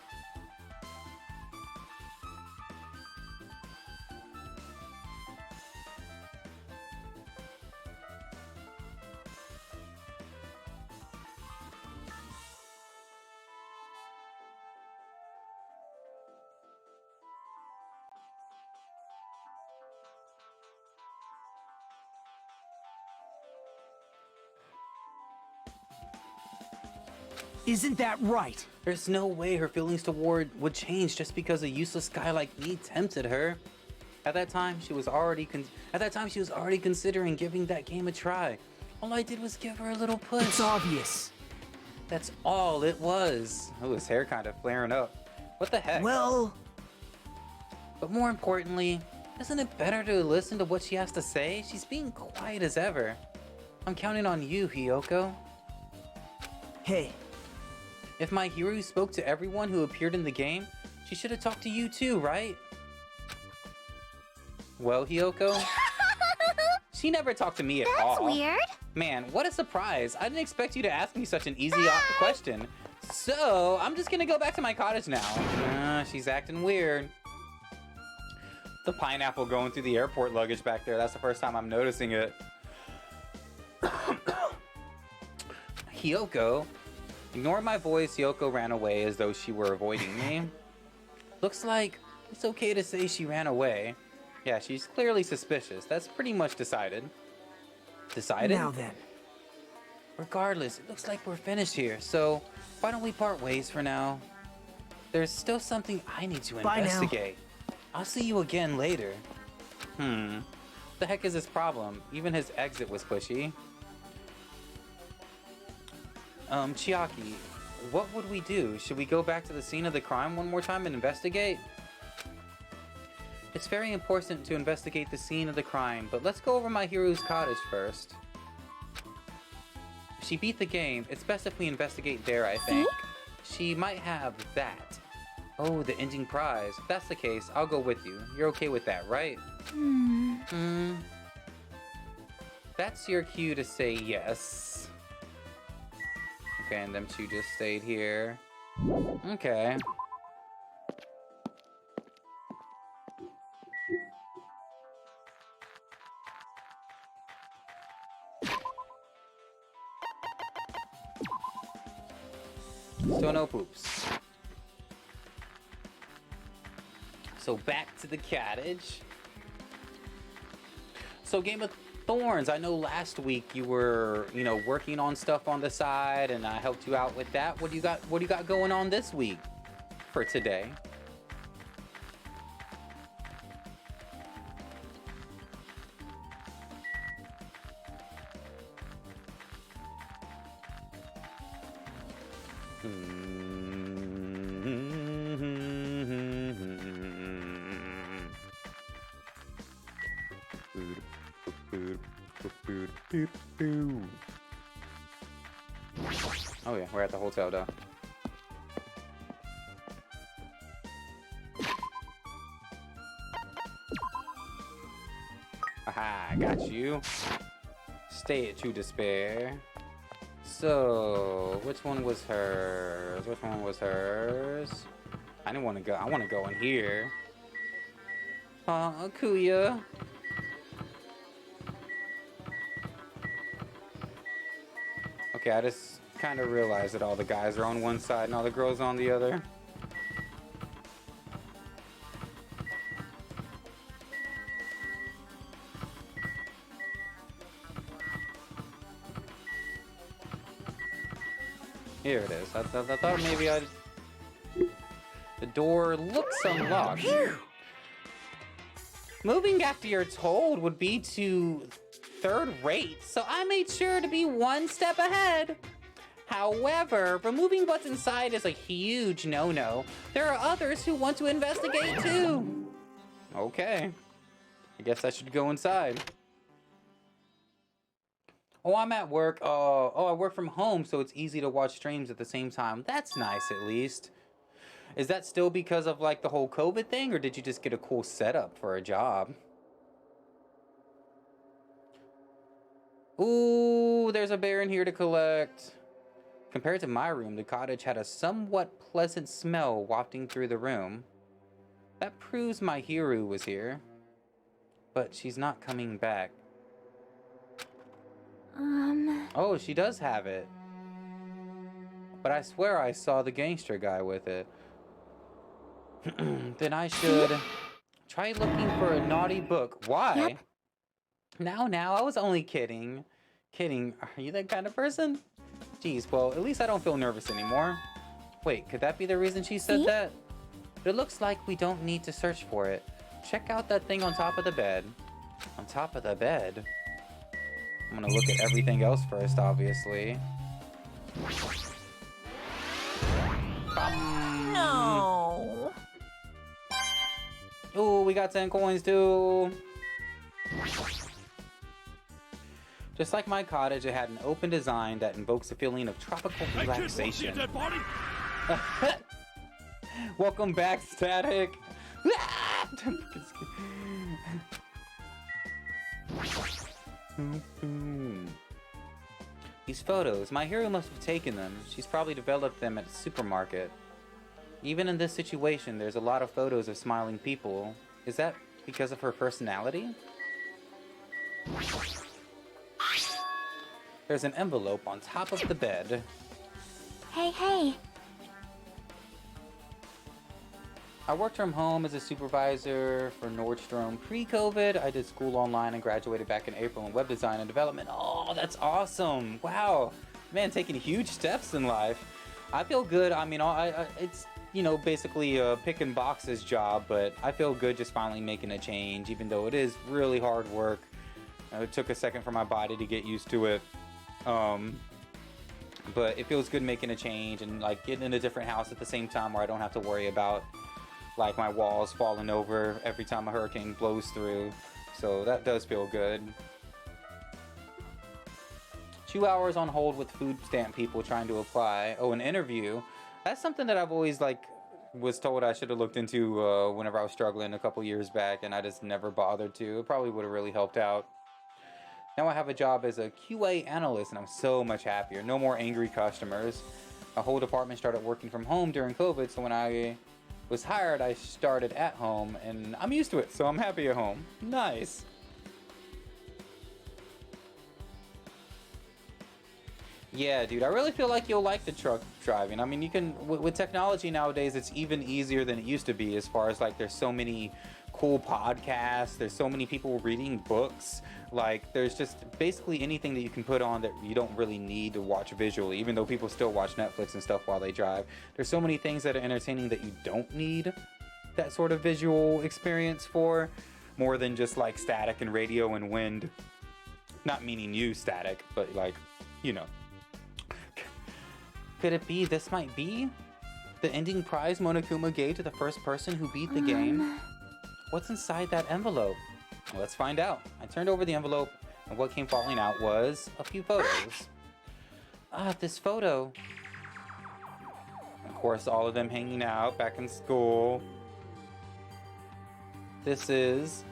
Isn't that right? There's no way her feelings toward would change just because a useless guy like me tempted her. At that time, she was already considering giving that game a try. All I did was give her a little push. It's obvious. That's all it was. Oh, his hair kind of flaring up. What the heck? Well... But more importantly, isn't it better to listen to what she has to say? She's being quiet as ever. I'm counting on you, Hiyoko. Hey. If my hero spoke to everyone who appeared in the game, she should have talked to you too, right? Well, Hiyoko? She never talked to me at all. That's weird. Man, what a surprise. I didn't expect you to ask me such an easy question. So, I'm just gonna go back to my cottage now. She's acting weird. The pineapple going through the airport luggage back there. That's the first time I'm noticing it. Hiyoko. Ignoring my voice, Hiyoko ran away as though she were avoiding me. Looks like it's okay to say she ran away. Yeah, she's clearly suspicious. That's pretty much decided. Decided? Now then. Regardless, it looks like we're finished here, so why don't we part ways for now? There's still something I need to investigate. I'll see you again later. The heck is his problem? Even his exit was pushy. Chiaki, what would we do? Should we go back to the scene of the crime one more time and investigate? It's very important to investigate the scene of the crime, but let's go over my hero's cottage first. If she beat the game, it's best if we investigate there, I think. She might have that. Oh, the ending prize. If that's the case, I'll go with you. You're okay with that, right? That's your cue to say yes. Okay, and them two just stayed here. Okay. Still no poops. So back to the cottage. So Game of Thorns, I know last week you were, working on stuff on the side, and I helped you out with that. What do you got going on this week for today? Oh yeah, we're at the hotel though. Aha, got you. Stay to despair. So, which one was hers? Which one was hers? I didn't want to go. I want to go in here. Akuya. Okay, I just kind of realized that all the guys are on one side and all the girls on the other. Here it is. I thought maybe I'd... The door looks unlocked. Moving after you're told would be to third rate, so I made sure to be one step ahead. However, removing what's inside is a huge no-no. There are others who want to investigate too. Okay. I guess I should go inside. Oh, I'm at work. Oh, I work from home, so it's easy to watch streams at the same time. That's nice, at least. Is that still because of, like, the whole COVID thing, or did you just get a cool setup for a job? Ooh, there's a bear in here to collect. Compared to my room, the cottage had a somewhat pleasant smell wafting through the room. That proves my Hiru was here. But she's not coming back. Oh, she does have it. But I swear I saw the gangster guy with it. Then I should try looking for a naughty book. Why? Yep. Now, I was only kidding. Kidding. Are you that kind of person? Geez, well, at least I don't feel nervous anymore. Wait, could that be the reason she said that? But it looks like we don't need to search for it. Check out that thing on top of the bed. On top of the bed? I'm gonna look at everything else first, obviously. No. Ooh, we got 10 coins too. Just like my cottage, it had an open design that invokes a feeling of tropical relaxation. Dead body? Welcome back, Static. These photos, my hero must have taken them. She's probably developed them at a supermarket. Even in this situation, there's a lot of photos of smiling people. Is that because of her personality? There's an envelope on top of the bed. Hey. I worked from home as a supervisor for Nordstrom pre-COVID. I did school online and graduated back in April in web design and development. Oh, that's awesome. Wow. Man, taking huge steps in life. I feel good. I mean, it's, you know, basically a picking boxes job, but I feel good just finally making a change, even though it is really hard work. It took a second for my body to get used to it. But it feels good making a change and like getting in a different house at the same time where I don't have to worry about like my walls falling over every time a hurricane blows through. So that does feel good. 2 hours on hold with food stamp people trying to apply. Oh, an interview. That's something that I've always like was told I should have looked into whenever I was struggling a couple years back, and I just never bothered to. It probably would have really helped out. Now I have a job as a QA analyst, and I'm so much happier. No more angry customers. A whole department started working from home during COVID, so when I was hired, I started at home, and I'm used to it, so I'm happy at home. Nice. Yeah, dude, I really feel like you'll like the truck driving. I mean, you can, with technology nowadays, it's even easier than it used to be as far as like there's so many cool podcasts, there's so many people reading books. Like, there's just basically anything that you can put on that you don't really need to watch visually, even though people still watch Netflix and stuff while they drive. There's so many things that are entertaining that you don't need that sort of visual experience for, more than just like static and radio and wind. Not meaning you, Static, but like, you know. Could it be this might be the ending prize Monokuma gave to the first person who beat the game? What's inside that envelope? Well, let's find out. I turned over the envelope, and what came falling out was a few photos. This photo. Of course, all of them hanging out back in school. This is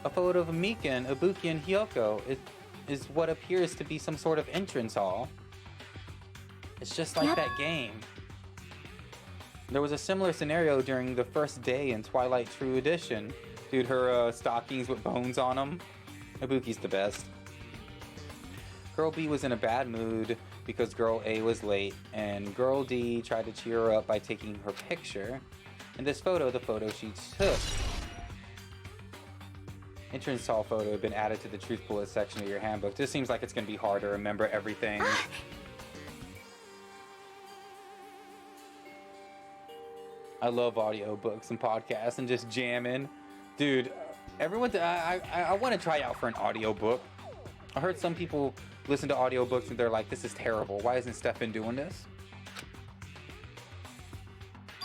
a photo of Mikan, Ibuki, and Hyoko. It is what appears to be some sort of entrance hall. It's just like that game. There was a similar scenario during the first day in Twilight True Edition. Dude, her stockings with bones on them. Ibuki's the best. Girl B was in a bad mood because Girl A was late, and Girl D tried to cheer her up by taking her picture. In this photo, the photo she took. Entrance hall photo had been added to the truth bullet section of your handbook. This seems like it's going to be hard to remember everything. I love audiobooks and podcasts and just jamming. Dude, everyone, I want to try out for an audiobook. I heard some people listen to audiobooks and they're like, this is terrible. Why isn't Stefan doing this?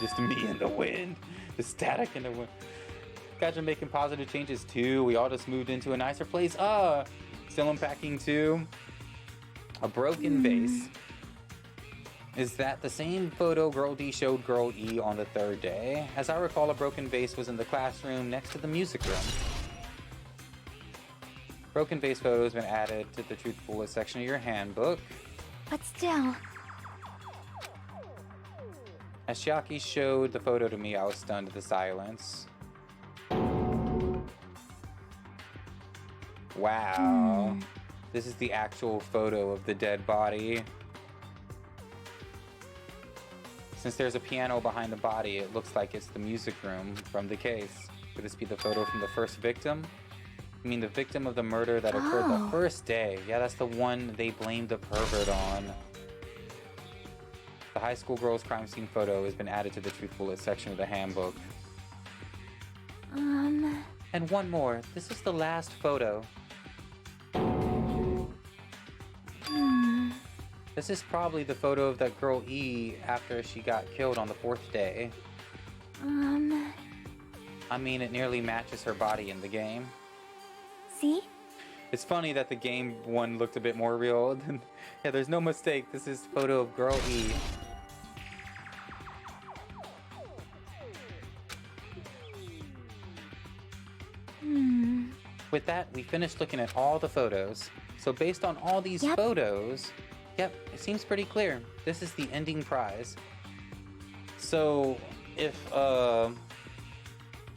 Just me in the wind. The static in the wind. Guys are making positive changes too. We all just moved into a nicer place. Still unpacking too. A broken vase. Is that the same photo Girl D showed Girl E on the third day? As I recall, a broken vase was in the classroom next to the music room. Broken vase photo has been added to the Truth Bullet section of your handbook. But still... As Chiaki showed the photo to me, I was stunned at the silence. Wow. This is the actual photo of the dead body. Since there's a piano behind the body, it looks like it's the music room from the case. Could this be the photo from the first victim? I mean, the victim of the murder that occurred the first day. Yeah, that's the one they blamed the pervert on. The high school girl's crime scene photo has been added to the Truth Bullet section of the handbook. And one more. This is the last photo. This is probably the photo of that girl E after she got killed on the 4th day. I mean, it nearly matches her body in the game. See? It's funny that the game one looked a bit more real than... Yeah, there's no mistake. This is photo of girl E. With that, we finished looking at all the photos. So based on all these photos, yep, it seems pretty clear. This is the ending prize. So if the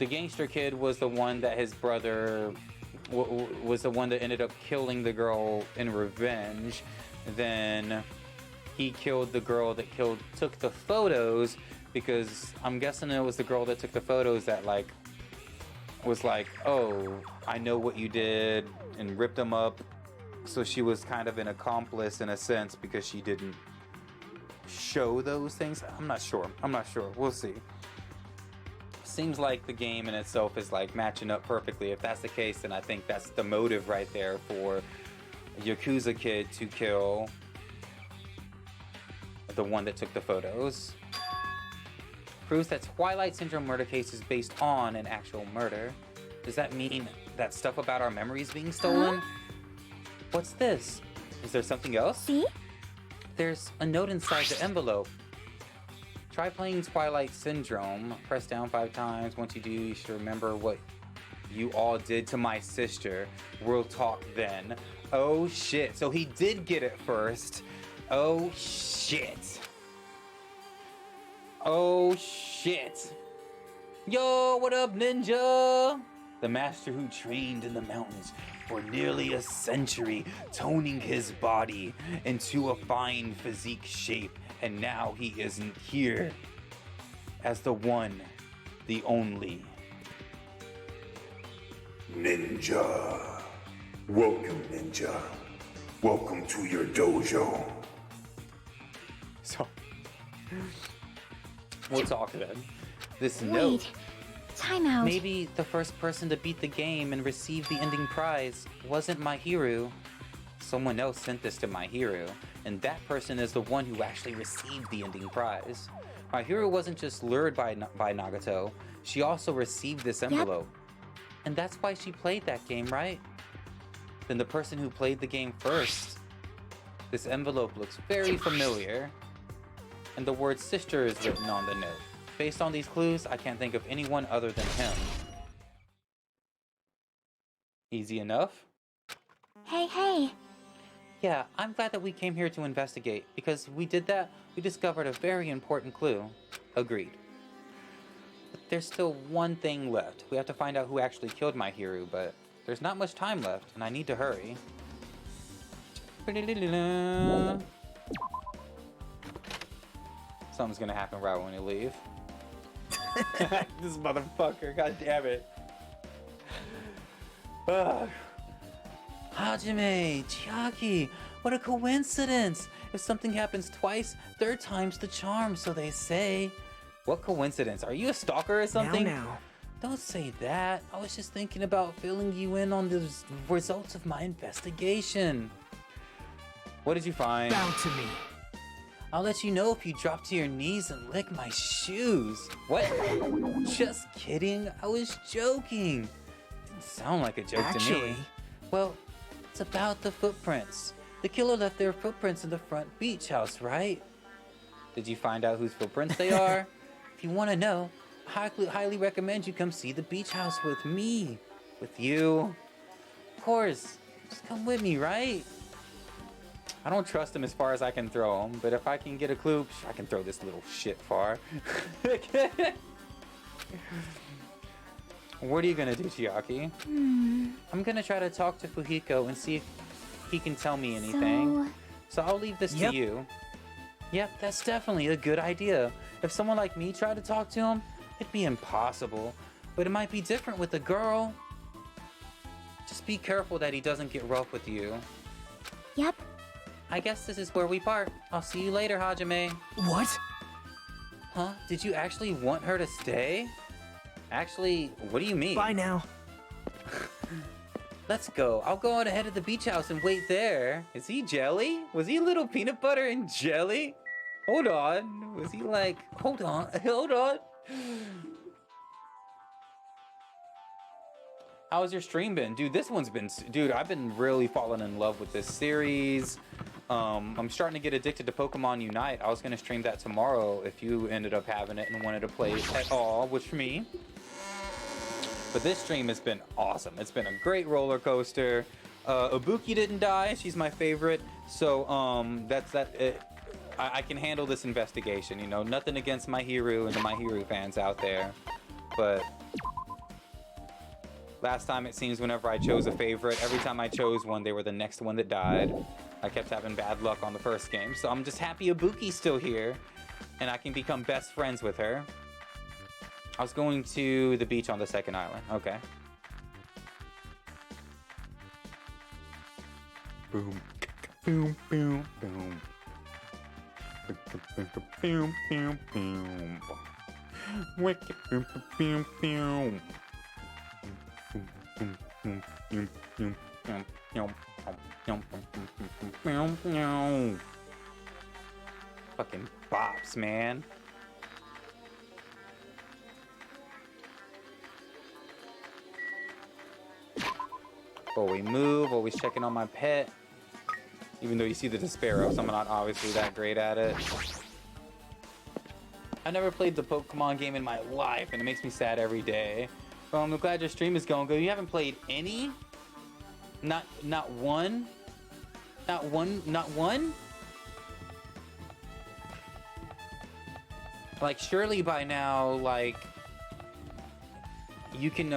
gangster kid was the one that his brother was the one that ended up killing the girl in revenge, then he killed the girl that took the photos, because I'm guessing it was the girl that took the photos that was like, oh, I know what you did, and ripped them up. So she was kind of an accomplice in a sense because she didn't show those things. I'm not sure. We'll see. Seems like the game in itself is like matching up perfectly. If that's the case, then I think that's the motive right there for a Yakuza kid to kill the one that took the photos. Proves that Twilight Syndrome murder case is based on an actual murder. Does that mean that stuff about our memories being stolen? What's this? Is there something else? See? There's a note inside the envelope. Try playing Twilight Syndrome. Press down 5 times. Once you do, you should remember what you all did to my sister. We'll talk then. Oh shit. So he did get it first. Oh shit. Oh shit. Yo, what up, ninja? The master who trained in the mountains for nearly a century, toning his body into a fine physique shape, and now he isn't here as the one, the only. Ninja. Welcome, Ninja. Welcome to your dojo. So, we'll talk then. This note. Time out. Maybe the first person to beat the game and receive the ending prize wasn't Mahiru. Someone else sent this to Mahiru, and that person is the one who actually received the ending prize. Mahiru wasn't just lured by Nagato, she also received this envelope. And that's why she played that game, right? Then the person who played the game first. This envelope looks very familiar, and the word sister is written on the note. Based on these clues, I can't think of anyone other than him. Easy enough? Hey. Yeah, I'm glad that we came here to investigate, because we did that, we discovered a very important clue. Agreed. But there's still one thing left. We have to find out who actually killed Mahiru, but there's not much time left, and I need to hurry. Something's gonna happen right when we leave. This motherfucker, god damn it. Hajime, Chiaki, what a coincidence. If something happens twice, third time's the charm, so they say. What coincidence? Are you a stalker or something? Now. Don't say that. I was just thinking about filling you in on the results of my investigation. What did you find? Bow to me. I'll let you know if you drop to your knees and lick my shoes. What? Just kidding. I was joking. Didn't sound like a joke to me. Well, it's about the footprints. The killer left their footprints in the front beach house, right? Did you find out whose footprints they are? If you want to know, I highly recommend you come see the beach house with me. With you. Of course. Just come with me, right? I don't trust him as far as I can throw him, but if I can get a clue, I can throw this little shit far. What are you gonna do, Chiaki? I'm gonna try to talk to Fujiko and see if he can tell me anything. So I'll leave this to you. Yep, that's definitely a good idea. If someone like me tried to talk to him, it'd be impossible. But it might be different with a girl. Just be careful that he doesn't get rough with you. Yep. I guess this is where we part. I'll see you later, Hajime. What? Huh? Did you actually want her to stay? Actually, what do you mean? Bye now. Let's go. I'll go out ahead of the beach house and wait there. Is he jelly? Was he a little peanut butter and jelly? Hold on. Was he like... Hold on. Hold on. How's your stream been? Dude, this one's been... Dude, I've been really falling in love with this series. I'm starting to get addicted to Pokemon Unite. I was going to stream that tomorrow if you ended up having it and wanted to play it at all, which for me. But this stream has been awesome. It's been a great roller coaster. Ibuki didn't die. She's my favorite. So that's that. I can handle this investigation. You know, nothing against My Hero and the My Hero fans out there. But last time it seems whenever I chose a favorite, every time I chose one, they were the next one that died. I kept having bad luck on the first game. So I'm just happy Ibuki's still here. And I can become best friends with her. I was going to the beach on the second island. Okay. Boom. Boom, boom, boom. Boom, boom, boom. Wicked boom, boom, boom. Fucking bops, man. Before we move, always checking on my pet. Even though you see the Despero, so I'm not obviously that great at it. I never played the Pokemon game in my life, and it makes me sad every day. Well, I'm glad your stream is going good. You haven't played any? Not one? Not one? Not one? Like, surely by now, like, you can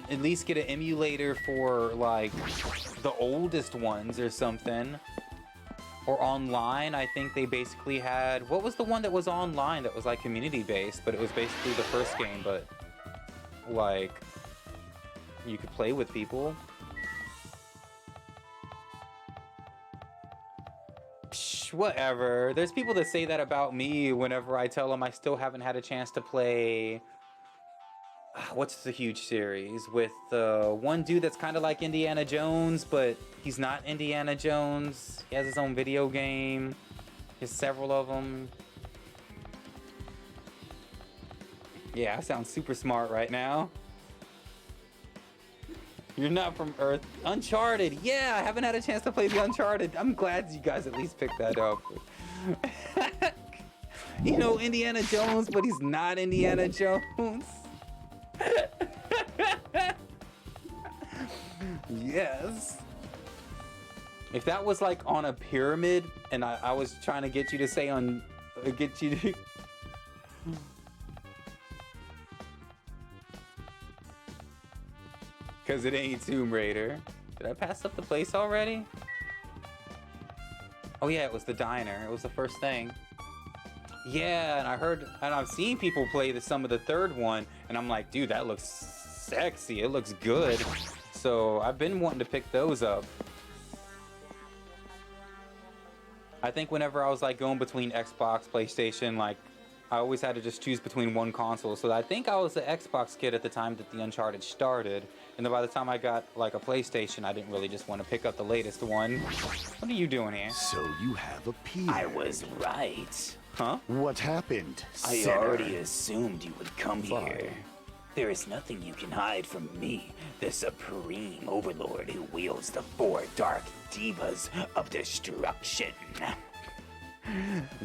at least get an emulator for, like, the oldest ones or something. Or online, I think they basically had... What was the one that was online that was, like, community-based? But it was basically the first game, but, like, you could play with people. Psh, whatever. There's people that say that about me whenever I tell them I still haven't had a chance to play... What's the huge series with one dude that's kind of like Indiana Jones, but he's not Indiana Jones. He has his own video game. There's several of them. Yeah, I sound super smart right now. You're not from Earth. Uncharted. Yeah, I haven't had a chance to play the Uncharted. I'm glad you guys at least picked that up. You know, Indiana Jones, but he's not Indiana Jones. Yes. If that was like on a pyramid and I was trying to get you to say get you to... Cause it ain't Tomb Raider. Did I pass up the place already? Oh yeah, it was the diner. It was the first thing. Yeah, and I've seen people play some of the third one, and I'm like, dude, that looks sexy. It looks good. So I've been wanting to pick those up. I think whenever I was like going between Xbox, PlayStation, like I always had to just choose between one console. So I think I was an Xbox kid at the time that the Uncharted started. And then by the time I got like a PlayStation, I didn't really just want to pick up the latest one. What are you doing here? So you have appeared. I was right. Huh? What happened? I already assumed you would come here. There is nothing you can hide from me, the supreme overlord who wields the 4 dark divas of destruction.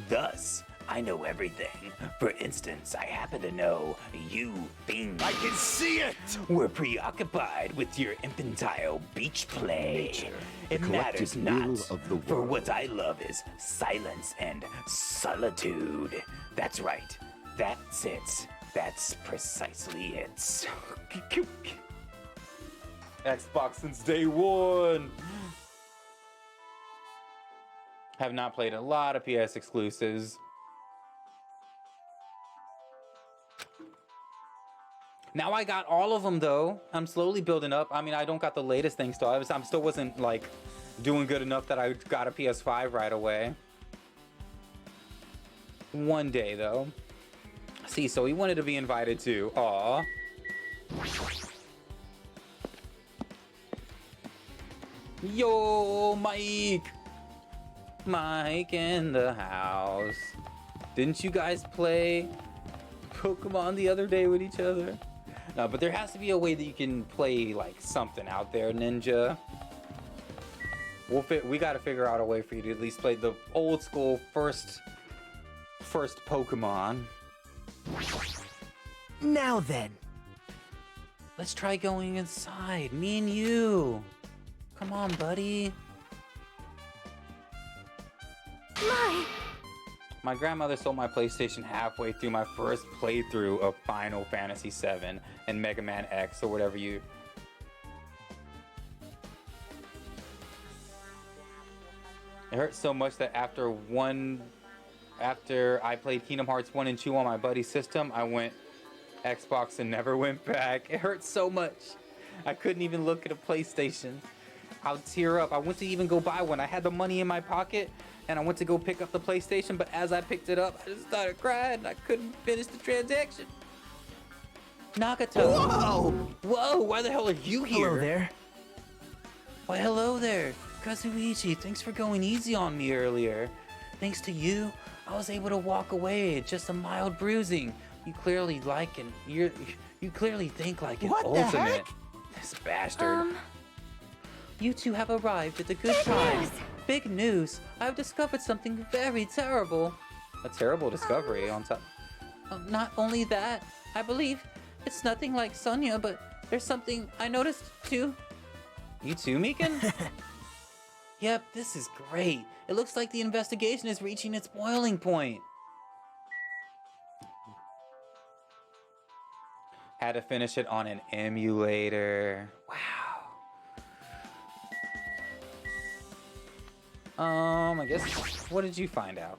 Thus, I know everything. For instance, I happen to know you fiends. I can see it! We're preoccupied with your infantile beach play. It matters not, for what I love is silence and solitude. That's right. That's it. That's precisely it. Xbox since day one. Have not played a lot of PS exclusives. Now I got all of them though. I'm slowly building up. I mean, I don't got the latest thing still. I still wasn't like doing good enough that I got a PS5 right away. One day though. See, so he wanted to be invited too. Aw. Yo, Mike. Mike in the house. Didn't you guys play Pokemon the other day with each other? No, but there has to be a way that you can play like something out there, Ninja. We gotta figure out a way for you to at least play the old school first Pokemon. Now then. Let's try going inside, me and you. Come on, buddy. My grandmother sold my PlayStation halfway through my first playthrough of Final Fantasy VII and Mega Man X or whatever you... It hurt so much that after I played Kingdom Hearts 1 and 2 on my buddy's system, I went Xbox and never went back. It hurt so much. I couldn't even look at a PlayStation. I'll tear up. I went to even go buy one. I had the money in my pocket and I went to go pick up the PlayStation, but as I picked it up, I just started crying. I couldn't finish the transaction. Nagato. Whoa! Whoa, why the hell are you here? Hello there. Why, hello there. Kazuichi, thanks for going easy on me earlier. Thanks to you, I was able to walk away. Just a mild bruising. You clearly like and you clearly think like an What the ultimate. heck? This bastard. You two have arrived at the good time. Big news. I've discovered something very terrible. A terrible discovery on top. Not only that, I believe it's nothing like Sonya, but there's something I noticed too. You too, Mikan? Yep, this is great. It looks like the investigation is reaching its boiling point. Had to finish it on an emulator. Wow. I guess, what did you find out?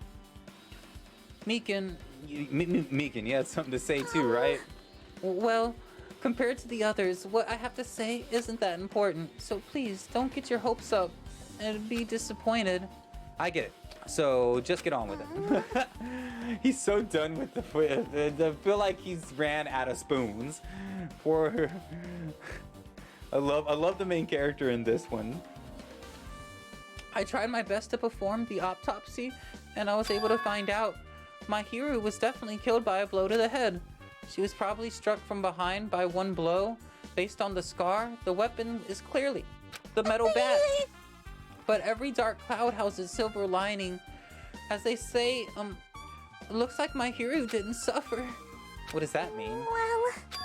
Mikan, Mikan, you had something to say too, right? Well, compared to the others, what I have to say isn't that important. So please, don't get your hopes up and be disappointed. I get it. So just get on with it. He's so done with I feel like he's ran out of spoons. Poor. I love the main character in this one. I tried my best to perform the autopsy, and I was able to find out my hero was definitely killed by a blow to the head. She was probably struck from behind by one blow. Based on the scar, the weapon is clearly the metal bat. But every dark cloud has a silver lining. As they say, it looks like my hero didn't suffer. What does that mean?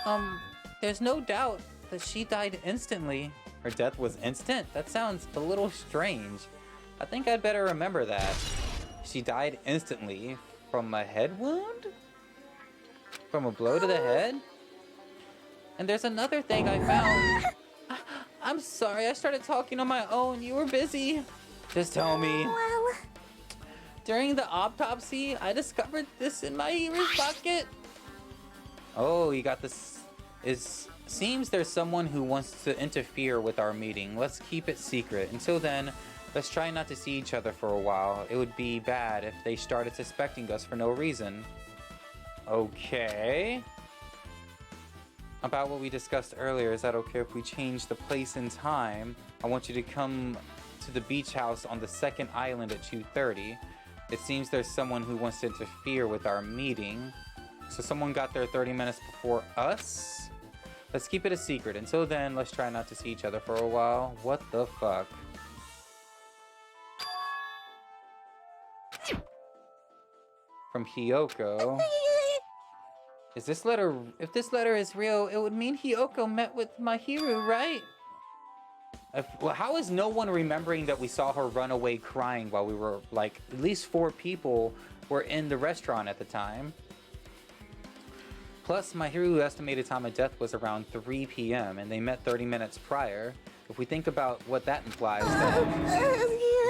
Well... There's no doubt that she died instantly. Her death was instant? That sounds a little strange. I think I'd better remember that. She died instantly from a head wound? From a blow to the head? And there's another thing I found. I'm sorry, I started talking on my own. You were busy. Just tell me. Well... During the autopsy, I discovered this in my hero's pocket. Oh, you got this. Seems there's someone who wants to interfere with our meeting. Let's keep it secret. Until then, Let's try not to see each other for a while. It would be bad if they started suspecting us for no reason. Okay. About what we discussed earlier, is that okay if we change the place and time? I want you to come to the beach house on the second island at 2:30. It seems there's someone who wants to interfere with our meeting. So someone got there 30 minutes before us? Let's keep it a secret. Until then, let's try not to see each other for a while. What the fuck? From Hiyoko. Is this letter... If this letter is real, it would mean Hiyoko met with Mahiru, right? Well, how is no one remembering that we saw her run away crying while we were, like, at least 4 people were in the restaurant at the time? Plus, Mahiru's estimated time of death was around 3 p.m. and they met 30 minutes prior. If we think about what that implies, then...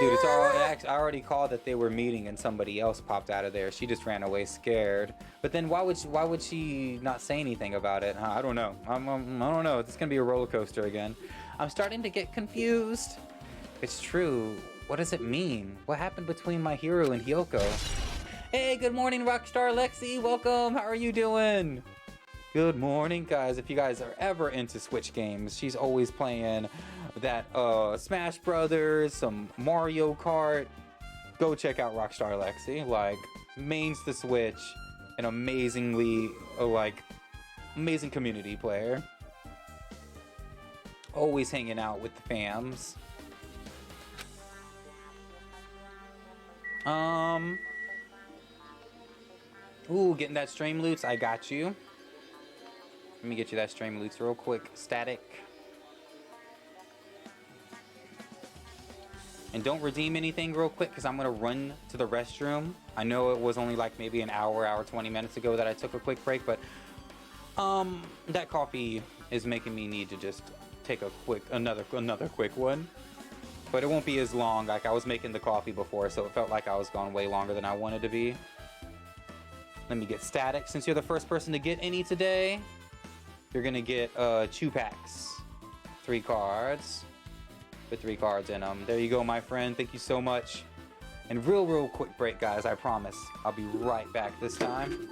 Dude, it's all, I already called that they were meeting and somebody else popped out of there. She just ran away scared. But then why would she not say anything about it? I don't know. I don't know. It's gonna be a roller coaster again. I'm starting to get confused. It's true. What does it mean? What happened between Mahiru and Hiyoko? Hey, good morning, Rockstar Lexi. Welcome. How are you doing? Good morning, guys. If you guys are ever into Switch games, she's always playing that Smash Brothers, some Mario Kart. Go check out Rockstar Lexi. Like, mains the Switch, an amazingly amazing community player. Always hanging out with the fams. Ooh, getting that stream loots. I got you. Let me get you that stream loots real quick. Static. And don't redeem anything real quick because I'm going to run to the restroom. I know it was only like maybe an hour 20 minutes ago that I took a quick break, but that coffee is making me need to just take a quick, another quick one. But it won't be as long. Like, I was making the coffee before, so it felt like I was gone way longer than I wanted to be. Let me get static. Since you're the first person to get any today, you're gonna get 2 packs. 3 cards. With 3 cards in them. There you go, my friend. Thank you so much. And real quick break, guys. I promise. I'll be right back this time.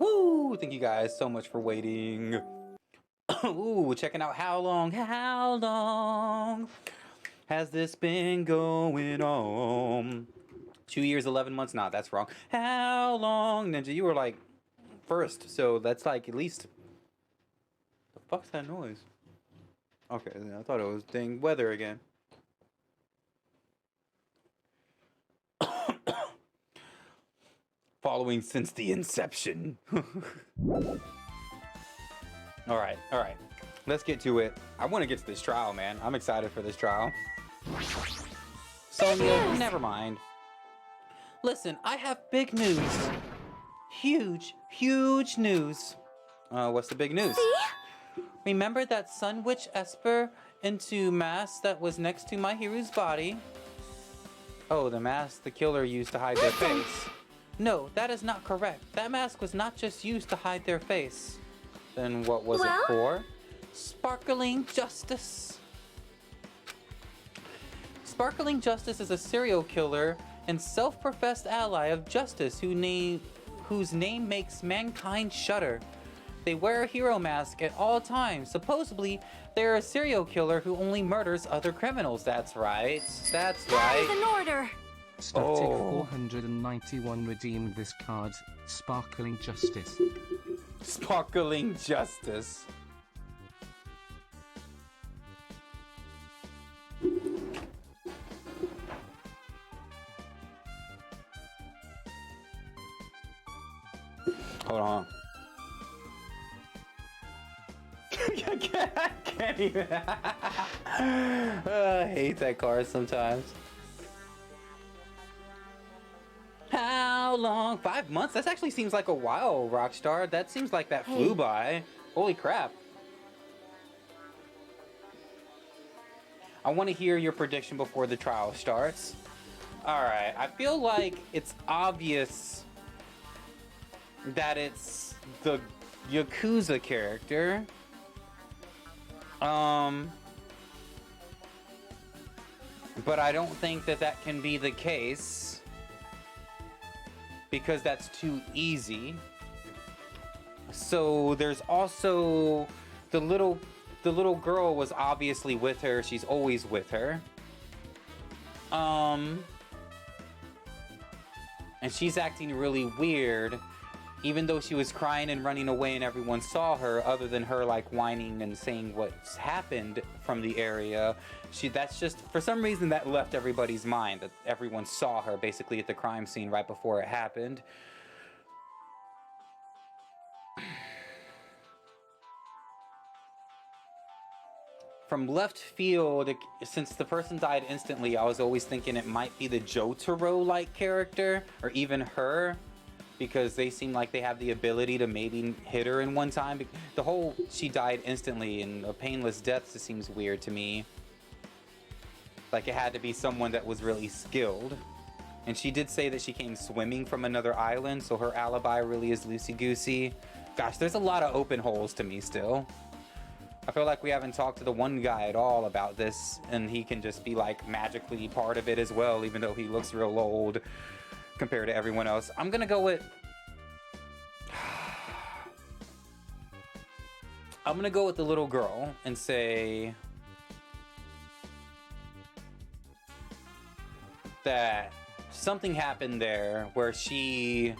Woo! Thank you guys so much for waiting. Ooh, checking out how long has this been going on? 2 years, 11 months? Nah, that's wrong. How long, Ninja? You were like first, so that's like at least. The fuck's that noise? Okay, I thought it was dang weather again. Following since the inception. All right. Let's get to it. I want to get to this trial, man. I'm excited for this trial. Sonia, never mind. Listen, I have big news. Huge news. What's the big news? See? Remember that Sun Witch Esper into mask that was next to my hero's body? Oh, the mask the killer used to hide their face. No, that is not correct. That mask was not just used to hide their face. Then what was it for? Sparkling Justice. Sparkling Justice is a serial killer and self-professed ally of justice whose name makes mankind shudder. They wear a hero mask at all times. Supposedly, they're a serial killer who only murders other criminals. That's right. That's right. That is an order. Static 491 redeemed this card. Sparkling Justice. Sparkling Justice. Hold on. I can't even. I hate that card sometimes. How long? 5 months? That actually seems like a while, Rockstar. That seems like that flew by. Holy crap. I want to hear your prediction before the trial starts. Alright, I feel like it's obvious that it's the Yakuza character. But I don't think that that can be the case because that's too easy. So there's also the little girl was obviously with her. She's always with her. And she's acting really weird. Even though she was crying and running away and everyone saw her, other than her like whining and saying what's happened from the area, that's just, for some reason that left everybody's mind, that everyone saw her basically at the crime scene right before it happened. From left field, since the person died instantly, I was always thinking it might be the Jotaro-like character, or even her, because they seem like they have the ability to maybe hit her in one time. The whole she died instantly and a painless death just seems weird to me. Like it had to be someone that was really skilled. And she did say that she came swimming from another island, so her alibi really is loosey-goosey. Gosh, there's a lot of open holes to me still. I feel like we haven't talked to the one guy at all about this, and he can just be like magically part of it as well, even though he looks real old compared to everyone else. I'm gonna go with the little girl and say that something happened there where she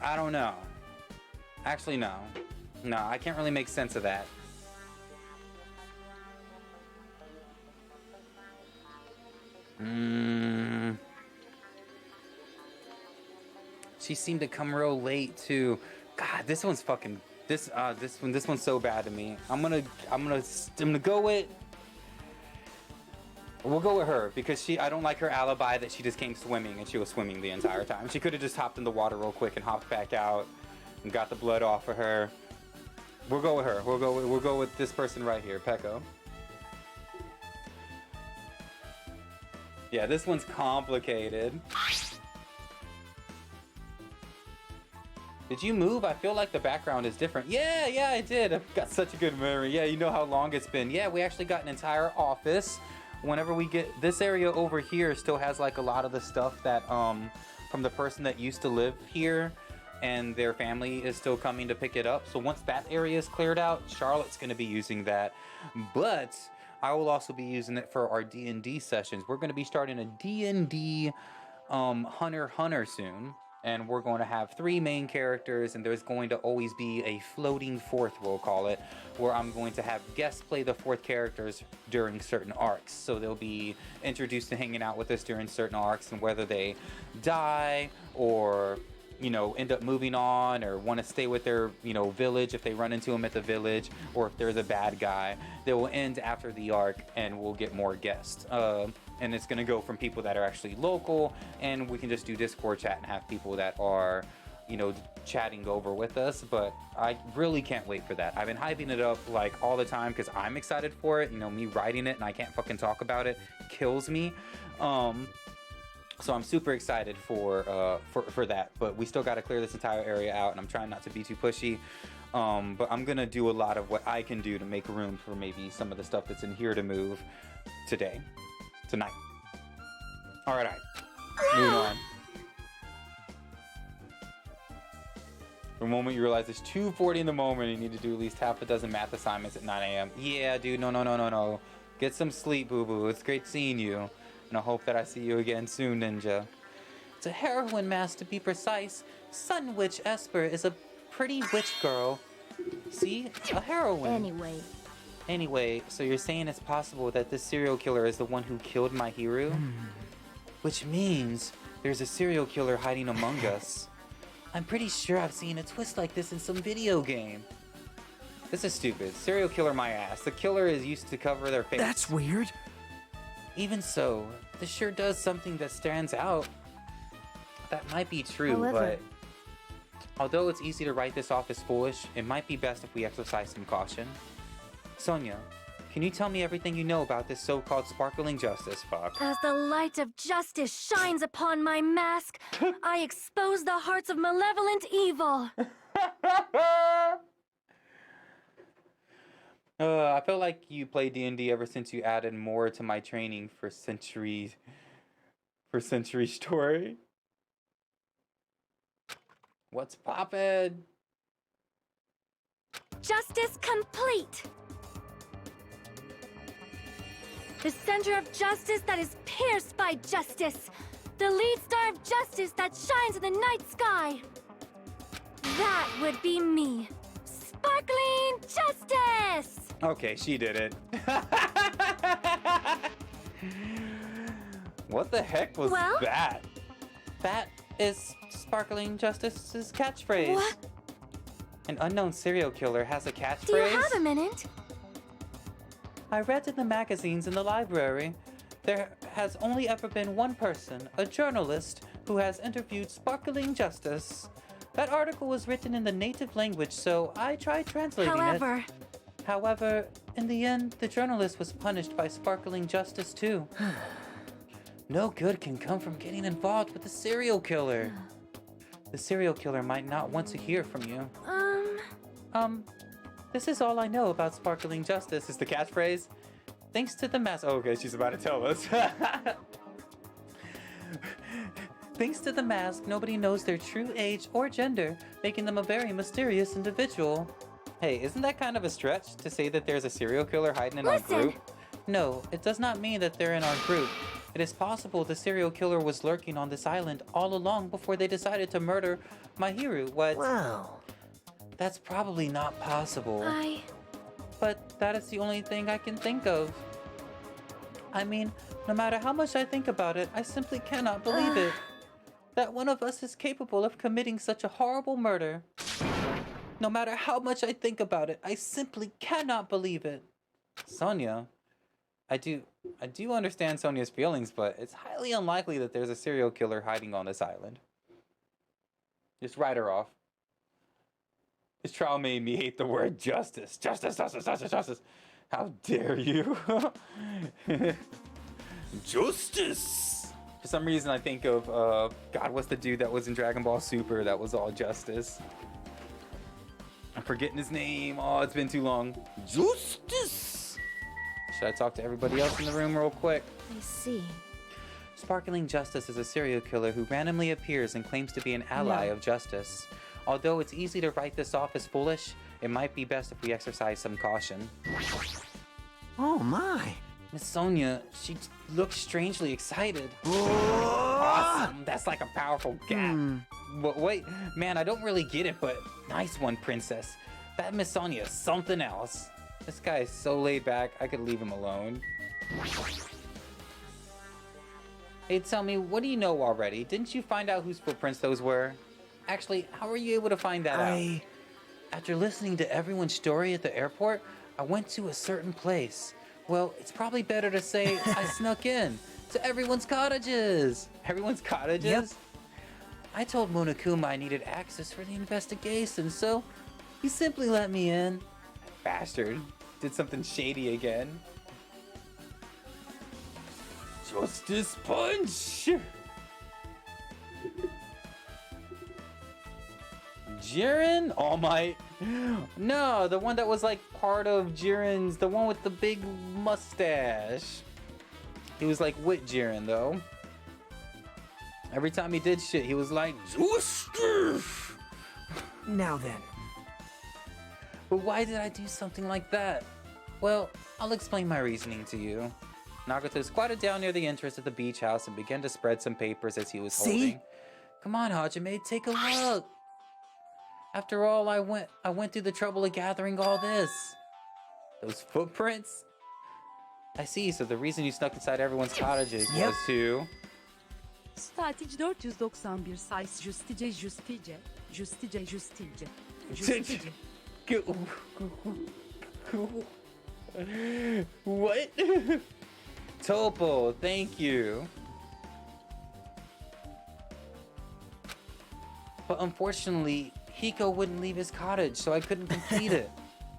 I don't know. Actually, no. No, I can't really make sense of that. She seemed to come real late too. God, this one's fucking this one's so bad to me. I'm gonna go with We'll go with her because I don't like her alibi that she just came swimming and she was swimming the entire time. She could have just hopped in the water real quick and hopped back out and got the blood off of her. We'll go with her. We'll go with this person right here, Pecco. Yeah, this one's complicated. Did you move? I feel like the background is different. Yeah, I did. I've got such a good memory. Yeah, you know how long it's been. Yeah, we actually got an entire office. Whenever we get this area over here still has like a lot of the stuff that from the person that used to live here, and their family is still coming to pick it up. So once that area is cleared out, Charlotte's going to be using that. But I will also be using it for our D&D sessions. We're going to be starting a D&D Hunter soon. And we're going to have 3 main characters, and there's going to always be a floating fourth, we'll call it, where I'm going to have guests play the 4th characters during certain arcs. So they'll be introduced to hanging out with us during certain arcs, and whether they die or, you know, end up moving on or want to stay with their, you know, village if they run into them at the village, or if they're the bad guy, they will end after the arc and we'll get more guests. And it's going to go from people that are actually local, and we can just do Discord chat and have people that are, you know, chatting over with us. But I really can't wait for that. I've been hyping it up like all the time because I'm excited for it. You know, me writing it and I can't fucking talk about it kills me. So I'm super excited for that. But we still got to clear this entire area out, and I'm trying not to be too pushy. But I'm going to do a lot of what I can do to make room for maybe some of the stuff that's in here to move tonight. All right. Moving on. The moment you realize it's 2:40 in the morning, you need to do at least half a dozen math assignments at 9 a.m. Yeah, dude, no. Get some sleep, boo-boo. It's great seeing you. And I hope that I see you again soon, Ninja. It's a heroine mask, to be precise. Sun Witch Esper is a pretty witch girl. See? A heroine. Anyway, so you're saying it's possible that this serial killer is the one who killed my hero? Which means there's a serial killer hiding among us. I'm pretty sure I've seen a twist like this in some video game. This is stupid. Serial killer my ass. The killer is used to cover their face. That's weird. Even so, this sure does something that stands out. That might be true, but although it's easy to write this off as foolish, it might be best if we exercise some caution. Sonia, can you tell me everything you know about this so-called sparkling justice, Fuck? As the light of justice shines upon my mask, I expose the hearts of malevolent evil. I feel like you play D&D ever since you added more to my training for Century Story. What's poppin'? Justice complete. The center of justice that is pierced by justice. The lead star of justice that shines in the night sky. That would be me. Sparkling justice! Okay, she did it. What the heck was that? That is Sparkling Justice's catchphrase. What? An unknown serial killer has a catchphrase? Do you have a minute? I read in the magazines in the library. There has only ever been one person, a journalist, who has interviewed Sparkling Justice. That article was written in the native language, so I tried translating it. However, in the end, the journalist was punished by Sparkling Justice too. No good can come from getting involved with a serial killer. The serial killer might not want to hear from you. This is all I know about Sparkling Justice, is the catchphrase. Thanks to the mask. Oh, okay, she's about to tell us. Thanks to the mask, nobody knows their true age or gender, making them a very mysterious individual. Hey, isn't that kind of a stretch to say that there's a serial killer hiding in our group? No, it does not mean that they're in our group. It is possible the serial killer was lurking on this island all along before they decided to murder my hero. What? Wow. That's probably not possible. But that is the only thing I can think of. I mean, no matter how much I think about it, I simply cannot believe it. That one of us is capable of committing such a horrible murder. No matter how much I think about it, I simply cannot believe it. Sonia, I do understand Sonia's feelings, but it's highly unlikely that there's a serial killer hiding on this island. Just write her off. This trial made me hate the word justice. Justice, justice, justice, justice. How dare you? Justice! For some reason, I think of, God, what's the dude that was in Dragon Ball Super that was all justice? I'm forgetting his name. Oh, it's been too long. Justice! Should I talk to everybody else in the room real quick? I see. Sparkling Justice is a serial killer who randomly appears and claims to be an ally of justice. Although it's easy to write this off as foolish, it might be best if we exercise some caution. Oh my! Miss Sonia, she looks strangely excited. Awesome! That's like a powerful gap. But wait, man, I don't really get it, but nice one, princess. That Miss Sonia is something else. This guy is so laid back, I could leave him alone. Hey, tell me, what do you know already? Didn't you find out whose footprints those were? Actually, how were you able to find that out? After listening to everyone's story at the airport, I went to a certain place. Well, it's probably better to say I snuck in to everyone's cottages. Everyone's cottages? Yep. I told Monokuma I needed access for the investigation, so he simply let me in. That bastard did something shady again. Justice Punch! Jiren? All Might? No, the one that was like part of Jiren's, the one with the big mustache. He was like with Jiren though. Every time he did shit, he was like, Justice! Now then. But why did I do something like that? Well, I'll explain my reasoning to you. Nagato squatted down near the entrance of the beach house and began to spread some papers as he was holding. Come on, Hajime, take a look. After all, I went through the trouble of gathering all this. Those footprints? I see, so the reason you snuck inside everyone's cottages was to... Strateji 491 size Justice Justice. What? Topo, thank you. But unfortunately, Hiko wouldn't leave his cottage, so I couldn't complete it.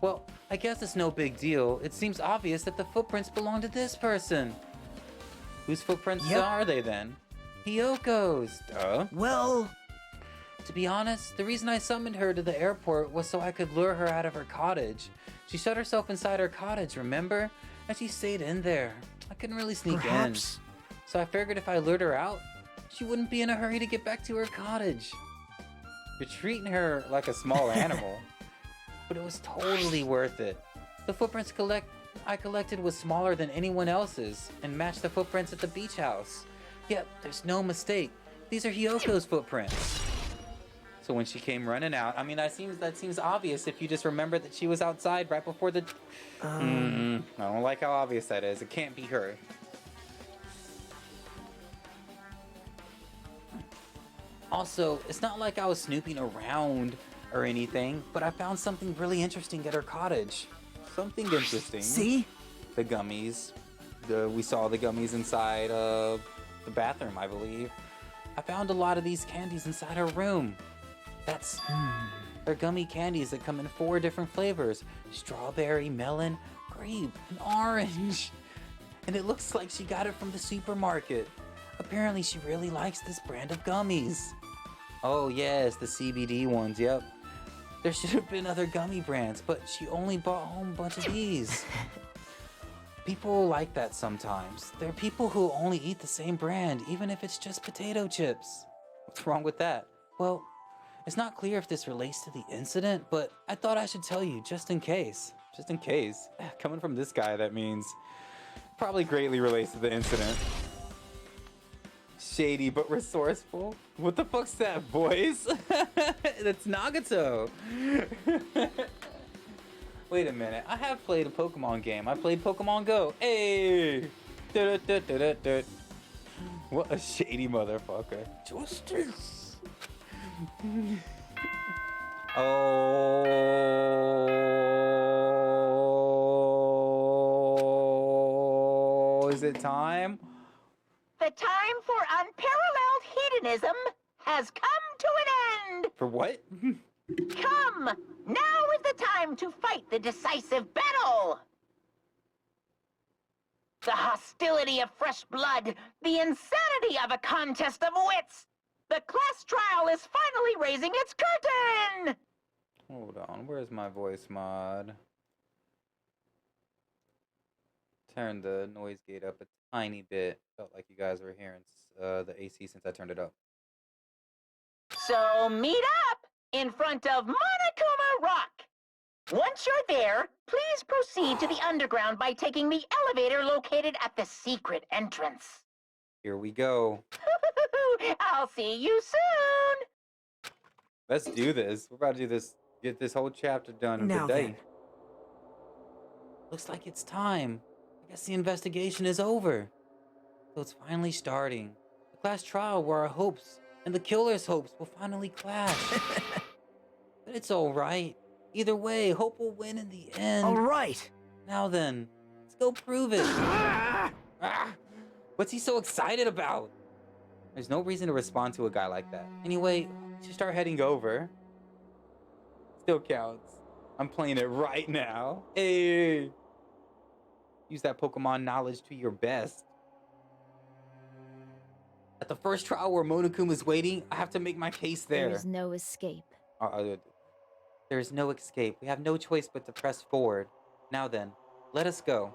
Well, I guess it's no big deal. It seems obvious that the footprints belong to this person. Whose footprints are they then? Hyoko's. Duh. Well... To be honest, the reason I summoned her to the airport was so I could lure her out of her cottage. She shut herself inside her cottage, remember? And she stayed in there. I couldn't really sneak in. So I figured if I lured her out, she wouldn't be in a hurry to get back to her cottage. You're treating her like a small animal, but it was totally worth it. The footprints I collected was smaller than anyone else's and matched the footprints at the beach house. Yep, there's no mistake. These are Hyoko's footprints. So when she came running out, I mean, that seems obvious if you just remember that she was outside right before the... I don't like how obvious that is. It can't be her. Also, it's not like I was snooping around or anything, but I found something really interesting at her cottage. Something interesting. See? The gummies. We saw the gummies inside the bathroom, I believe. I found a lot of these candies inside her room. That's... They're gummy candies that come in 4 different flavors. Strawberry, melon, grape, and orange. And it looks like she got it from the supermarket. Apparently she really likes this brand of gummies. Oh yes, the CBD ones, yep. There should have been other gummy brands, but she only bought home a bunch of these. People like that sometimes. There are people who only eat the same brand, even if it's just potato chips. What's wrong with that? Well, it's not clear if this relates to the incident, but I thought I should tell you just in case. Just in case. Coming from this guy, that means probably greatly relates to the incident. Shady but resourceful. What the fuck's that voice? That's Nagato. Wait a minute. I have played a Pokemon game. I played Pokemon Go. Hey! What a shady motherfucker. Justice! Oh. is it time? The time for unparalleled hedonism has come to an end! For what? Come! Now is the time to fight the decisive battle! The hostility of fresh blood, the insanity of a contest of wits! The class trial is finally raising its curtain! Hold on, where's my voice mod? Turn the noise gate up a tiny bit. Felt like you guys were hearing the AC since I turned it up. So meet up in front of Monokuma Rock! Once you're there, please proceed to the underground by taking the elevator located at the secret entrance. Here we go. I'll see you soon! Let's do this. We're about to do this. Get this whole chapter done Now today. then. Looks like it's time. I guess the investigation is over. So it's finally starting. The class trial where our hopes and the killer's hopes will finally clash. But it's all right. Either way, hope will win in the end. All right. Now then, let's go prove it. What's he so excited about? There's no reason to respond to a guy like that. Anyway, we should start heading over. Still counts. I'm playing it right now. Hey. Use that Pokemon knowledge to your best. At the first trial where Monokuma's waiting, I have to make my case there. There is no escape. There is no escape. We have no choice but to press forward. Now then, let us go.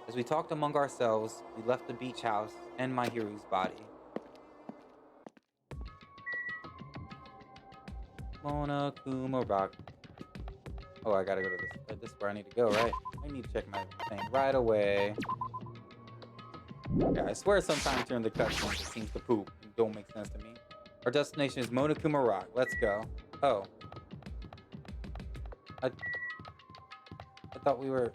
As we talked among ourselves, we left the beach house and Mahiru's body. Monokuma Rock. Oh, I gotta go to this. This is where I need to go, right? I need to check my thing right away. Yeah, I swear sometimes during the cutscenes it seems to poop. It don't make sense to me. Our destination is Monokuma Rock. Let's go. Oh. I thought we were...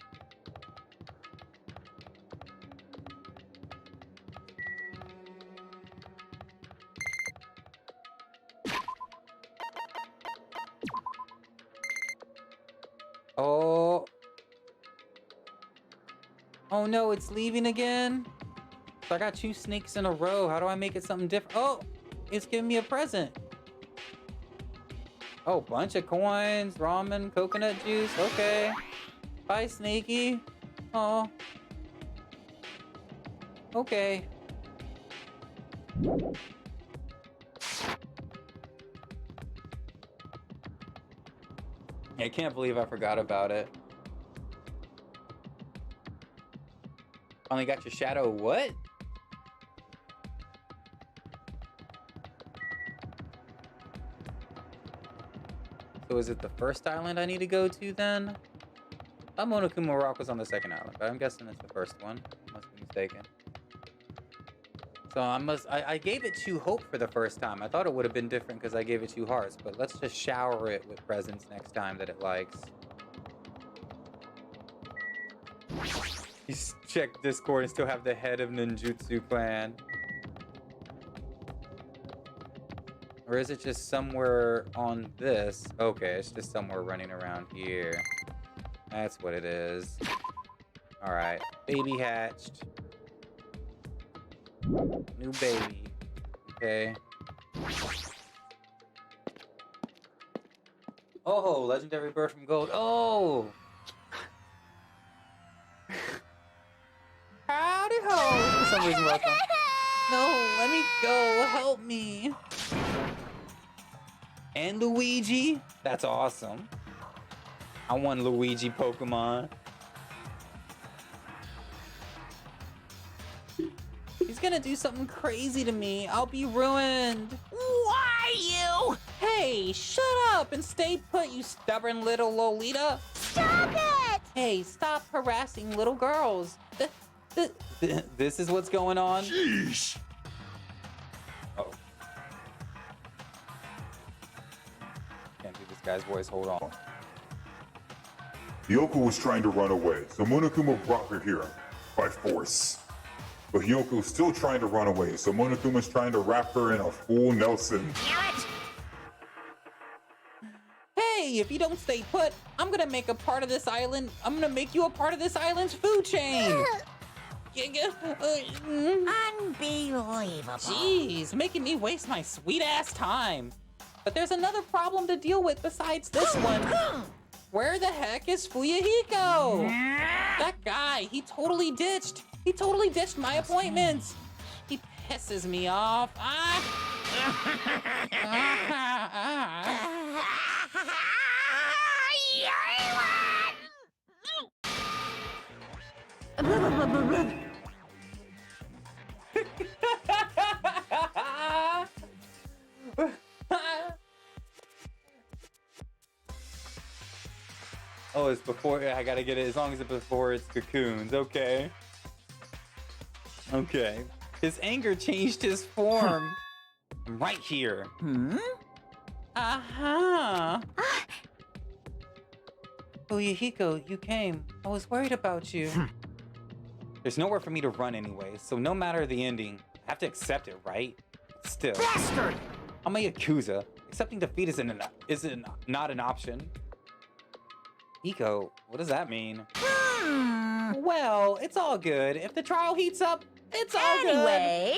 Oh. Oh no, it's leaving again? So I got 2 snakes in a row. How do I make it something different? Oh, it's giving me a present. Oh, bunch of coins, ramen, coconut juice. Okay. Bye, Snakey. Oh. Okay. I can't believe I forgot about it. Finally got your shadow. What? So is it the first island I need to go to then? I thought Monokuma Rock was on the second island, but I'm guessing it's the first one. Must be mistaken. So I gave it 2 hope for the first time. I thought it would have been different because I gave it 2 hearts, but let's just shower it with presents next time that it likes. You check Discord and still have the head of Ninjutsu Clan. Or is it just somewhere on this? Okay, it's just somewhere running around here. That's what it is. Alright, baby hatched. New baby. Okay. Oh, legendary bird from gold. Oh! Howdy ho! For some reason, welcome. No, let me go. Help me. And Luigi? That's awesome. I want Luigi Pokemon. He's gonna do something crazy to me. I'll be ruined. Why you? Hey, shut up and stay put, you stubborn little Lolita. Stop it! Hey, stop harassing little girls. This is what's going on? Sheesh! Oh. Can't do this guy's voice. Hold on. Hyoko was trying to run away, so Monokuma brought her here by force. But Hyoko's still trying to run away, so Monokuma's trying to wrap her in a full Nelson. Hey, if you don't stay put, I'm gonna make a part of this island. I'm gonna make you a part of this island's food chain. Unbelievable. Jeez, making me waste my sweet-ass time. But there's another problem to deal with besides this one. Where the heck is Fuyahiko? That guy, he totally ditched. He totally ditched my appointments. He pisses me off. Oh, it's before. I gotta get it as long as it's before it's cocoons. Okay. Okay. His anger changed his form. I'm right here. Uh-huh. Fuyahiko, you came. I was worried about you. There's nowhere for me to run anyway, so no matter the ending, I have to accept it, right? Still. Bastard! I'm a Yakuza. Accepting defeat isn't not an option. Hiko, what does that mean? Well, it's all good. If the trial heats up, it's all good. Anyway.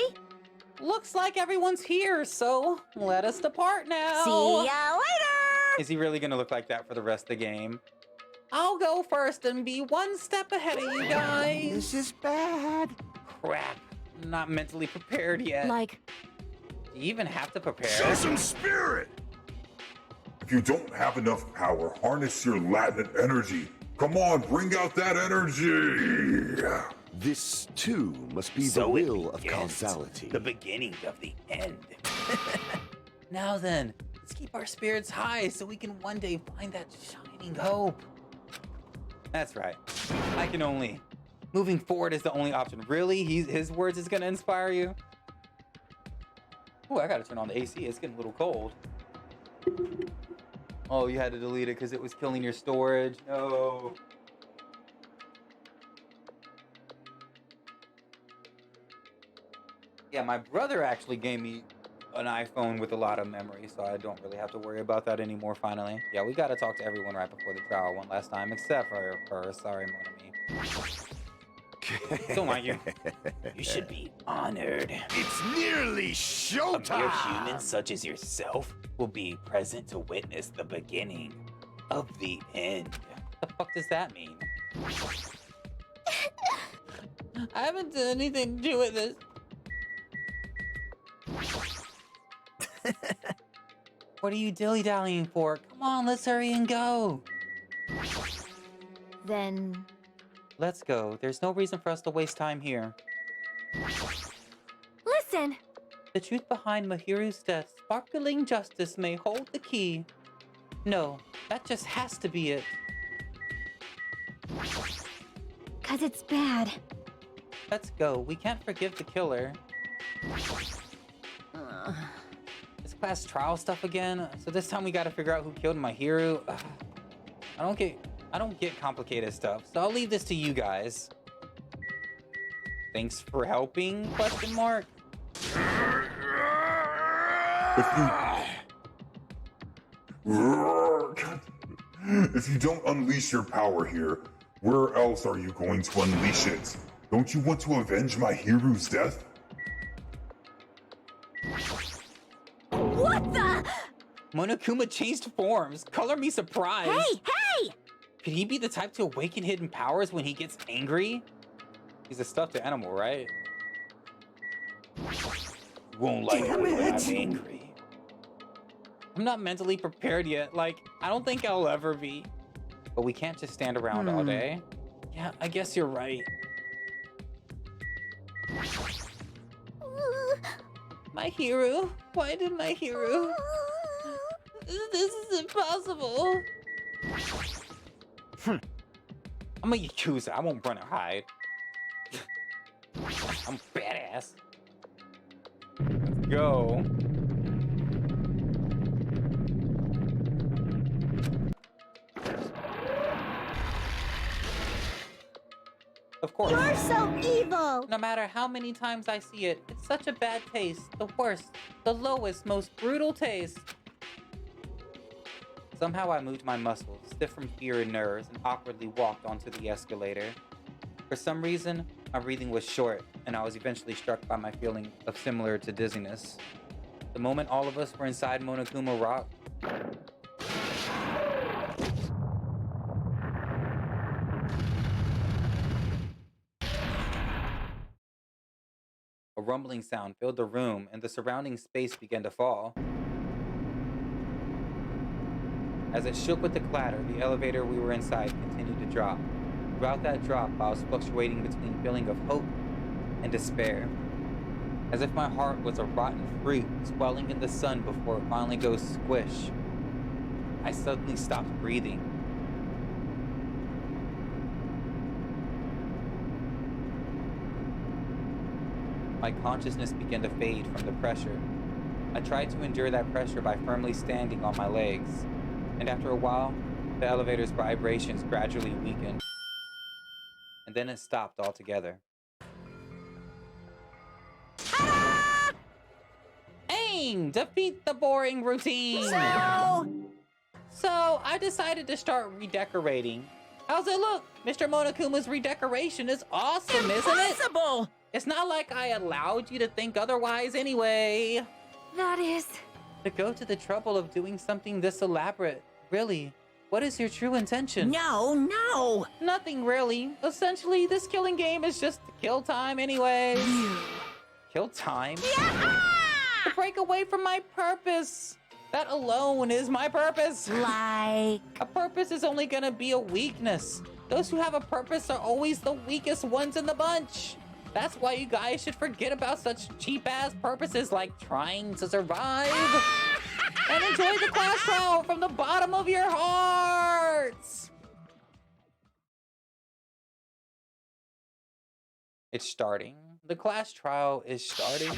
Looks like everyone's here, so let us depart now. See ya later! Is he really gonna look like that for the rest of the game? I'll go first and be one step ahead of you guys. This is bad. Crap. I'm not mentally prepared yet. Like, do you even have to prepare? Show some spirit! If you don't have enough power, harness your latent energy. Come on, bring out that energy! This, too, must be the will of causality. The beginning of the end. Now then, let's keep our spirits high so we can one day find that shining hope. That's right. I can only... Moving forward is the only option. Really? His words is gonna inspire you? Ooh, I gotta turn on the AC. It's getting a little cold. Oh, you had to delete it because it was killing your storage. No. Yeah, my brother actually gave me an iPhone with a lot of memory, so I don't really have to worry about that anymore, finally. Yeah, we gotta talk to everyone right before the trial one last time, except for her. Sorry, mon ami. Don't mind you. You should be honored. It's nearly showtime! A mere human such as yourself will be present to witness the beginning of the end. What the fuck does that mean? I haven't done anything to do with this. What are you dilly-dallying for? Come on, let's hurry and go. then... Let's go. There's no reason for us to waste time here. Listen! The truth behind Mahiru's death, sparkling justice may hold the key. No, that just has to be it. 'Cause it's bad. Let's go. We can't forgive the killer. This class trial stuff again. So this time we gotta figure out who killed Mahiru. I don't get complicated stuff, so I'll leave this to you guys. Thanks for helping? Question mark. If you don't unleash your power here, where else are you going to unleash it? Don't you want to avenge my hero's death? What the? Monokuma changed forms. Color me surprised. Hey! Could he be the type to awaken hidden powers when he gets angry? He's a stuffed animal, right? Won't like it when I'm angry. I'm not mentally prepared yet. Like, I don't think I'll ever be. But we can't just stand around all day. Yeah, I guess you're right. My hero? Why did my hero? This is impossible. I'm a Yakuza. I won't run or hide. I'm badass. Let's go. Of course. You're so evil! No matter how many times I see it, it's such a bad taste. The worst, the lowest, most brutal taste. Somehow I moved my muscles, stiff from fear and nerves, and awkwardly walked onto the escalator. For some reason, my breathing was short, and I was eventually struck by my feeling of similar to dizziness. The moment all of us were inside Monokuma Rock, a rumbling sound filled the room and the surrounding space began to fall. As it shook with the clatter, the elevator we were inside continued to drop. Throughout that drop, I was fluctuating between feeling of hope and despair, as if my heart was a rotten fruit swelling in the sun before it finally goes squish. I suddenly stopped breathing. My consciousness began to fade from the pressure. I tried to endure that pressure by firmly standing on my legs, and after a while, the elevator's vibrations gradually weakened, and then it stopped altogether. Aim! Defeat the boring routine! So, I decided to start redecorating. How's it look? Mr. Monokuma's redecoration is awesome, isn't it? Impossible! It's not like I allowed you to think otherwise anyway. That is... To go to the trouble of doing something this elaborate, really, what is your true intention? No! Nothing really. Essentially, this killing game is just kill time anyway. Kill time? Yeah! To break away from my purpose. That alone is my purpose. Like... A purpose is only gonna be a weakness. Those who have a purpose are always the weakest ones in the bunch. That's why you guys should forget about such cheap-ass purposes like trying to survive. And enjoy the class trial from the bottom of your hearts. It's starting. The class trial is starting.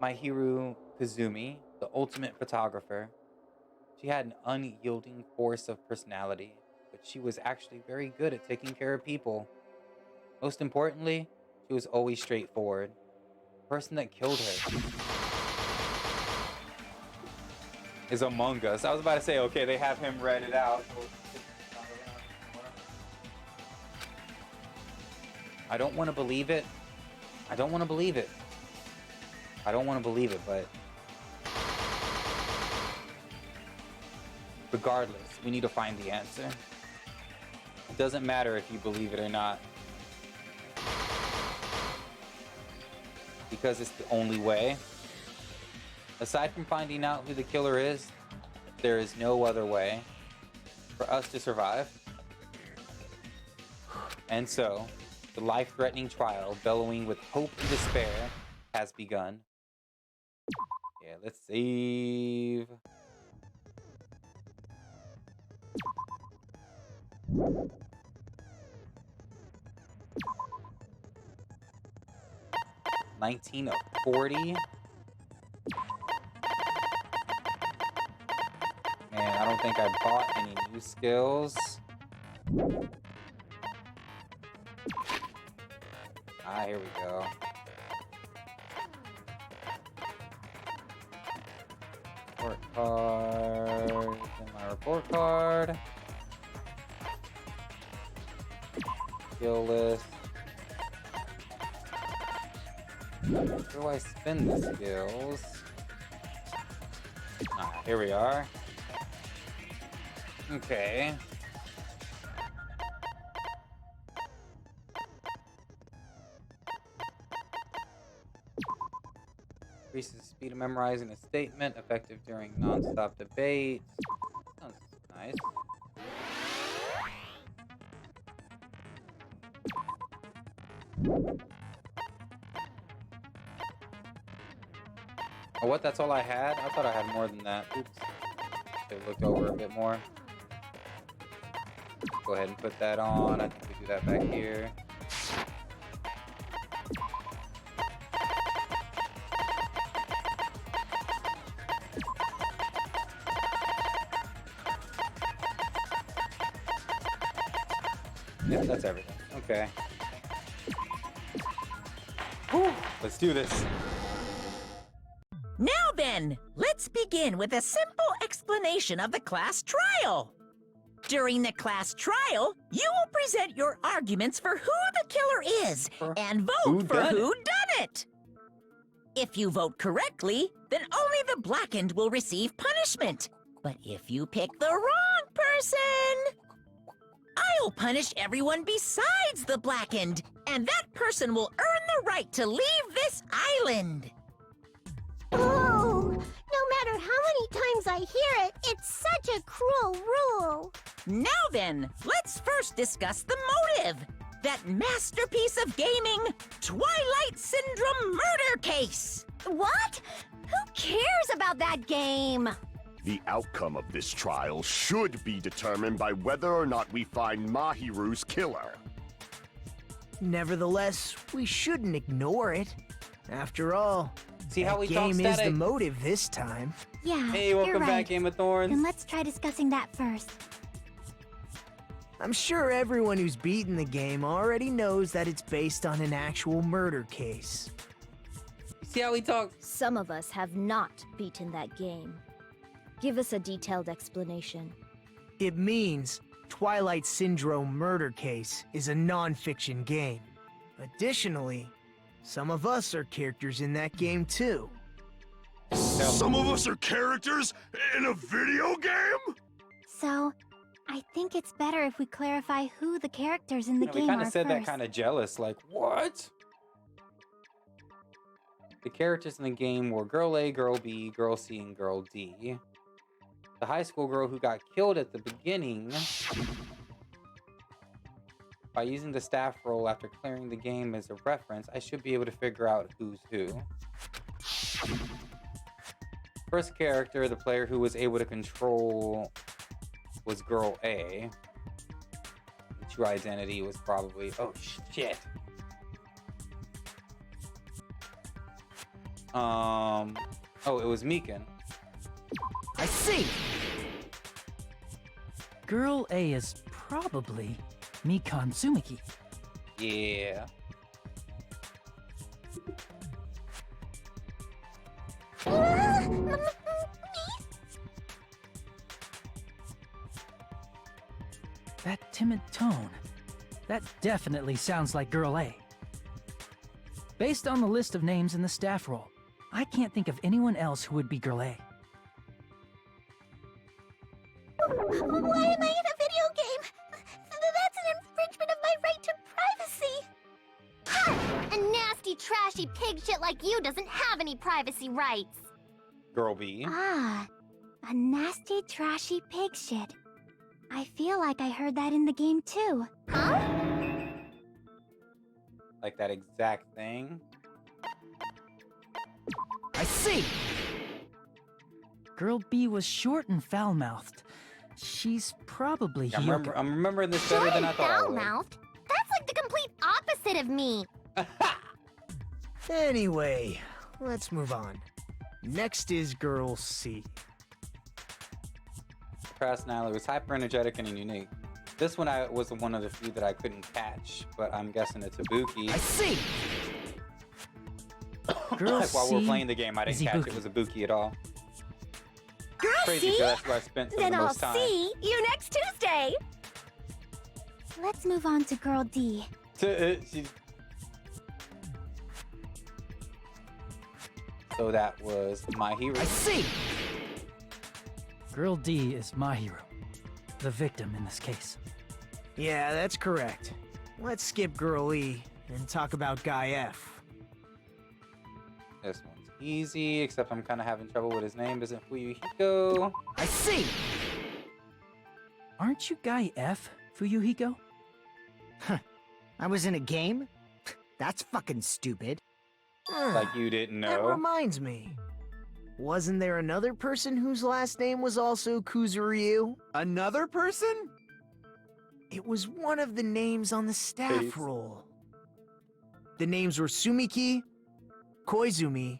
My hero, Kazumi, the ultimate photographer. She had an unyielding force of personality, but she was actually very good at taking care of people. Most importantly, she was always straightforward. The person that killed her is Among Us. I was about to say, okay, they have him read it out. I don't want to believe it. I don't want to believe it. I don't want to believe it, but regardless, we need to find the answer. It doesn't matter if you believe it or not, because it's the only way. Aside from finding out who the killer is, there is no other way for us to survive. And so, the life-threatening trial, bellowing with hope and despair, has begun. Yeah, let's save. $19 of 40. Man, I don't think I bought any new skills. Ah, here we go. Report card. And my report card. Skill list. Where do I spend the skills? Ah, here we are. Okay. Increases the speed of memorizing a statement, effective during non-stop debate. Sounds nice. Oh, what? That's all I had? I thought I had more than that. Oops. Should have looked over a bit more. Go ahead and put that on. I think we do that back here. Yep, that's everything. Okay. Whew, let's do this. Now then, let's begin with a simple explanation of the class trial. During the class trial, you will present your arguments for who the killer is and vote for who done it. If you vote correctly, then only the blackened will receive punishment. But if you pick the wrong person, I'll punish everyone besides the blackened, and that person will earn the right to leave this island. Oh, no matter how many times I hear it, it's such a cruel rule. Now then, let's first discuss the motive. That masterpiece of gaming, Twilight Syndrome murder case. What? Who cares about that game? The outcome of this trial should be determined by whether or not we find Mahiru's killer. Nevertheless, we shouldn't ignore it. After all, See how that we talk game is the static? motive this time. Yeah, Hey, you're welcome right. back, Game of Thorns. Then let's try discussing that first. I'm sure everyone who's beaten the game already knows that it's based on an actual murder case. See how we talk? Some of us have not beaten that game. Give us a detailed explanation. It means Twilight Syndrome Murder Case is a non-fiction game. Additionally, some of us are characters in that game too. Some of us are characters in a video game? So, I think it's better if we clarify who the characters in the We game kind are of said first. that kind of jealous, like, what? The characters in the game were Girl A, Girl B, Girl C, and Girl D. The high school girl who got killed at the beginning by using the staff roll after clearing the game as a reference, I should be able to figure out who's who. First character, the player who was able to control was Girl A. The true identity was probably... Oh, shit. Oh, it was Mikan. I see! Girl A is probably Mikan Tsumiki. Yeah. That timid tone. That definitely sounds like Girl A. Based on the list of names in the staff roll, I can't think of anyone else who would be Girl A. Why am I in a video game? That's an infringement of my right to privacy. Ha! A nasty, trashy pig shit like you doesn't have any privacy rights. Girl B. Ah, a nasty, trashy pig shit. I feel like I heard that in the game too. Huh? Like that exact thing. I see! Girl B was short and foul-mouthed. She's probably Hiyoko. I'm remembering this better than I thought I would. Foul-mouthed? That's like the complete opposite of me. Anyway, let's move on. Next is Girl C. Personality was hyper energetic and unique. This one was one of the few that I couldn't catch, but I'm guessing it's Ibuki. I see! Girl Like, while we're C playing the game, I didn't is catch Ibuki. it was Ibuki at all. Girl Crazy, C? 'cause that's where I spent some of Then the I'll most time. see you next Tuesday. Let's move on to Girl D. So that was my hero. I see! Girl D is my hero. The victim in this case. Yeah, that's correct. Let's skip Girl E and talk about Guy F. This one's easy, except I'm kind of having trouble with his name. Isn't Fuyuhiko? I see! Aren't you Guy F, Fuyuhiko? I was in a game? That's fucking stupid. Like you didn't That know. reminds me. Wasn't there another person whose last name was also Kuzuryu? Another person? It was one of the names on the staff Face. roll. The names were Sumiki, Koizumi,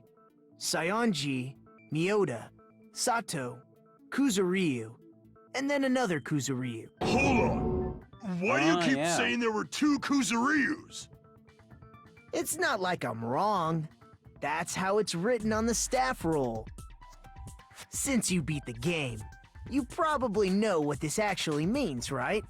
Sayonji, Miyoda, Sato, Kuzuryu, and then another Kuzuryu. Hold on. Why do you keep saying there were two Kuzuryus? It's not like I'm wrong. That's how it's written on the staff roll. Since you beat the game, You probably know what this actually means, right?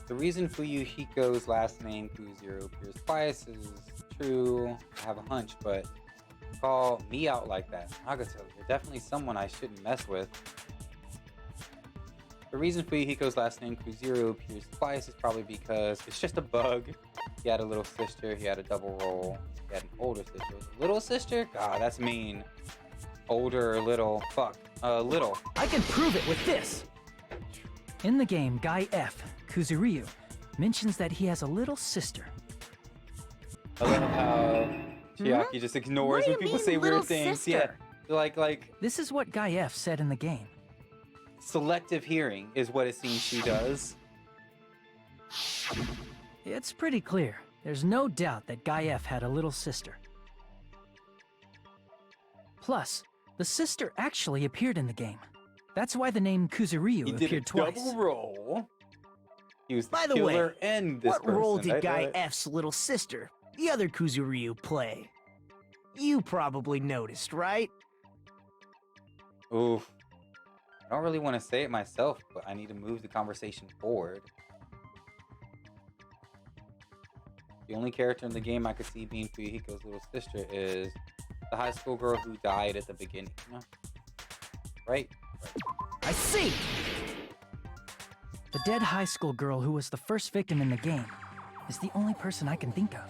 The reason Fuyuhiko's last name Kuzero appears twice is true. I have a hunch, but call me out like that. Nagato, you're definitely someone I shouldn't mess with. The reason Fuyuhiko's last name Kuzero appears twice is probably because it's just a bug. He had a little sister, he had a double role, he had an older sister. Little sister? God, that's mean. Older or little? Fuck. Little. I can prove it with this! In the game, Guy F, Kuzuryu, mentions that he has a little sister. I love how Chiaki just ignores when people say weird things. Sister? Yeah, like... This is what Guy F said in the game. Selective hearing is what it seems she does. It's pretty clear. There's no doubt that Guy F had a little sister. Plus, the sister actually appeared in the game. That's why the name Kuzuryu appeared twice. Double role. He was By the the way, killer and this what role person. did Guy F's little sister, the other Kuzuryu, play? You probably noticed, right? Oof. I don't really want to say it myself, but I need to move the conversation forward. The only character in the game I could see being Fuyuhiko's little sister is the high school girl who died at the beginning. You know? Right? I see! The dead high school girl who was the first victim in the game is the only person I can think of.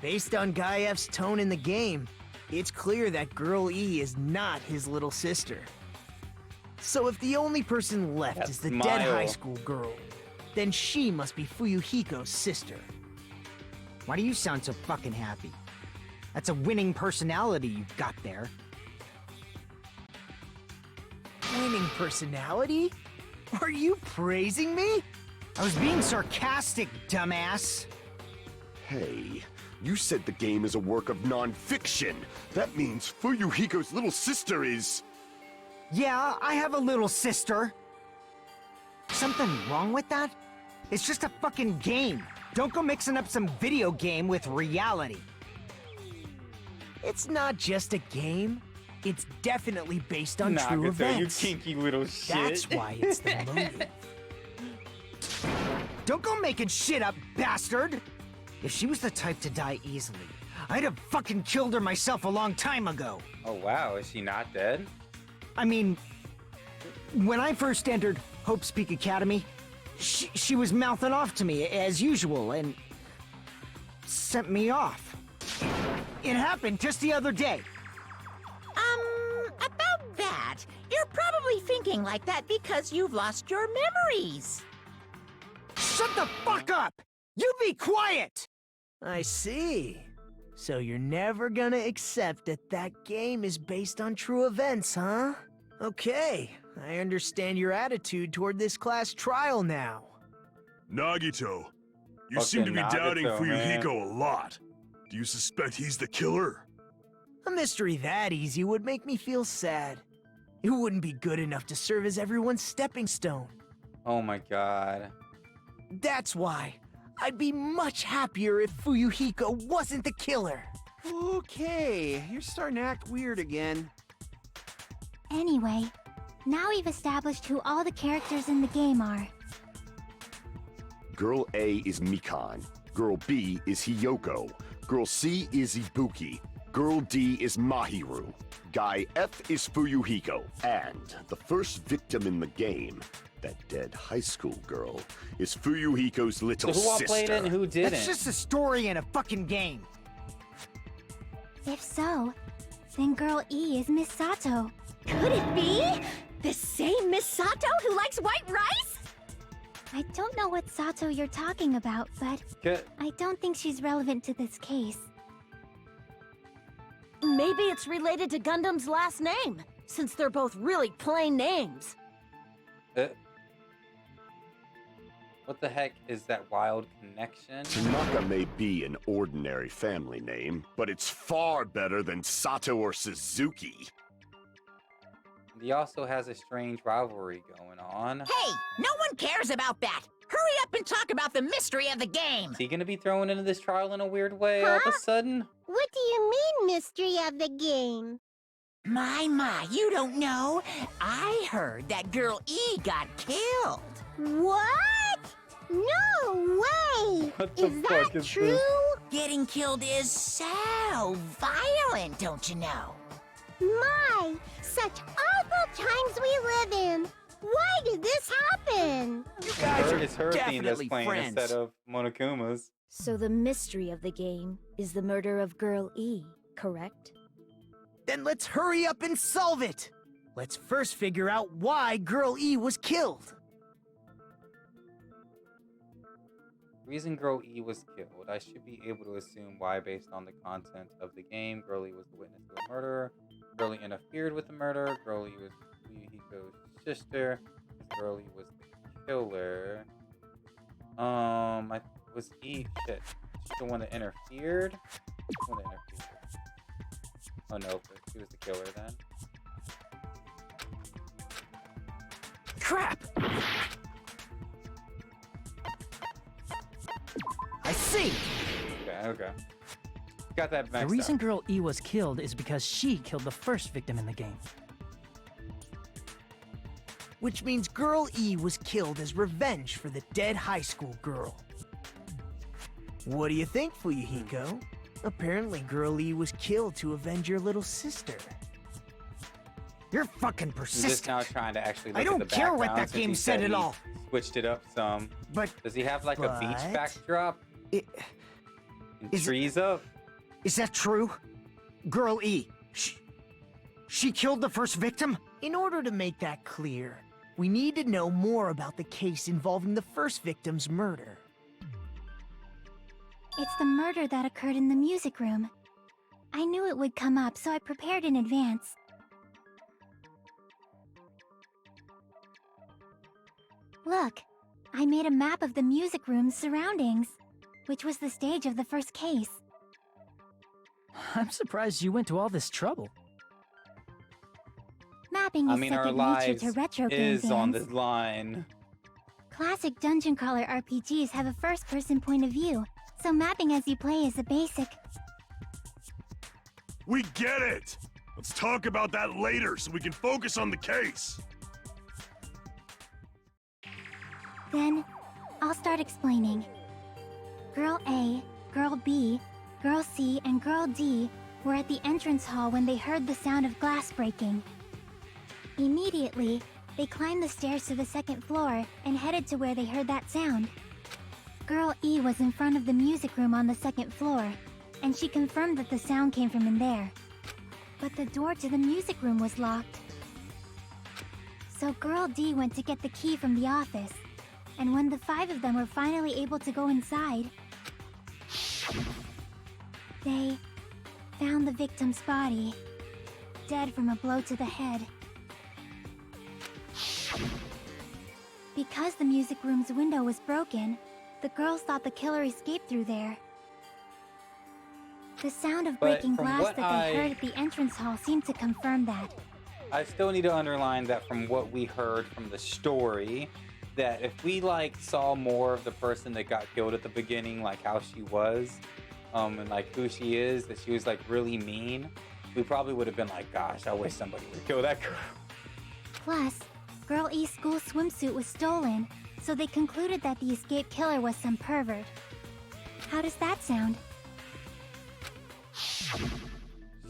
Based on Guy F's tone in the game, it's clear that Girl E is not his little sister. So if the only person left is the dead high school girl, then she must be Fuyuhiko's sister. Why do you sound so fucking happy? That's a winning personality you've got there. Winning personality? Are you praising me? I was being sarcastic, dumbass. Hey, you said the game is a work of non-fiction. That means Fuyuhiko's little sister is... Yeah, I have a little sister. Something wrong with that? It's just a fucking game. Don't go mixing up some video game with reality. It's not just a game. It's definitely based on true events. You kinky little shit. That's why it's the motive. Don't go making shit up, bastard! If she was the type to die easily, I'd have fucking killed her myself a long time ago. Oh wow, is she not dead? I mean, when I first entered Hope's Peak Academy, she was mouthing off to me as usual and sent me off. It happened just the other day. About that, you're probably thinking like that because you've lost your memories. Shut the fuck up! You be quiet! I see. So you're never gonna accept that that game is based on true events, huh? Okay, I understand your attitude toward this class trial now. Nagito, you Fucking seem to be doubting Nagito, man. Fuyuhiko a lot. Do you suspect he's the killer? A mystery that easy would make me feel sad. It wouldn't be good enough to serve as everyone's stepping stone. Oh my god. That's why I'd be much happier if Fuyuhiko wasn't the killer. Okay, you're starting to act weird again. Anyway, now we've established who all the characters in the game are. Girl A is Mikan. Girl B is Hiyoko. Girl C is Ibuki. Girl D is Mahiru. Guy F is Fuyuhiko. And the first victim in the game, that dead high school girl, is Fuyuhiko's little So who all sister. played it and who didn't? That's just a story in a fucking game. If so, then Girl E is Miss Sato. Could it be? The same Miss Sato who likes white rice? I don't know what Sato you're talking about, but I don't think she's relevant to this case. Maybe it's related to Gundam's last name, since they're both really plain names. What the heck is that wild connection? Tanaka may be an ordinary family name, but it's far better than Sato or Suzuki. He also has a strange rivalry going on. Hey, no one cares about that. Hurry up and talk about the mystery of the game! Is he gonna be thrown into this trial in a weird way all of a sudden? What do you mean, mystery of the game? My, you don't know. I heard that girl E got killed. What? No way! What the fuck is true? this? Getting killed is so violent, don't you know? My, such awful times we live in. Why did this happen? You guys are It's her theme that's definitely playing friends. instead of Monokuma's. So the mystery of the game is the murder of Girl E, correct? Then let's hurry up and solve it. Let's first figure out why Girl E was killed. The reason Girl E was killed, I should be able to assume why based on the content of the game. Girl E was the witness to a murder. Girl E interfered with the murder. Girl E was Fuyuhiko's sister. Girl E was the killer. Was E shit? She's the one that interfered. The one that interfered. Oh no, she was the killer then. Crap! I see! Okay. Got that The maxed reason out. Girl E was killed is because she killed the first victim in the game. Which means Girl E was killed as revenge for the dead high school girl. What do you think, Fuyuhiko? Apparently Girl E was killed to avenge your little sister. You're fucking I'm persistent. just now trying to actually look I don't at the care what background that since he game said at he all. Switched it up some. But does he have like a beach but- backdrop? It, And trees up? Is that true? Girl E, she killed the first victim? In order to make that clear, we need to know more about the case involving the first victim's murder. It's the murder that occurred in the music room. I knew it would come up, so I prepared in advance. Look, I made a map of the music room's surroundings, which was the stage of the first case. I'm surprised you went to all this trouble. Mapping is Our second nature lives to retro game is on fans. this line. Classic dungeon crawler RPGs have a first-person point of view, so mapping as you play is a basic. We get it! Let's talk about that later so we can focus on the case. Then, I'll start explaining. Girl A, Girl B, Girl C, and Girl D were at the entrance hall when they heard the sound of glass breaking. Immediately, they climbed the stairs to the second floor and headed to where they heard that sound. Girl E was in front of the music room on the second floor, and she confirmed that the sound came from in there. But the door to the music room was locked. So Girl D went to get the key from the office, and when the 5 of them were finally able to go inside, they found the victim's body, dead from a blow to the head. Because the music room's window was broken, the girls thought the killer escaped through there. The sound of But breaking from glass what that they heard at the entrance hall seemed to confirm that. I still need to underline that from what we heard from the story, that if we saw more of the person that got killed at the beginning, like how she was, and who she is, that she was really mean, we probably would have been like, gosh, I wish somebody would kill that girl. Plus, Girl E's school swimsuit was stolen, so they concluded that the escaped killer was some pervert. How does that sound?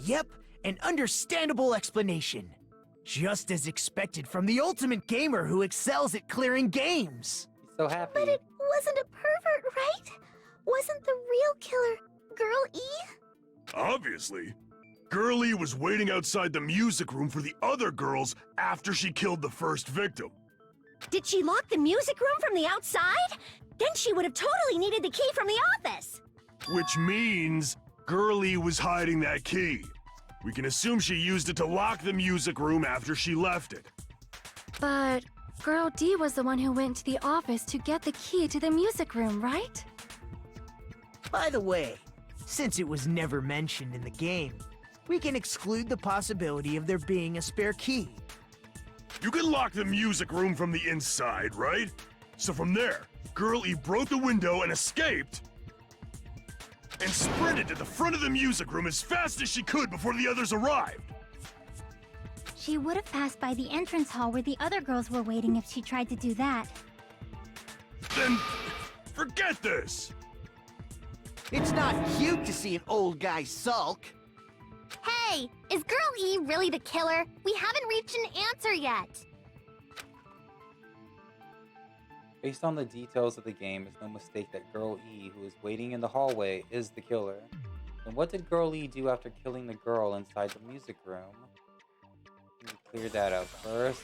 Yep, an understandable explanation. Just as expected from the ultimate gamer who excels at clearing games. He's so happy. But it wasn't a pervert, right? Wasn't the real killer Girl E? Obviously. Girlie was waiting outside the music room for the other girls after she killed the first victim. Did she lock the music room from the outside? Then she would have totally needed the key from the office. Which means Girlie was hiding that key. We can assume she used it to lock the music room after she left it. But Girl D was the one who went to the office to get the key to the music room, right? By the way, since it was never mentioned in the game, we can exclude the possibility of there being a spare key. You can lock the music room from the inside, right? So from there, Girl E broke the window and escaped, and sprinted to the front of the music room as fast as she could before the others arrived. She would have passed by the entrance hall where the other girls were waiting if she tried to do that. Then, forget this! It's not cute to see an old guy sulk. Hey, is Girl E really the killer? We haven't reached an answer yet. Based on the details of the game, it's no mistake that Girl E, who is waiting in the hallway, is the killer. And what did Girl E do after killing the girl inside the music room? Let me clear that up first.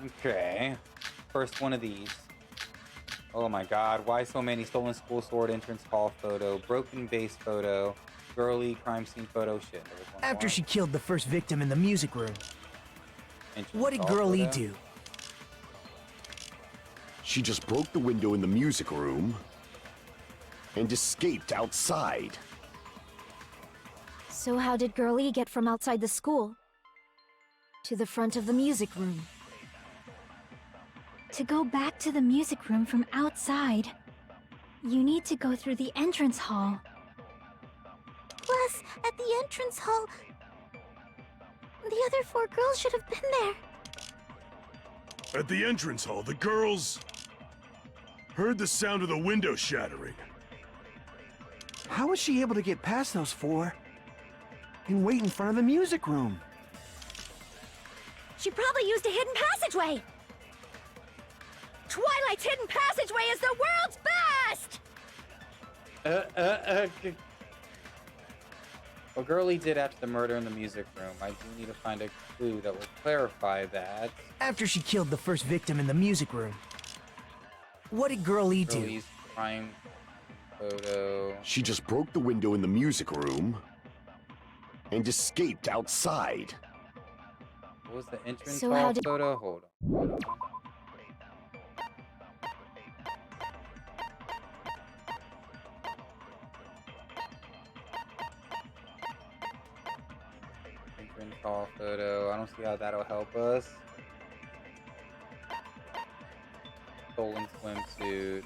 Okay. First one of these. Oh my god, why so many? Stolen school sword entrance hall photo, broken vase photo, Girl E crime scene photo. Shit. After she killed the first victim in the music room, what did Girl E do? She just broke the window in the music room and escaped outside. So how did Girl E get from outside the school to the front of the music room? To go back to the music room from outside, you need to go through the entrance hall. Plus, at the entrance hall, the other 4 girls should have been there. At the entrance hall, the girls heard the sound of the window shattering. How was she able to get past those 4 and wait in front of the music room? She probably used a hidden passageway. Twilight's hidden passageway is the world's best! What Girl E did after the murder in the music room, I do need to find a clue that will clarify that. After she killed the first victim in the music room, what did Girl E do? Girl E's crime photo. She just broke the window in the music room and escaped outside. What was the entrance So hall how did- photo? Hold on. Entrance hall photo. I don't see how that'll help us. Stolen swimsuit.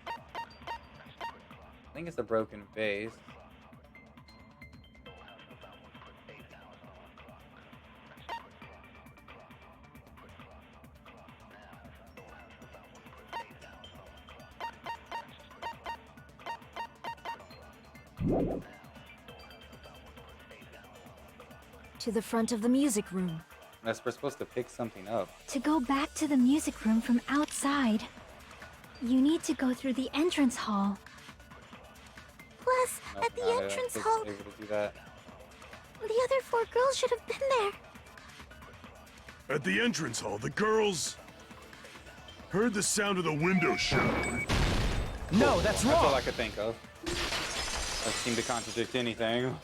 I think it's a broken vase. To the front of the music room. Unless we're supposed to pick something up. To go back to the music room from outside, you need to go through the entrance hall. Plus, Nope, at the not entrance able hall, to do that. the other 4 girls should have been there. At the entrance hall, the girls heard the sound of the window shattering. No, that's wrong. That's all I could think of. Doesn't seem to contradict anything.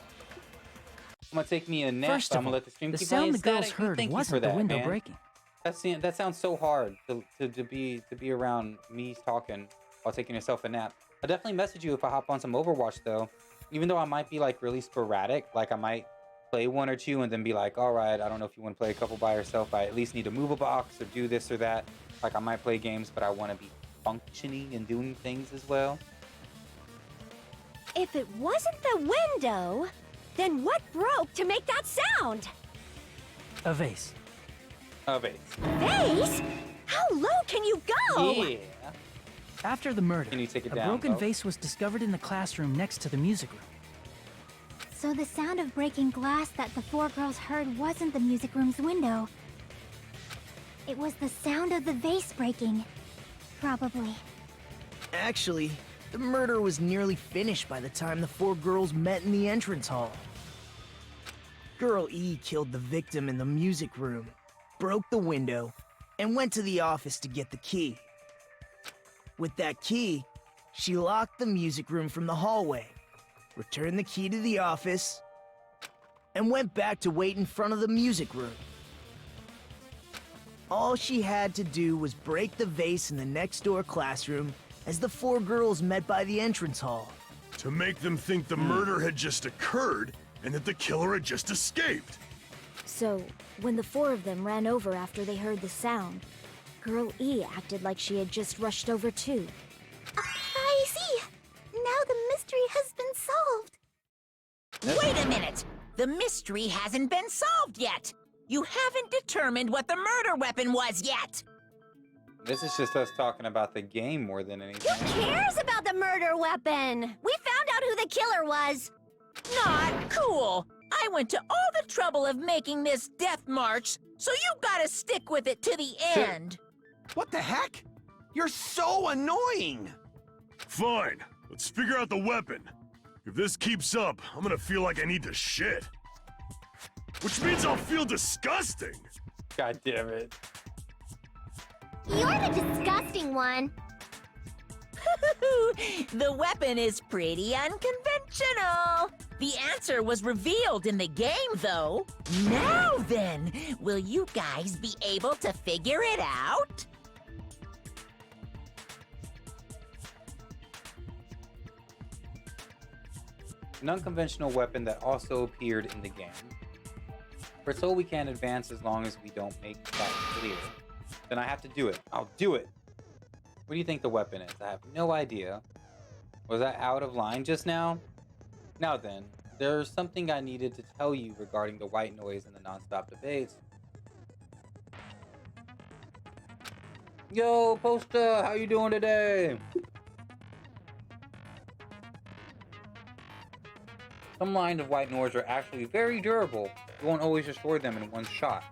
I'm gonna take me a nap. First I'm of gonna all, let the stream the keep sound playing. the girls Static, heard thank you for wasn't the that, window man. breaking. That sounds so hard to be around me talking while taking yourself a nap. I'll definitely message you if I hop on some Overwatch though. Even though I might be like really sporadic, like I might play 1 or 2 and then be like, all right, I don't know if you want to play a couple by yourself. I at least need to move a box or do this or that. Like I might play games, but I want to be functioning and doing things as well. If it wasn't the window, then what broke to make that sound? A vase. A vase. Vase? How low can you go? Yeah. After the murder, Can you take it a down, broken Bo? vase was discovered in the classroom next to the music room. So the sound of breaking glass that the 4 girls heard wasn't the music room's window. It was the sound of the vase breaking. Probably. Actually, the murder was nearly finished by the time the 4 girls met in the entrance hall. Girl E killed the victim in the music room, broke the window, and went to the office to get the key. With that key, she locked the music room from the hallway, returned the key to the office, and went back to wait in front of the music room. All she had to do was break the vase in the next door classroom as the 4 girls met by the entrance hall. To make them think the murder had just occurred and that the killer had just escaped. So, when the four of them ran over after they heard the sound, Girl E acted like she had just rushed over too. I see. Now the mystery has been solved. Wait a minute! The mystery hasn't been solved yet! You haven't determined what the murder weapon was yet! This is just us talking about the game more than anything. Who cares about the murder weapon? We found out who the killer was. Not cool! I went to all the trouble of making this death march, so you gotta stick with it to the end! What the heck? You're so annoying! Fine, let's figure out the weapon. If this keeps up, I'm gonna feel like I need to shit. Which means I'll feel disgusting! God damn it. You're the disgusting one. The weapon is pretty unconventional. The answer was revealed in the game, though. Now then, will you guys be able to figure it out? An unconventional weapon that also appeared in the game. We're told we can't advance as long as we don't make that clear. Then I have to do it. I'll do it. What do you think the weapon is? I have no idea. Was that out of line just now? Now then, there's something I needed to tell you regarding the white noise and the non-stop debates. Yo, Posta, how you doing today? Some lines of white noise are actually very durable. You won't always destroy them in one shot.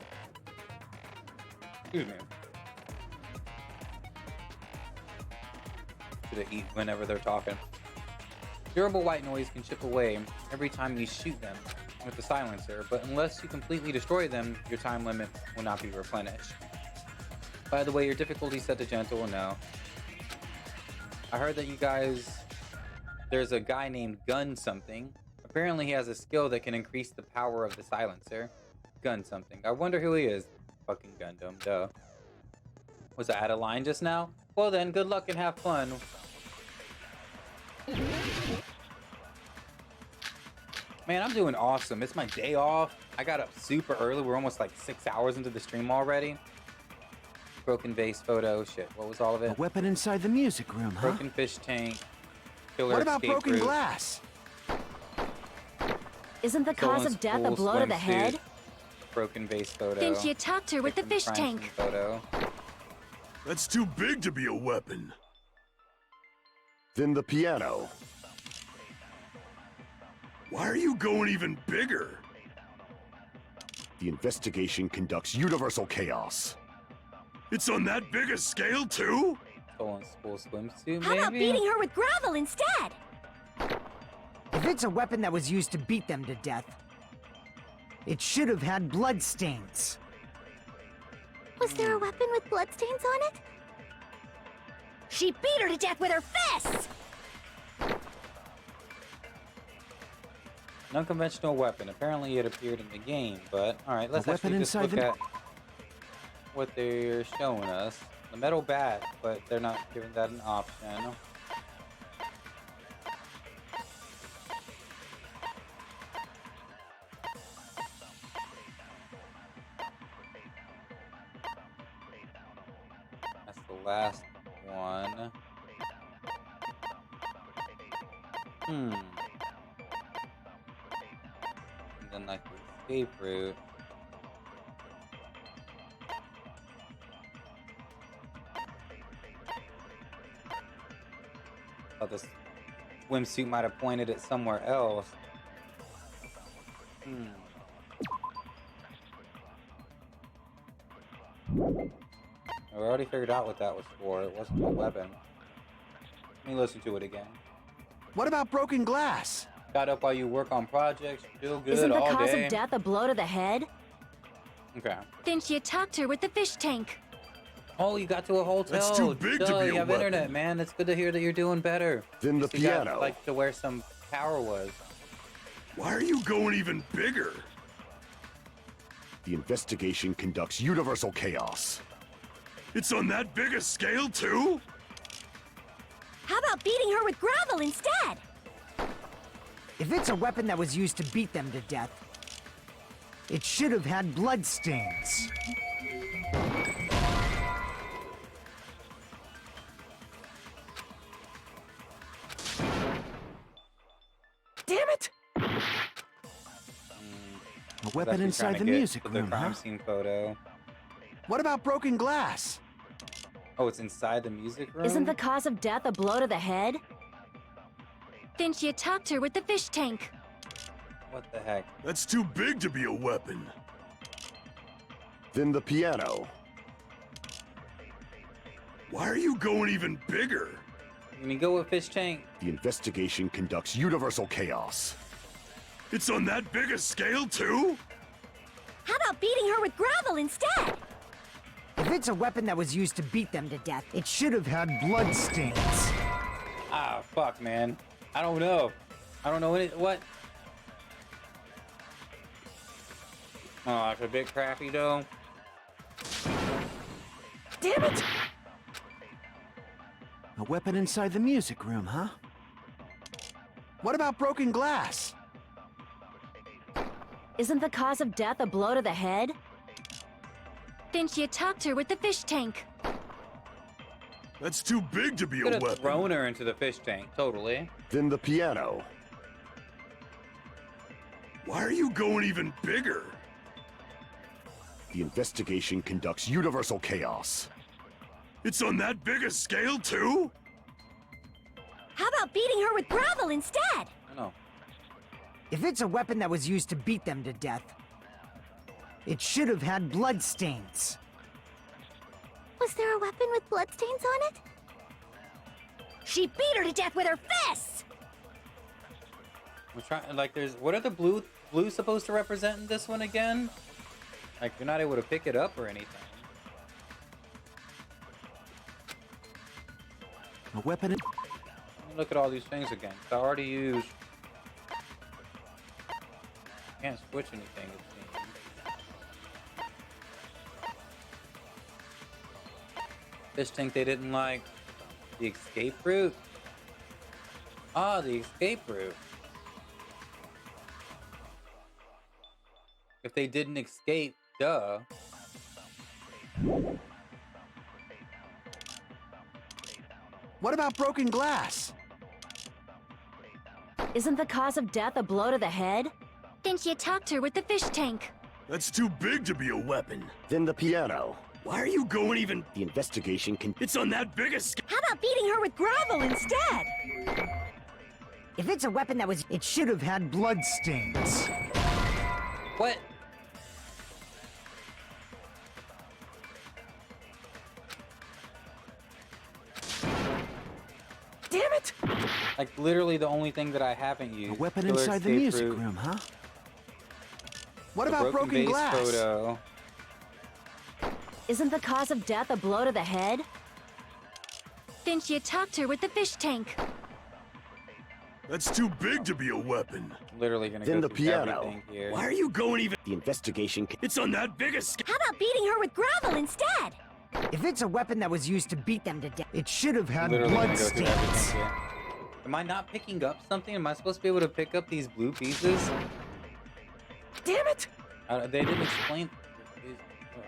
Excuse me. To eat whenever they're talking. Durable white noise can chip away every time you shoot them with the silencer, but unless you completely destroy them, your time limit will not be replenished. By the way, your difficulty set to gentle, no. I heard that you guys, there's a guy named Gun something. Apparently he has a skill that can increase the power of the silencer. Gun something. I wonder who he is. Fucking Gundam, duh. Was I out of line just now? Well then, good luck and have fun. Man, I'm doing awesome. It's my day off. I got up super early. We're almost like 6 hours into the stream already. Broken vase photo. Shit, what was all of it? A weapon inside the music room, huh? Broken fish tank. Killer What about escape broken route. glass? Isn't the cause of death a Full blow to the swimsuit. head? Broken vase photo. Think you talked her with the Victim fish crime tank. scene Photo. That's too big to be a weapon. Then the piano. Why are you going even bigger? The investigation conducts universal chaos. It's on that big a scale, too? Stolen school swimsuit, How about maybe? beating her with gravel instead? If it's a weapon that was used to beat them to death, it should have had bloodstains. Was there a weapon with bloodstains on it? She beat her to death with her fists! An unconventional weapon. Apparently it appeared in the game, but alright, let's weapon actually just inside look the- at what they're showing us. The metal bat, but they're not giving that an option. That's the last one. And then like the escape route. Thought this swimsuit might have pointed it somewhere else. We already figured out what that was for. It wasn't a weapon. Let me listen to it again. What about broken glass? Got up while you work on projects. Feel good Isn't the all cause day. of death a blow to the head? Okay. Think you talked her with the fish tank. Oh, you got to a hotel. That's too big to Duh, be a you have weapon. internet, man. It's good to hear that you're doing better. Then the At least you got, piano. like to where some power was. Why are you going even bigger? The investigation conducts universal chaos. It's on that big a scale, too? How about beating her with gravel instead? If it's a weapon that was used to beat them to death, It should have had bloodstains. Damn it! A weapon inside the music room, the crime huh? scene photo. What about broken glass? Oh, it's inside the music room? Isn't the cause of death a blow to the head? Then she attacked her with the fish tank. What the heck? That's too big to be a weapon. Then the piano. Why are you going even bigger? You mean go with fish tank? The investigation conducts universal chaos. It's on that big a scale, too? How about beating her with gravel instead? If it's a weapon that was used to beat them to death, it should have had bloodstains. Ah, fuck, man. I don't know. I don't know what. Oh, it's a bit crappy, though. Damn it! A weapon inside the music room, huh? What about broken glass? Isn't the cause of death a blow to the head? Then she attacked her with the fish tank. That's too big to be a Could have weapon. thrown her into the fish tank, totally. Then the piano. Why are you going even bigger? The investigation conducts universal chaos. It's on that big a scale, too? How about beating her with gravel instead? I know. If it's a weapon that was used to beat them to death, it should have had bloodstains. Was there a weapon with bloodstains on it? She beat her to death with her fists! We're trying, like, what are the blue supposed to represent in this one again? Like, you're not able to pick it up or anything. A weapon. Let me look at all these things again. I already used. Can't switch anything. It seems. Fish tank they didn't like. The escape route. Ah, the escape route. If they didn't escape, duh. What about broken glass? Isn't the cause of death a blow to the head? Then she attacked her with the fish tank. That's too big to be a weapon. Then the piano. Why are you going even... The investigation can... It's on that big a scale. How about beating her with gravel instead? If it's a weapon that was... It should have had bloodstains. What? Damn it! Like, literally the only thing that I haven't used. A weapon Killer inside the escape music route, room, huh? What the about broken base glass? Photo. Isn't the cause of death a blow to the head? Then she attacked her with the fish tank. That's too big to be a weapon. Literally gonna Then go the through piano. everything here. Why are you going even... The investigation can... It's on that big a scale. How about beating her with gravel instead? If it's a weapon that was used to beat them to death, it should have had Literally gonna go through bloodstains. everything here. Am I not picking up something? Am I supposed to be able to pick up these blue pieces? Damn it! They didn't explain.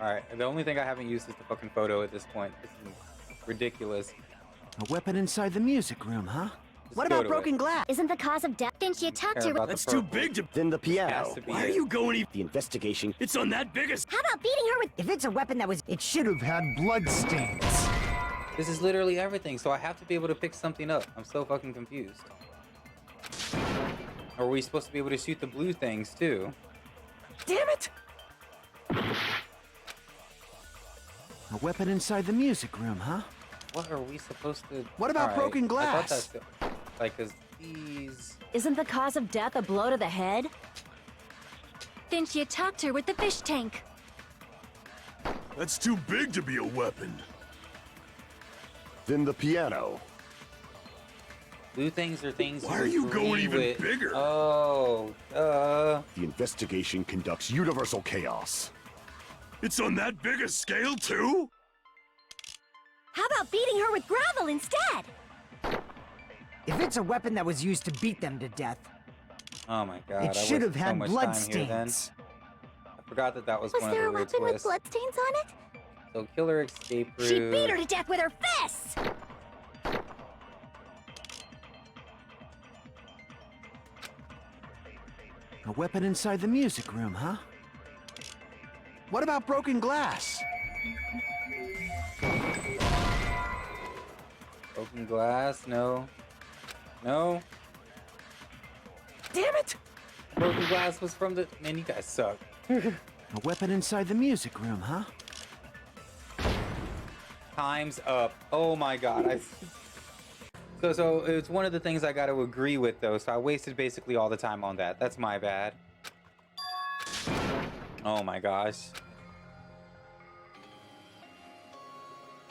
Alright, the only thing I haven't used is the fucking photo at this point. This is ridiculous. A weapon inside the music room, huh? Just What go about to broken it. glass? Isn't the cause of death? Then she attacked Care her with... about the That's too purple. big to... Then the Has piano. to be Why are it. you going even... The investigation... It's on that big a... How about beating her with... If it's a weapon that was... It should have had bloodstains. This is literally everything, so I have to be able to pick something up. I'm so fucking confused. Or are we supposed to be able to shoot the blue things too? Damn it! A weapon inside the music room, huh? What are we supposed to... What about Alright, broken I thought glass? that's... Like, cause these... Isn't the cause of death a blow to the head? Then she attacked her with the fish tank. That's too big to be a weapon. Then the piano. Blue things are things Why are you going even with... bigger? Oh, The investigation conducts universal chaos. It's on that big a scale, too? How about beating her with gravel instead? If it's a weapon that was used to beat them to death, Oh my god, it should have so had much time here then. bloodstains. I forgot that that was Was one of there the a weird weapon with twists. bloodstains on it? So killer escape route. She beat her to death with her fists! A weapon inside the music room, huh? What about broken glass? Broken glass? No. No. Damn it! Broken glass was from the. Man, you guys suck. A weapon inside the music room, huh? Time's up. Oh my god. So it's one of the things I got to agree with though. So I wasted basically all the time on that. That's my bad. Oh my gosh.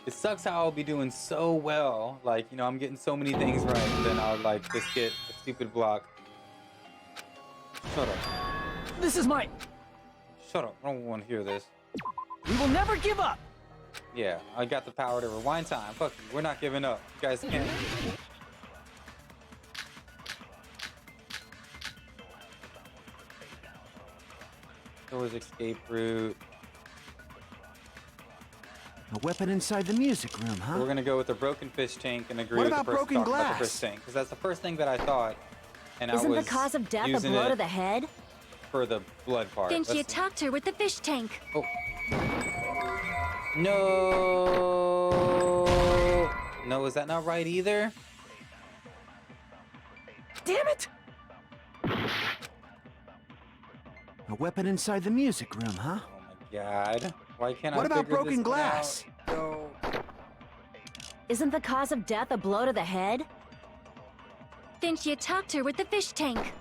It sucks how I'll be doing so well. Like, you know, I'm getting so many things right, and then I'll like just get a stupid block. Shut up. This is my... Shut up. I don't want to hear this. We will never give up! Yeah, I got the power to rewind time. Fuck you. We're not giving up. You guys can't. Doors escape route. A weapon inside the music room, huh? We're gonna go with the broken fish tank and agree What with about the person broken talking about the glass? fish tank, because that's the first thing that I thought. And Isn't I was the cause of death a using blow it to the head? for the blood part. Then she Let's- attacked her with the fish tank. Oh. No. No, is that not right either? Damn it! A weapon inside the music room, huh? Oh my god. Why can't What I about figure broken this one glass? out? No. Isn't the cause of death a blow to the head? Then she attacked her with the fish tank.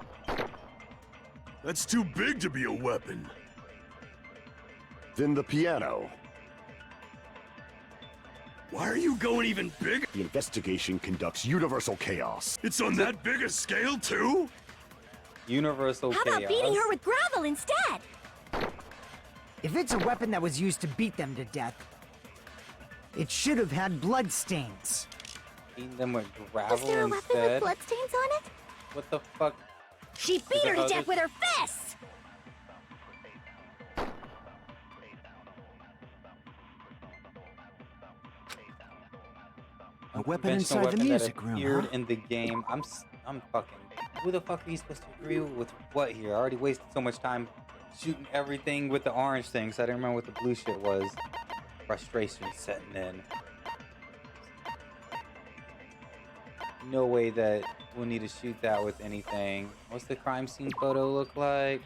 That's too big to be a weapon. Then the piano. Why are you going even bigger? The investigation conducts universal chaos. It's on that big a scale, too? Universal How chaos. about beating her with gravel instead? If it's a weapon that was used to beat them to death, it should have had bloodstains. Beating them with Was gravel there a weapon with instead? bloodstains on it? What the fuck? She beat her to other- death with her fists! A weapon Conventional inside the weapon music that room, appeared huh? in the game. I'm fucking. Who the fuck are you supposed to agree with what here? I already wasted so much time shooting everything with the orange thing, so I didn't remember what the blue shit was. Frustration setting in. No way that we'll need to shoot that with anything. What's the crime scene photo look like?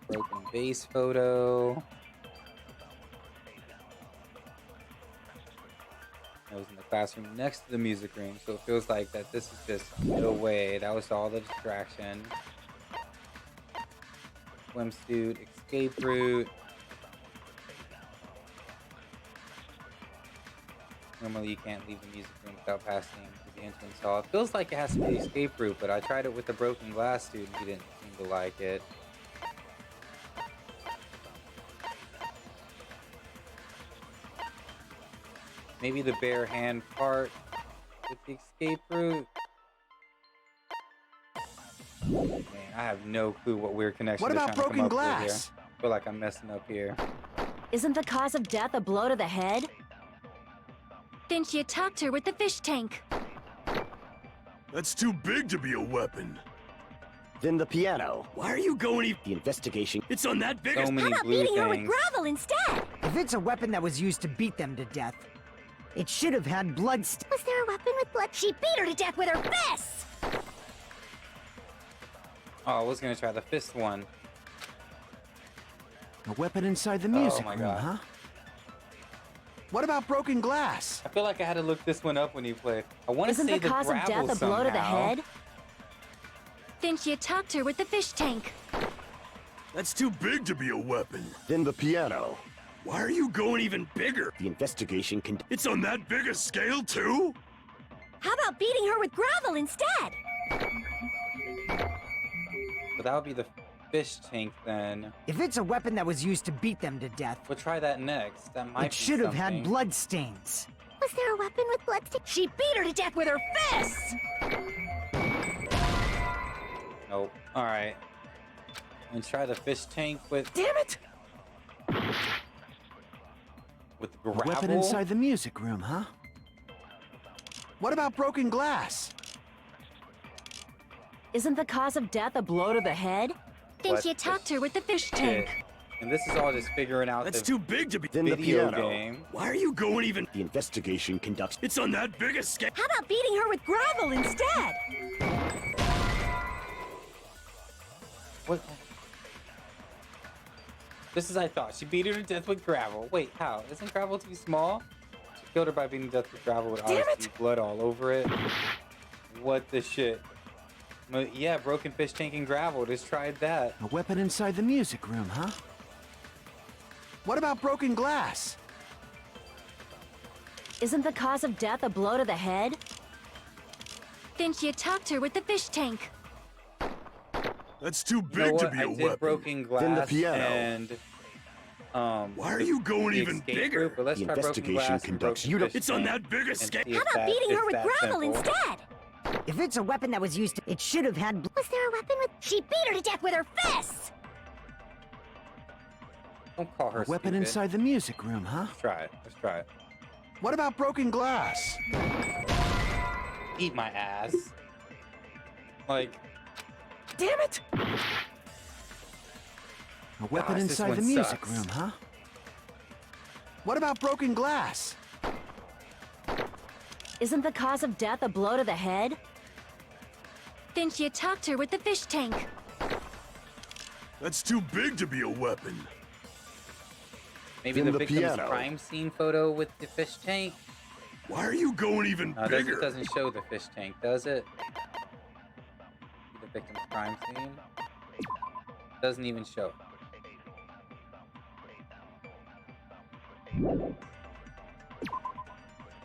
Broken base photo. I was in the classroom next to the music room, so it feels like that this is just no way. That was all the distraction. Swimsuit, escape route. Normally you can't leave the music room without passing through the entrance hall. It feels like it has to be the escape route, but I tried it with the broken glass dude and he didn't seem to like it. Maybe the bare hand part with the escape route. Man, I have no clue what weird connection What they're about trying to come broken up with here. glass? I feel like I'm messing up here. Isn't the cause of death a blow to the head? Then she attacked her with the fish tank. That's too big to be a weapon. Then the piano. Why are you going even... The investigation. It's on that big So a... many How about blue beating her with things. gravel instead? If it's a weapon that was used to beat them to death, it should have had bloodstains. Was there a weapon with blood? She beat her to death with her fists! Oh, I was gonna try the fist one. A weapon inside the music my room, God. huh? What about broken glass? I feel like I had to look this one up when you play. I want to Isn't say the cause of gravel death a blow to the somehow. head? Then she attacked her with the fish tank. That's too big to be a weapon. Then the piano. Why are you going even bigger? The investigation It's on that big a scale, too? How about beating her with gravel instead? But that would be the fish tank then. If it's a weapon that was used to beat them to death, We'll try that next. That might it be should have had something. blood stains. Was there a weapon with bloodstains? She beat her to death with her fists! Nope. Alright. And try the fish tank with... Damn it! With A gravel? weapon inside the music room, huh? What about broken glass? Isn't the cause of death a blow to the head? Then What she the attacked her with the fish shit? tank. And this is all just figuring out That's the too big to be. Then the video piano. game. Why are you going even? The investigation conducts. It's on that big a scale. How about beating her with gravel instead? What? Just as I thought. She beat her to death with gravel. Wait, how? Isn't gravel too small? She killed her by beating to death with gravel with obviously blood all over it. What the shit? Yeah, broken fish tank and gravel. Just tried that. A weapon inside the music room, huh? What about broken glass? Isn't the cause of death a blow to the head? Then she attacked her with the fish tank. That's too You know big to what? be I a did weapon. broken glass Then the piano. and Why are you going the even escape bigger? route, but let's The try broken investigation glass and conducts broken you fish It's on tank that big a and scale. see How if about that- beating if her with that's gravel simple. instead? If it's a weapon that was used to, it should have had. Was there a weapon with? She beat her to death with her fists! Don't call her A weapon stupid. inside the music room, huh? Let's try it. Let's try it. What about broken glass? Eat my ass. Like, Damn it! A weapon Gosh, this inside one the music sucks. room, huh? What about broken glass? Isn't the cause of death a blow to the head? Then she attacked her with the fish tank. That's too big to be a weapon. maybe Then the the victim's piano. crime scene photo with the fish tank? Why are you going even No, bigger? it doesn't show the fish tank, does it? The victim's crime scene? Doesn't even show.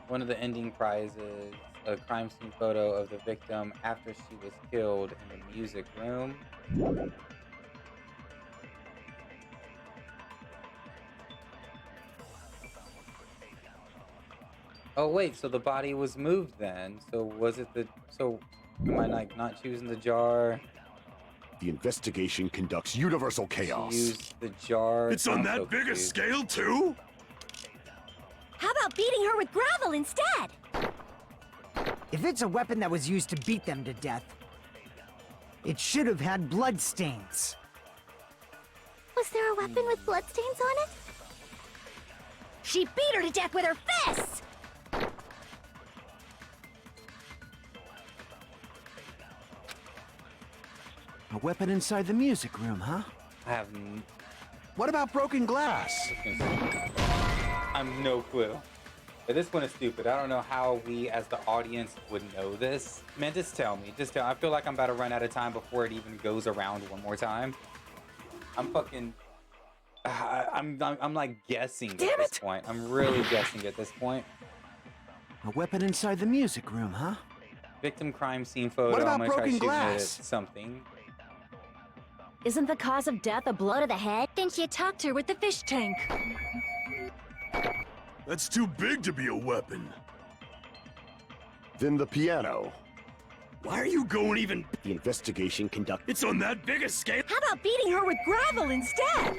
One of the ending prizes, a crime scene photo of the victim after she was killed in the music room. Oh wait, so the body was moved then. So was it the am I like not choosing the jar? The investigation conducts universal chaos. Use the jar. It's on I'm that so big a confused. scale too? How about beating her with gravel instead? If it's a weapon that was used to beat them to death, it should have had blood stains. Was there a weapon with bloodstains on it? She beat her to death with her fists! A weapon inside the music room, huh? I have What about broken glass? I'm no clue. But this one is stupid. I don't know how we as the audience would know this. Man, just tell me. Just tell. I feel like I'm about to run out of time before it even goes around one more time. I'm fucking. I'm like guessing at this point. I'm really guessing at this point. A weapon inside the music room, huh? Victim crime scene photo. What about I'm gonna try broken shooting glass? it at something. Isn't the cause of death a blow to the head? Then she attacked her with the fish tank. That's too big to be a weapon. Then the piano. Why are you going even? The investigation conducts. It's on that big a scale. How about beating her with gravel instead?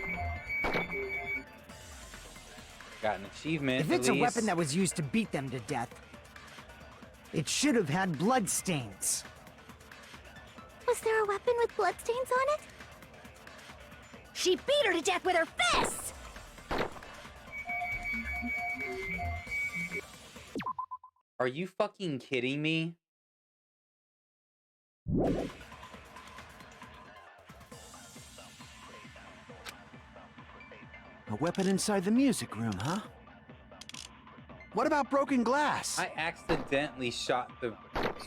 Got an achievement. If it's at a least. weapon that was used to beat them to death, it should have had blood stains. Was there a weapon with bloodstains on it? She beat her to death with her fists! Are you fucking kidding me? A weapon inside the music room, huh? What about broken glass? I accidentally shot the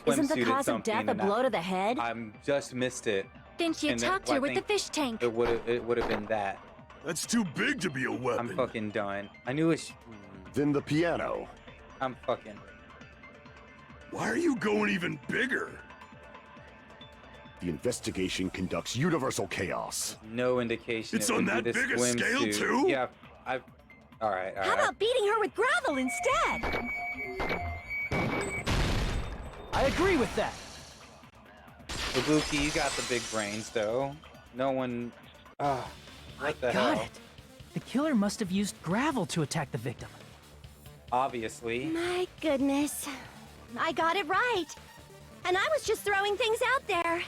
Isn't the swimsuit at cause of something death a and blow to the head? I'm just missed it. Then she And then- attacked well, her I with the think fish tank. It would have been that. That's too big to be a weapon. I'm fucking done. I knew it. Then the piano. I'm fucking. Why are you going even bigger? The The investigation conducts universal chaos. No indication. It's it on would be that the big a scale, swimsuit. too? Yeah, all right. How about beating her with gravel instead? I agree with that. Ibuki, you got the big brains, though. No one. What the hell? Got it. The killer must have used gravel to attack the victim. Obviously. My goodness. I got it right. And I was just throwing things out there.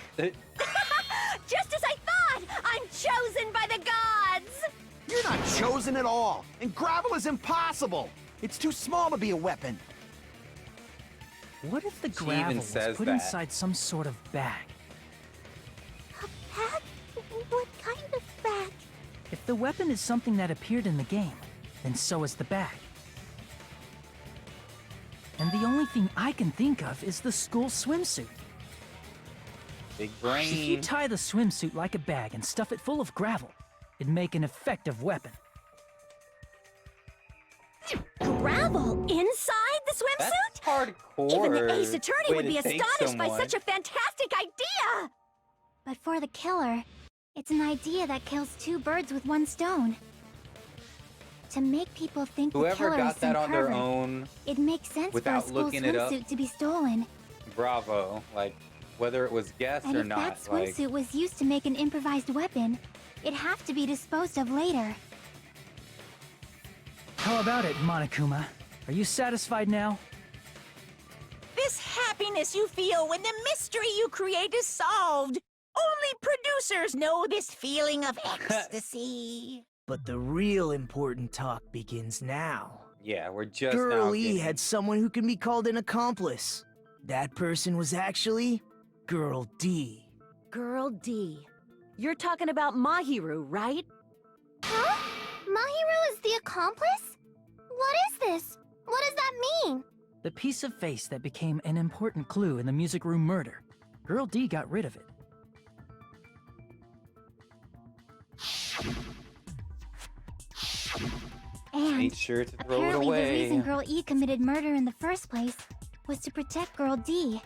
Just as I thought! I'm chosen by the gods! You're not chosen at all, and gravel is impossible. It's too small to be a weapon. What if the She gravel even was says put that. inside some sort of bag? Bag? What kind of bag? If the weapon is something that appeared in the game, then so is the bag. And the only thing I can think of is the school swimsuit. Big If you brain. tie the swimsuit like a bag and stuff it full of gravel, it'd make an effective weapon. Gravel inside the swimsuit? That's hardcore. Even the Ace Attorney way would to be take astonished by someone. such a fantastic idea! But for the killer, it's an idea that kills two birds with one stone. To make people think the Whoever killer got is some that on their pervert, own it makes sense for a without school looking it up. swimsuit to be stolen. Bravo. Like, whether it was guess And or if not. that Like, swimsuit was used to make an improvised weapon, it'd have to be disposed of later. How about it, Monokuma? Are you satisfied now? This happiness you feel when the mystery you create is solved. Only producers know this feeling of ecstasy. But the real important talk begins now. yeah, we're just Girl now E getting- had someone who can be called an accomplice. That person was actually Girl D. Girl D. You're talking about Mahiru, right? Huh? Mahiru is the accomplice? What is this? What does that mean? The piece of face that became an important clue in the music room murder. Girl D got rid of it. And Made sure to throw it apparently the away. reason Girl E committed murder in the first place was to protect Girl D.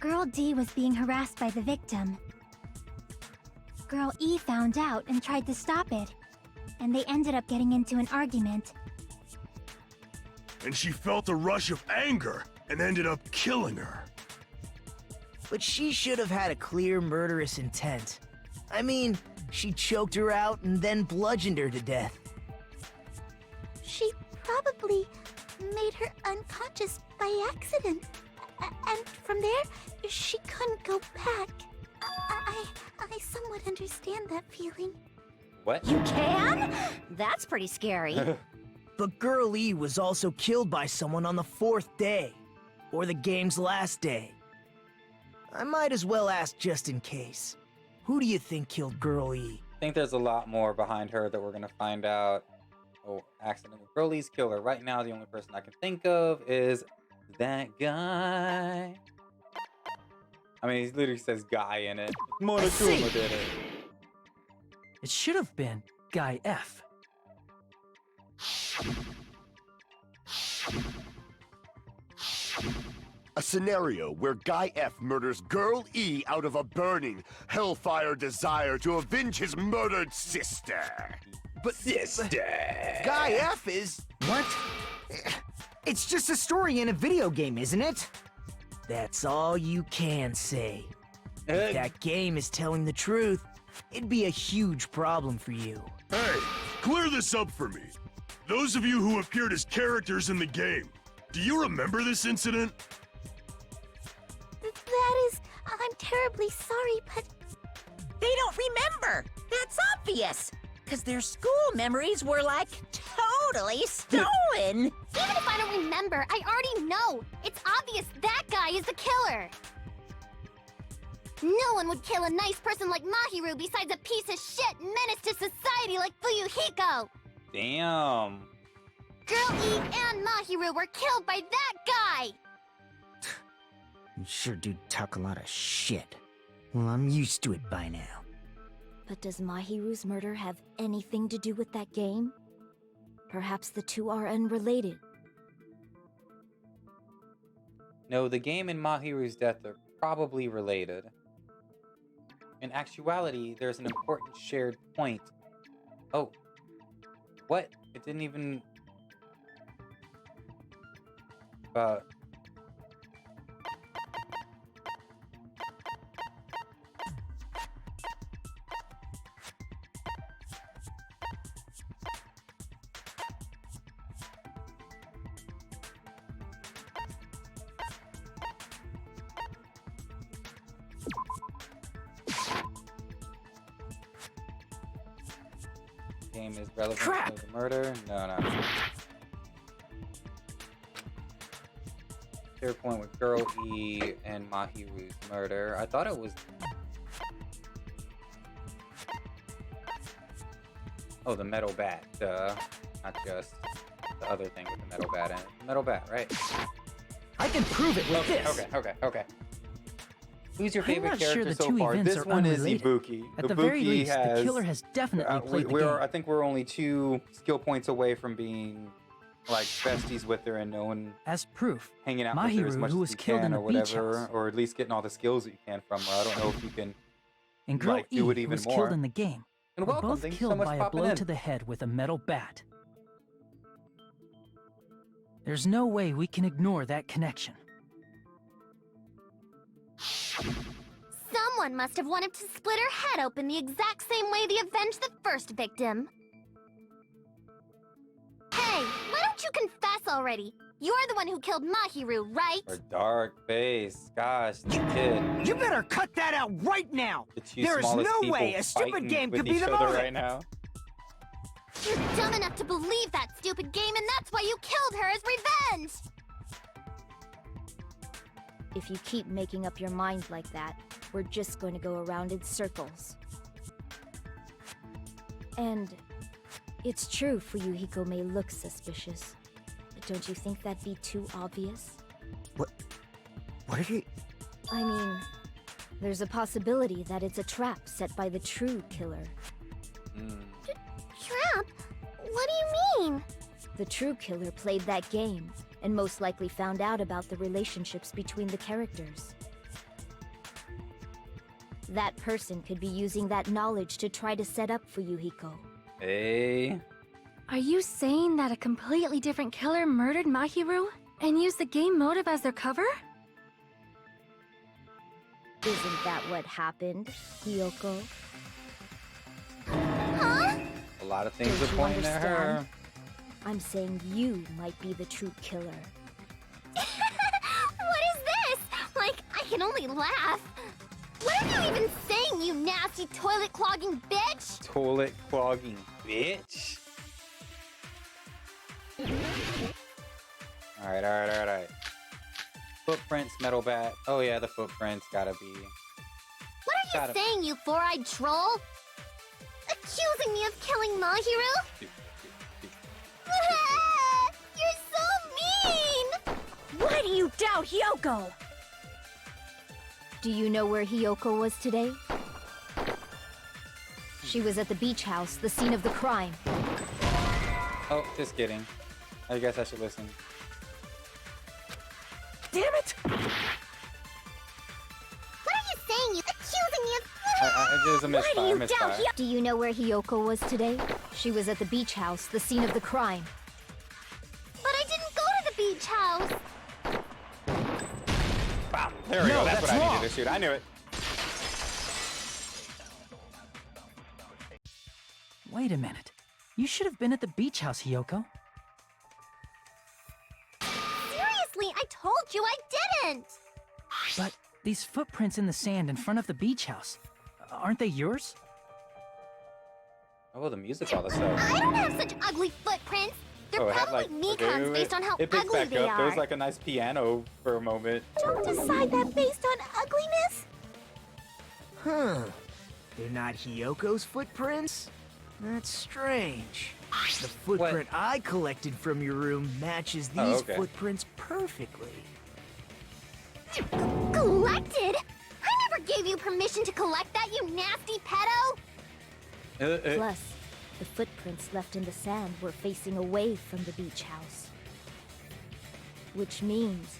Girl D was being harassed by the victim. Girl E found out and tried to stop it, and they ended up getting into an argument. And she felt a rush of anger and ended up killing her. But she should have had a clear murderous intent. I mean, she choked her out and then bludgeoned her to death. She probably made her unconscious by accident. And from there, she couldn't go back. I somewhat understand that feeling. What? You can? That's pretty scary. But Girl E was also killed by someone on the 4th day, or the game's last day. I might as well ask just in case. Who do you think killed Girl E? I think there's a lot more behind her that we're gonna find out. Oh, accidental Girlie's killer. Right now, the only person I can think of is that guy. I mean, he literally says guy in it. Monokuma did it. It should have been Guy F. A scenario where Guy F murders Girl E out of a burning, hellfire desire to avenge his murdered sister. But Guy F is... What? It's just a story in a video game, isn't it? That's all you can say. If that game is telling the truth, it'd be a huge problem for you. Hey, clear this up for me. Those of you who appeared as characters in the game, do you remember this incident? That is... I'm terribly sorry, but... They don't remember. That's obvious. Because their school memories were, like, totally stolen. Even if I don't remember, I already know. It's obvious that guy is the killer. No one would kill a nice person like Mahiru besides a piece of shit menace to society like Fuyuhiko. Damn. Girl E and Mahiru were killed by that guy. You sure do talk a lot of shit. Well, I'm used to it by now. But does Mahiru's murder have anything to do with that game? Perhaps the two are unrelated. No, the game and Mahiru's death are probably related. In actuality, there's an important shared point. Oh. What? It didn't even... Game is relevant to the murder? No. Fair point with Girl E and Mahiru's murder. I thought it was... Oh, the metal bat. Not just the other thing with the metal bat in it. Metal bat, right? I can prove it with this. Okay. Who's your favorite I'm not character sure the so two far? events This are one is unrelated. Ibuki. At the Ibuki very least, has, the killer has definitely played the game. I think we're only 2 skill points away from being like besties with her and knowing As proof, hanging out with her as Mahiru, much who as was you killed can in or a beach whatever, house, or at least getting all the skills that you can from her. I don't know if you can and Girl like E, do it who even was more. killed in the game, And were welcome, both thank you so killed much by for a popping blow in. to the head with a metal bat. There's no way we can ignore that connection. Someone must have wanted to split her head open the exact same way they avenged the first victim. Hey, why don't you confess already? You're the one who killed Mahiru, right? Her dark face. Gosh, the kid. You better cut that out right now! The 2 There is smallest no people way a stupid fighting game with could be each the other motive! right now. You're dumb enough to believe that stupid game, and that's why you killed her as revenge! If you keep making up your mind like that, we're just going to go around in circles. And it's true Fuyuhiko may look suspicious, but don't you think that'd be too obvious? What are you... I mean, there's a possibility that it's a trap set by the true killer. Trap? What do you mean? The true killer played that game, and most likely found out about the relationships between the characters. That person could be using that knowledge to try to set up Fuyuhiko. Hey. Are you saying that a completely different killer murdered Mahiru and used the game motive as their cover? Isn't that what happened, Hiyoko? Huh? A lot of things Don't are you pointing at her. understand? I'm saying you might be the true killer. What is this? Like, I can only laugh. What are you even saying, you nasty toilet-clogging bitch? Toilet clogging bitch. Alright. Footprints, metal bat. Oh yeah, the footprints gotta be. What are you saying, you four-eyed troll? Accusing me of killing Mahiru? You're so mean! Why do you doubt Hiyoko? Do you know where Hiyoko was today? She was at the beach house, the scene of the crime. Oh, just kidding. I guess I should listen. Damn it! What are you saying, you accusing me of... It was a Why do you misfire. doubt Hiyoko? Do you know where Hiyoko was today? She was at the beach house, the scene of the crime. But I didn't go to the beach house! Bam! There we go. That's what I needed to shoot. I knew it. Wait a minute. You should have been at the beach house, Hiyoko. Seriously, I told you I didn't! But these footprints in the sand in front of the beach house, aren't they yours? Oh, the music all of a sudden. I don't have such ugly footprints! They're it had, probably Mikan's based on how it picks ugly back they up. There was are. like a nice piano for a moment. Don't decide that based on ugliness! Huh. They're not Hiyoko's footprints? That's strange. The footprint I collected from your room matches these footprints perfectly. Collected? I never gave you permission to collect that, you nasty pedo! Plus, the footprints left in the sand were facing away from the beach house. Which means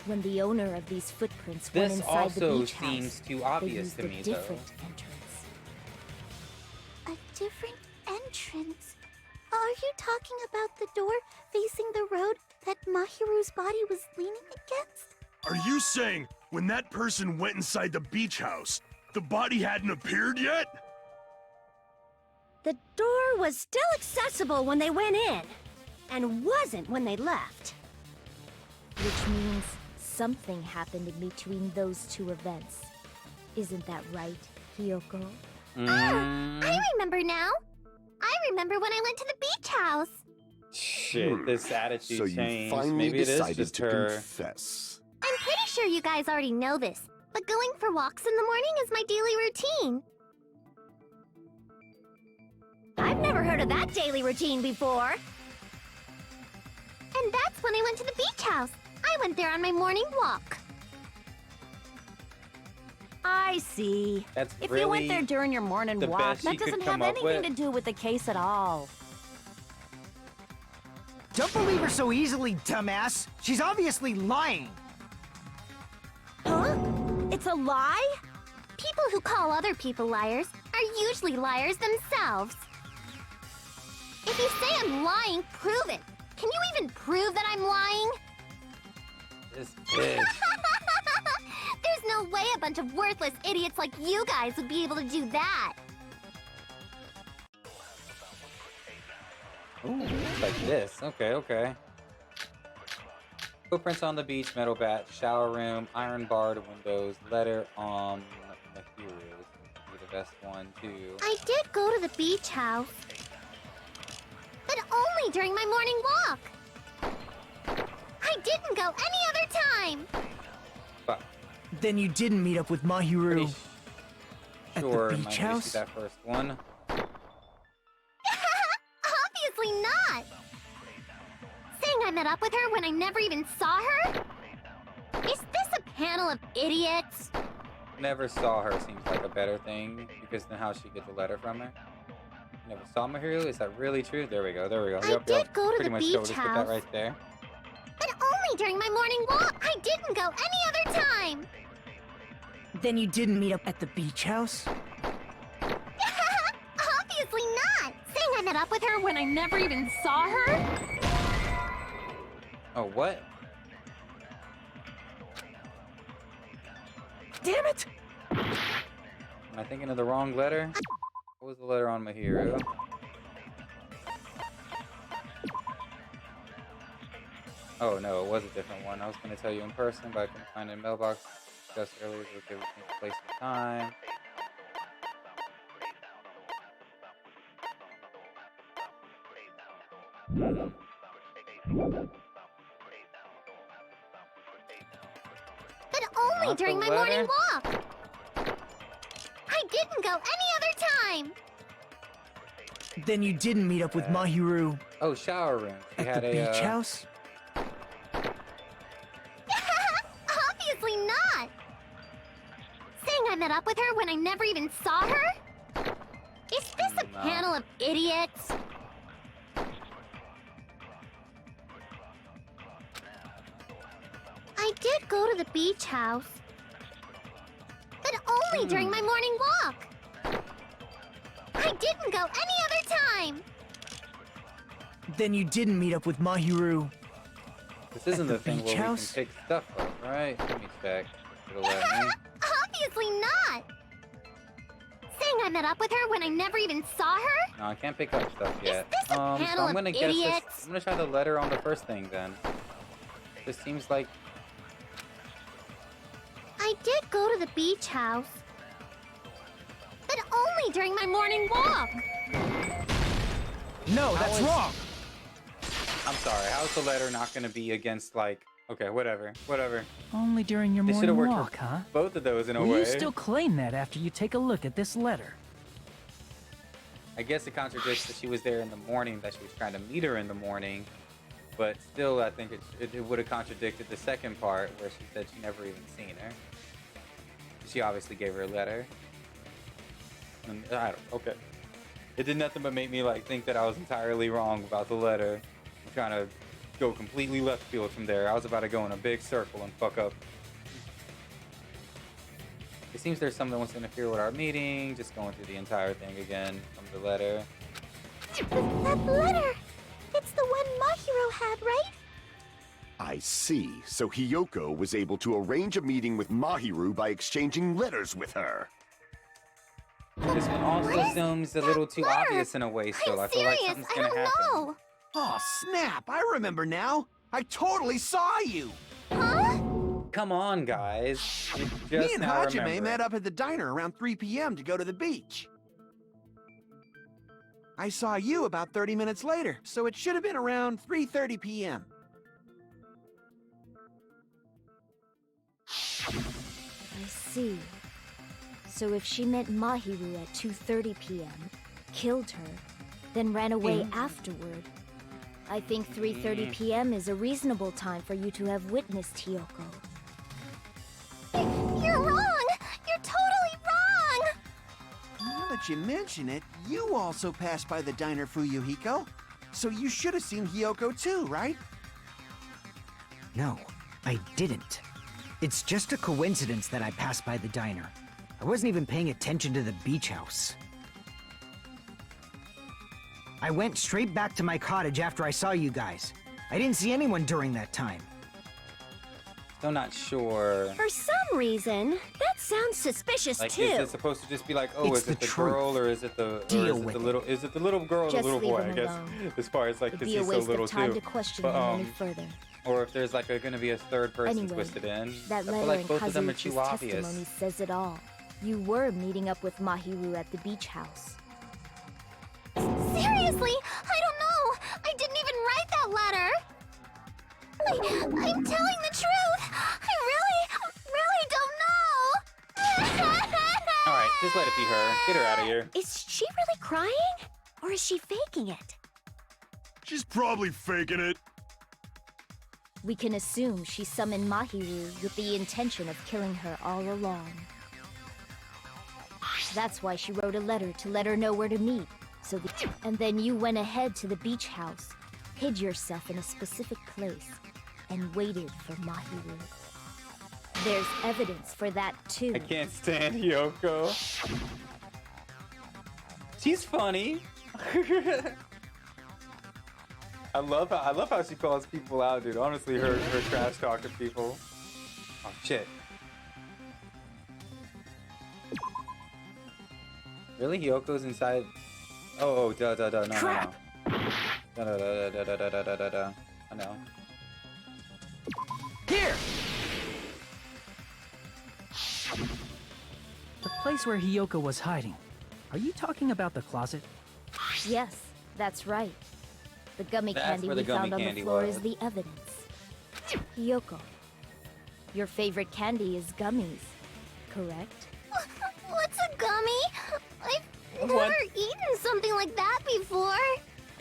When the owner of these footprints went This inside the also beach house, seems too they obvious used to a me, though. different entrance. A different entrance? Are you talking about the door facing the road that Mahiru's body was leaning against? Are you saying when that person went inside the beach house, the body hadn't appeared yet? The door was still accessible when they went in, and wasn't when they left. Which means something happened in between those two events. Isn't that right, Hiyoko? I remember now. I remember when I went to the beach house. Shit, this attitude So you changed. finally Maybe it is decided just to her. confess. I'm pretty sure you guys already know this, but going for walks in the morning is my daily routine. I've never heard of that daily routine before. And that's when I went to the beach house. I went there on my morning walk. I see. That's if really you went there during your morning the walk, best that you could doesn't come have up anything with? to do with the case at all. Don't believe her so easily, dumbass. She's obviously lying. Huh? It's a lie? People who call other people liars are usually liars themselves. If you say I'm lying, prove it. Can you even prove that I'm lying? This bitch. There's no way a bunch of worthless idiots like you guys would be able to do that. Ooh, like this. Okay, okay. Footprints on the beach, metal bat, shower room, iron barred windows, letter on Mahiru. This would be the best one, too. I did go to the beach house. But only during my morning walk. I didn't go any other time. But Then you didn't meet up with Mahiru at sure, the might beach need to house? see that first one. Obviously not. Saying I met up with her when I never even saw her? Is this a panel of idiots? Never saw her seems like a better thing, because then how she get the letter from her? Never saw Mahiru? Is that really true? There we go, there we go. I did go to Pretty the much beach showed us with that house. right there. But only during my morning walk. I didn't go any other time. Then you didn't meet up at the beach house? Obviously not. Saying I met up with her when I never even saw her? Oh, what? Damn it! Am I thinking of the wrong letter? What was the letter on Mahiru? Oh no, it was a different one. I was going to tell you in person, but I couldn't find it in mailbox. Discussed earlier, so okay, we can place the time. But only Not the during my letter? morning walk. I didn't go any other time. Then you didn't meet up with Mahiru Oh, shower room. She at had the a beach house? Obviously not. Saying I met up with her when I never even saw her? Is this a No. panel of idiots? I did go to the beach house. But only during my morning walk. I didn't go any other time. Then you didn't meet up with Mahiru This isn't at the thing beach where we can house? pick stuff up, right? Let me check. It'll let me. Obviously not. Saying I met up with her when I never even saw her? No, I can't pick up stuff yet. this a So panel I'm of gonna guess this. idiots? I'm gonna try the letter on the first thing then. This seems like I did go to the beach house. But only during my morning walk. No, that's wrong! I'm sorry. How's the letter not gonna be against like? Okay, whatever, whatever. Only during your They should have morning worked walk, huh? Both of those in a Will way. you still claim that after you take a look at this letter? I guess it contradicts that she was there in the morning, that she was trying to meet her in the morning. But still, I think it would have contradicted the second part where she said she never even seen her. She obviously gave her a letter. And I don't. Okay. It did nothing but make me like think that I was entirely wrong about the letter. I'm trying to go completely left field from there. I was about to go in a big circle and fuck up. It seems there's someone that wants to interfere with our meeting. Just going through the entire thing again from the letter. That letter! It's the one Mahiro had, right? I see. So Hiyoko was able to arrange a meeting with Mahiru by exchanging letters with her. This one also seems a little too obvious in a way still. I feel like something's gonna happen. Oh, snap! I remember now. I totally saw you. Come on, guys. You Me just and now Hajime remember. met up at the diner around 3 p.m. to go to the beach. I saw you about 30 minutes later, so it should have been around 3:30 p.m. I see. So if she met Mahiru at 2:30 p.m., killed her, then ran away afterward, I think 3:30 p.m. is a reasonable time for you to have witnessed Hiyoko. You're wrong! You're totally wrong! Now that you mention it, you also passed by the diner, Fuyuhiko. So you should have seen Hiyoko too, right? No, I didn't. It's just a coincidence that I passed by the diner. I wasn't even paying attention to the beach house. I went straight back to my cottage after I saw you guys. I didn't see anyone during that time. Still not sure. For some reason, that sounds suspicious Like, too. is it supposed to just be like, oh, It's is it the the truth. girl or is it the Deal or is with it it. the little? Is it the little girl or the Just little leave boy? him I guess alone. as far as like It'd because be a he's so waste little of time too. to question But, him any further. or if there's like going to be a third person Anyway, twisted in. That I feel letter like in both of them are Kazuichi's too obvious. testimony says it all. You were meeting up with Mahiru at the beach house. Seriously, I don't know. I didn't even write that letter. I'm telling the truth. I really don't know. All right, just let it be her. Get her out of here. Is she really crying? Or is she faking it? She's probably faking it. We can assume she summoned Mahiru with the intention of killing her all along. That's why she wrote a letter to let her know where to meet. And then you went ahead to the beach house, hid yourself in a specific place, and waited for Mahiru. There's evidence for that too. I can't stand Hiyoko. She's funny. I love how she calls people out, dude. Honestly, her trash talking people. Oh shit. Really, Hiyoko's inside? Oh, duh. No, Crap! no. Duh. I know. Here! The place where Hiyoko was hiding. Are you talking about the closet? Yes, that's right. The gummy That's candy where the we gummy found on the candy floor was. is the evidence. Hiyoko, your favorite candy is gummies, correct? What's a gummy? I've What? never eaten something like that before.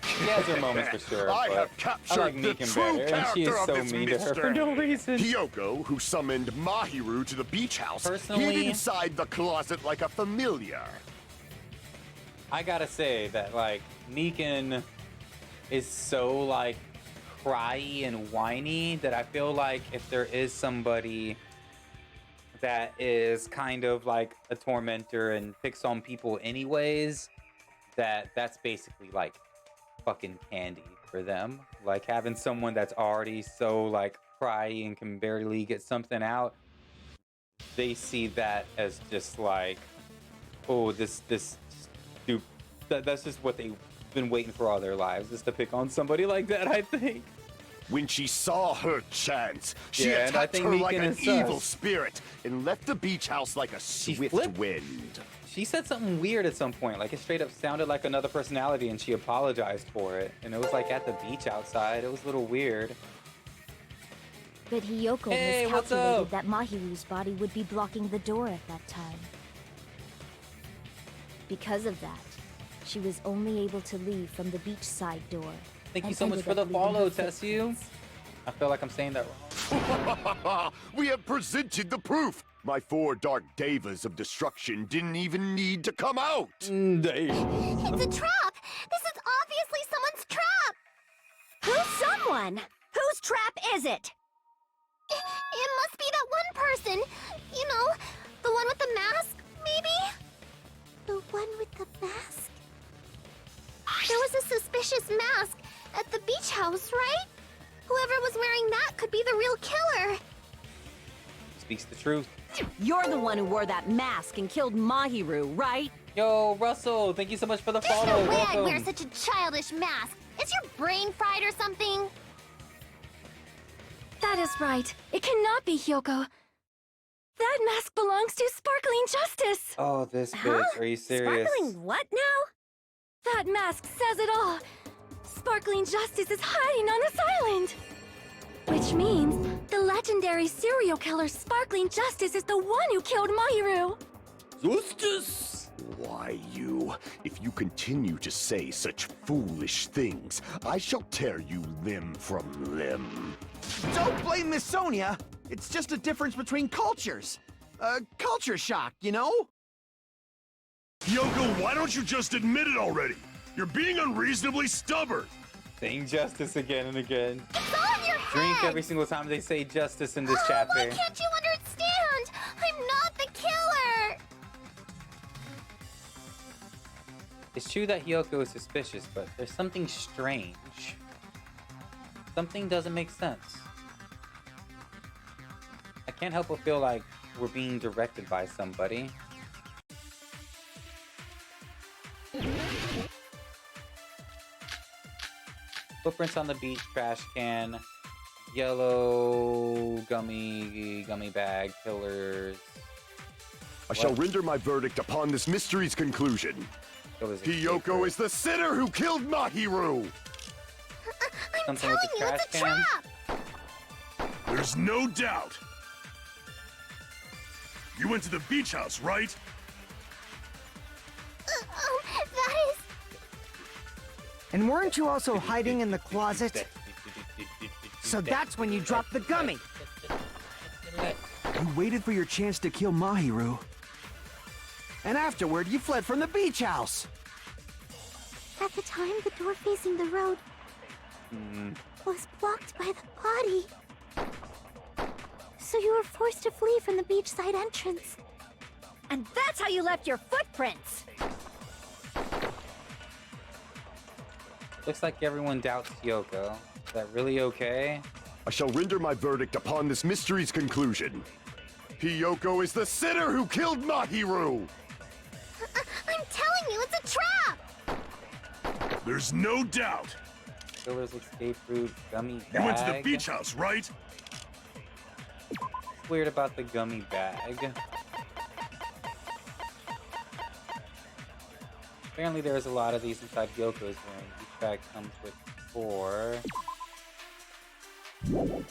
She has her moments for sure. I but have captured I like the Negan true better, and she is character so of this mean to her for no reason. Hiyoko, who summoned Mahiru to the beach house, Personally- hid inside the closet like a familiar. I gotta say that like Negan is so like cryy and whiny that I feel like if there is somebody that is kind of like a tormentor and picks on people anyways, that's basically like fucking candy for them. Like having someone that's already so like cryy and can barely get something out, they see that as just like, oh, this dude, that's just what they've been waiting for all their lives, is to pick on somebody like that, I think. When she saw her chance, she Yeah, and I attacked think her like Negan an is evil sus. spirit and left the beach house like a swift flipped. wind. She said something weird at some point, like it straight up sounded like another personality, and she apologized for it. And it was like at the beach outside. It was a little weird. But Hiyoko Hey, what's miscalculated up? that Mahiru's body would be blocking the door at that time. Because of that, she was only able to leave from the beachside door. Thank you and so much ended for the up leaving follow, her Tessu. I feel like I'm saying that wrong. We have presented the proof. My 4 dark devas of destruction didn't even need to come out. It's a trap! This is obviously someone's trap! Who's someone? Whose trap is it? It must be that one person. You know, the one with the mask, maybe? The one with the mask? There was a suspicious mask at the beach house, right? Whoever was wearing that could be the real killer. Speaks the truth. You're the one who wore that mask and killed Mahiru, right? Yo, Russell, thank you so much for the There's follow. no way I'd Welcome. wear such a childish mask. Is your brain fried or something? That is right. It cannot be Hyoko. That mask belongs to Sparkling Justice. Oh, this bitch. Are you serious? Sparkling what now? That mask says it all. Sparkling Justice is hiding on this island. Which means the legendary serial killer Sparkling Justice is the one who killed Mahiru. Justice! Why, you? If you continue to say such foolish things, I shall tear you limb from limb. Don't blame Miss Sonia. It's just a difference between cultures. Culture shock, you know? Hyoko, why don't you just admit it already? You're being unreasonably stubborn. Saying justice again and again. It's all in your head. Drink every single time they say justice in this chapter. Why can't you understand? I'm not the killer. It's true that Hyoko is suspicious, but there's something strange. Something doesn't make sense. I can't help but feel like we're being directed by somebody. Footprints on the beach, trash can, yellow gummy bag, killers. I shall render my verdict upon this mystery's conclusion. Hyoko is the sinner who killed Mahiru! I'm Something with telling the you, it's a trash trap. There's no doubt. You went to the beach house, right? That is... And weren't you also hiding in the closet? So that's when you dropped the gummy. You waited for your chance to kill Mahiru. And afterward, you fled from the beach house. At the time, the door facing the road was blocked by the body. So you were forced to flee from the beachside entrance. And that's how you left your footprints. Looks like everyone doubts Hyoko. Is that really okay? I shall render my verdict upon this mystery's conclusion. Hyoko is the sinner who killed Mahiru! I'm telling you, it's a trap! There's no doubt. Killer's escape route, gummy bag. You went to the beach house, right? What's weird about the gummy bag? Apparently there's a lot of these inside Hyoko's room. Each bag comes with 4.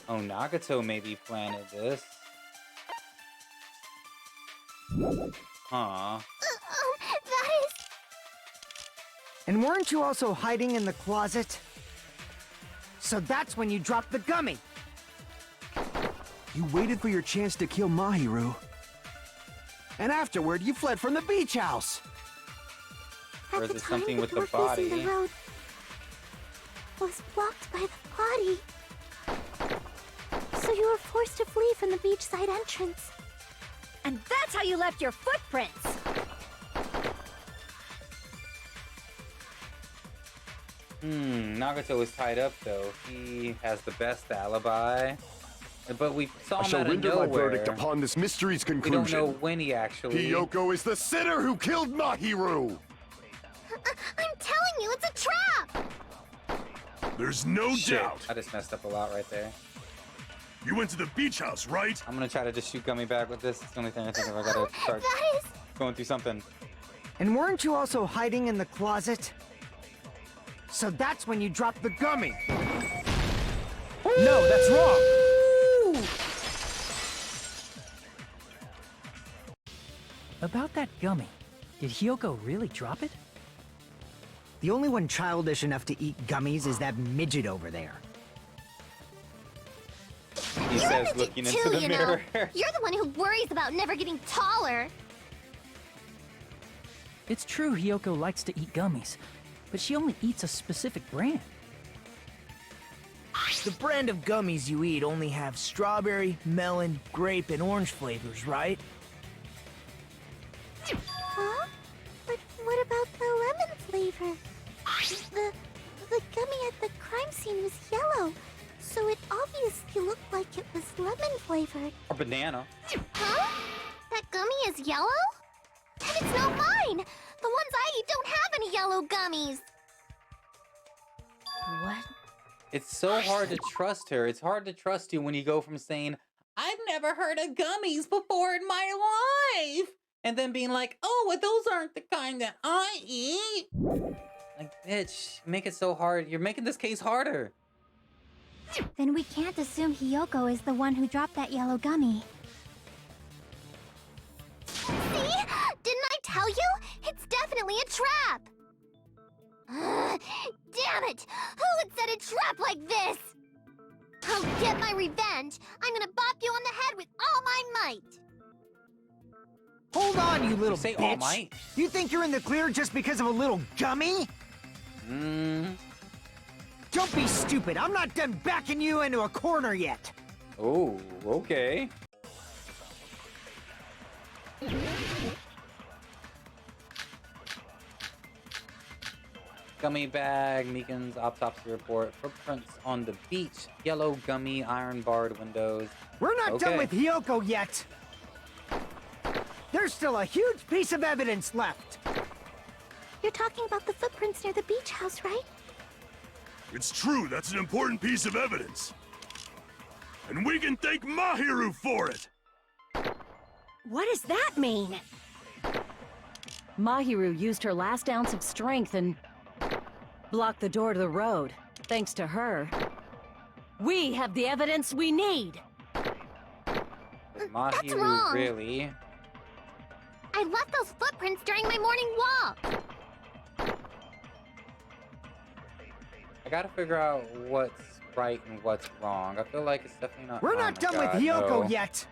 Oh, Nagato maybe planted this. Huh. That is... And weren't you also hiding in the closet? So that's when you dropped the gummy. You waited for your chance to kill Mahiru. And afterward, you fled from the beach house. Or is it something with the door facing body? the road was blocked by the body. So you were forced to flee from the beachside entrance. And that's how you left your footprints. Nagato is tied up though. He has the best alibi. But we saw I him shall out of render nowhere. my verdict upon this mystery's We conclusion. don't know when he actually... Hyoko is the sinner who killed Mahiru! I'm telling you, it's a trap! There's no Shit. doubt. I just messed up a lot right there. You went to the beach house, right? I'm gonna try to just shoot gummy back with this. It's the only thing I think of. I gotta start That is... going through something. And weren't you also hiding in the closet? So that's when you dropped the gummy. No, that's wrong. About that gummy, did Hyoko really drop it? The only one childish enough to eat gummies is that midget over there. He says, looking into the mirror. You're the one who worries about never getting taller. It's true Hyoko likes to eat gummies, but she only eats a specific brand. The brand of gummies you eat only have strawberry, melon, grape, and orange flavors, right? Huh? But what about the lemon flavor? The gummy at the crime scene was yellow, so it obviously looked like it was lemon flavored. Or banana. Huh? That gummy is yellow? Then it's not mine! The ones I eat don't have any yellow gummies! What? It's so hard to trust her. It's hard to trust you when you go from saying, I've never heard of gummies before in my life, and then being like, oh, well, those aren't the kind that I eat. Like, bitch, make it so hard. You're making this case harder. Then we can't assume Hiyoko is the one who dropped that yellow gummy. See? Didn't I tell you? It's definitely a trap! Damn it! Who would set a trap like this? I'll get my revenge! I'm gonna bop you on the head with all my might! Hold on, you little say bitch! all might? You think you're in the clear just because of a little gummy? Don't be stupid. I'm not done backing you into a corner yet. Oh, okay. Gummy bag, Meekin's autopsy report, footprints on the beach, yellow gummy, iron barred windows. We're not done with Hiyoko yet. There's still a huge piece of evidence left. You're talking about the footprints near the beach house, right? It's true, that's an important piece of evidence. And we can thank Mahiru for it! What does that mean? Mahiru used her last ounce of strength and blocked the door to the road. Thanks to her, we have the evidence we need. Mahiru, wrong. really? I left those footprints during my morning walk! I gotta figure out what's right and what's wrong. I feel like it's definitely not. We're oh not my done with God, Hiyoko no. yet.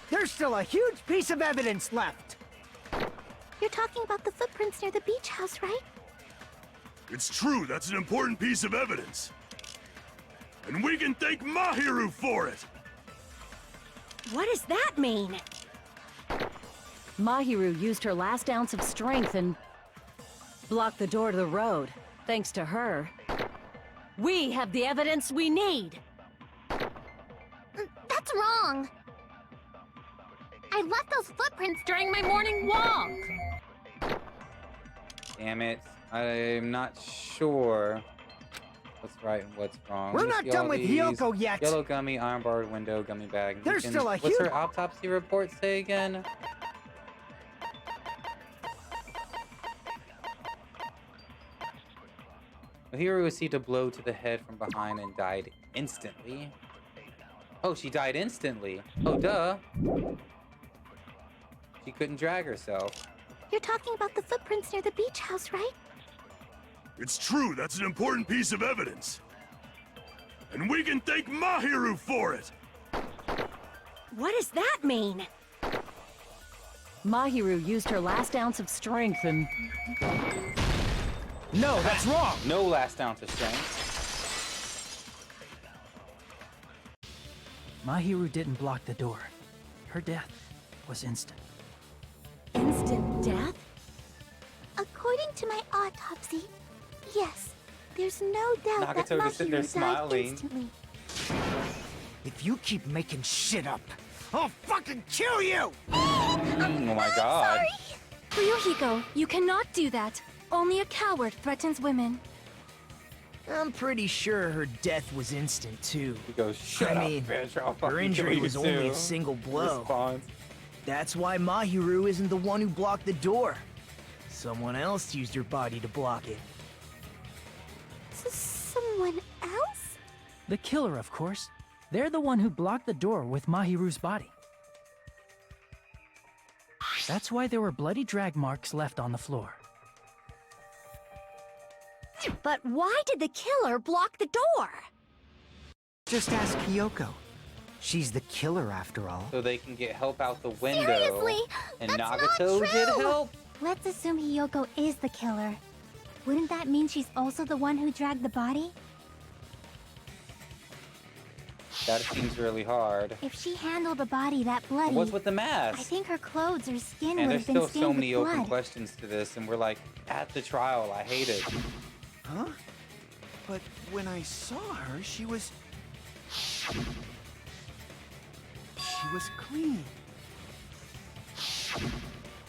There's still a huge piece of evidence left. You're talking about the footprints near the beach house, right? It's true, that's an important piece of evidence. And we can thank Mahiru for it! What does that mean? Mahiru used her last ounce of strength and blocked the door to the road. Thanks to her, we have the evidence we need. That's wrong! I left those footprints during my morning walk! Damn it. I'm not sure what's right and what's wrong. We're Let me not see done all with these. Hiyoko yet. Yellow gummy, iron barred window, gummy bag. There's still a What's huge... her autopsy report say again? Mahiru received a blow to the head from behind and died instantly. Oh, she died instantly. Oh, duh. She couldn't drag herself. You're talking about the footprints near the beach house, right? It's true, that's an important piece of evidence. And we can thank Mahiru for it! What does that mean? Mahiru used her last ounce of strength and... No, that's wrong! No last ounce of strength. Mahiru didn't block the door. Her death was instant. Instant death? According to my autopsy, yes. There's no doubt that Nagato's sitting there Mahiru died smiling. instantly. If you keep making shit up, I'll fucking kill you! Oh my God. Ryuhiko, you cannot do that. Only a coward threatens women. I'm pretty sure her death was instant, too. He goes, shut up, bitch, I'll her fucking injury kill you was only too. a single blow. Response. That's why Mahiru isn't the one who blocked the door. Someone else used her body to block it. Someone else? The killer, of course. They're the one who blocked the door with Mahiru's body. That's why there were bloody drag marks left on the floor. But why did the killer block the door? Just ask Hiyoko. She's the killer after all. So they can get help out the window. Seriously? And That's Nagato not did true! help. Let's assume Hiyoko is the killer. Wouldn't that mean she's also the one who dragged the body? That seems really hard. If she handled a body that bloody, What's with the mask? I think her clothes or skin And would there's have been still stained so many with open blood. questions to this, and we're like, at the trial, I hate it. Huh? But when I saw her, she was clean.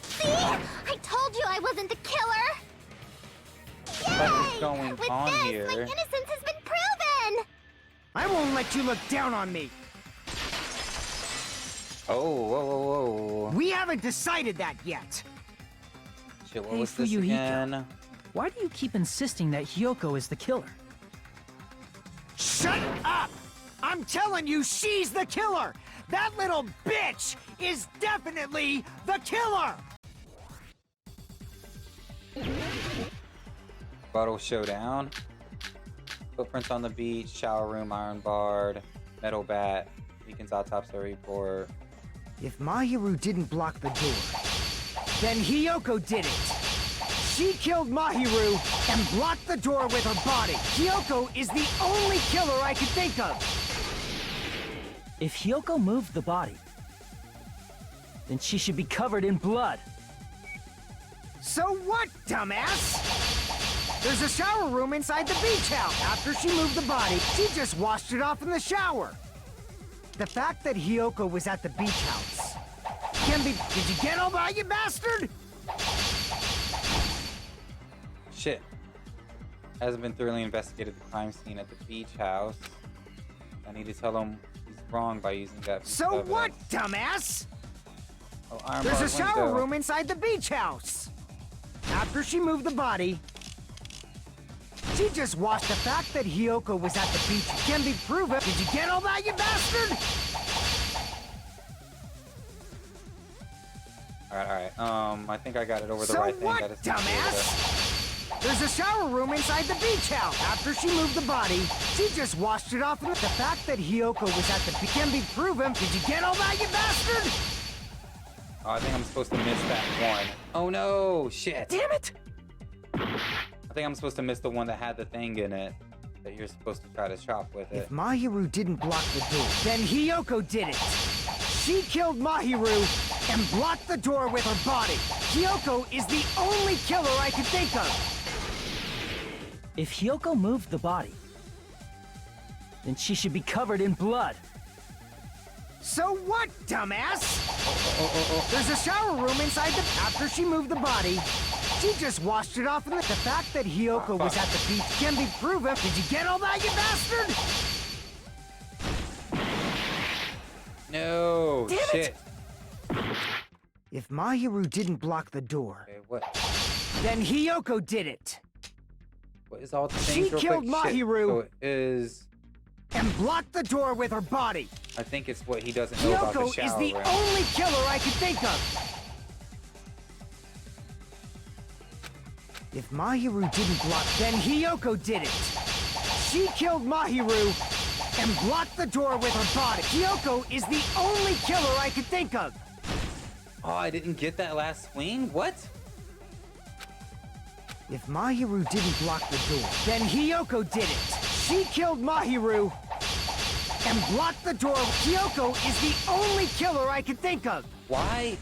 See? I told you I wasn't the killer! What is going With on this, here? my innocence has been proven! I won't let you look down on me. Oh, whoa, whoa, whoa. We haven't decided that yet. Shit, what Hey, was this Fuyuhiko, again? why do you keep insisting that Hyoko is the killer? Shut up! I'm telling you, she's the killer! That little bitch is definitely the killer! Bottle showdown. Footprints on the beach, shower room, iron barred, metal bat, beacons autopsy report. If Mahiru didn't block the door, then Hyoko did it. She killed Mahiru and blocked the door with her body. Hyoko is the only killer I could think of. If Hyoko moved the body, then she should be covered in blood. So what, dumbass? There's a shower room inside the beach house. After she moved the body, she just washed it off in the shower. The fact that Hyoko was at the beach house can be... Did you get all that, you bastard? Shit. Hasn't been thoroughly investigated the crime scene at the beach house. I need to tell him he's wrong by using that. So evidence. what, dumbass? Oh, iron There's a barred shower window. room inside the beach house. After she moved the body, she just washed the fact that Hyoko was at the beach. Can be proven. Did you get all that, you bastard? Alright. I think I got it over the So right thing. what, That is dumbass? There's a shower room inside the beach house. After she moved the body, she just washed it off. The fact that Hyoko was at the beach can be proven. Did you get all that, you bastard? Oh, I think I'm supposed to miss that one. Oh no! Shit! Damn it! I think I'm supposed to miss the one that had the thing in it that you're supposed to try to chop with it. If Mahiru didn't block the door, then Hyoko did it. She killed Mahiru and blocked the door with her body. Hyoko is the only killer I could think of. If Hyoko moved the body, then she should be covered in blood. So what, dumbass? There's a shower room inside the... After she moved the body, she just washed it off in the fact that Hyoko was at the beach can be proven. Did you get all that, you bastard? No! Damn Shit! If Mahiru didn't block the door, Okay, what? then Hyoko did it. What is all the She things real killed quick? Shit. Mahiru. So it is... And blocked the door with her body. I think it's what he doesn't know about the Hyoko shower is the room. only killer I could think of. If Mahiru didn't block, then Hyoko did it. She killed Mahiru and blocked the door with her body. Hyoko is the only killer I could think of. Oh, I didn't get that last swing? What? If Mahiru didn't block the door, then Hyoko did it. She killed Mahiru and blocked the door. Hyoko is the only killer I could think of. Why?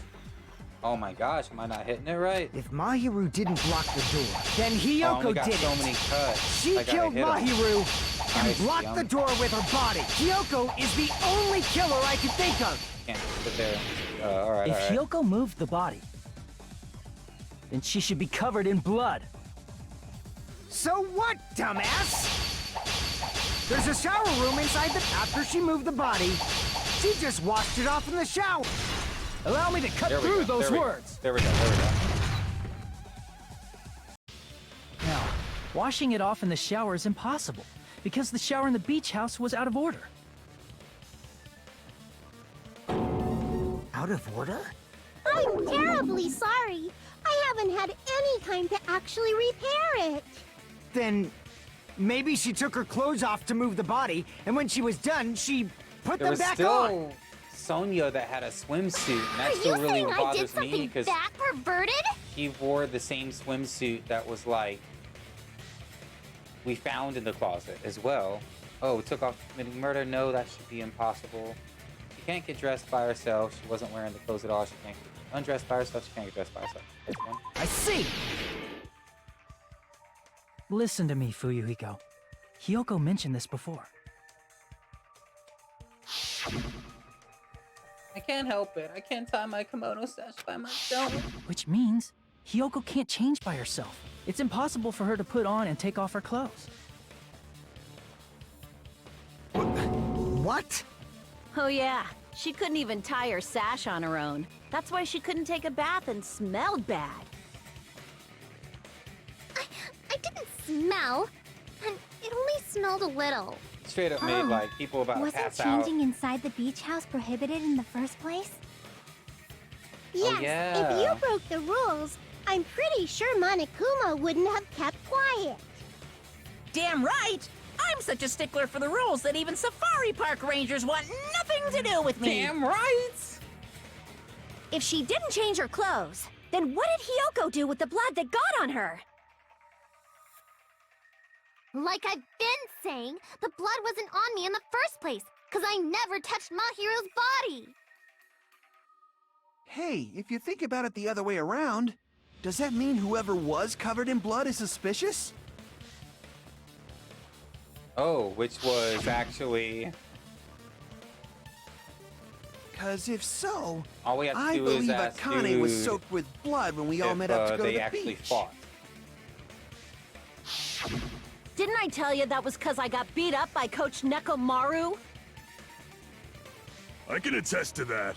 Oh my gosh, am I not hitting it right? If Mahiru didn't block the door, then Oh, I Hyoko only got did so it. many cuts. She I gotta killed hit 'em. Mahiru and Nice, blocked yum. the door with her body. Hyoko is the only killer I could think of. Can't just sit there. Alright, If alright. Hyoko moved the body, then she should be covered in blood. So what, dumbass? There's a shower room inside the... After she moved the body, she just washed it off in the shower. Allow me to cut There we through go, those there we go, words. There we go, there we go. Now, washing it off in the shower is impossible, because the shower in the beach house was out of order. Out of order? I'm terribly sorry. I haven't had any time to actually repair it. Then maybe she took her clothes off to move the body, and when she was done, she put There them was back still on. Sonya that had a swimsuit, and that Are still you really saying I did bothers me something because that perverted? he wore the same swimsuit that was like we found in the closet as well. Oh, took off committing murder? No, that should be impossible. She can't get dressed by herself. She wasn't wearing the clothes at all. She can't get undressed by herself. She can't get dressed by herself. I see! Listen to me, Fuyuhiko. Hiyoko mentioned this before. I can't help it. I can't tie my kimono sash by myself. Which means Hiyoko can't change by herself. It's impossible for her to put on and take off her clothes. What? Oh yeah, she couldn't even tie her sash on her own. That's why she couldn't take a bath and smelled bad. I didn't smell, and it only smelled a little. Straight up made like people about to Wasn't pass out. changing inside the beach house prohibited in the first place? Yes, yeah. if you broke the rules, I'm pretty sure Monokuma wouldn't have kept quiet. Damn right! I'm such a stickler for the rules that even safari park rangers want nothing to do with me. Damn right! If she didn't change her clothes, then what did Hiyoko do with the blood that got on her? Like I've been saying, the blood wasn't on me in the first place, because I never touched Mahiro's body. Hey, if you think about it the other way around, does that mean whoever was covered in blood is suspicious? Oh, which was actually... Because if so, all we have to I do is believe ask Akane was dude soaked with blood when we all if, met up to go to they the actually beach. fought. Didn't I tell you that was because I got beat up by Coach Nekomaru? I can attest to that.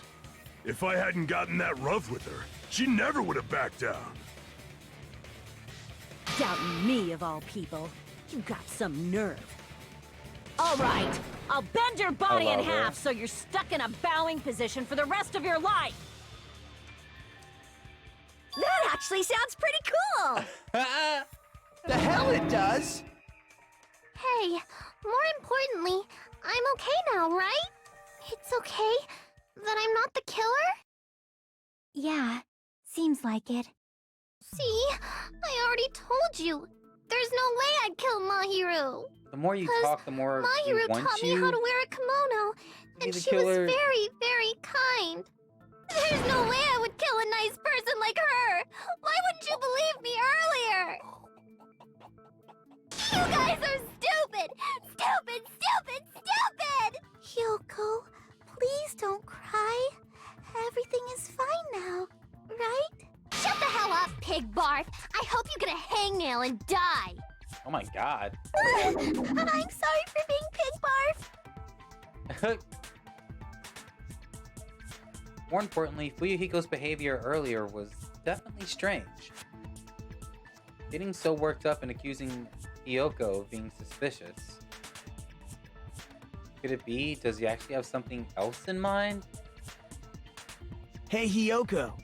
If I hadn't gotten that rough with her, she never would have backed down. Doubting me, of all people. You got some nerve. All right, I'll bend your body in half so you're stuck in a bowing position for the rest of your life. That actually sounds pretty cool! The hell it does! Hey, more importantly, I'm okay now, right? It's okay that I'm not the killer? Yeah, seems like it. See? I already told you. There's no way I'd kill Mahiru. The more you talk, the more Mahiru you want taught me how to wear a kimono, be and the she killer. was very, very kind. There's no way I would kill a nice person like her. Why wouldn't you believe me earlier? You guys are stupid! Stupid, stupid, stupid! Hyoko, please don't cry. Everything is fine now, right? Shut the hell up, pig barf! I hope you get a hangnail and die! Oh my god. I'm sorry for being pig barf! More importantly, Fuyuhiko's behavior earlier was definitely strange. Getting so worked up and accusing Hiyoko of being suspicious. Could it be? Does he actually have something else in mind? Hey, Hiyoko.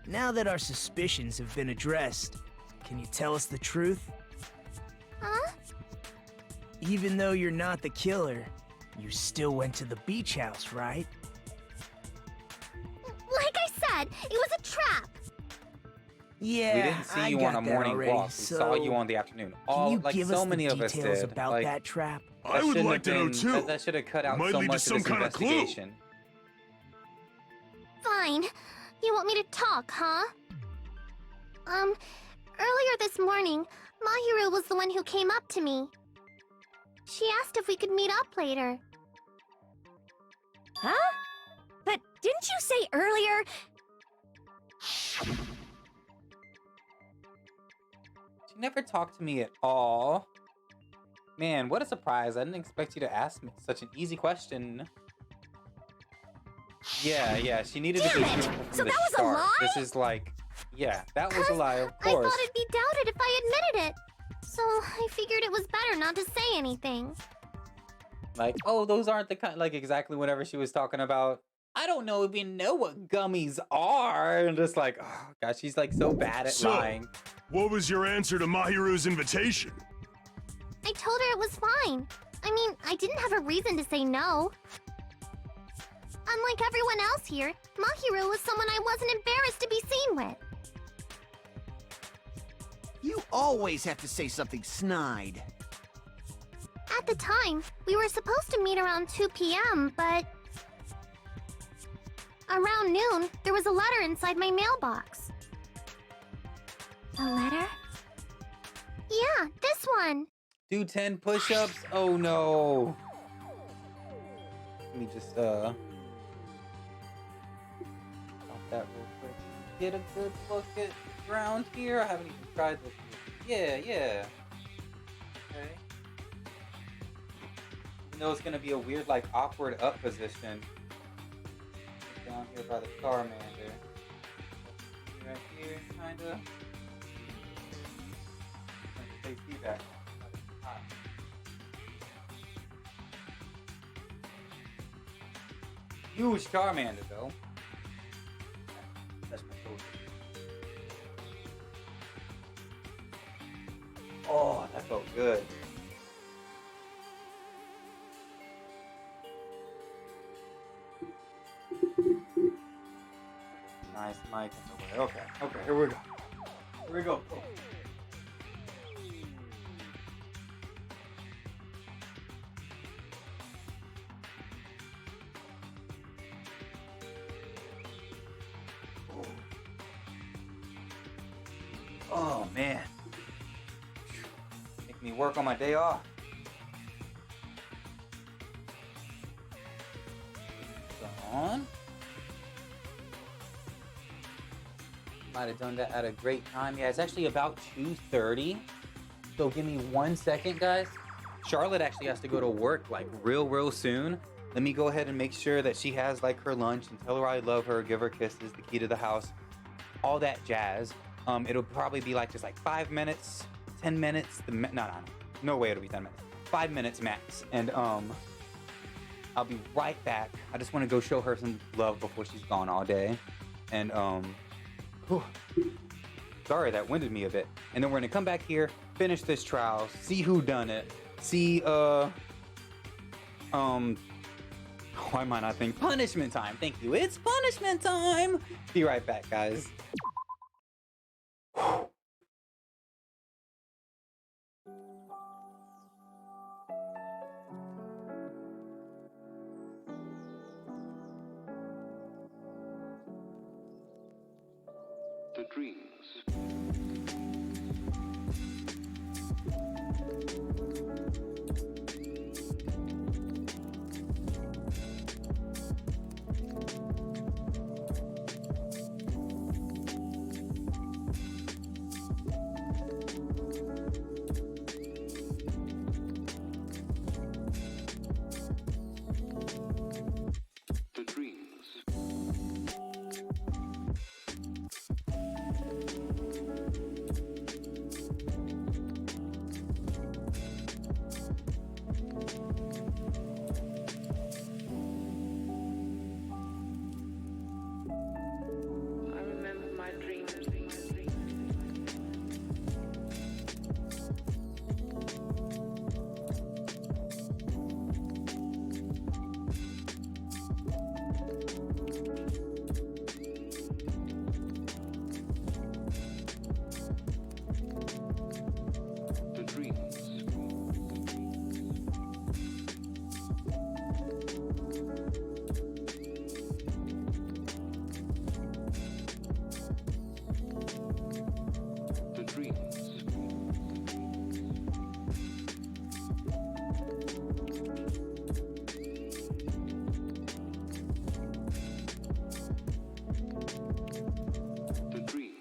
Now that our suspicions have been addressed, can you tell us the truth? Huh? Even though you're not the killer, you still went to the beach house, right? Like I said, it was a trap! Yeah, we didn't see I you got on a that morning already, walk. We saw you so on the afternoon. Can All you like give so us the many of us details did. about Like, that trap? I would like to know too. That should have cut out Might so lead to much some of this kind of clue. investigation. Fine. You want me to talk, huh? Earlier this morning, Mahiru was the one who came up to me. She asked if we could meet up later. Huh? But didn't you say earlier... She never talked to me at all. Man, what a surprise. I didn't expect you to ask me such an easy question. Yeah, she needed to be truthful from So the that was a start. lie? This is like, yeah, that was a lie, of I course. thought it'd be doubted if I admitted it. So I figured it was better not to say anything. Like, oh, those aren't the kind, like exactly whenever she was talking about, I don't even know what gummies are. And just like, oh gosh, she's like so bad at lying. What was your answer to Mahiru's invitation? I told her it was fine. I mean, I didn't have a reason to say no. Unlike everyone else here, Mahiru was someone I wasn't embarrassed to be seen with. You always have to say something snide. At the time. We were supposed to meet around 2 p.m., but... Around noon, there was a letter inside my mailbox. A letter? Yeah, this one. Do 10 push-ups? Oh no. Let me just off that real quick. Get a good look at the ground here. I haven't even tried this. Yeah. Okay. Even though it's gonna be a weird, like, awkward up position. Down here by the Charmander. Right here, kinda. Take feedback. Huge Charmander, though. That's my favorite. Oh, that felt good. Nice mic in the way. Okay, here we go. Here we go. Oh man. Make me work on my day off. On. Might have done that at a great time. Yeah, it's actually about 2:30. So give me 1 second, guys. Charlotte actually has to go to work like real soon. Let me go ahead and make sure that she has like her lunch and tell her I love her, give her kisses, the key to the house, all that jazz. It'll probably be like just like 5 minutes, 10 minutes. No way it'll be 10 minutes. 5 minutes max. And I'll be right back. I just want to go show her some love before she's gone all day. And sorry, that winded me a bit. And then we're gonna come back here, finish this trial, see who done it, see why might I think punishment time? Thank you. It's punishment time. Be right back, guys. The dreams. The dreams. I remember my dreams. The dreams. The dreams. The dreams.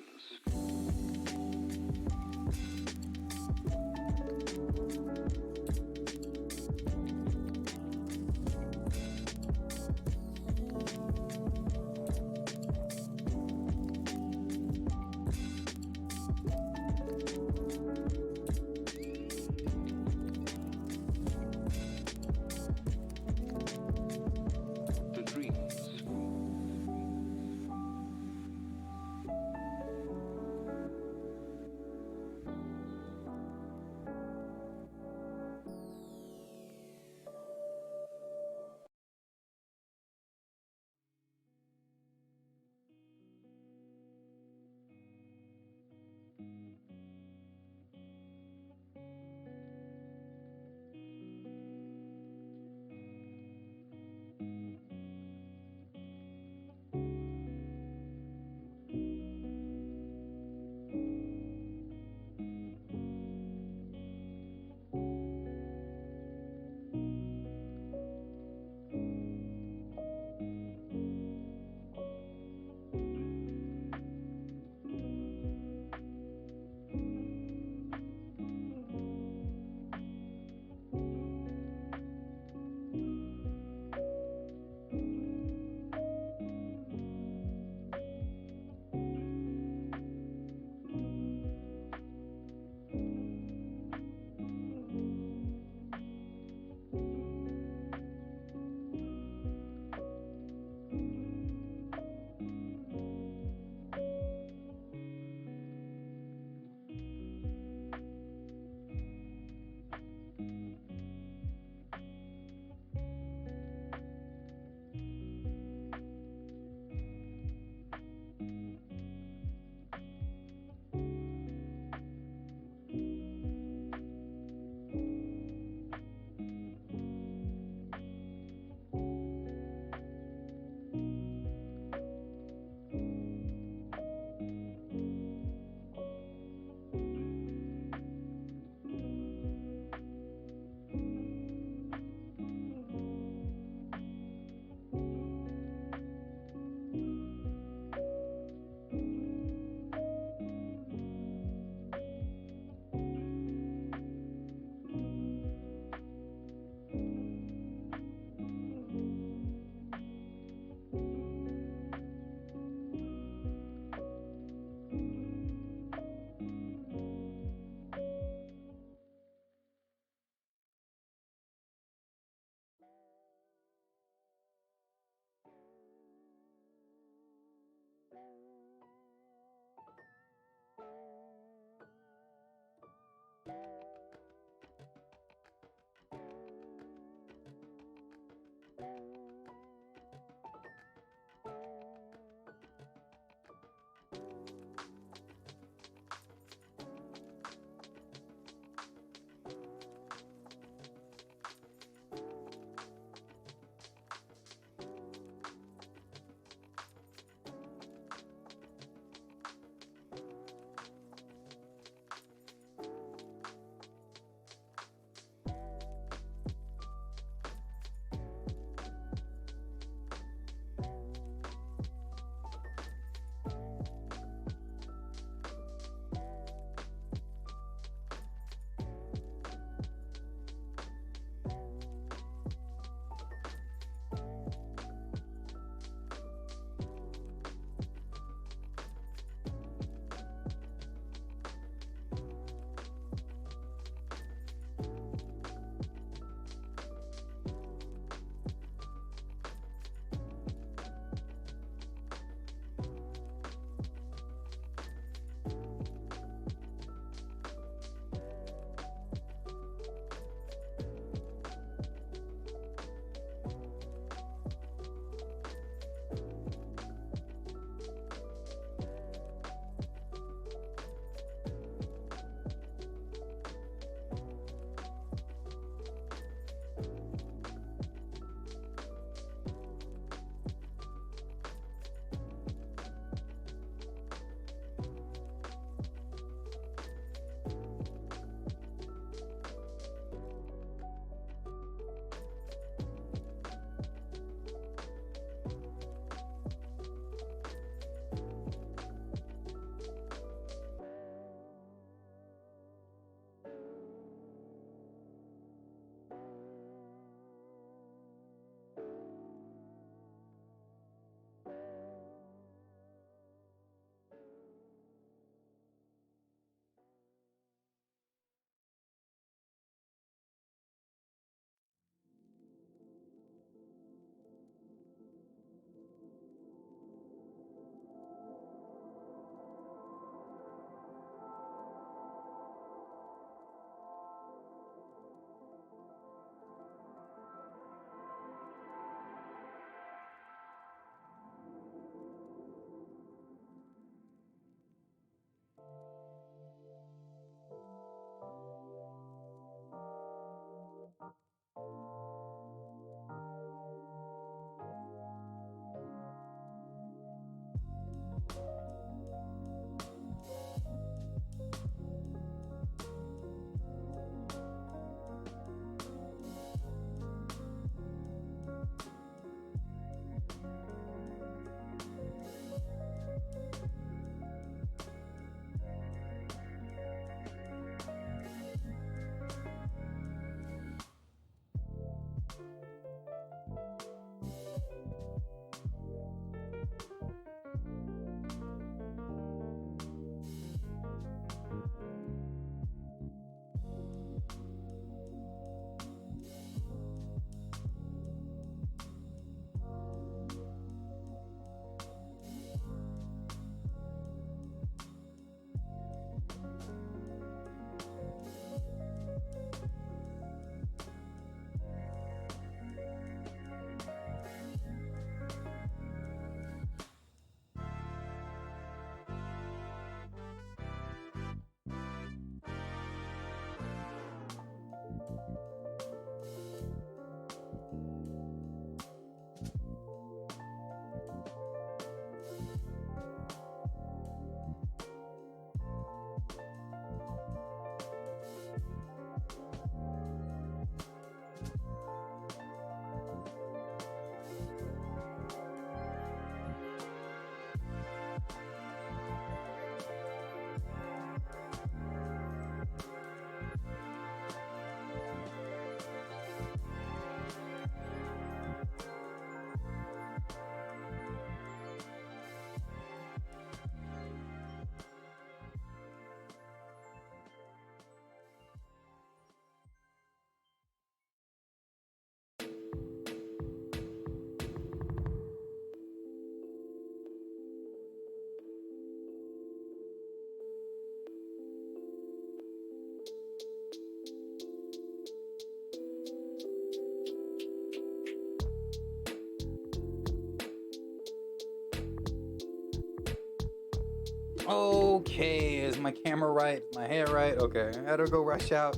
Okay, is my camera right? My hair right? Okay, I gotta go rush out.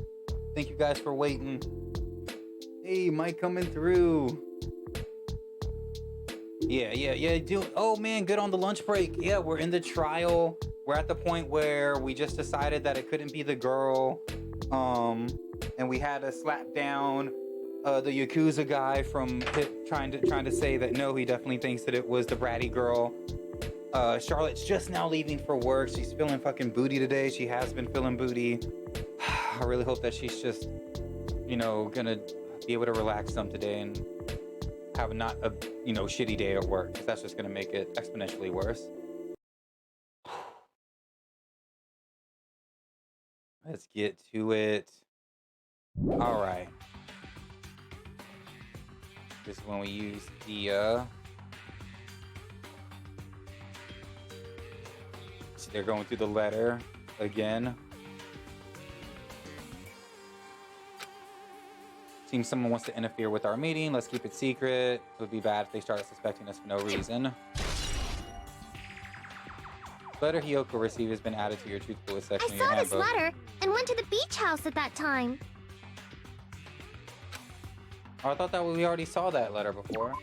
Thank you guys for waiting. Hey, Mike coming through. Yeah. Oh man, good on the lunch break. Yeah, we're in the trial. We're at the point where we just decided that it couldn't be the girl. And we had to slap down the Yakuza guy from trying to say that no, he definitely thinks that it was the bratty girl. Charlotte's just now leaving for work. She's feeling fucking booty today. She has been feeling booty. I really hope that she's just, gonna be able to relax some today and have not a, shitty day at work, because that's just gonna make it exponentially worse. Let's get to it. All right. This is when we use the, so they're going through the letter again. Seems someone wants to interfere with our meeting. Let's keep it secret. It would be bad if they started suspecting us for no reason. The letter Hiyoko received has been added to your truthfulness section I of your saw this handbook. letter and went to the beach house at that time. Oh, I thought that we already saw that letter before.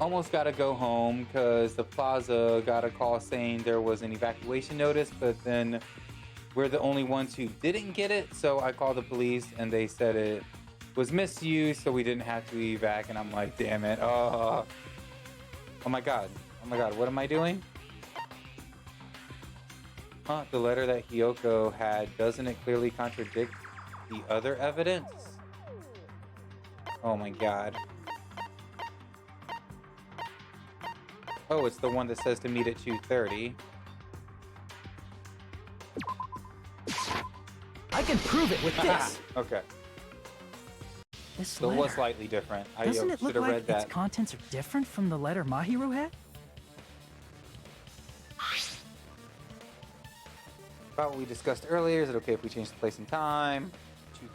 Almost got to go home because the plaza got a call saying there was an evacuation notice, but then we're the only ones who didn't get it. So I called the police and they said it was misused, so we didn't have to evac. And I'm like, damn it. Oh my God. What am I doing? Huh? The letter that Hiyoko had, doesn't it clearly contradict the other evidence? Oh my God. Oh, it's the one that says to meet at 2:30. I can prove it with this. Okay. This So it letter. was slightly different. I Doesn't it look should have like read that. its contents are different from the letter Mahiru had? About what we discussed earlier. Is it okay if we change the place and time?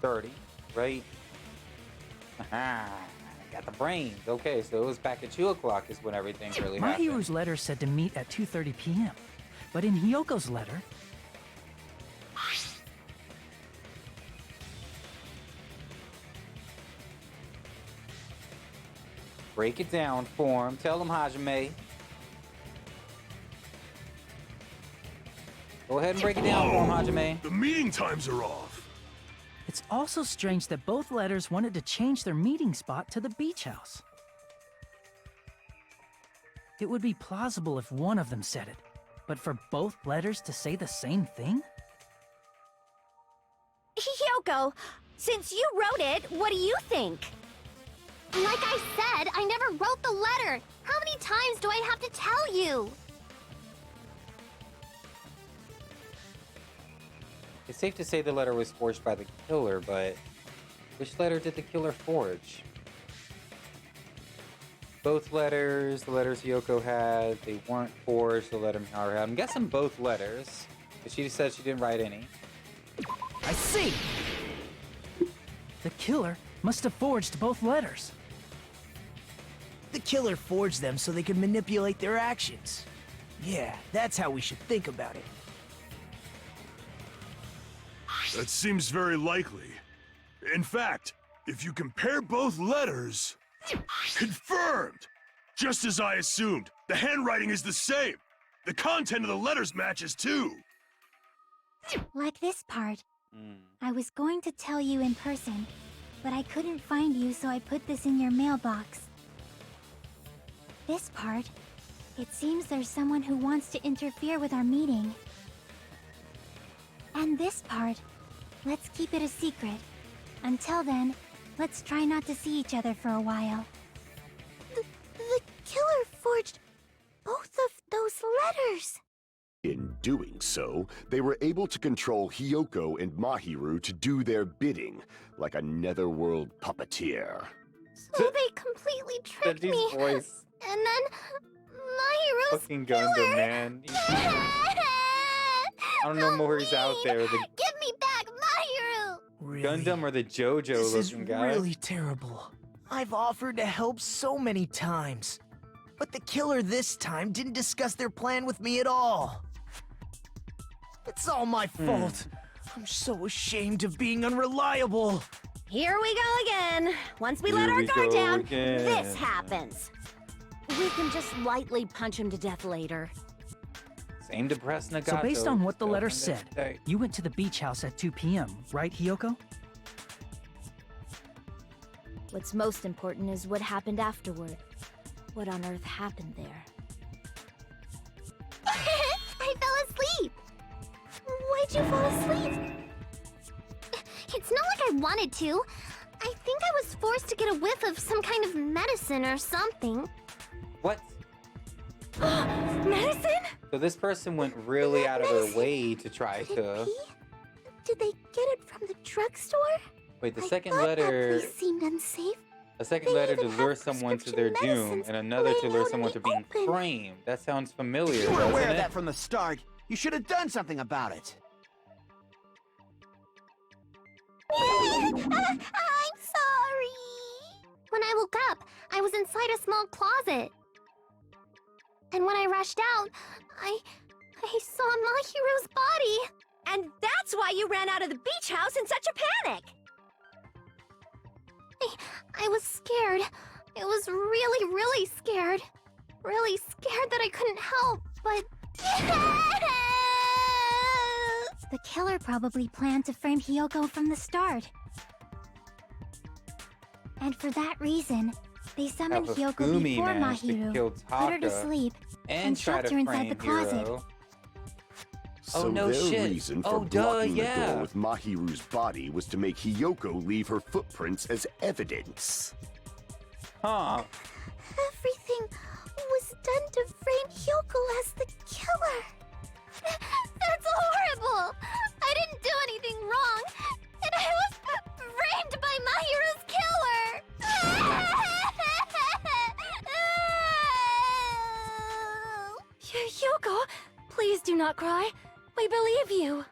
2:30, right? Aha. Got the brains. Okay, so it was back at 2 o'clock is when everything really happened. Mahiru's letter said to meet at 2:30 p.m. But in Hiyoko's letter... Break it down for him. Tell him, Hajime. Go ahead and break it down for him, Hajime. The meeting times are off. It's also strange that both letters wanted to change their meeting spot to the beach house. It would be plausible if one of them said it, but for both letters to say the same thing? Hiyoko, since you wrote it, what do you think? Like I said, I never wrote the letter. How many times do I have to tell you? It's safe to say the letter was forged by the killer, but which letter did the killer forge? Both letters, the letters Hiyoko had, they weren't forged, the letter Miharu had. I'm guessing both letters, but she said she didn't write any. I see! The killer must have forged both letters. The killer forged them so they could manipulate their actions. Yeah, that's how we should think about it. That seems very likely. In fact, if you compare both letters... Confirmed! Just as I assumed, the handwriting is the same. The content of the letters matches too. Like this part. I was going to tell you in person, but I couldn't find you, so I put this in your mailbox. This part. It seems there's someone who wants to interfere with our meeting. And this part. Let's keep it a secret. Until then, let's try not to see each other for a while. The killer forged both of those letters. In doing so, they were able to control Hiyoko and Mahiru to do their bidding, like a netherworld puppeteer. So they completely tricked me. Voice. And then Mahiru's Fucking killer. Gundam, man. I don't know more he's out there. The Give me back Mahiru! Really? Gundam or the JoJo This is looking guy. really terrible. I've offered to help so many times. But the killer this time didn't discuss their plan with me at all. It's all my fault. I'm so ashamed of being unreliable. Here we go again. Once we let our guard down, this happens. We can just lightly punch him to death later. Same depressed Nagato. So based on what the still letter from said, yesterday. you went to the beach house at 2 p.m., right, Hiyoko? What's most important is what happened afterward. What on earth happened there? I fell asleep. Why'd you fall asleep? It's not like I wanted to. I think I was forced to get a whiff of some kind of medicine or something. What? Medicine? So this person went really out of their way to try to... Did they get it from the drugstore? Wait, the I second thought letter... That place seemed unsafe. A second letter to lure someone to their doom, and another to lure someone to being framed. That sounds familiar, You were doesn't aware of it? that from the start. You should have done something about it. I'm sorry. When I woke up, I was inside a small closet. And when I rushed out, I saw Mahiru's body. And that's why you ran out of the beach house in such a panic. I was scared. I was really, really scared. Really scared that I couldn't help, but... The killer probably planned to frame Hiyoko from the start. And for that reason, they summoned Hiyoko before Mahiru, put her to sleep, and trapped her inside the closet. So Oh, no their shit. reason for Oh, duh, blocking the yeah. door with Mahiru's body was to make Hiyoko leave her footprints as evidence. Huh. Everything was done to frame Hiyoko as the killer. That's horrible! I didn't do anything wrong, and I was framed by Mahiru's killer! Hiyoko, please do not cry. We believe you.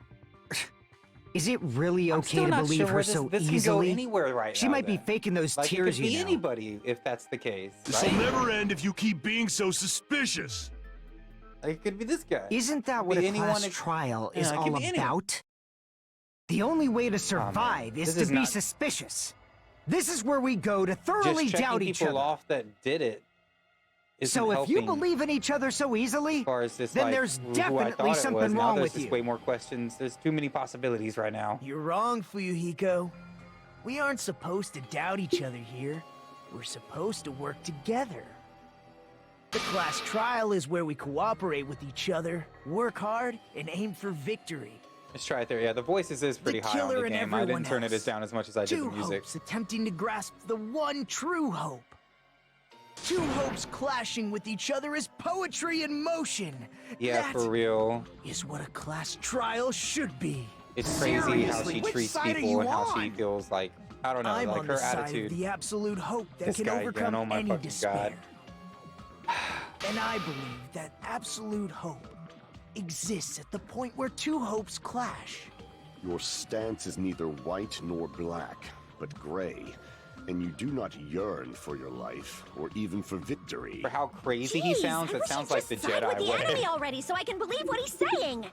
Is it really I'm okay still to not believe sure her where so this easily? can go anywhere right She now, might be then. faking those Like, tears, it could be you know. anybody if that's the case. This'll right? never end if you keep being so suspicious. Like, it could be this guy. Isn't that Could what be a anyone class ex- trial Yeah, is it could all be anyone. about? The only way to survive is This to is be not- suspicious. This is where we go to thoroughly Just checking doubt each people other. off that did it. Isn't So if you helping believe in each other so easily, as far as this, then like, there's who I definitely thought it was. something Now wrong there's with just you. way more questions. There's too many possibilities right now. You're wrong, Fuyuhiko. We aren't supposed to doubt each other here. We're supposed to work together. The class trial is where we cooperate with each other, work hard, and aim for victory. Let's try it there. Yeah, the voices is pretty high on killer the and game. I everyone didn't turn it else. as down as much as I did the Two music. hopes attempting to grasp the one true hope. Two hopes clashing with each other is poetry in motion. Yeah, That for real. is what a class trial should be. It's crazy how Seriously, she which treats side are people you and how she on? feels like, I don't know, I'm like on her the side attitude. of the absolute hope that This can guy again, overcome oh my any fucking despair. God. And I believe that absolute hope exists at the point where two hopes clash. Your stance is neither white nor black, but gray, and you do not yearn for your life, or even for victory. For how crazy he sounds, it sounds like the Side Jedi with the enemy way. already, so I can believe what he's saying.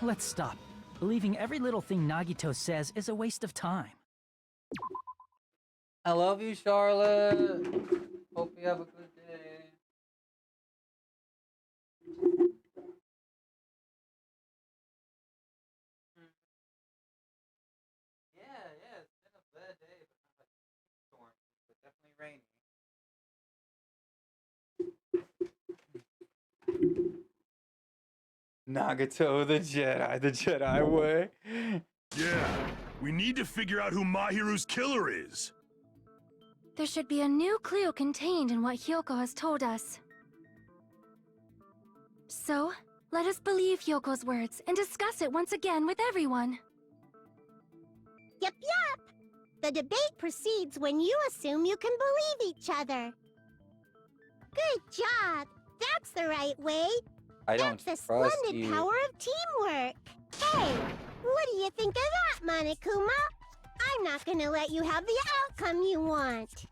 Let's stop. Believing every little thing Nagito says is a waste of time. I love you, Charlotte. Hope you have a good day. Yeah, it's been a bad day, but not like a storm, but definitely rainy. Nagato, the Jedi way. Yeah, we need to figure out who Mahiru's killer is. There should be a new clue contained in what Hyoko has told us. So, let us believe Hyoko's words and discuss it once again with everyone. Yup, yup. The debate proceeds when you assume you can believe each other. Good job. That's the right way. I don't That's the trust splendid you. power of teamwork. Hey, what do you think of that, Monokuma? I'm not gonna let you have the outcome you want.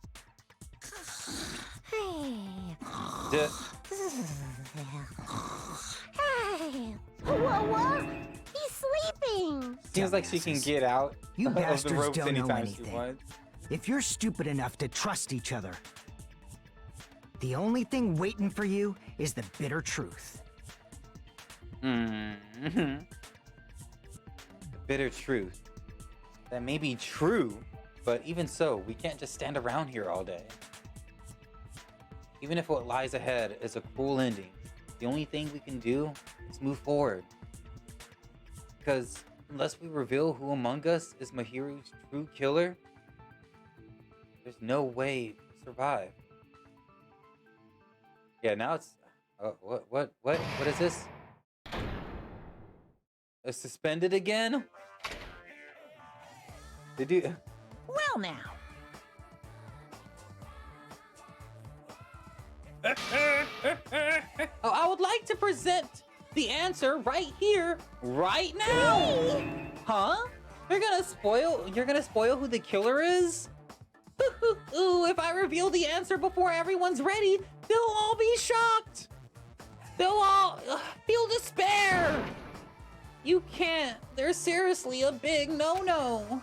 D- Seems like she can dumbasses. get out You of the bastards ropes don't know anytime she anything. wants. If you're stupid enough to trust each other, the only thing waiting for you is the bitter truth. The bitter truth. That may be true, but even so, we can't just stand around here all day. Even if what lies ahead is a cruel ending, the only thing we can do is move forward. Because unless we reveal who among us is Mahiru's true killer, there's no way to survive. Yeah, now it's... What is this? Suspended again? Did you... Well now. Oh, I would like to present the answer right here, right now. Huh? You're gonna spoil who the killer is? Ooh, if I reveal the answer before everyone's ready, they'll all be shocked. They'll all feel despair. You can't. There's seriously a big no-no.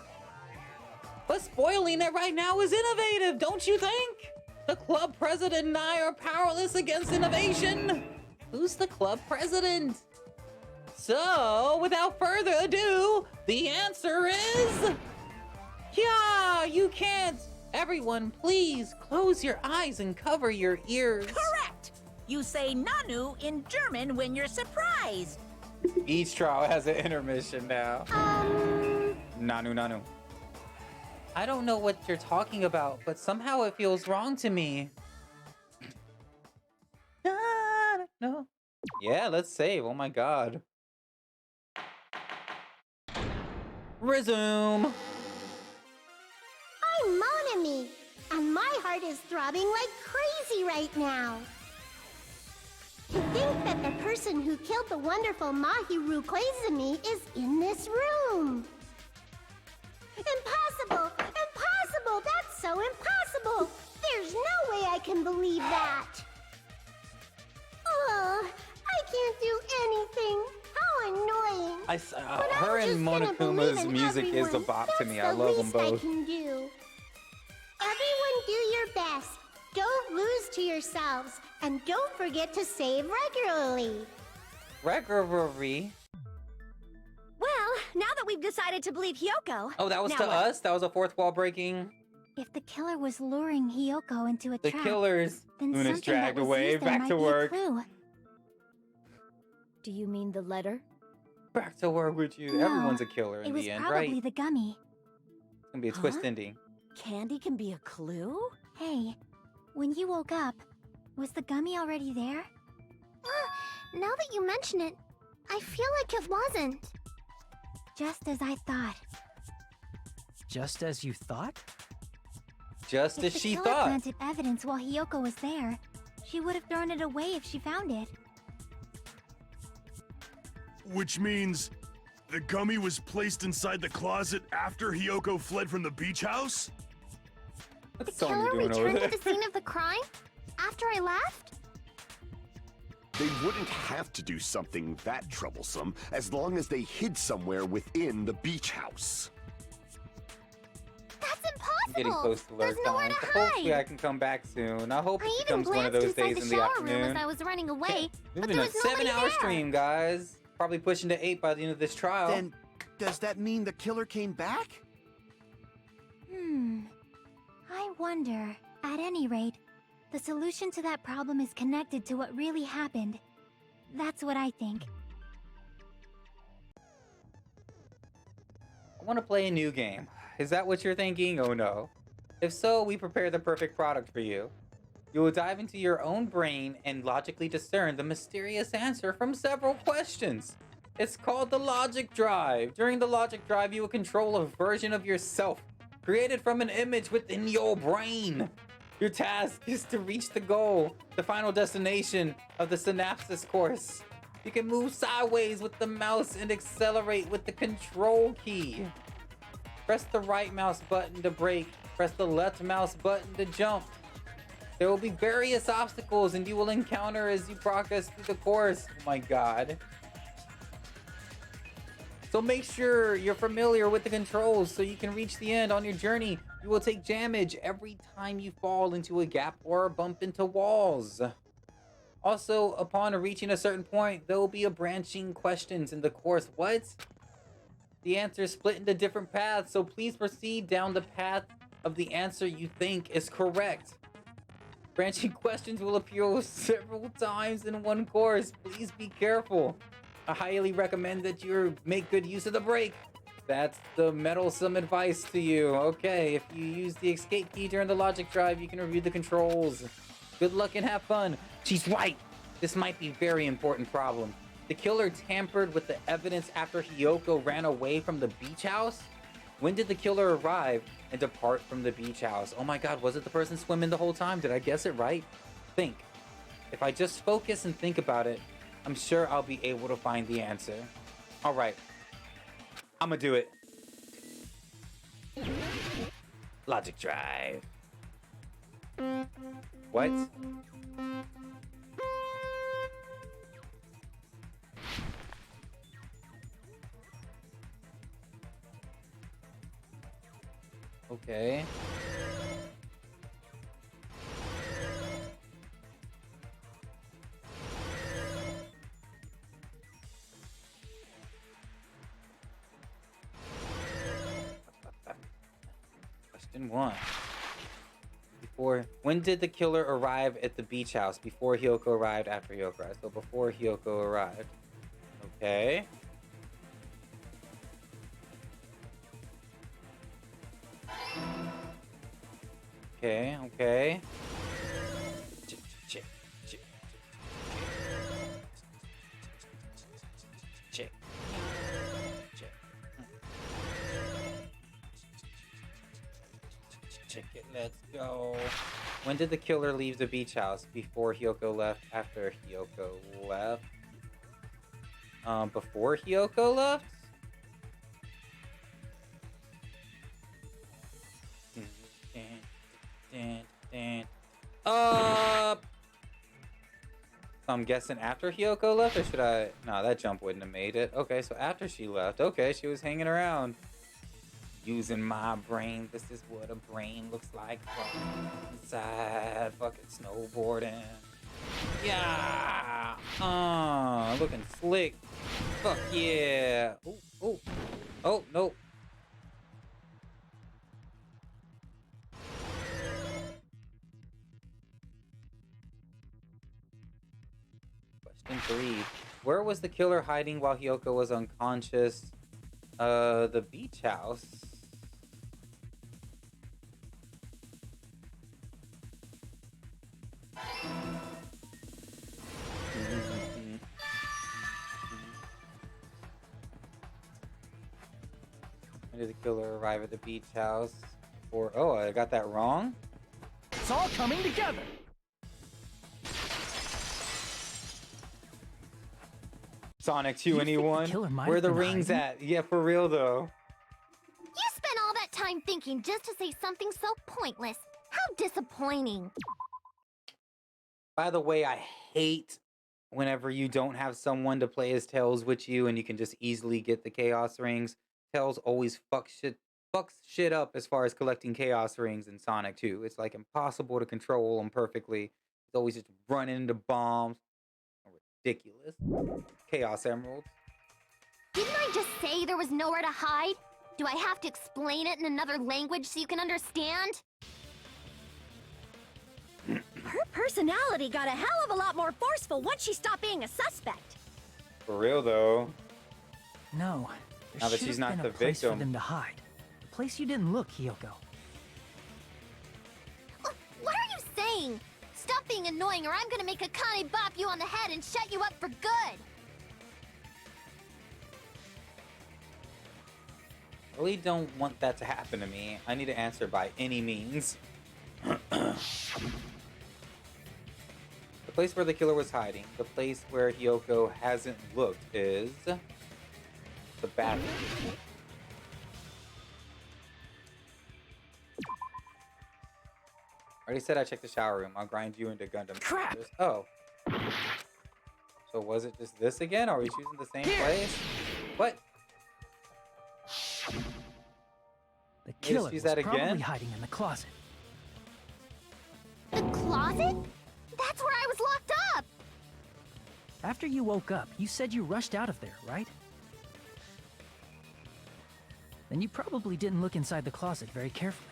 But spoiling it right now is innovative, don't you think? The club president and I are powerless against innovation. Who's the club president? So, without further ado, the answer is... Yeah, you can't. Everyone, please close your eyes and cover your ears. Correct. You say Nanu in German when you're surprised. Each trial has an intermission now. Nanu, Nanu. I don't know what you're talking about, but somehow it feels wrong to me. No. Yeah, let's save. Oh my god. Resume. I'm Monami, and my heart is throbbing like crazy right now. To think that the person who killed the wonderful Mahiru Koizumi is in this room. Impossible! Impossible! That's so impossible! There's no way I can believe that! Oh, I can't do anything. How annoying. Her and Monokuma's music is a bop to me. I love them both. I can do. Everyone do your best. Don't lose to yourselves. And don't forget to save regularly. Regularly? Well, now that we've decided to believe Hyoko... Oh, that was now to what? us? That was a fourth wall breaking? If the killer was luring Hyoko into a The trap, killer's then Luna's something dragged that was away. used there Back might to be a work. clue. Do you mean the letter? Back to work with you. No, Everyone's a killer in it was the end, probably right? the gummy. It's gonna be a twist ending. Candy can be a clue? Hey, when you woke up, was the gummy already there? Now that you mention it, I feel like it wasn't. Just as I thought. Just as you thought? Just If as the she killer thought. planted evidence while Hyoko was there, she would have thrown it away if she found it. Which means the gummy was placed inside the closet after Hyoko fled from the beach house? What's The Sony killer doing over returned there? to the scene of the crime? After I left? They wouldn't have to do something that troublesome as long as they hid somewhere within the beach house. That's I'm getting impossible! close to There's lurk nowhere on. to Hopefully I hide! can come back soon. I hope it I even becomes one of glanced those inside days the in the shower room as afternoon. I was running away, It's but been there a was nobody 7-hour there. stream, guys. Probably pushing to 8 by the end of this trial. Then, does that mean the killer came back? I wonder. At any rate, the solution to that problem is connected to what really happened. That's what I think. I want to play a new game. Is that what you're thinking? Oh no. If so, we prepare the perfect product for you. You will dive into your own brain and logically discern the mysterious answer from several questions. It's called the Logic Drive. During the Logic Drive, you will control a version of yourself created from an image within your brain. Your task is to reach the goal, the final destination of the synapses course. You can move sideways with the mouse and accelerate with the control key. Press the right mouse button to brake. Press the left mouse button to jump. There will be various obstacles and you will encounter as you progress through the course. Oh my god. So make sure you're familiar with the controls so you can reach the end on your journey. You will take damage every time you fall into a gap or bump into walls. Also, upon reaching a certain point, there will be a branching questions in the course. What? The answer is split into different paths, so please proceed down the path of the answer you think is correct. Branching questions will appear several times in one course. Please be careful. I highly recommend that you make good use of the brake. That's the meddlesome advice to you. Okay, if you use the escape key during the logic drive, you can review the controls. Good luck and have fun. She's right. This might be a very important problem. The killer tampered with the evidence after Hiyoko ran away from the beach house? When did the killer arrive and depart from the beach house? Oh my god, was it the person swimming the whole time? Did I guess it right? Think. If I just focus and think about it, I'm sure I'll be able to find the answer. All right. I'm gonna do it. Logic drive. What? Okay. Question 1. When did the killer arrive at the beach house? Before Hiyoko arrived, after Hiyoko arrived. So before Hiyoko arrived. Okay. Okay. Check. Check it, let's go. When did the killer leave the beach house? Before Hiyoko left, after Hiyoko left? Before Hiyoko left? I'm guessing after Hiyoko left, or should I? No, that jump wouldn't have made it. Okay, so after she left. Okay, she was hanging around. Using my brain. This is what a brain looks like from inside. Fucking snowboarding. Yeah. Looking slick. Fuck yeah. Oh, no. Question 3. Where was the killer hiding while Hiyoko was unconscious? The beach house. When did the killer arrive at the beach house? Or oh, I got that wrong? It's all coming together. Sonic 2, anyone? Where are the rings at? Yeah, for real though. You spent all that time thinking just to say something so pointless. How disappointing. By the way, I hate whenever you don't have someone to play as Tails with you and you can just easily get the Chaos Rings. Tails always fucks shit up as far as collecting Chaos Rings in Sonic 2. It's like impossible to control him perfectly. He's always just running into bombs. Ridiculous. Chaos Emeralds. Didn't I just say there was nowhere to hide? Do I have to explain it in another language so you can understand? Her personality got a hell of a lot more forceful once she stopped being a suspect. For real though. No. Now that she's not the place victim. for them to hide. A place you didn't look, Hiyoko. What are you saying? Stop being annoying or I'm gonna make Akane bop you on the head and shut you up for good! I really don't want that to happen to me. I need to answer by any means. The place where the killer was hiding, the place where Hiyoko hasn't looked is the bathroom. I already said I checked the shower room. I'll grind you into Gundam. Crap! Oh. So was it just this again? Or are we choosing the same place? What? killer use was that probably again? hiding in the closet. The closet? That's where I was locked up! After you woke up, you said you rushed out of there, right? Then you probably didn't look inside the closet very carefully.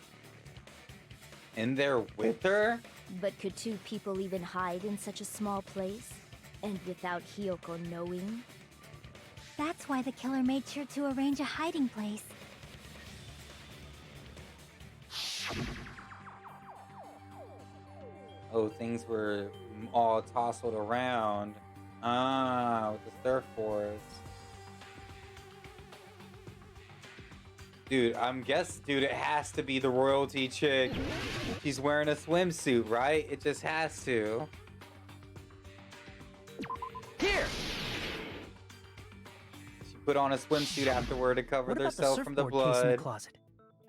In there with her? But could two people even hide in such a small place? And without Hiyoko knowing? That's why the killer made sure to arrange a hiding place. Oh, things were all tousled around. Ah, with the surfboards. Dude, dude, it has to be the royalty chick. She's wearing a swimsuit, right? It just has to. Here! She put on a swimsuit afterward to cover What about the herself from the surfboard case in the blood. closet?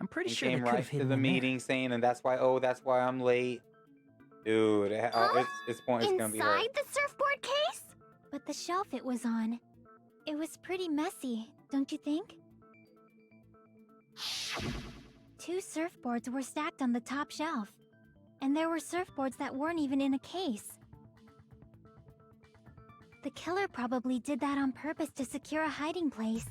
I'm pretty And sure they came could have right to hidden the in there. meeting saying, and that's why I'm late. Dude, it's point is gonna be her. Inside the surfboard case? But the shelf it was on, it was pretty messy, don't you think? Two surfboards were stacked on the top shelf, and there were surfboards that weren't even in a case. The killer probably did that on purpose to secure a hiding place.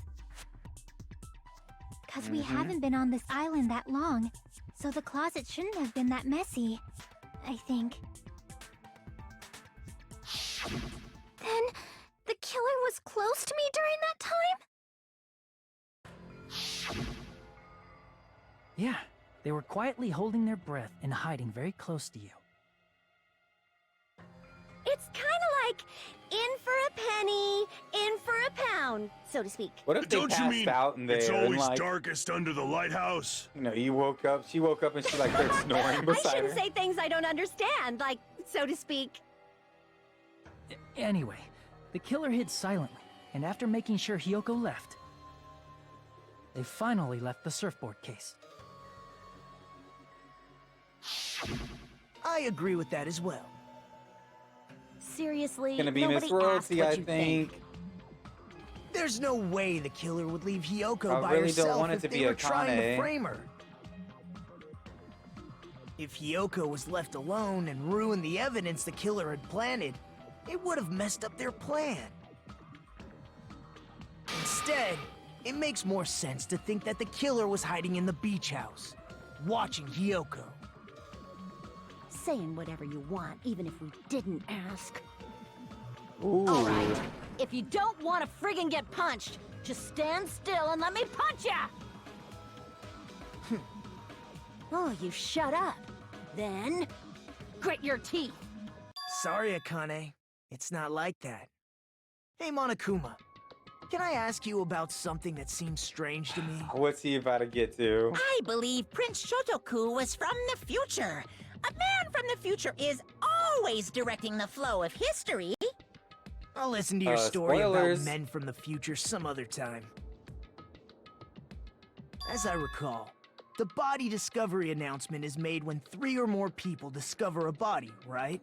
'Cause we haven't been on this island that long, so the closet shouldn't have been that messy, I think. Then, the killer was close to me during that time? Yeah, they were quietly holding their breath and hiding very close to you. It's kind of like in for a penny, in for a pound, so to speak. What if they Don't you passed mean out in there it's and always like, darkest under the lighthouse? you know, she woke up and she like started snoring I beside shouldn't her. say things I don't understand, like, so to speak. Anyway, the killer hid silently, and after making sure Hiyoko left, they finally left the surfboard case. I agree with that as well. Seriously, Gonna be nobody Miss asked Royalty, what I you think. There's no way the killer would leave Hiyoko I by really herself don't want it if to they be were trying to Akane. frame her. If Hiyoko was left alone and ruined the evidence the killer had planted, it would have messed up their plan. Instead, it makes more sense to think that the killer was hiding in the beach house, watching Hiyoko. Saying whatever you want, even if we didn't ask. Ooh. All right. If you don't want to friggin' get punched, just stand still and let me punch ya! Oh, you shut up. Then, grit your teeth. Sorry, Akane. It's not like that. Hey, Monokuma. Can I ask you about something that seems strange to me? What's he about to get to? I believe Prince Shotoku was from the future. A man from the future is always directing the flow of history. I'll listen to your story spoilers. about men from the future some other time. As I recall, the body discovery announcement is made when 3 or more people discover a body, right?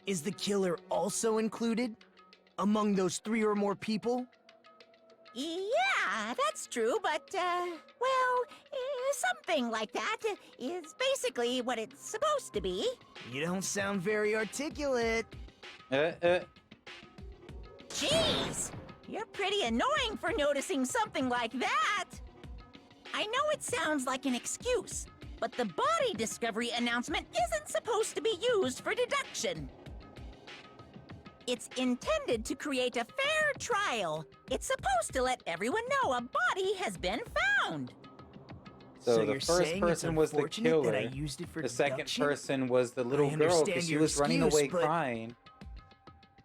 Is the killer also included among those 3 or more people? Yeah, that's true, but, something like that is basically what it's supposed to be. You don't sound very articulate. Jeez, you're pretty annoying for noticing something like that. I know it sounds like an excuse, but the body discovery announcement isn't supposed to be used for deduction. It's intended to create a fair trial. It's supposed to let everyone know a body has been found. So you're the first saying person it's was the unfortunate killer. that I used it for The second deduction? person was the little I girl understand because she your was running excuse, away but crying.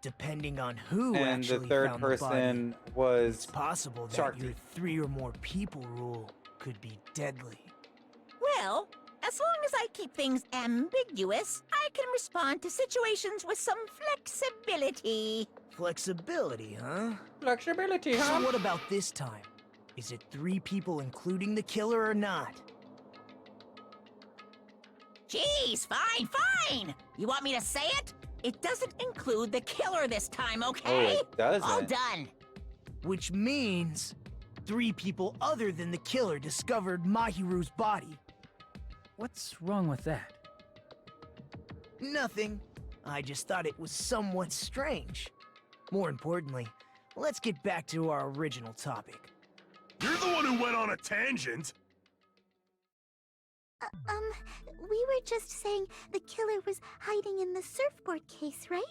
Depending on who And the actually third found the body, person was it's possible that Shark your Teeth. 3 or more people rule could be deadly. Well, as long as I keep things ambiguous, I can respond to situations with some flexibility. Flexibility, huh? Flexibility, huh? So what about this time? Is it 3 people including the killer or not? Jeez, fine. You want me to say it? It doesn't include the killer this time, okay? Oh, it doesn't. All done. Which means 3 people other than the killer discovered Mahiru's body. What's wrong with that? Nothing. I just thought it was somewhat strange. More importantly, let's get back to our original topic. You're the one who went on a tangent! We were just saying the killer was hiding in the surfboard case, right?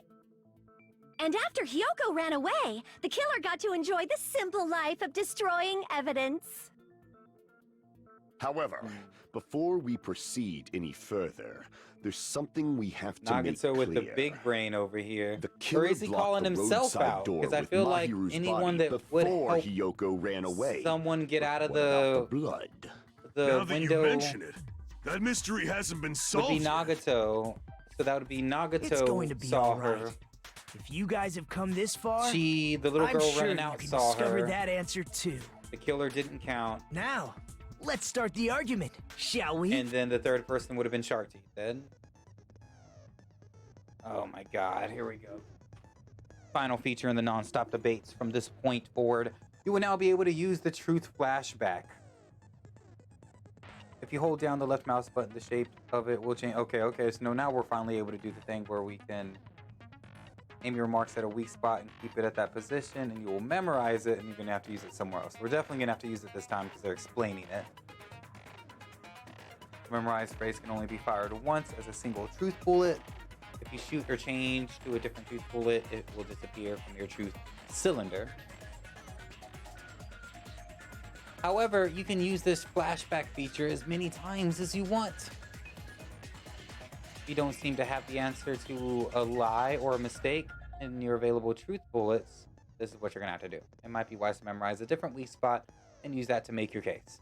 And after Hyoko ran away, the killer got to enjoy the simple life of destroying evidence. However, before we proceed any further, there's something we have to make Nagato clear. with the big brain over here. The killer Or is he blocked calling the himself roadside out? door Because I with feel like Mahiru's anyone body that would before help Hyoko ran away. someone get out of What about the the blood. Now that window you mention it, that mystery hasn't been would solved be yet. Nagato. So that would be Nagato It's going to be saw all right. her. If you guys have come this far, The little I'm girl sure running you out can saw discover her. that answer too. The killer didn't count. Now, let's start the argument, shall we? And then the third person would have been Shark Teeth then. Oh my god, here we go. Final feature in the non-stop debates. From this point forward, you will now be able to use the truth flashback. If you hold down the left mouse button, the shape of it will change. Okay, so now we're finally able to do the thing where we can aim your marks at a weak spot and keep it at that position, and you will memorize it, and you're gonna have to use it somewhere else. We're definitely gonna have to use it this time because they're explaining it. The memorized phrase can only be fired once as a single truth bullet. If you shoot or change to a different truth bullet, it will disappear from your truth cylinder. However, you can use this flashback feature as many times as you want. If you don't seem to have the answer to a lie or a mistake in your available truth bullets, this is what you're gonna have to do. It might be wise to memorize a different weak spot and use that to make your case.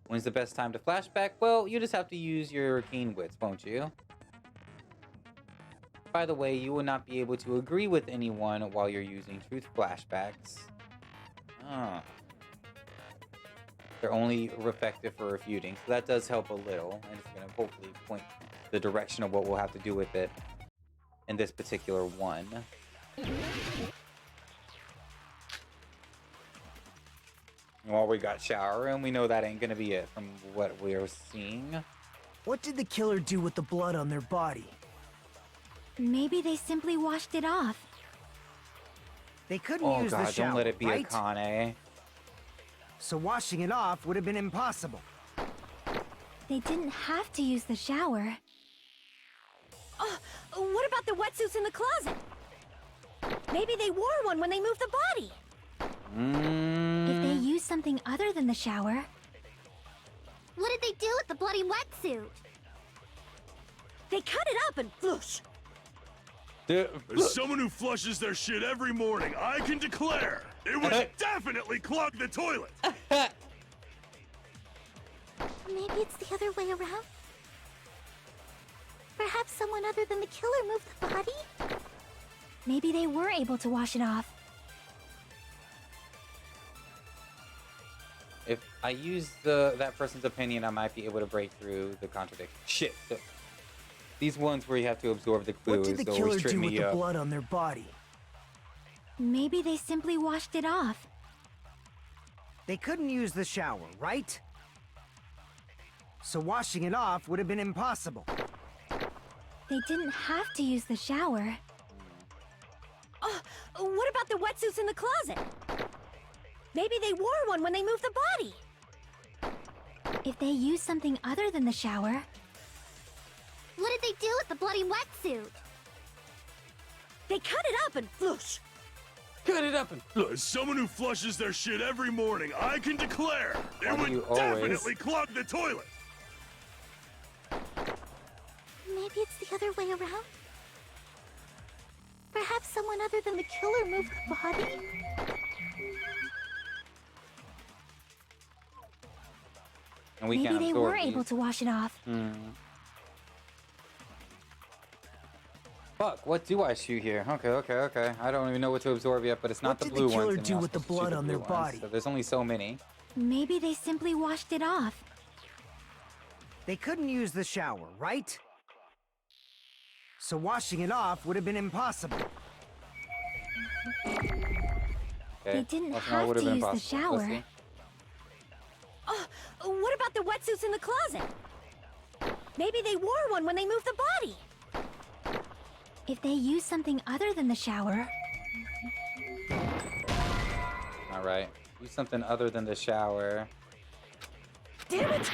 When's the best time to flashback? Well, you just have to use your keen wits, won't you? By the way, you will not be able to agree with anyone while you're using truth flashbacks. Ah. They're only effective for refuting, so that does help a little, and it's going to hopefully point the direction of what we'll have to do with it in this particular one. While we got shower, and we know that ain't gonna be it from what we're seeing. What did the killer do with the blood on their body? Maybe they simply washed it off. They couldn't Oh use god, the shower, don't let it be right? a Kane. So washing it off would have been impossible. They didn't have to use the shower. Oh, what about the wetsuits in the closet? Maybe they wore one when they moved the body. If they used something other than the shower... What did they do with the bloody wetsuit? They cut it up and flush. As someone who flushes their shit every morning, I can declare it would definitely clog the toilet. Maybe it's the other way around? Perhaps someone other than the killer moved the body? Maybe they were able to wash it off. If I use that person's opinion, I might be able to break through the contradiction. Shit. These ones where you have to absorb the clues, What did the they killer always trip do with me the up. blood on their body? Maybe they simply washed it off. They couldn't use the shower, right? So washing it off would have been impossible. They didn't have to use the shower. Oh, what about the wetsuits in the closet? Maybe they wore one when they moved the body. If they used something other than the shower... What did they do with the bloody wetsuit? They cut it up and flush. Cut it up and flush. As someone who flushes their shit every morning, I can declare Why it do you would always- definitely clog the toilet. Maybe it's the other way around? Perhaps someone other than the killer moved the body? And we Maybe can't they absorb were able these. to wash it off. Fuck, what do I shoot here? Okay. I don't even know what to absorb yet, but it's not What the did blue the killer ones. and do you're not with the supposed to shoot blood on blue their ones, body? So there's only so many. Maybe they simply washed it off. They couldn't use the shower, right? So washing it off would have been impossible. They didn't Well, no, it have would've to been use the possible. Let's shower. see. Oh, what about the wetsuits in the closet? Maybe they wore one when they moved the body. If they use something other than the shower, All right. Use something other than the shower. Damn it!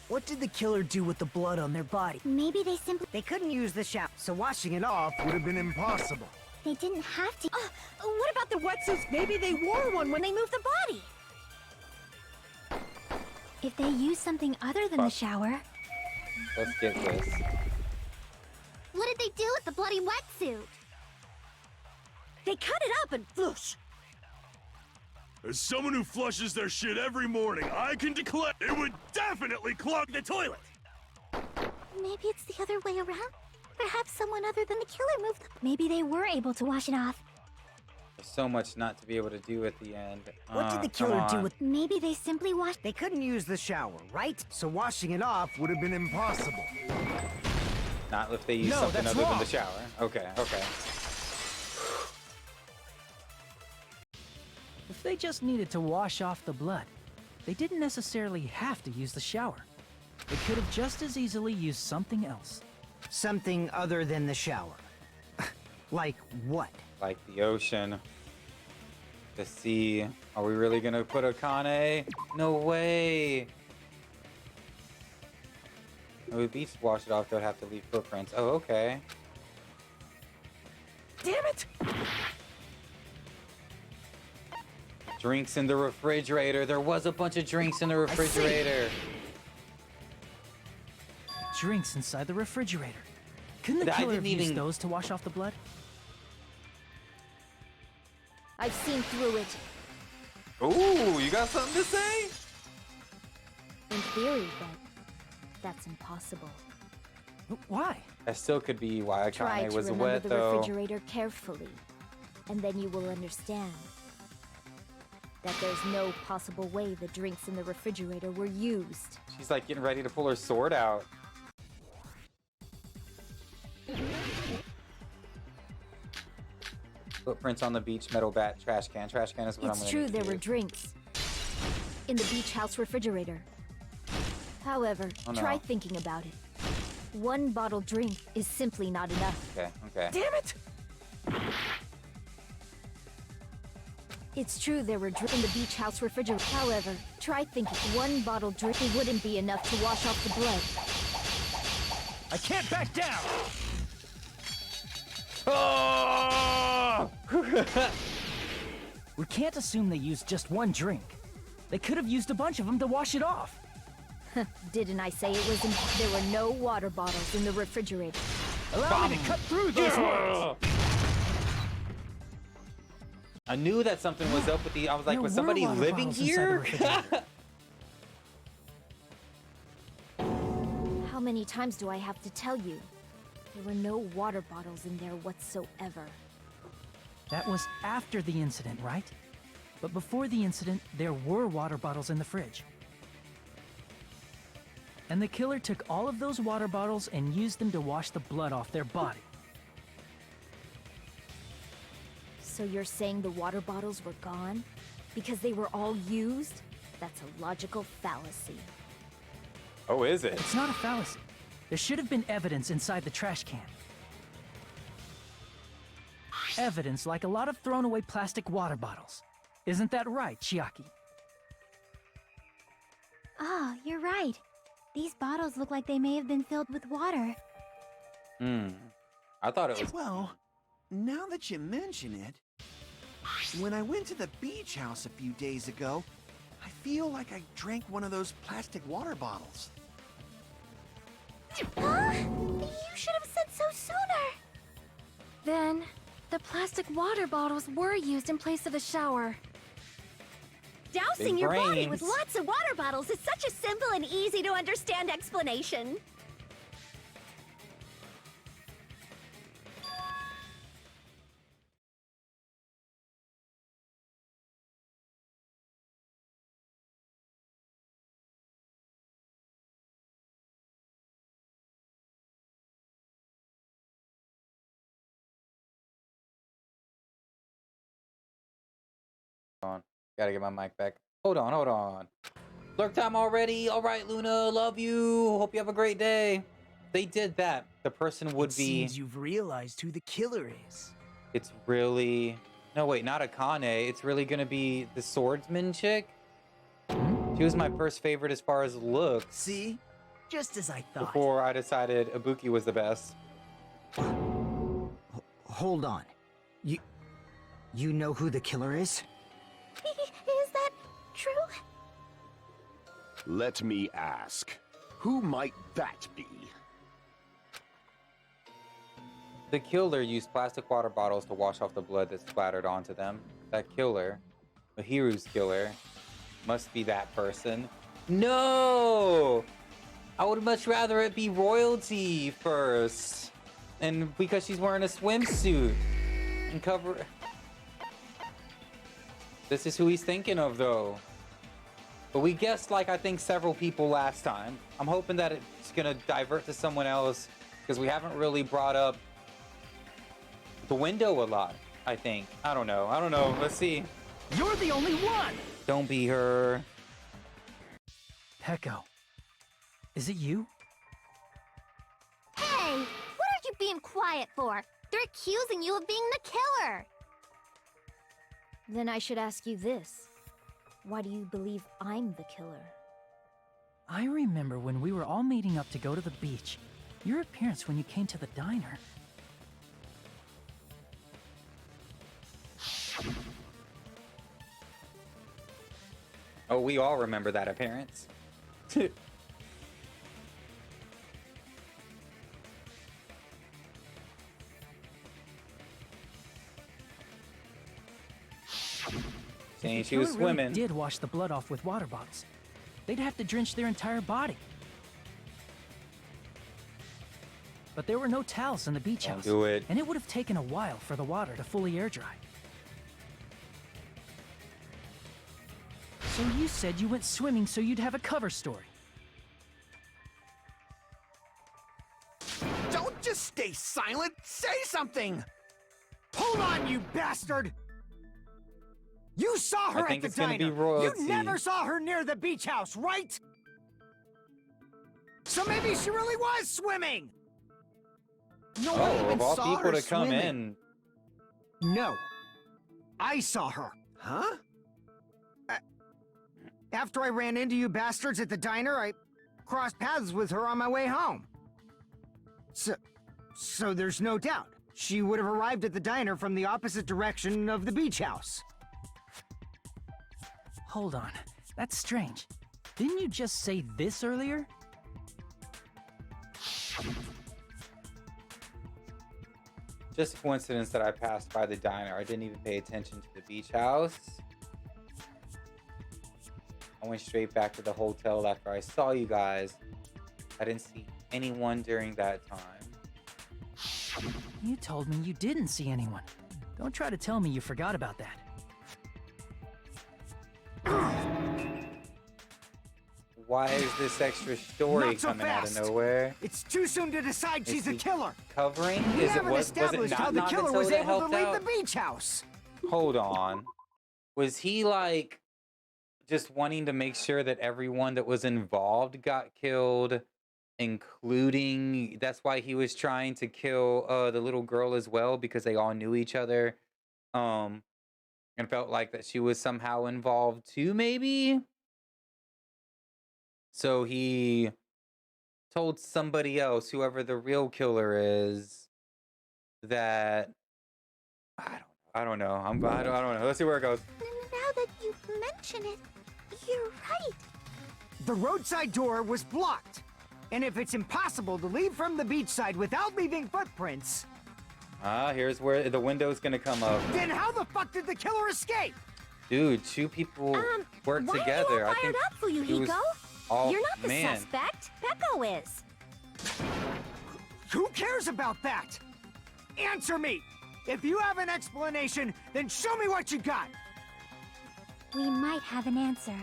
What did the killer do with the blood on their body? maybe they simply... They couldn't use the shower, so washing it off would have been impossible. They didn't have to... What about the wetsuits? Maybe they wore one when they moved the body. If they use something other than the shower... Let's get this. What did they do with the bloody wetsuit? They cut it up and whoosh. As someone who flushes their shit every morning, I can declare it would definitely clog the toilet. Maybe it's the other way around. Perhaps someone other than the killer moved them. Maybe they were able to wash it off. There's so much not to be able to do at the end. What did the Come killer do on. with... Maybe they simply washed... They couldn't use the shower, right? So washing it off would have been impossible. Not if they use No, something that's other than wrong. the shower. Okay, okay. If they just needed to wash off the blood, they didn't necessarily have to use the shower. They could have just as easily used something else. Something other than the shower. Like what? Like the ocean. The sea. Are we really gonna put a Kane? No way! Oh, if beach wash it off, they'll have to leave footprints. Oh, okay. Damn it! Drinks in the refrigerator. There was a bunch of drinks in the refrigerator. Drinks inside the refrigerator. Couldn't the I killer have didn't used even- those to wash off the blood? I've seen through it. Ooh, you got something to say? In theory, but that's impossible. Why? That still could be why Try Akane to was remember wet, the though. refrigerator carefully, and then you will understand that there's no possible way the drinks in the refrigerator were used. She's like getting ready to pull her sword out. Footprints on the beach, metal bat, trash can. Trash can is what I'm It's gonna true need to there do. were drinks in the beach house refrigerator. However, Oh, no. try thinking about it. One bottle drink is simply not enough. Okay, okay. Damn it! It's true there were drinks in the beach house refrigerator. However, try thinking one bottle drink it wouldn't be enough to wash off the blood. I can't back down! Oh! We can't assume they used just one drink. They could have used a bunch of them to wash it off. Didn't I say it was there were no water bottles in the refrigerator? Allow me to cut through those words. I knew that something was up with the. I was like, There was were somebody water living bottles inside the here? refrigerator. How many times do I have to tell you? There were no water bottles in there whatsoever. That was after the incident, right? But before the incident, there were water bottles in the fridge. And the killer took all of those water bottles and used them to wash the blood off their body. So you're saying the water bottles were gone? Because they were all used? That's a logical fallacy. Oh, is it? It's not a fallacy. There should have been evidence inside the trash can. Evidence like a lot of thrown away plastic water bottles. Isn't that right, Chiaki? Oh, you're right. These bottles look like they may have been filled with water. I thought it was. Well, now that you mention it, when I went to the beach house a few days ago, I feel like I drank one of those plastic water bottles. Huh? You should have said so sooner. Then, the plastic water bottles were used in place of the shower. Dousing Big your body brains. with lots of water bottles is such a simple and easy to understand explanation. on. Gotta get my mic back. Hold on. Lurk time already? Alright, Luna, love you. Hope you have a great day. They did that. The person would be... Seems you've realized who the killer is. It's really... No, wait, not Akane. It's really gonna be the swordsman chick? She was my first favorite as far as looks. See? Just as I thought. Before I decided Ibuki was the best. Hold on. You know who the killer is? Is that true? Let me ask. Who might that be? The killer used plastic water bottles to wash off the blood that splattered onto them. That killer, Mahiru's killer, must be that person. No! I would much rather it be royalty first. And because she's wearing a swimsuit and cover... This is who he's thinking of, though. But we guessed, like, I think several people last time. I'm hoping that it's gonna divert to someone else, because we haven't really brought up the window a lot, I think. I don't know. Let's see. You're the only one! Don't be her. Peko. Is it you? Hey! What are you being quiet for? They're accusing you of being the killer! Then I should ask you this. Why do you believe I'm the killer? I remember when we were all meeting up to go to the beach. Your appearance when you came to the diner. Oh, we all remember that appearance. Saying she was The killer really swimming. did wash the blood off with water bottles. They'd have to drench their entire body. But there were no towels in the beach house. do it. And it would have taken a while for the water to fully air dry. So you said you went swimming so you'd have a cover story. Don't just stay silent! Say something! Hold on, you bastard! You saw her I think at it's the gonna diner! be royalty. You never saw her near the beach house, right? So maybe she really was swimming! No one Oh, even of all saw people her to come swimming. in. No. I saw her. Huh? After I ran into you bastards at the diner, I crossed paths with her on my way home. So there's no doubt. She would have arrived at the diner from the opposite direction of the beach house. Hold on. That's strange. Didn't you just say this earlier? Just a coincidence that I passed by the diner. I didn't even pay attention to the beach house. I went straight back to the hotel after I saw you guys. I didn't see anyone during that time. You told me you didn't see anyone. Don't try to tell me you forgot about that. Why is this extra story Not so coming out of fast. nowhere? It's too soon to decide she's a he killer. Covering? We Is it haven't was it established how not the killer Nagato was that able to helped leave out? the beach house. Hold on. Was he like just wanting to make sure that everyone that was involved got killed, including that's why he was trying to kill the little girl as well, because they all knew each other and felt like that she was somehow involved too, maybe? So he told somebody else, whoever the real killer is, that I don't know. I don't know. Let's see where it goes. Now that you mention it, you're right. The roadside door was blocked. And if it's impossible to leave from the beachside without leaving footprints, Here's where the window's gonna come up. then how the fuck did the killer escape? Dude, two people work Why together. are you all I fired think up, it was Fuyuhiko? all- You're not the man. suspect. Peko is. Who cares about that? Answer me! If you have an explanation, then show me what you got! We might have an answer.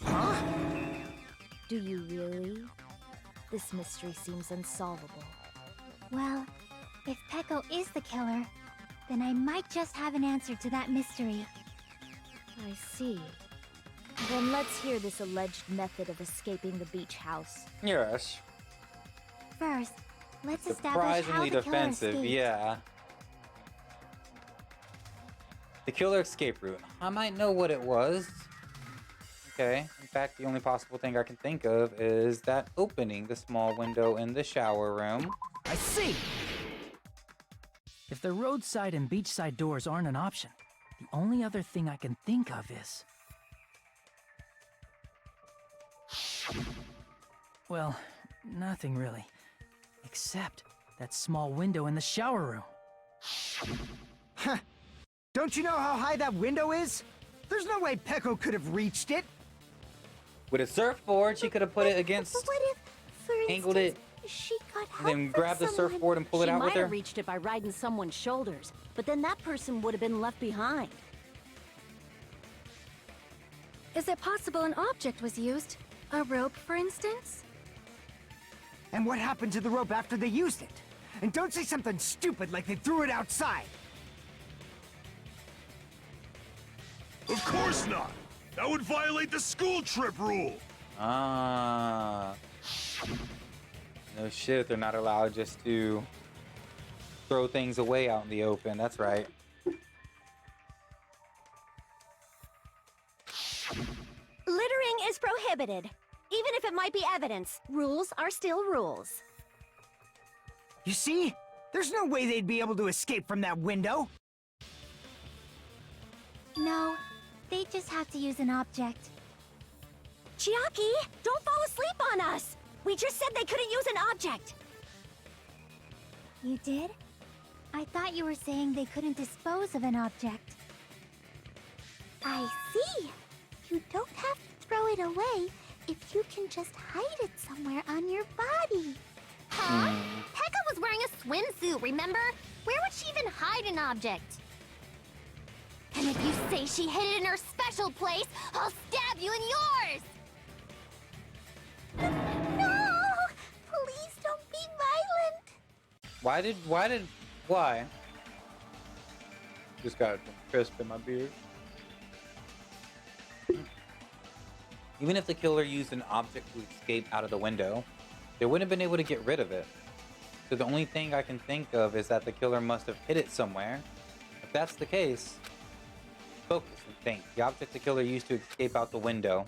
Huh? Do you really? This mystery seems unsolvable. Well, if Peko is the killer, then I might just have an answer to that mystery. I see. Then let's hear this alleged method of escaping the beach house. Yes. First, let's establish how Surprisingly the killer defensive, escaped. yeah. The killer escape route. I might know what it was. Okay. In fact, the only possible thing I can think of is that opening the small window in the shower room. I see! If the roadside and beachside doors aren't an option, the only other thing I can think of is... Well, nothing really. Except that small window in the shower room. Huh. Don't you know how high that window is? There's no way Peko could have reached it. With a surfboard, she could have put it against... But what if, for angled instance, it, she got help and then from grab the someone? surfboard and pull it out with She might her? have reached it by riding someone's shoulders, but then that person would have been left behind. Is it possible an object was used? A rope, for instance? And what happened to the rope after they used it? And don't say something stupid like they threw it outside. Of course not! That would violate the school trip rule! Ah. No shit, they're not allowed just to throw things away out in the open. That's right. Littering is prohibited. Even if it might be evidence, rules are still rules. You see? There's no way they'd be able to escape from that window. No, they just have to use an object. Chiaki, don't fall asleep on us! We just said they couldn't use an object! You did? I thought you were saying they couldn't dispose of an object. I see. You don't have to throw it away if you can just hide it somewhere on your body. Huh? Pekka was wearing a swimsuit, remember? Where would she even hide an object? And if you say she hid it in her special place, I'll stab you in yours! No! Please don't be violent. Why? Just got crisp in my beard. Even if the killer used an object to escape out of the window, they wouldn't have been able to get rid of it. So the only thing I can think of is that the killer must have hid it somewhere. If that's the case, focus and think. The object the killer used to escape out the window.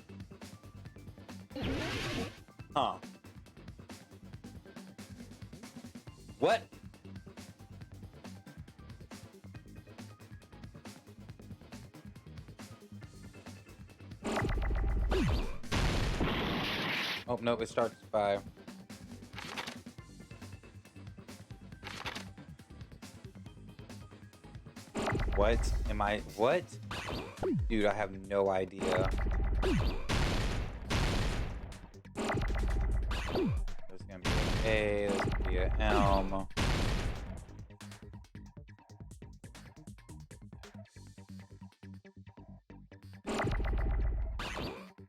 Huh. What? Oh, no, it starts by... What? What? Dude, I have no idea. There's gonna be an A, there's gonna be an M.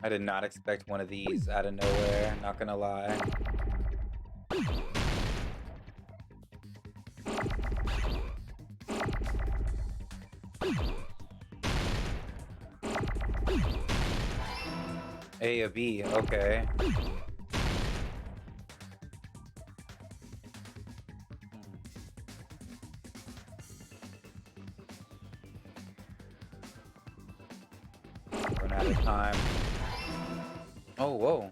I did not expect one of these out of nowhere, not gonna lie. A, a B, okay. Run out of time. Oh, whoa.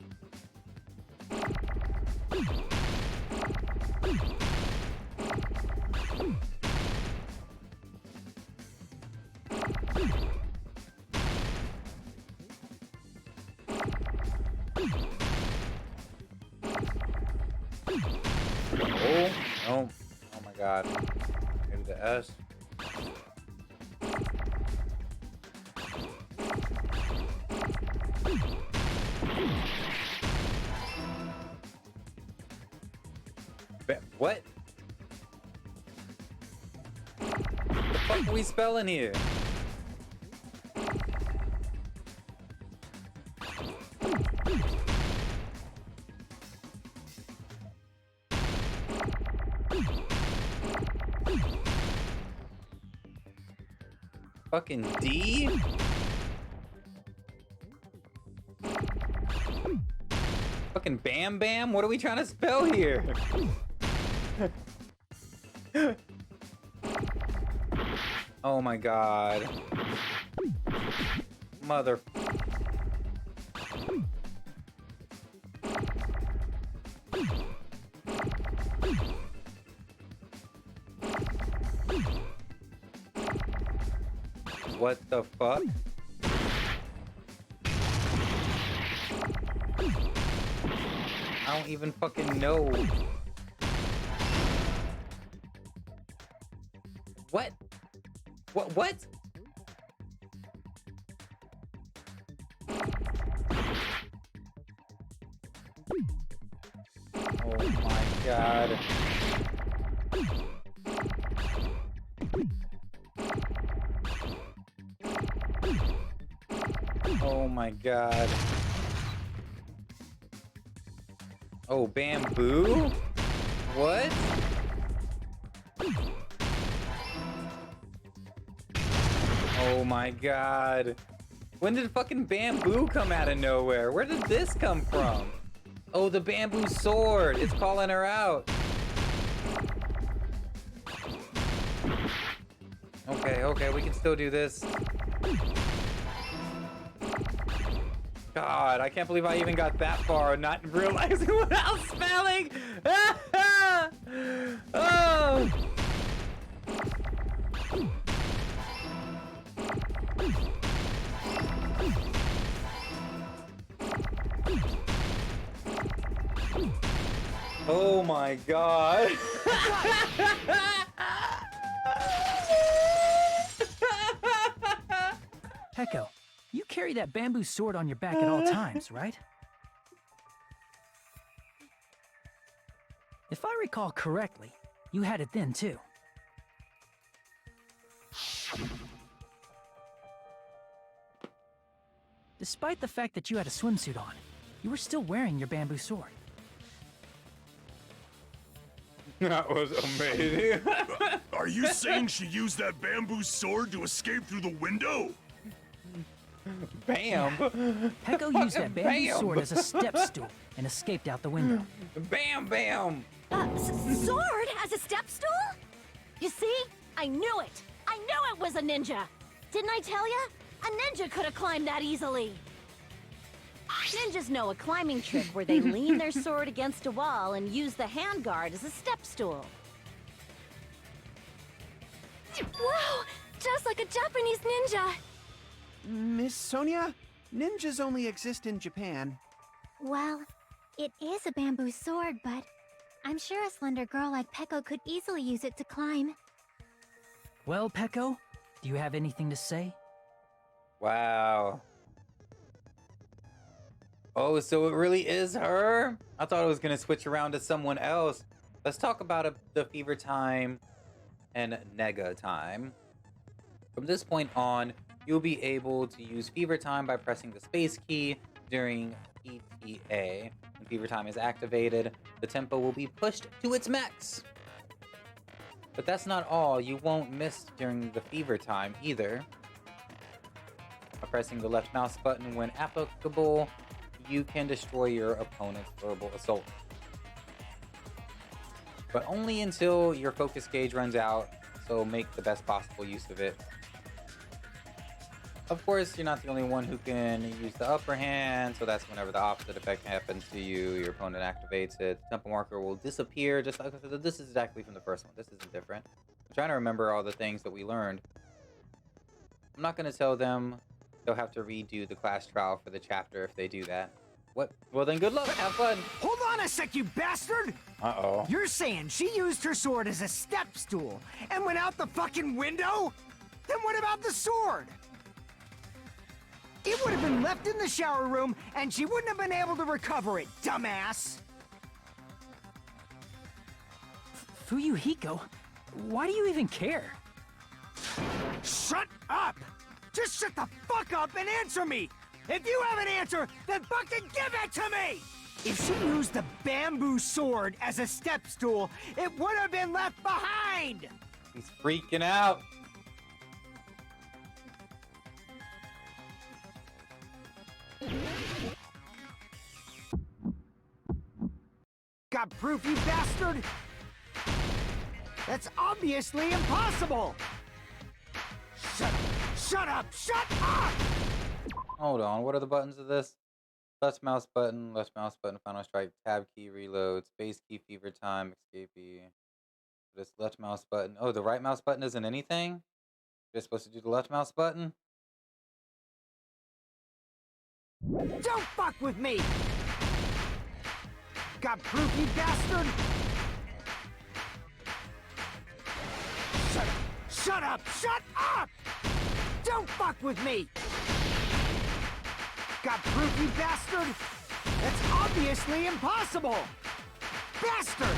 Oh my god. Maybe the S. What? What the fuck are we spelling here? Fucking D? Bam Bam? What are we trying to spell here? Oh my god. Mother. What the fuck? I don't even fucking know. What? What? Oh my god. Oh my god. Oh, bamboo? What? Oh my god. When did fucking bamboo come out of nowhere? Where did this come from? Oh, the bamboo sword. It's calling her out. Okay, we can still do this. God, I can't believe I even got that far not realizing what I was spelling. Oh. Oh my god. Peko, you carry that bamboo sword on your back at all times, right? If I recall correctly, you had it then too. Despite the fact that you had a swimsuit on, you were still wearing your bamboo sword. That was amazing. Are you saying she used that bamboo sword to escape through the window? Bam! Peko used that bamboo sword as a step stool and escaped out the window. Bam, bam! Sword as a step stool? You see? I knew it! I knew it was a ninja! Didn't I tell ya? A ninja could have climbed that easily! Ninjas know a climbing trick where they lean their sword against a wall and use the handguard as a step stool. Wow! Just like a Japanese ninja! Miss Sonia, ninjas only exist in Japan. Well, it is a bamboo sword, but I'm sure a slender girl like Peko could easily use it to climb. Well, Peko, do you have anything to say? Wow. Oh, so it really is her? I thought it was gonna switch around to someone else. Let's talk about the fever time and nega time. From this point on, you'll be able to use fever time by pressing the space key during ETA. When fever time is activated, the tempo will be pushed to its max. But that's not all. You won't miss during the fever time either. By pressing the left mouse button when applicable, you can destroy your opponent's verbal assault. But only until your focus gauge runs out, so make the best possible use of it. Of course, you're not the only one who can use the upper hand, so that's whenever the opposite effect happens to you, your opponent activates it. The tempo marker will disappear, just like this is exactly from the first one. This isn't different. I'm trying to remember all the things that we learned. I'm not going to tell them. They'll have to redo the class trial for the chapter if they do that. What? Well then, good luck. Have fun. Hold on a sec, you bastard! Uh-oh. You're saying she used her sword as a step stool and went out the fucking window? Then what about the sword? It would have been left in the shower room, and she wouldn't have been able to recover it, dumbass! Fuyuhiko, why do you even care? Shut up! Just shut the fuck up and answer me! If you have an answer, then fucking give it to me! If she used the bamboo sword as a step stool, it would have been left behind! He's freaking out. Got proof, you bastard? That's obviously impossible! Shut up! Shut up! Hold on, what are the buttons of this? Left mouse button, final strike, tab key, reload, space key, fever time, escape key. This left mouse button. Oh, the right mouse button isn't anything? You're supposed to do the left mouse button? Don't fuck with me! Got proof, you bastard? Shut up! Shut up! Don't fuck with me! Got proof, you bastard? That's obviously impossible! Bastard!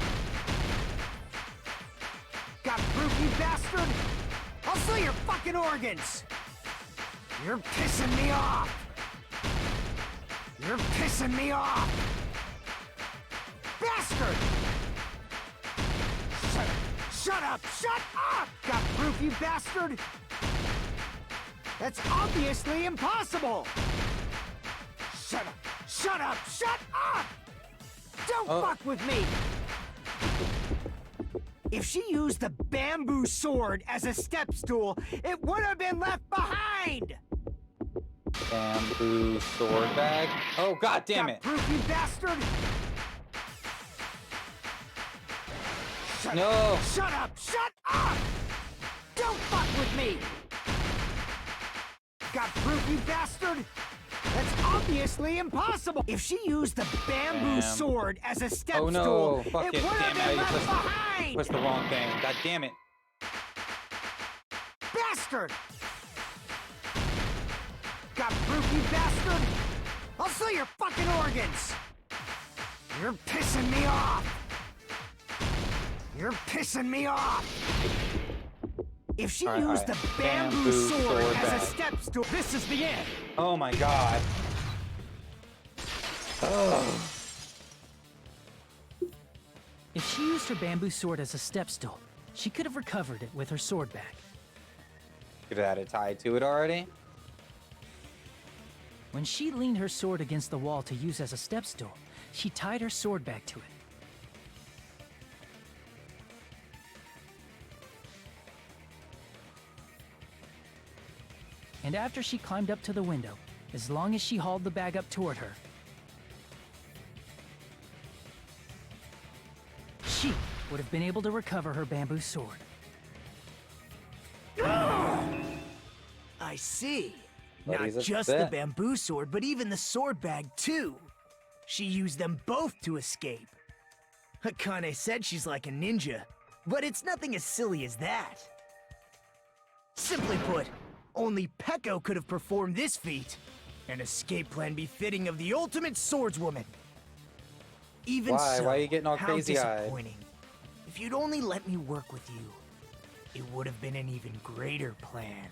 Got proof, you bastard? I'll sell your fucking organs! You're pissing me off! You're pissing me off! Bastard! Shut up! Shut up! Got proof, you bastard? That's obviously impossible! Shut up! Shut up! Shut up! Don't fuck with me! If she used the bamboo sword as a step stool, it would have been left behind! Bamboo sword bag? Oh, god damn it! Proof, you bastard! No! Shut up! Shut up! Don't fuck with me! Got proof, you bastard? That's obviously impossible! If she used the bamboo sword as a step oh, no. stool, Fuck it it. would have Damn been it, I left behind! pushed the wrong thing. God damn it. Bastard! Got proof, you bastard? I'll sell your fucking organs! You're pissing me off! You're pissing me off! If she used the bamboo sword as a step stool, this is the end! Oh my god. Oh. If she used her bamboo sword as a step stool, she could have recovered it with her sword back. Could have had it tied to it already. When she leaned her sword against the wall to use as a step stool, she tied her sword back to it. And after she climbed up to the window, as long as she hauled the bag up toward her, she would have been able to recover her bamboo sword. I see. But Not he's just the upset. bamboo sword, but even the sword bag, too. She used them both to escape. Akane said she's like a ninja, but it's nothing as silly as that. Simply put, only Peko could have performed this feat. An escape plan befitting of the ultimate swordswoman. Even Why? so, Why are you getting all how crazy-eyed? disappointing. If you'd only let me work with you, it would have been an even greater plan.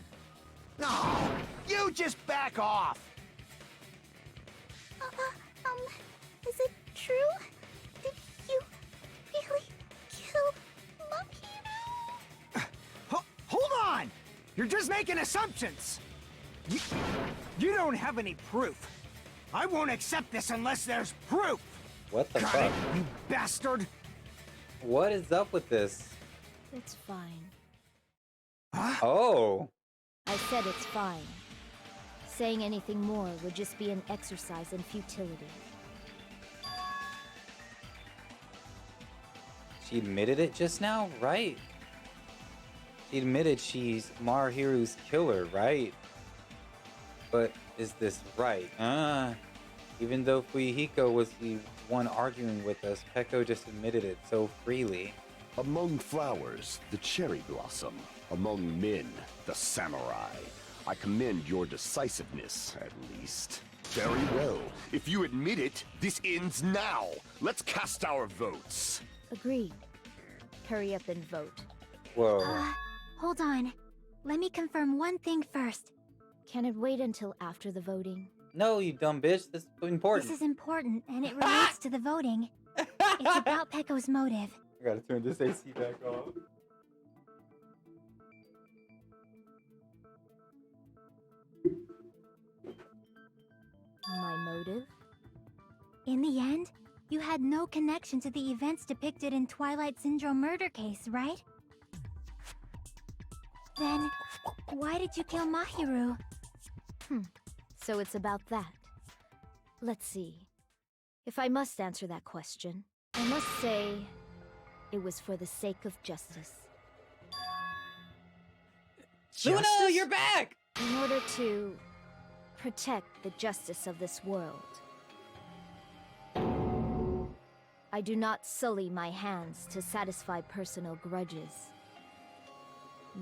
No, you just back off! Is it true? Did you really kill Mahiru? Hold on! You're just making assumptions! You don't have any proof. I won't accept this unless there's proof! What the Got fuck? it, you bastard! What is up with this? It's fine. Oh. I said it's fine. Saying anything more would just be an exercise in futility. She admitted it just now, right? She admitted she's Mahiru's killer, right? But is this right? Even though Fuyuhiko was the one arguing with us, Peko just admitted it so freely. Among flowers, the cherry blossom. Among men, the samurai. I commend your decisiveness, at least. Very well. If you admit it, this ends now. Let's cast our votes. Agreed. Hurry up and vote. Whoa. Hold on. Let me confirm one thing first. Can it wait until after the voting? No, you dumb bitch. This is important. This is important, and it relates to the voting. It's about Peko's motive. I gotta turn this AC back off. My motive? In the end, You had no connection to the events depicted in Twilight Syndrome murder case, right? Then, why did you kill Mahiru? So it's about that. Let's see. If I must answer that question, I must say it was for the sake of justice. Luna, you're back! In order to protect the justice of this world. I do not sully my hands to satisfy personal grudges.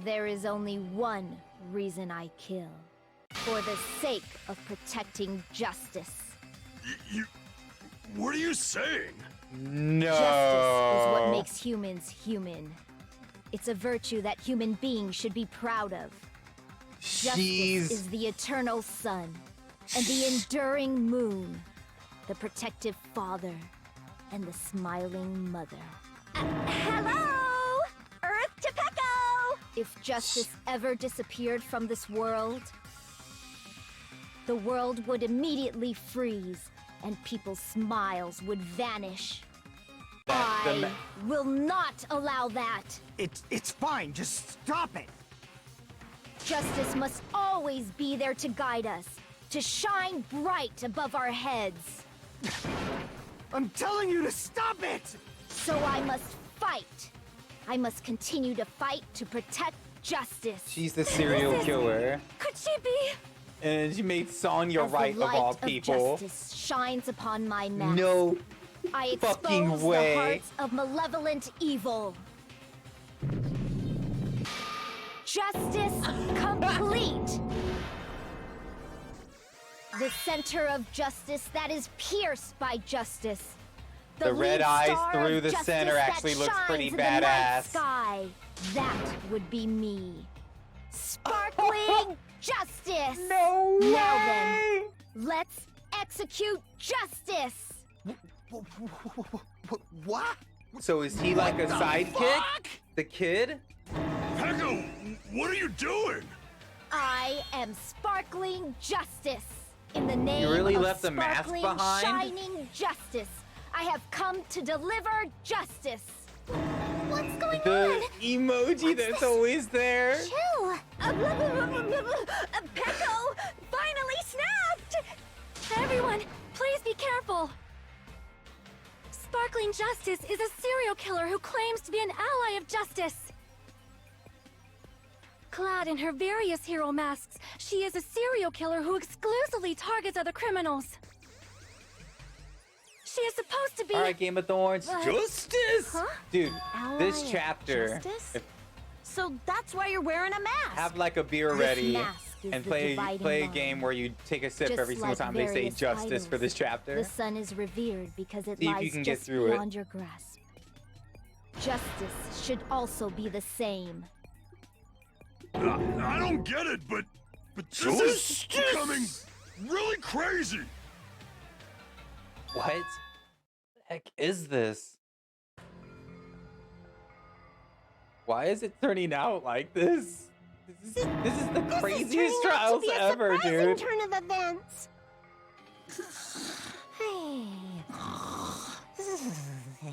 There is only one reason I kill. For the sake of protecting justice. What are you saying? No. Justice is what makes humans human. It's a virtue that human beings should be proud of. Justice is the eternal sun, and the enduring moon, the protective father, and the smiling mother. Hello! Earth to Pecco! If justice ever disappeared from this world, the world would immediately freeze, and people's smiles would vanish. I will not allow that! It's fine, just stop it! Justice must always be there to guide us, to shine bright above our heads. I'm telling you to stop it! So I must fight. I must continue to fight to protect justice. She's the serial killer. Could she be? And she made Sonya As right the of all light people. of justice shines upon my mask. No I fucking expose way. the hearts of malevolent evil. Justice complete. The center of justice that is pierced by justice. The red lead eyes star through of the justice center that actually looks pretty shines in the night badass. Sky. That would be me. Sparkling justice. No way. Now then, let's execute justice. What? So is he like a sidekick? The kid? Pecco, what are you doing? I am sparkling justice. In the name really of left the mask sparkling, behind? shining justice, I have come to deliver justice. What's going The on? emoji that's always there. Chill! Pecco finally snapped! Everyone, please be careful. Sparkling Justice is a serial killer who claims to be an ally of justice. Clad in her various hero masks, she is a serial killer who exclusively targets other criminals. She is supposed to be... All right, Game of Thorns. Justice! Huh? Dude, this Ally of chapter. Justice? if- So that's why you're wearing a mask. Have like a beer This ready mask is and the play dividing a line. game where you take a sip Just every single like time they say various justice for this idols, chapter. The sun is revered because it See if you lies can get just through it. beyond your grasp. Justice should also be the same. I don't get it, but this is becoming really crazy. What the heck is this? Why is it turning out like this? This is the craziest trials ever, dude. Turn of events.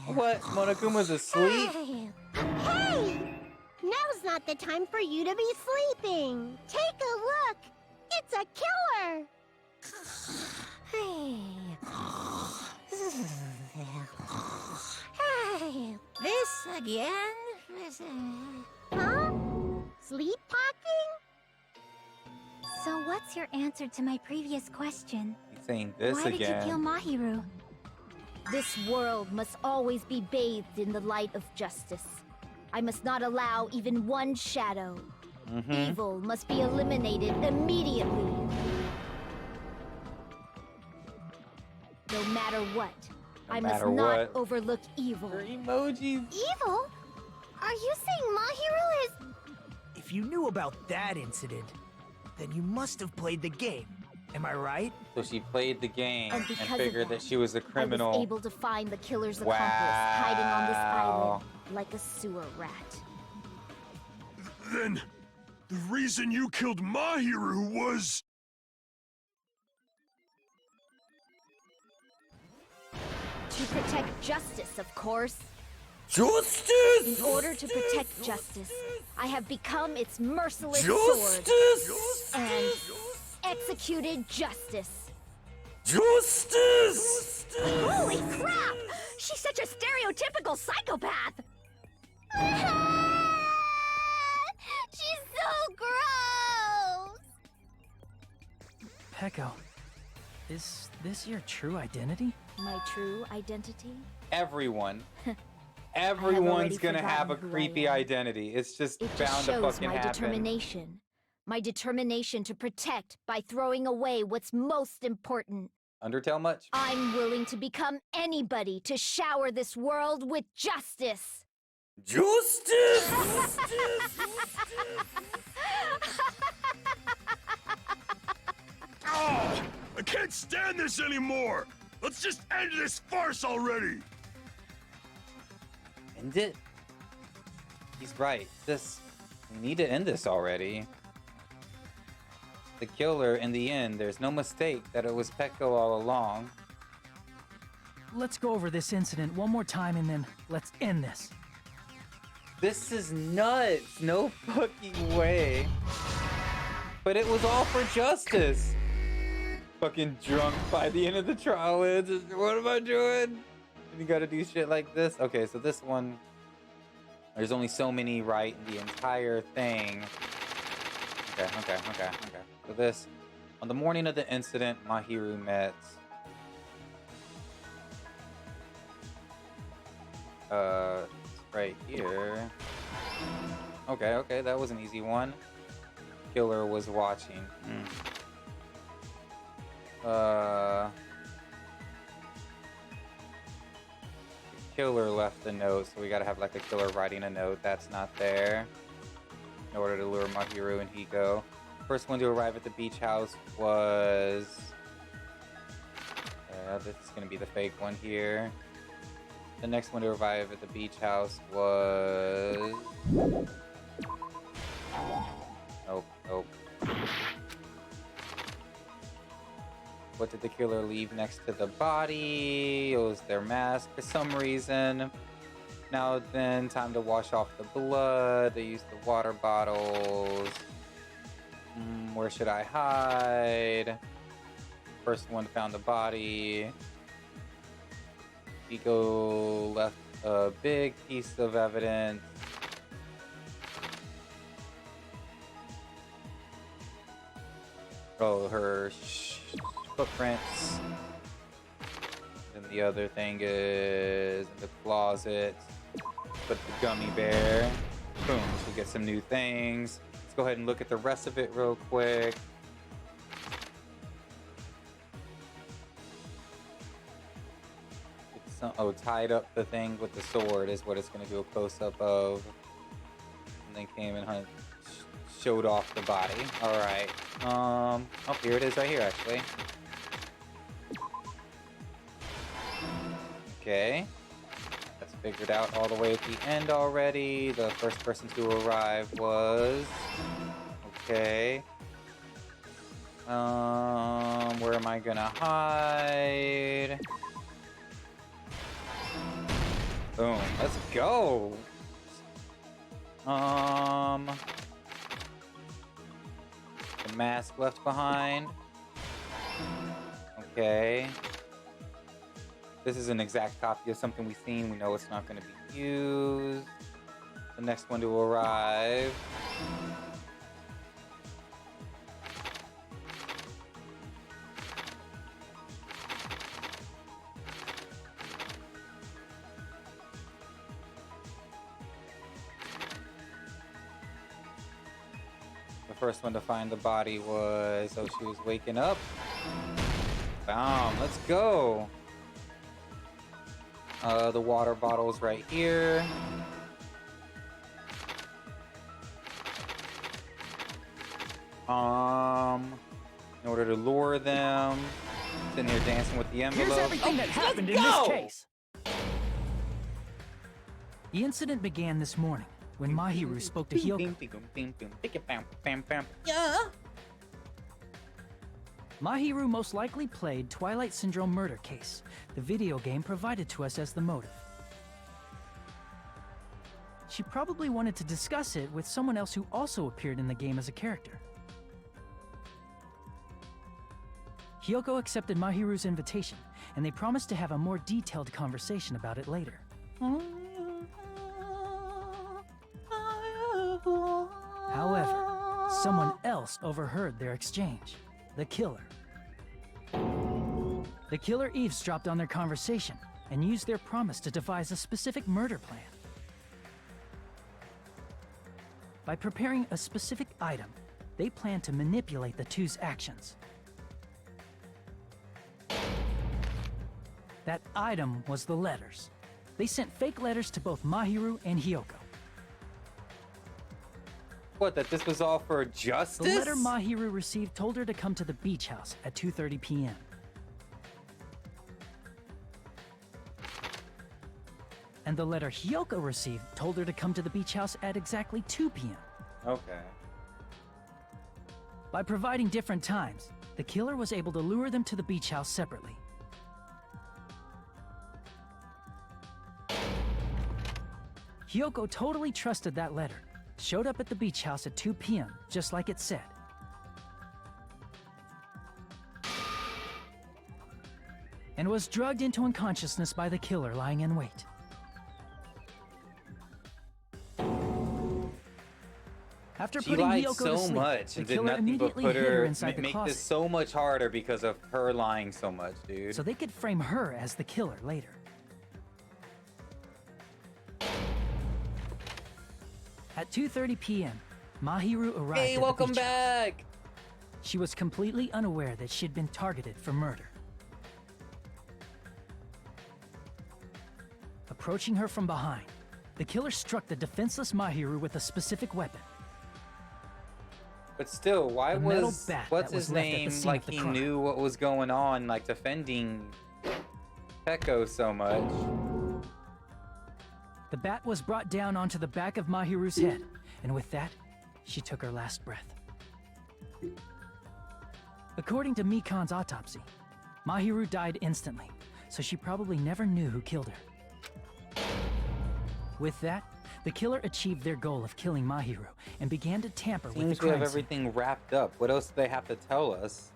What? Monokuma's asleep? Hey! Now's not the time for you to be sleeping. Take a look. It's a killer. This again? Huh? Sleep talking? So what's your answer to my previous question? He's saying this Why did you kill again. Mahiru? This world must always be bathed in the light of justice. I must not allow even one shadow. Mhm. Evil must be eliminated immediately. No matter what, I must matter not what. overlook evil. Emojis. Evil? Are you saying Mahiru is... If you knew about that incident, then you must have played the game. Am I right? So she played the game And and, because of figured that she was a I was criminal. able to find the killer's accomplice hiding on this Wow. island like a sewer rat. Then the reason you killed Mahiru was... To protect justice, of course. Justice! In order to protect justice, I have become its merciless Justice! sword. And executed justice. Justice! Holy crap! She's such a stereotypical psychopath! She's so gross! Peko, is this your true identity? My true identity? Everyone. already Everyone's gonna have a forgotten who I creepy am. identity. It's just It bound just to shows fucking my happen. determination. My determination to protect by throwing away what's most important. Undertale much? I'm willing to become anybody to shower this world with justice. Justice! Oh, I can't stand this anymore! Let's just end this farce already! End it? He's right. We need to end this already. The killer, in the end, there's no mistake that it was Peko all along. Let's go over this incident one more time and then let's end this. This is nuts. No fucking way. But it was all for justice. Fucking drunk by the end of the trial. It's just, what am I doing? You gotta do shit like this. Okay, so this one, there's only so many right in the entire thing. Okay. So this, on the morning of the incident, Mahiru met right here. Okay, that was an easy one. Killer was watching. The killer left the note, so we gotta have like a killer writing a note. That's not there. In order to lure Mahiru and Hiko. First one to arrive at the beach house was... this is gonna be the fake one here. The next one to arrive at the beach house was... Nope. What did the killer leave next to the body? It was their mask for some reason. Now then, time to wash off the blood. They used the water bottles. Where should I hide? First one found the body. Hiko left a big piece of evidence. Oh, her footprints. Then the other thing is in the closet. Put the gummy bear. Boom, we get some new things. Let's go ahead and look at the rest of it real quick. Tied up the thing with the sword is what it's going to do a close-up of. And then came and showed off the body. Alright. Oh, here it is right here, actually. Okay. That's figured out all the way at the end already. The first person to arrive was... Okay. Where am I gonna hide? Boom. Let's go. The mask left behind. Okay. This is an exact copy of something we've seen. We know it's not going to be used. The next one to arrive. The first one to find the body was... Oh, she was waking up. Bam, let's go. The water bottle's right here. In order to lure them. Sitting here dancing with the envelope. Here's everything that happened in this case. The incident began this morning when Mahiru spoke to Hyoko. Yeah? Mahiru most likely played Twilight Syndrome Murder Case, the video game provided to us as the motive. She probably wanted to discuss it with someone else who also appeared in the game as a character. Hyoko accepted Mahiru's invitation, and they promised to have a more detailed conversation about it later. However, someone else overheard their exchange. The killer. The killer eavesdropped on their conversation and used their promise to devise a specific murder plan. By preparing a specific item, they planned to manipulate the two's actions. That item was the letters. They sent fake letters to both Mahiru and Hyoko. What, that this was all for justice? The letter Mahiru received told her to come to the beach house at 2:30 p.m. And the letter Hyoko received told her to come to the beach house at exactly 2 p.m. Okay. By providing different times, the killer was able to lure them to the beach house separately. Hyoko totally trusted that letter, showed up at the beach house at 2 p.m., just like it said. And was drugged into unconsciousness by the killer lying in wait. After She putting lied Hyoko to so sleep, much the and did killer nothing but immediately put hid her her inside the make closet, this so much harder because of her lying so much, dude. so they could frame her as the killer later. At 2:30 p.m., Mahiru arrived Hey, at welcome the beach house. back! She was completely unaware that she'd been targeted for murder. Approaching her from behind, the killer struck the defenseless Mahiru with a specific weapon. But still, why A metal was bat what's that was his left at the name scene like of the he crime. knew what was going on, like defending Peko so much? The bat was brought down onto the back of Mahiru's head, and with that, she took her last breath. According to Mikan's autopsy, Mahiru died instantly, so she probably never knew who killed her. With that, the killer achieved their goal of killing Mahiru and began to tamper with the Seems we have crime scene. everything wrapped up. What else do they have to tell us?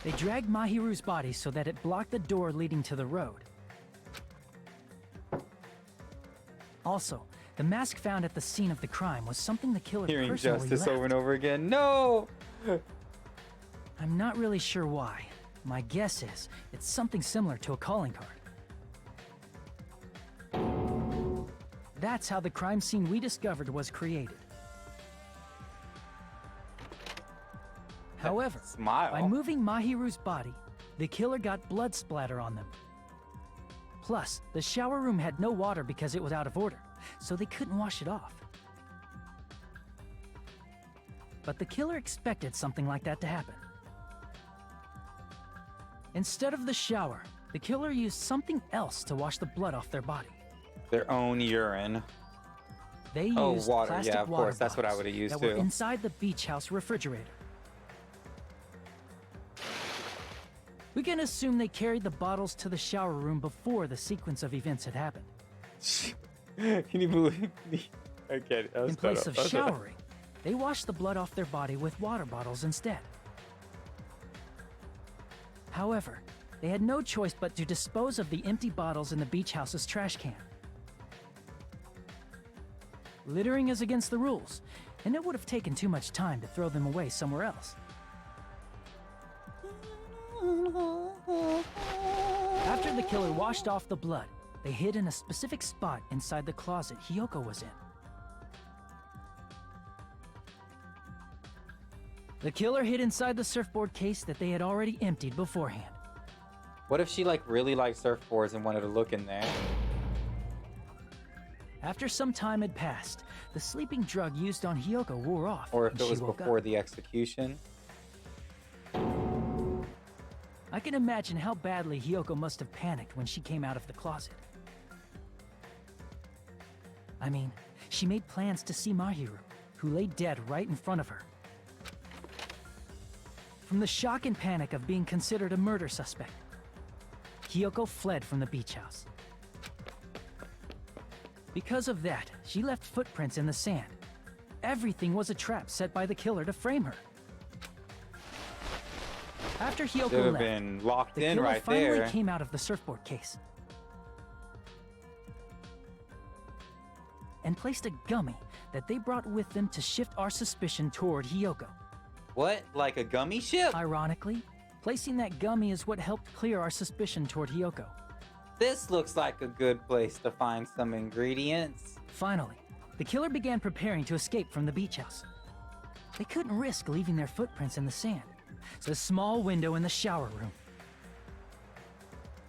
They dragged Mahiru's body so that it blocked the door leading to the road. Also, the mask found at the scene of the crime was something the killer Hearing personally justice left. over and over again. No! I'm not really sure why. My guess is it's something similar to a calling card. That's how the crime scene we discovered was created. However, by moving Mahiru's body, the killer got blood splatter on them. Plus, the shower room had no water because it was out of order, so they couldn't wash it off. But the killer expected something like that to happen. Instead of the shower, the killer used something else to wash the blood off their body. Their own urine. They Oh, used water. plastic Yeah, of water course. That's what I bottles would have used that too. were inside the beach house refrigerator. We can assume they carried the bottles to the shower room before the sequence of events had happened. Can you believe me? Okay, that was In place better. of That was better. showering, they washed the blood off their body with water bottles instead. However, they had no choice but to dispose of the empty bottles in the beach house's trash can. Littering is against the rules, and it would have taken too much time to throw them away somewhere else. After the killer washed off the blood, they hid in a specific spot inside the closet Hyoko was in. The killer hid inside the surfboard case that they had already emptied beforehand. What if she like really liked surfboards and wanted to look in there? After some time had passed, the sleeping drug used on Hyoko wore off. Or if and it she was woke before up. the execution? I can imagine how badly Hyoko must have panicked when she came out of the closet. I mean, she made plans to see Mahiru, who lay dead right in front of her. From the shock and panic of being considered a murder suspect, Hiyoko fled from the beach house. Because of that, she left footprints in the sand. Everything was a trap set by the killer to frame her. After Hiyoko Should have left, been locked the in killer right finally there. came out of the surfboard case and placed a gummy that they brought with them to shift our suspicion toward Hiyoko. What? Like a gummy ship? Ironically, placing that gummy is what helped clear our suspicion toward Hiyoko. This looks like a good place to find some ingredients. Finally, the killer began preparing to escape from the beach house. They couldn't risk leaving their footprints in the sand. It's a small window in the shower room.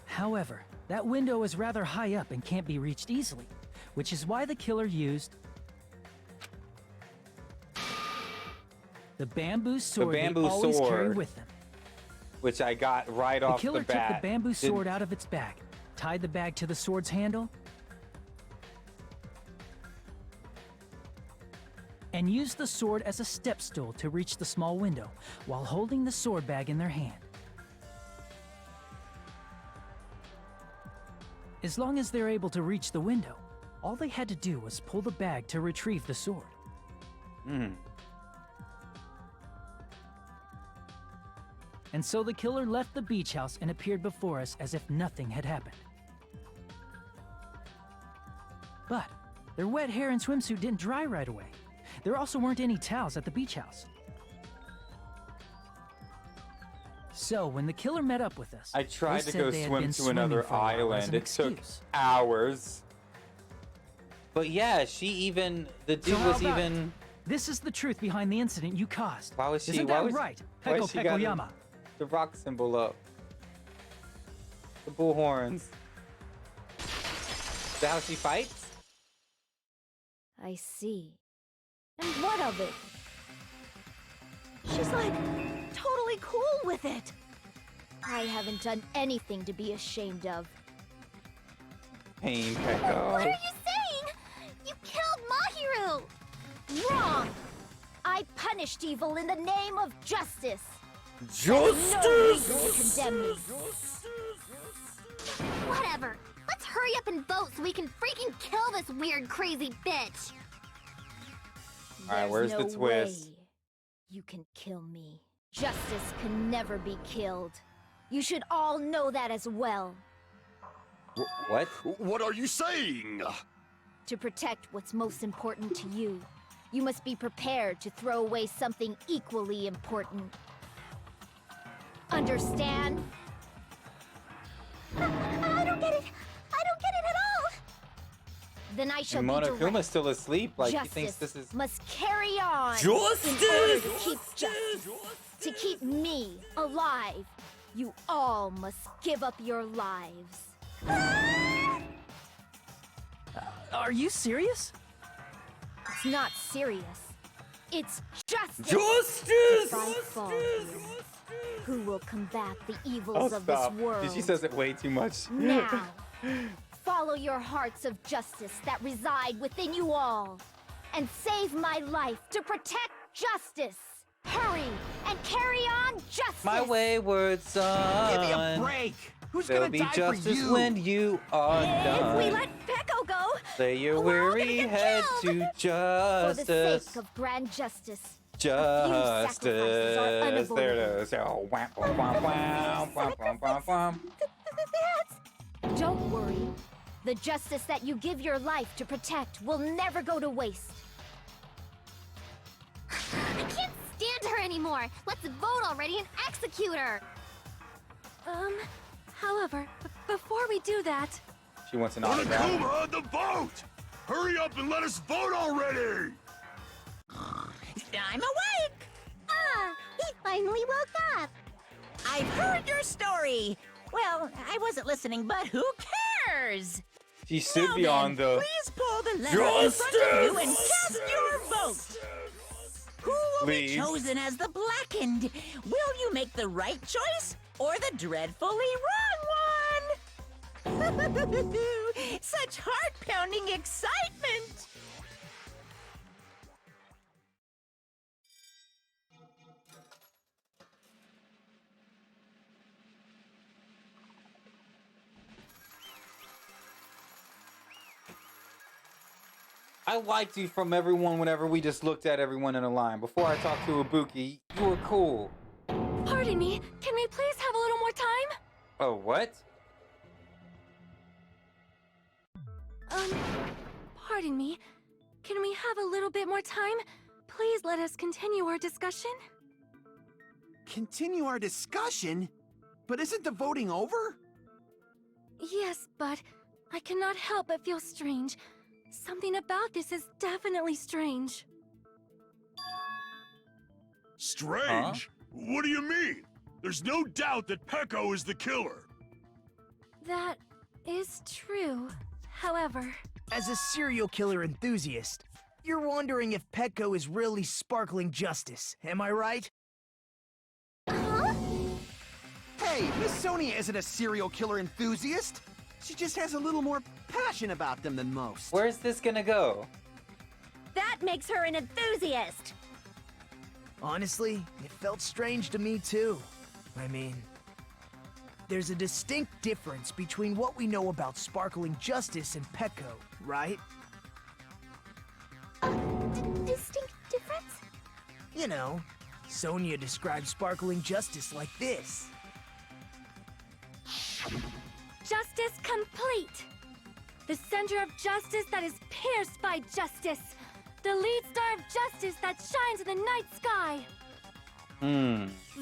However, that window is rather high up and can't be reached easily, which is why the killer used the bamboo sword they always carry with them. Which I got right off the bat. The killer took the bamboo sword out of its bag, tied the bag to the sword's handle, and used the sword as a step stool to reach the small window while holding the sword bag in their hand. As long as they're able to reach the window, all they had to do was pull the bag to retrieve the sword. And so the killer left the beach house and appeared before us as if nothing had happened. But their wet hair and swimsuit didn't dry right away. There also weren't any towels at the beach house. So when the killer met up with us, I tried they to go said they had swim been to swimming another for a while as island. an It took excuse. hours. But yeah, the dude was even... This is the truth behind the incident you caused. Why was she... Isn't why that was, right, why Peko she got Pekoyama? the rock symbol up? The bull horns. Is that how she fights? I see. And what of it? She's like totally cool with it. I haven't done anything to be ashamed of. Pain, What Peko. are you saying? You killed Mahiru! Wrong! I punished evil in the name of justice. Justice! No reason to condemn me. Whatever. Let's hurry up and vote so we can freaking kill this weird, crazy bitch. Alright, where's There's the no twist? way you can kill me. Justice can never be killed. You should all know that as well. What? What are you saying? To protect what's most important to you, you must be prepared to throw away something equally important. Understand? I don't get it. I don't get it at all. Then I shall And be Monokuma's direct. still asleep. Like, he Justice thinks this is... must carry on. Justice! In order to keep justice, to keep me alive, you all must give up your lives. Are you serious? It's not serious. It's justice. Justice! If I fall here, who will combat the evils Oh, of stop. this world? She says it way too much. Now, follow your hearts of justice that reside within you all, and save my life to protect justice. Hurry and carry on justice. My wayward son. Give me a break. Who's There'll gonna be die for justice you? when you are done. If we let Peko go, Lay your we're all gonna weary get head killed. to For the justice. sake of grand justice. Justice. unavoidable. There it is. Oh, wham, wham, wham, wham, wham, wham, wham, wham. Don't worry. The justice that you give your life to protect will never go to waste. I can't stand her anymore. Let's vote already and execute her. However, before we do that, She wants an autograph. Monokuma, the vote! Hurry up and let us vote already! I'm awake! He finally woke up. I've heard your story. Well, I wasn't listening, but who cares? She should Now be then, on the... Please pull the lever in front of you and cast your vote. Who will Please. be chosen as the blackened? Will you make the right choice or the dreadfully wrong one? Such heart-pounding excitement! I liked you from everyone whenever we just looked at everyone in a line. Before I talked to Ibuki, you were cool. Pardon me, can we please have a little more time? Oh, what? Pardon me. Can we have a little bit more time? Please let us continue our discussion. Continue our discussion? But isn't the voting over? Yes, but I cannot help but feel strange. Something about this is definitely strange. Strange? What do you mean? There's no doubt that Peko is the killer. That is true. However, As a serial killer enthusiast, you're wondering if Petco is really sparkling justice, am I right? Hey, Miss Sonia isn't a serial killer enthusiast. She just has a little more passion about them than most. Where's this gonna go? that makes her an enthusiast. Honestly, it felt strange to me too. I mean, there's a distinct difference between what we know about sparkling justice and Petco, right? Distinct difference? You know, Sonia describes sparkling justice like this. Justice complete. The center of justice that is pierced by justice. The lead star of justice that shines in the night sky.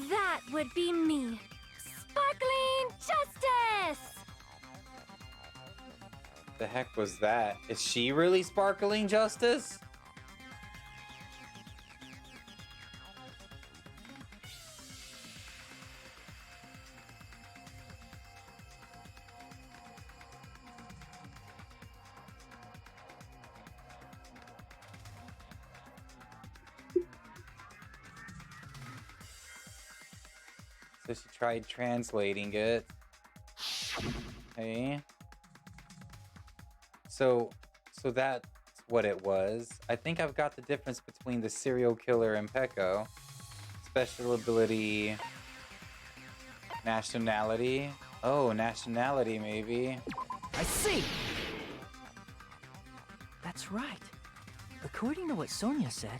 That would be me. Sparkling justice! The heck was that? Is she really sparkling justice? So she tried translating it. Okay. So that's what it was. I think I've got the difference between the serial killer and Peko. Special ability, nationality. Oh, nationality maybe. I see. That's right. According to what Sonia said,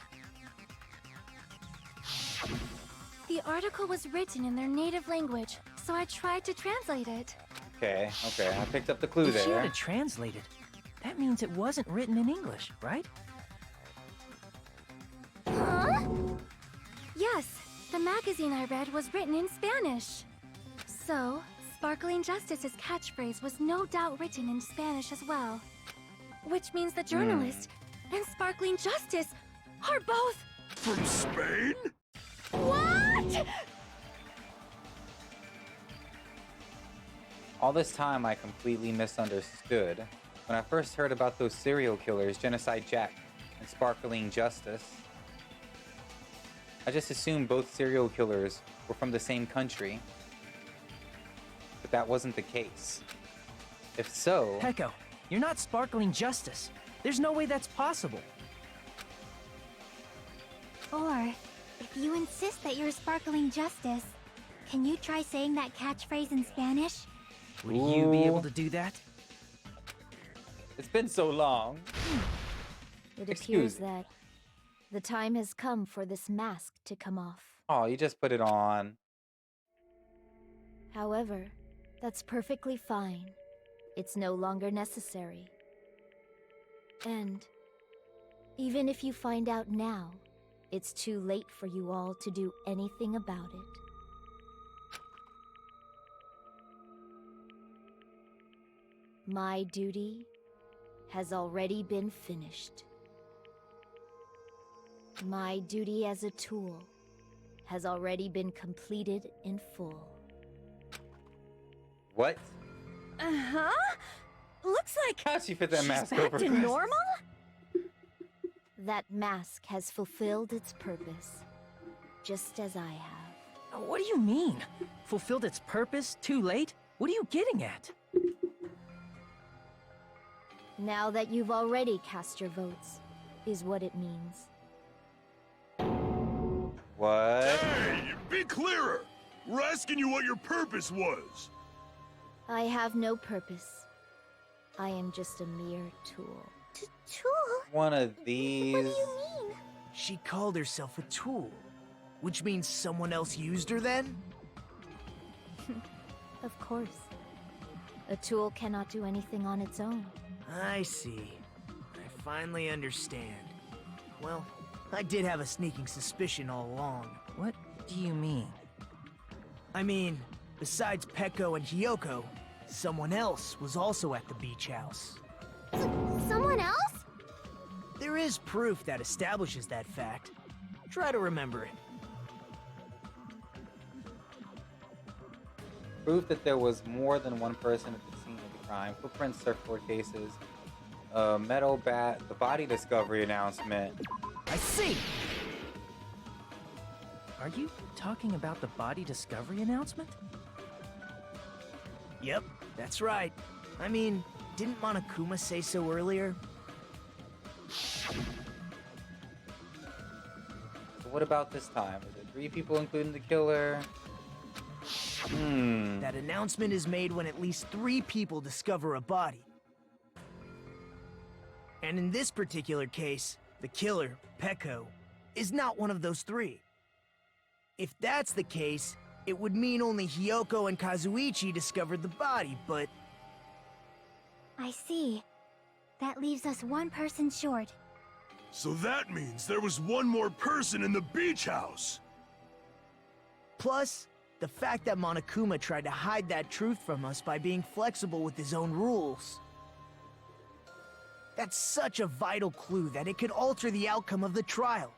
The article was written in their native language, so I tried to translate it. Okay, I picked up the clue if she had there. it translated, that means it wasn't written in English, right? Huh? Yes, the magazine I read was written in Spanish. So, Sparkling Justice's catchphrase was no doubt written in Spanish as well. Which means the journalist and Sparkling Justice are both... From Spain? What?! All this time I completely misunderstood. When I first heard about those serial killers, Genocide Jack and Sparkling Justice, I just assumed both serial killers were from the same country. But that wasn't the case. If so... Peko, you're not sparkling justice. There's no way that's possible. Or, if you insist that you're sparkling justice, can you try saying that catchphrase in Spanish? Would you be able to do that? It's been so long. It Excuse appears that the time has come for this mask to come off. Oh, you just put it on. However, that's perfectly fine. It's no longer necessary. And even if you find out now, it's too late for you all to do anything about it. My duty has already been finished. My duty as a tool has already been completed in full. What? Uh-huh? Looks like How'd she fit that she's mask back over to Chris? normal? That mask has fulfilled its purpose, just as I have. What do you mean? Fulfilled its purpose? Too late? What are you getting at? Now that you've already cast your votes, is what it means. What? Hey, be clearer! We're asking you what your purpose was. I have no purpose. I am just a mere tool. Tool? One of these. What do you mean? She called herself a tool, which means someone else used her then? Of course. A tool cannot do anything on its own. I see. I finally understand. Well, I did have a sneaking suspicion all along. What do you mean? I mean, besides Peko and Hiyoko, someone else was also at the beach house. Someone else? There is proof that establishes that fact. Try to remember it. Proof that there was more than one person at the scene of the crime. Footprints, surfboard cases, metal bat, the body discovery announcement. I see! Are you talking about the body discovery announcement? Yep, that's right. I mean, didn't Monokuma say so earlier? So what about this time? Is it 3 people including the killer? That announcement is made when at least 3 people discover a body. And in this particular case, the killer, Peko, is not one of those 3. If that's the case, it would mean only Hiyoko and Kazuichi discovered the body, but... I see. That leaves us one person short. So that means there was one more person in the beach house! Plus, the fact that Monokuma tried to hide that truth from us by being flexible with his own rules. That's such a vital clue that it could alter the outcome of the trial.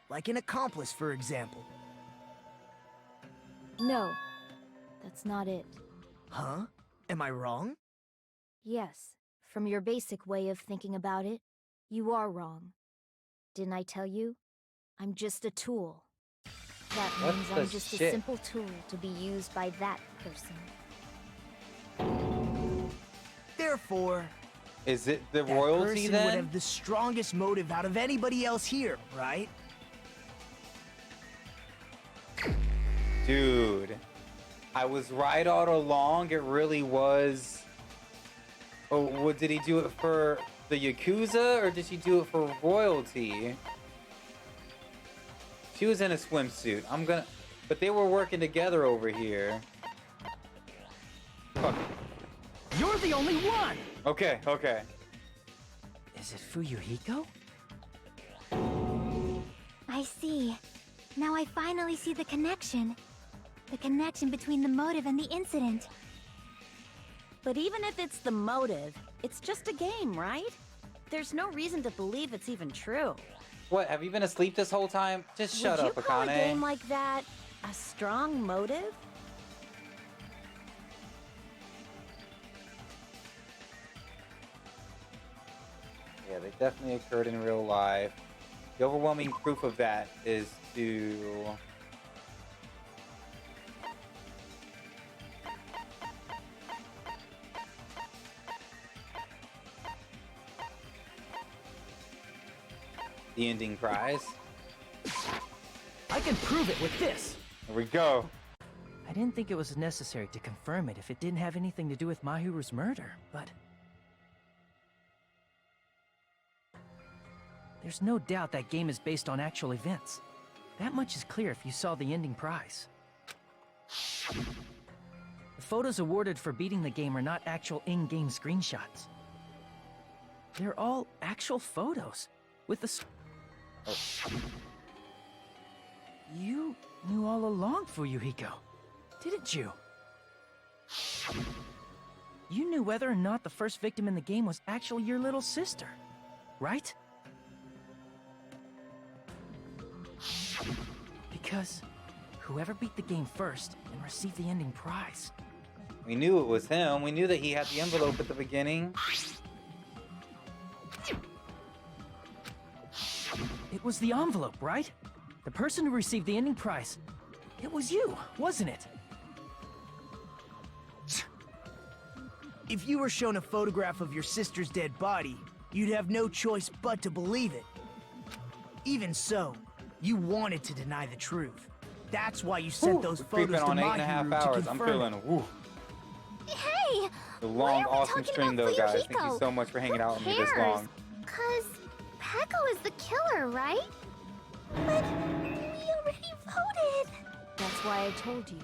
Like an accomplice, for example. No, that's not it. Huh? Am I wrong? Yes, from your basic way of thinking about it, you are wrong. Didn't I tell you? I'm just a tool. That means I'm just a simple tool to be used by that person. Therefore, is it the that royalty person then? would have the strongest motive out of anybody else here, right? Dude, I was right all along. It really was. Oh, what did he do it for the Yakuza or did she do it for royalty? She was in a swimsuit. But they were working together over here. Fuck. You're the only one! Okay, okay. Is it Fuyuhiko? I see. Now I finally see the connection. The connection between the motive and the incident. But even if it's the motive, it's just a game, right? There's no reason to believe it's even true. What, have you been asleep this whole time? Just shut up, Would you call a game Akane. like that a strong motive? Yeah, they definitely occurred in real life. The overwhelming proof of that is to... the ending prize. I can prove it with this! Here we go. I didn't think it was necessary to confirm it if it didn't have anything to do with Mahiru's murder, but... There's no doubt that game is based on actual events. That much is clear if you saw the ending prize. The photos awarded for beating the game are not actual in-game screenshots. They're all actual photos, with the... You knew all along, Fuyuhiko, didn't you? You knew whether or not the first victim in the game was actually your little sister, right? Because whoever beat the game first and received the ending prize. We knew it was him. We knew that he had the envelope at the beginning. It was the envelope, right? The person who received the ending prize. It was you, wasn't it? If you were shown a photograph of your sister's dead body, you'd have no choice but to believe it. Even so, you wanted to deny the truth. That's why you sent those photos to on 8.5 Mahiru hours. to I'm confirm feeling, woo. Hey! The long, Why are we awesome talking stream about though, guys. Thank you Fuyuhiko? so much for hanging out with me this cares? long. 'Cause Peko is the killer, right? But we already voted. That's why I told you.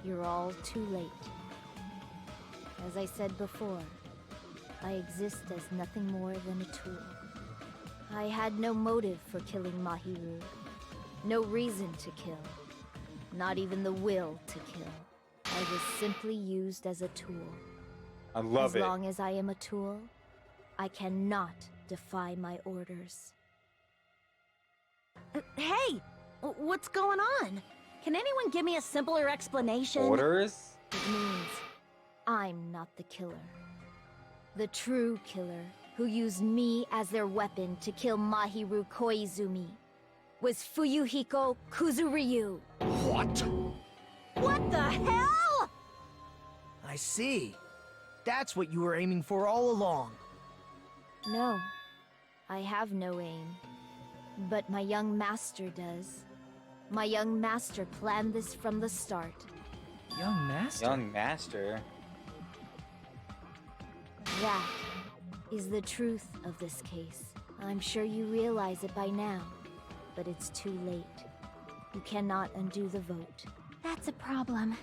You're all too late. As I said before, I exist as nothing more than a tool. I had no motive for killing Mahiru. No reason to kill. Not even the will to kill. I was simply used as a tool. I love it. As long as I am a tool, I cannot defy my orders. Hey! What's going on? Can anyone give me a simpler explanation? Orders? It means I'm not the killer. The true killer, who used me as their weapon to kill Mahiru Koizumi, was Fuyuhiko Kuzuryu. What? What the hell? I see. That's what you were aiming for all along. No, I have no aim. But my young master does. My young master planned this from the start. Young master? Young master? That is the truth of this case. I'm sure you realize it by now, but it's too late. You cannot undo the vote. That's a problem.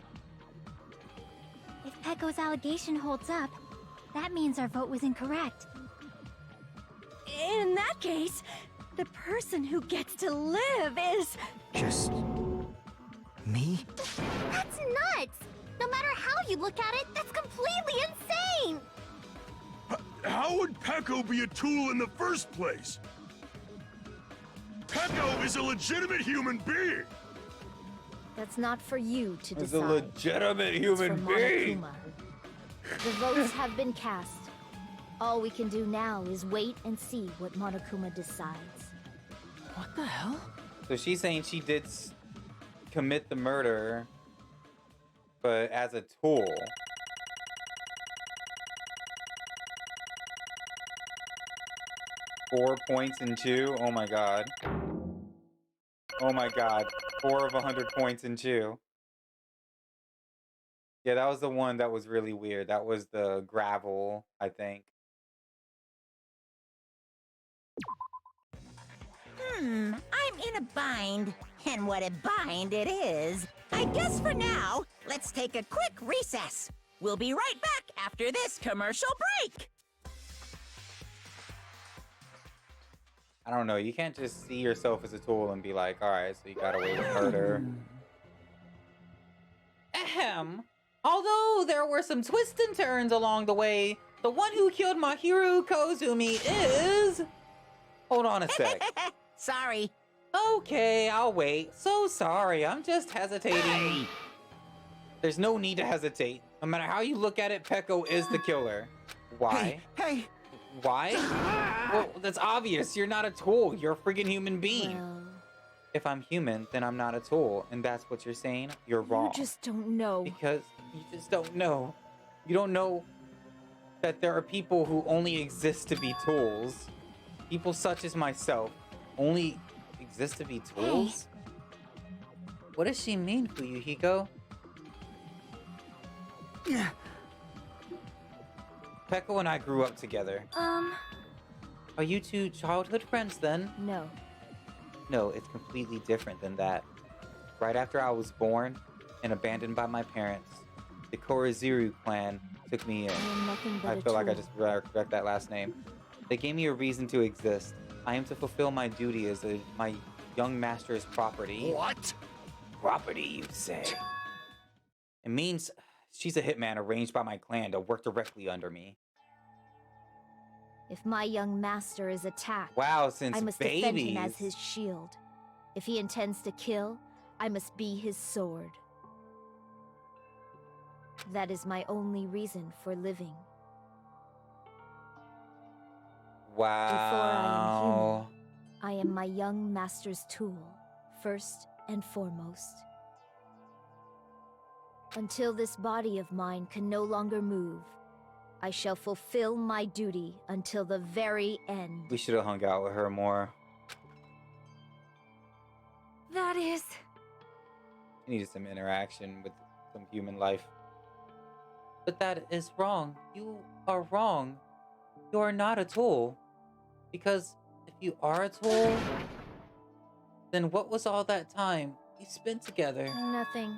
If Peko's allegation holds up, that means our vote was incorrect. In that case, the person who gets to live is... Just... me? That's nuts! No matter how you look at it, that's completely insane! How would Peko be a tool in the first place? Peko is a legitimate human being! That's not for you to He's decide. a legitimate It's human for being! Monokuma. The votes have been cast. All we can do now is wait and see what Monokuma decides. What the hell? So she's saying she did commit the murder, but as a tool. Four points in 2? Oh my god. Oh my god. 4 of 100 points in 2. Yeah, that was the one that was really weird. That was the gravel, I think. I'm in a bind. And what a bind it is. I guess for now, let's take a quick recess. We'll be right back after this commercial break. I don't know. You can't just see yourself as a tool and be like, alright, so you got away with murder. Ahem. Although there were some twists and turns along the way, the one who killed Mahiru Koizumi is... Hold on a sec. Sorry. Okay, I'll wait. So sorry, I'm just hesitating. Hey. There's no need to hesitate. No matter how you look at it, Peko is the killer. Why? Hey! Why? Well, that's obvious. You're not a tool. You're a freaking human being. Well, If I'm human, then I'm not a tool. And that's what you're saying? You're wrong. you just don't know. Because you just don't know. You don't know that there are people who only exist to be tools. People such as myself only exist to be tools? What does she mean, Fuyuhiko? Yeah. Peko and I grew up together. Are you two childhood friends then? No. No, it's completely different than that. Right after I was born and abandoned by my parents, the Korizuru clan took me in. I am nothing but I a feel like I tool. just correct that last name. They gave me a reason to exist. I am to fulfill my duty as my young master's property. What? Property, you say? It means she's a hitman arranged by my clan to work directly under me. If my young master is attacked, Wow, since I must defend him as babies. his shield. If he intends to kill, I must be his sword. That is my only reason for living. Wow. I am my young master's tool, first and foremost. Until this body of mine can no longer move, I shall fulfill my duty until the very end. We should have hung out with her more. That is... She needed some interaction with some human life. But that is wrong. You are wrong. You are not a tool. Because if you are a tool, then what was all that time we spent together? Nothing.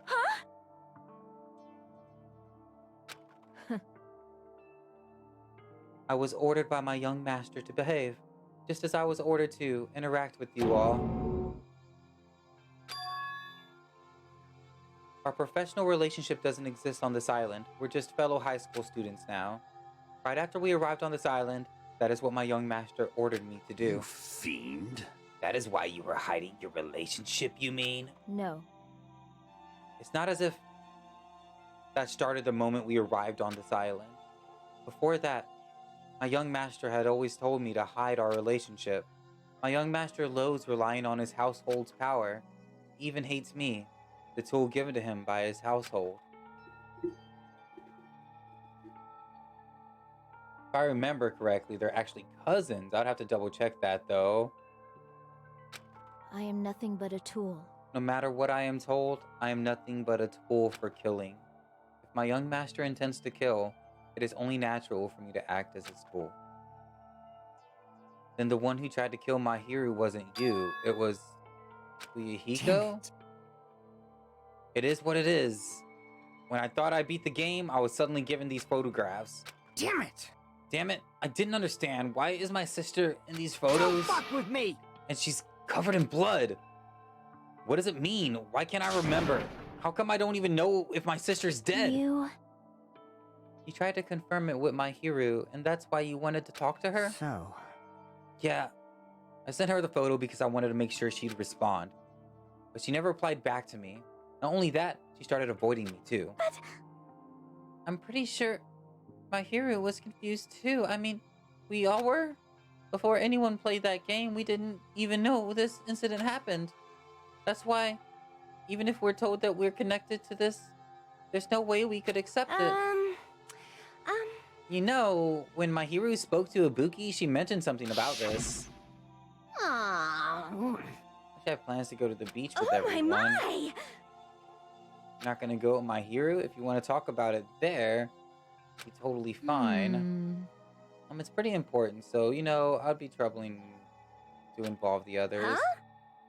Huh? I was ordered by my young master to behave, just as I was ordered to interact with you all. Our professional relationship doesn't exist on this island. We're just fellow high school students now. Right after we arrived on this island, that is what my young master ordered me to do. You fiend. That is why you were hiding your relationship, you mean? No. It's not as if that started the moment we arrived on this island. Before that, my young master had always told me to hide our relationship. My young master loathes relying on his household's power. He even hates me, the tool given to him by his household. If I remember correctly, they're actually cousins. I'd have to double check that though. I am nothing but a tool. No matter what I am told, I am nothing but a tool for killing. If my young master intends to kill, it is only natural for me to act as his tool. Then the one who tried to kill Mahiru wasn't you, it was Fuyuhiko? It is what it is. When I thought I beat the game, I was suddenly given these photographs. Damn it! Damn it, I didn't understand. Why is my sister in these Don't photos? fuck with me! And she's covered in blood. What does it mean? Why can't I remember? How come I don't even know if my sister's dead? You tried to confirm it with Mahiru, and that's why you wanted to talk to her? So... Yeah. I sent her the photo because I wanted to make sure she'd respond. But she never replied back to me. Not only that, she started avoiding me too. But... I'm pretty sure Mahiru was confused too. I mean, we all were. Before anyone played that game, we didn't even know this incident happened. That's why, even if we're told that we're connected to this, there's no way we could accept it. You know, when Mahiru spoke to Ibuki, she mentioned something about this. Oh. I have plans to go to the beach with everyone. My! You're not gonna go with Mahiru? If you want to talk about it there, be totally fine. It's pretty important, so, you know, I'd be troubling to involve the others. Huh?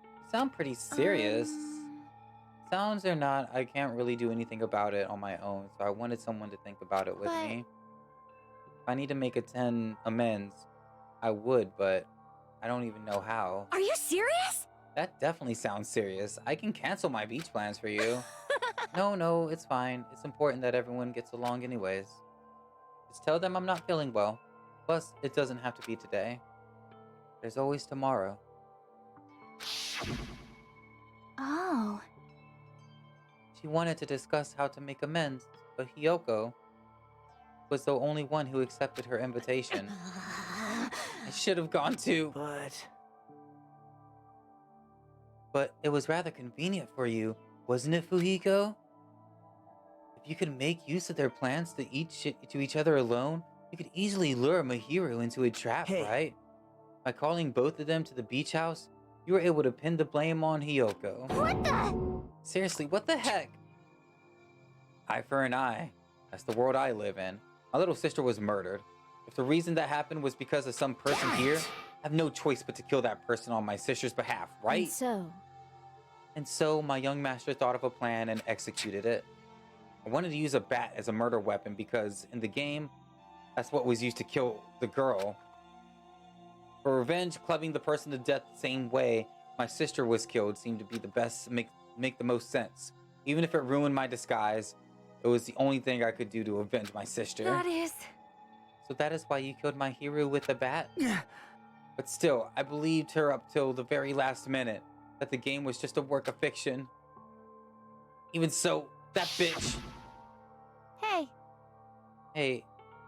You sound pretty serious. Sounds or not, I can't really do anything about it on my own, so I wanted someone to think about it with me. If I need to make a 10 amends, I would, but I don't even know how. Are you serious? That definitely sounds serious. I can cancel my beach plans for you. No, it's fine. It's important that everyone gets along anyways. Just tell them I'm not feeling well. Plus, it doesn't have to be today. There's always tomorrow. Oh. She wanted to discuss how to make amends, but Hiyoko was the only one who accepted her invitation. I should have gone too. But it was rather convenient for you, wasn't it, Fujiko? If you could make use of their plans to eat shit to each other alone, you could easily lure Mahiru into a trap, right? By calling both of them to the beach house, you were able to pin the blame on Hiyoko. What the? Seriously, what the heck? Eye for an eye. That's the world I live in. My little sister was murdered. If the reason that happened was because of some person here, I have no choice but to kill that person on my sister's behalf, right? And so my young master thought of a plan and executed it. I wanted to use a bat as a murder weapon because in the game, that's what was used to kill the girl. For revenge, clubbing the person to death the same way my sister was killed seemed to be the best, make the most sense. Even if it ruined my disguise, it was the only thing I could do to avenge my sister. So that is why you killed Mahiru with a bat? But still, I believed her up till the very last minute that the game was just a work of fiction. Even so, that bitch... Hey,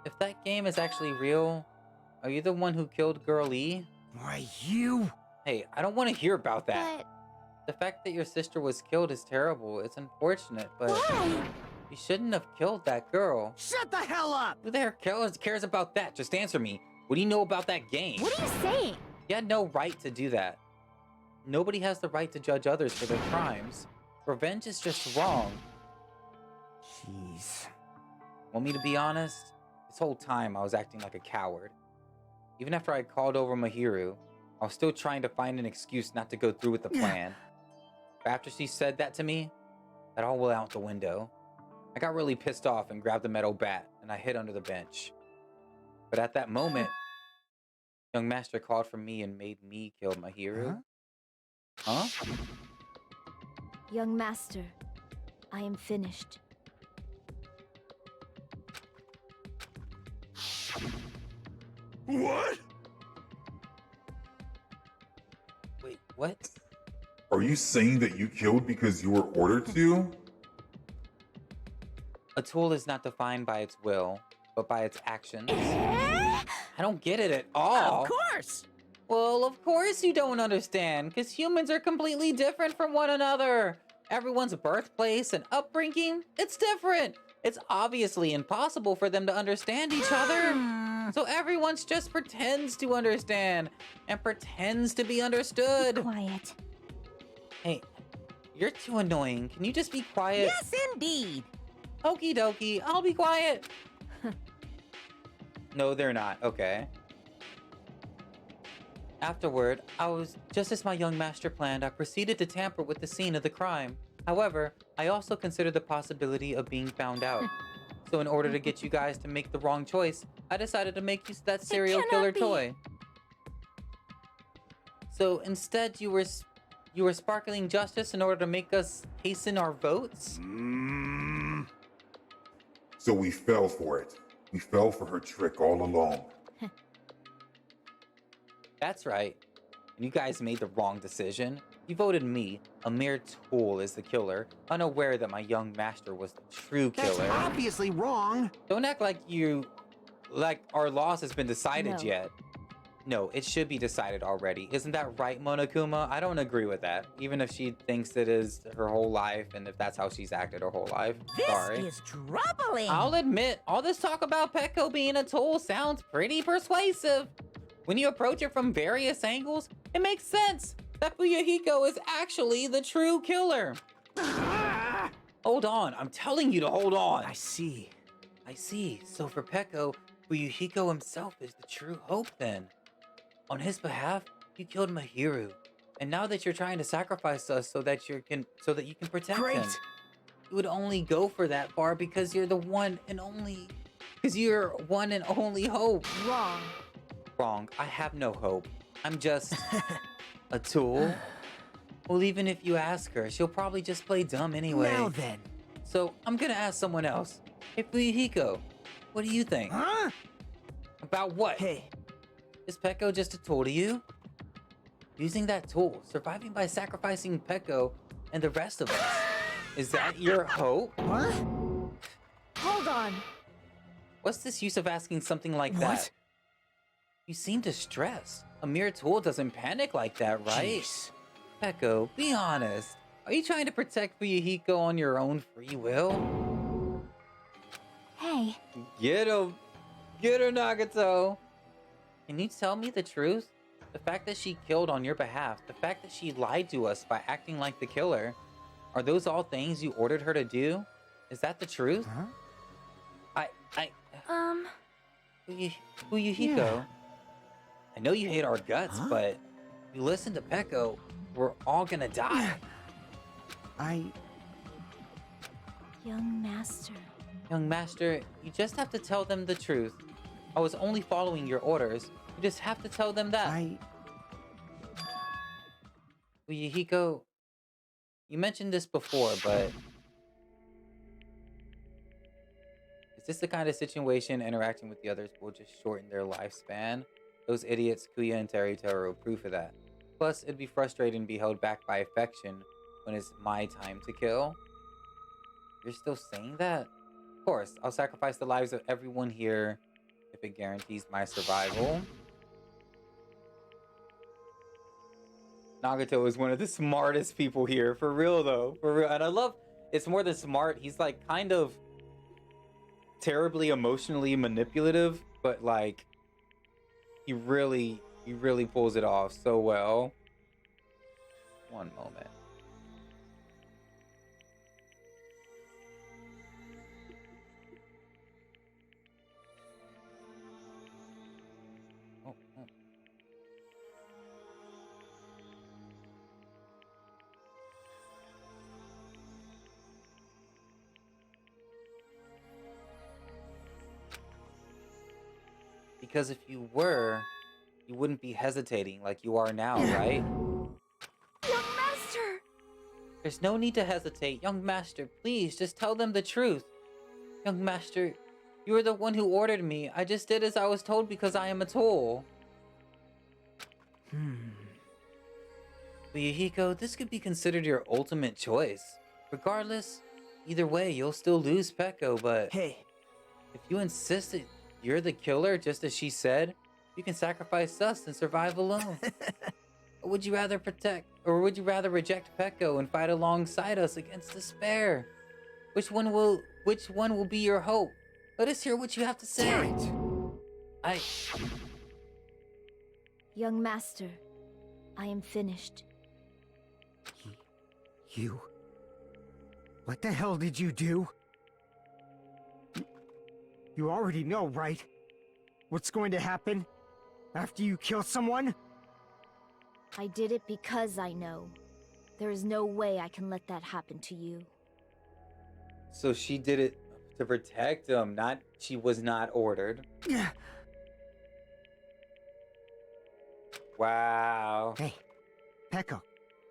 if that game is actually real, are you the one who killed Girl E? Why, you? Hey, I don't want to hear about that. The fact that your sister was killed is terrible. It's unfortunate, but... You shouldn't have killed that girl. Shut the hell up! Who the hell cares about that? Just answer me. What do you know about that game? What are you saying? You had no right to do that. Nobody has the right to judge others for their crimes. Revenge is just wrong. Jeez. Want me to be honest? This whole time I was acting like a coward. Even after I called over Mahiru, I was still trying to find an excuse not to go through with the plan. But after she said that to me, that all went out the window. I got really pissed off and grabbed the metal bat, and I hid under the bench. But at that moment, young master called for me and made me kill Mahiru. Huh? Young master, I am finished. What? Wait, what? Are you saying that you killed because you were ordered to? A tool is not defined by its will, but by its actions. I don't get it at all. Of course! Well, of course you don't understand, because humans are completely different from one another. Everyone's birthplace and upbringing, it's different. It's obviously impossible for them to understand each other. So everyone's just pretends to understand and pretends to be understood. Be quiet. Hey, you're too annoying. Can you just be quiet? Yes, indeed. Okie dokie, I'll be quiet. No, they're not. Okay. Afterward, just as my young master planned, I proceeded to tamper with the scene of the crime. However, I also considered the possibility of being found out. So in order to get you guys to make the wrong choice, I decided to make use of that serial killer toy. So instead, you were sparkling justice in order to make us hasten our votes? So we fell for it. We fell for her trick all along. That's right. And you guys made the wrong decision. You voted me, a mere tool, as the killer, unaware that my young master was the true killer. That's obviously wrong. Don't act like our loss has been decided No. yet. No, it should be decided already. Isn't that right, Monokuma? I don't agree with that. Even if she thinks it is her whole life, and if that's how she's acted her whole life. Sorry. This is troubling. I'll admit, all this talk about Petco being a tool sounds pretty persuasive. When you approach it from various angles, it makes sense that Fuyuhiko is actually the true killer. Hold on, I'm telling you to hold on. I see. I see. So for Petco, Fuyuhiko himself is the true hope then. On his behalf, you killed Mahiru. And now that you're trying to sacrifice us so that you can protect him. You would only go for that far because you're the one and only hope. Wrong. Wrong. I have no hope. I'm just a tool. Well, even if you ask her, she'll probably just play dumb anyway. Now then. So I'm gonna ask someone else. Hey, Fuyuhiko, what do you think? Huh? About what? Hey. Is Petco just a tool to you? Using that tool, surviving by sacrificing Petco and the rest of us. Is that your hope? What? Hold on. What's this use of asking something like What? that? You seem distressed. A mere tool doesn't panic like that, right? Jeez. Petco, be honest. Are you trying to protect Fuyuhiko on your own free will? Hey, Get him! Get her, Nagato! Can you tell me the truth? The fact that she killed on your behalf, the fact that she lied to us by acting like the killer, are those all things you ordered her to do? Is that the truth? Huh? Fuyuhiko, Yeah. I know you hate our guts, but if you listen to Petco, we're all gonna die. young master. Young master, you just have to tell them the truth. I was only following your orders. You just have to tell them that. Fuyuhiko, you mentioned this before, but is this the kind of situation interacting with the others will just shorten their lifespan? Those idiots, Kuya and Teruto, are proof of that. Plus, it'd be frustrating to be held back by affection when it's my time to kill. You're still saying that? Of course, I'll sacrifice the lives of everyone here if it guarantees my survival. Nagato is one of the smartest people here, for real though, for real. And I love, it's more than smart, he's like kind of terribly emotionally manipulative, but like, he really pulls it off so well. One moment. Because if you were, you wouldn't be hesitating like you are now, right? Young Master! There's no need to hesitate. Young Master, please, just tell them the truth. Young Master, you were the one who ordered me. I just did as I was told because I am a tool. Fuyuhiko, this could be considered your ultimate choice. Regardless, either way, you'll still lose Peko, but... Hey. If you insist that you're the killer, just as she said, you can sacrifice us and survive alone. Or would you rather reject Peko and fight alongside us against despair? Which one will be your hope? Let us hear what you have to say. Damn it! Young Master, I am finished. You... What the hell did you do? You already know, right? What's going to happen after you kill someone? I did it because I know. There is no way I can let that happen to you. So she did it to protect him, she was not ordered. Yeah. Wow. Hey, Peko.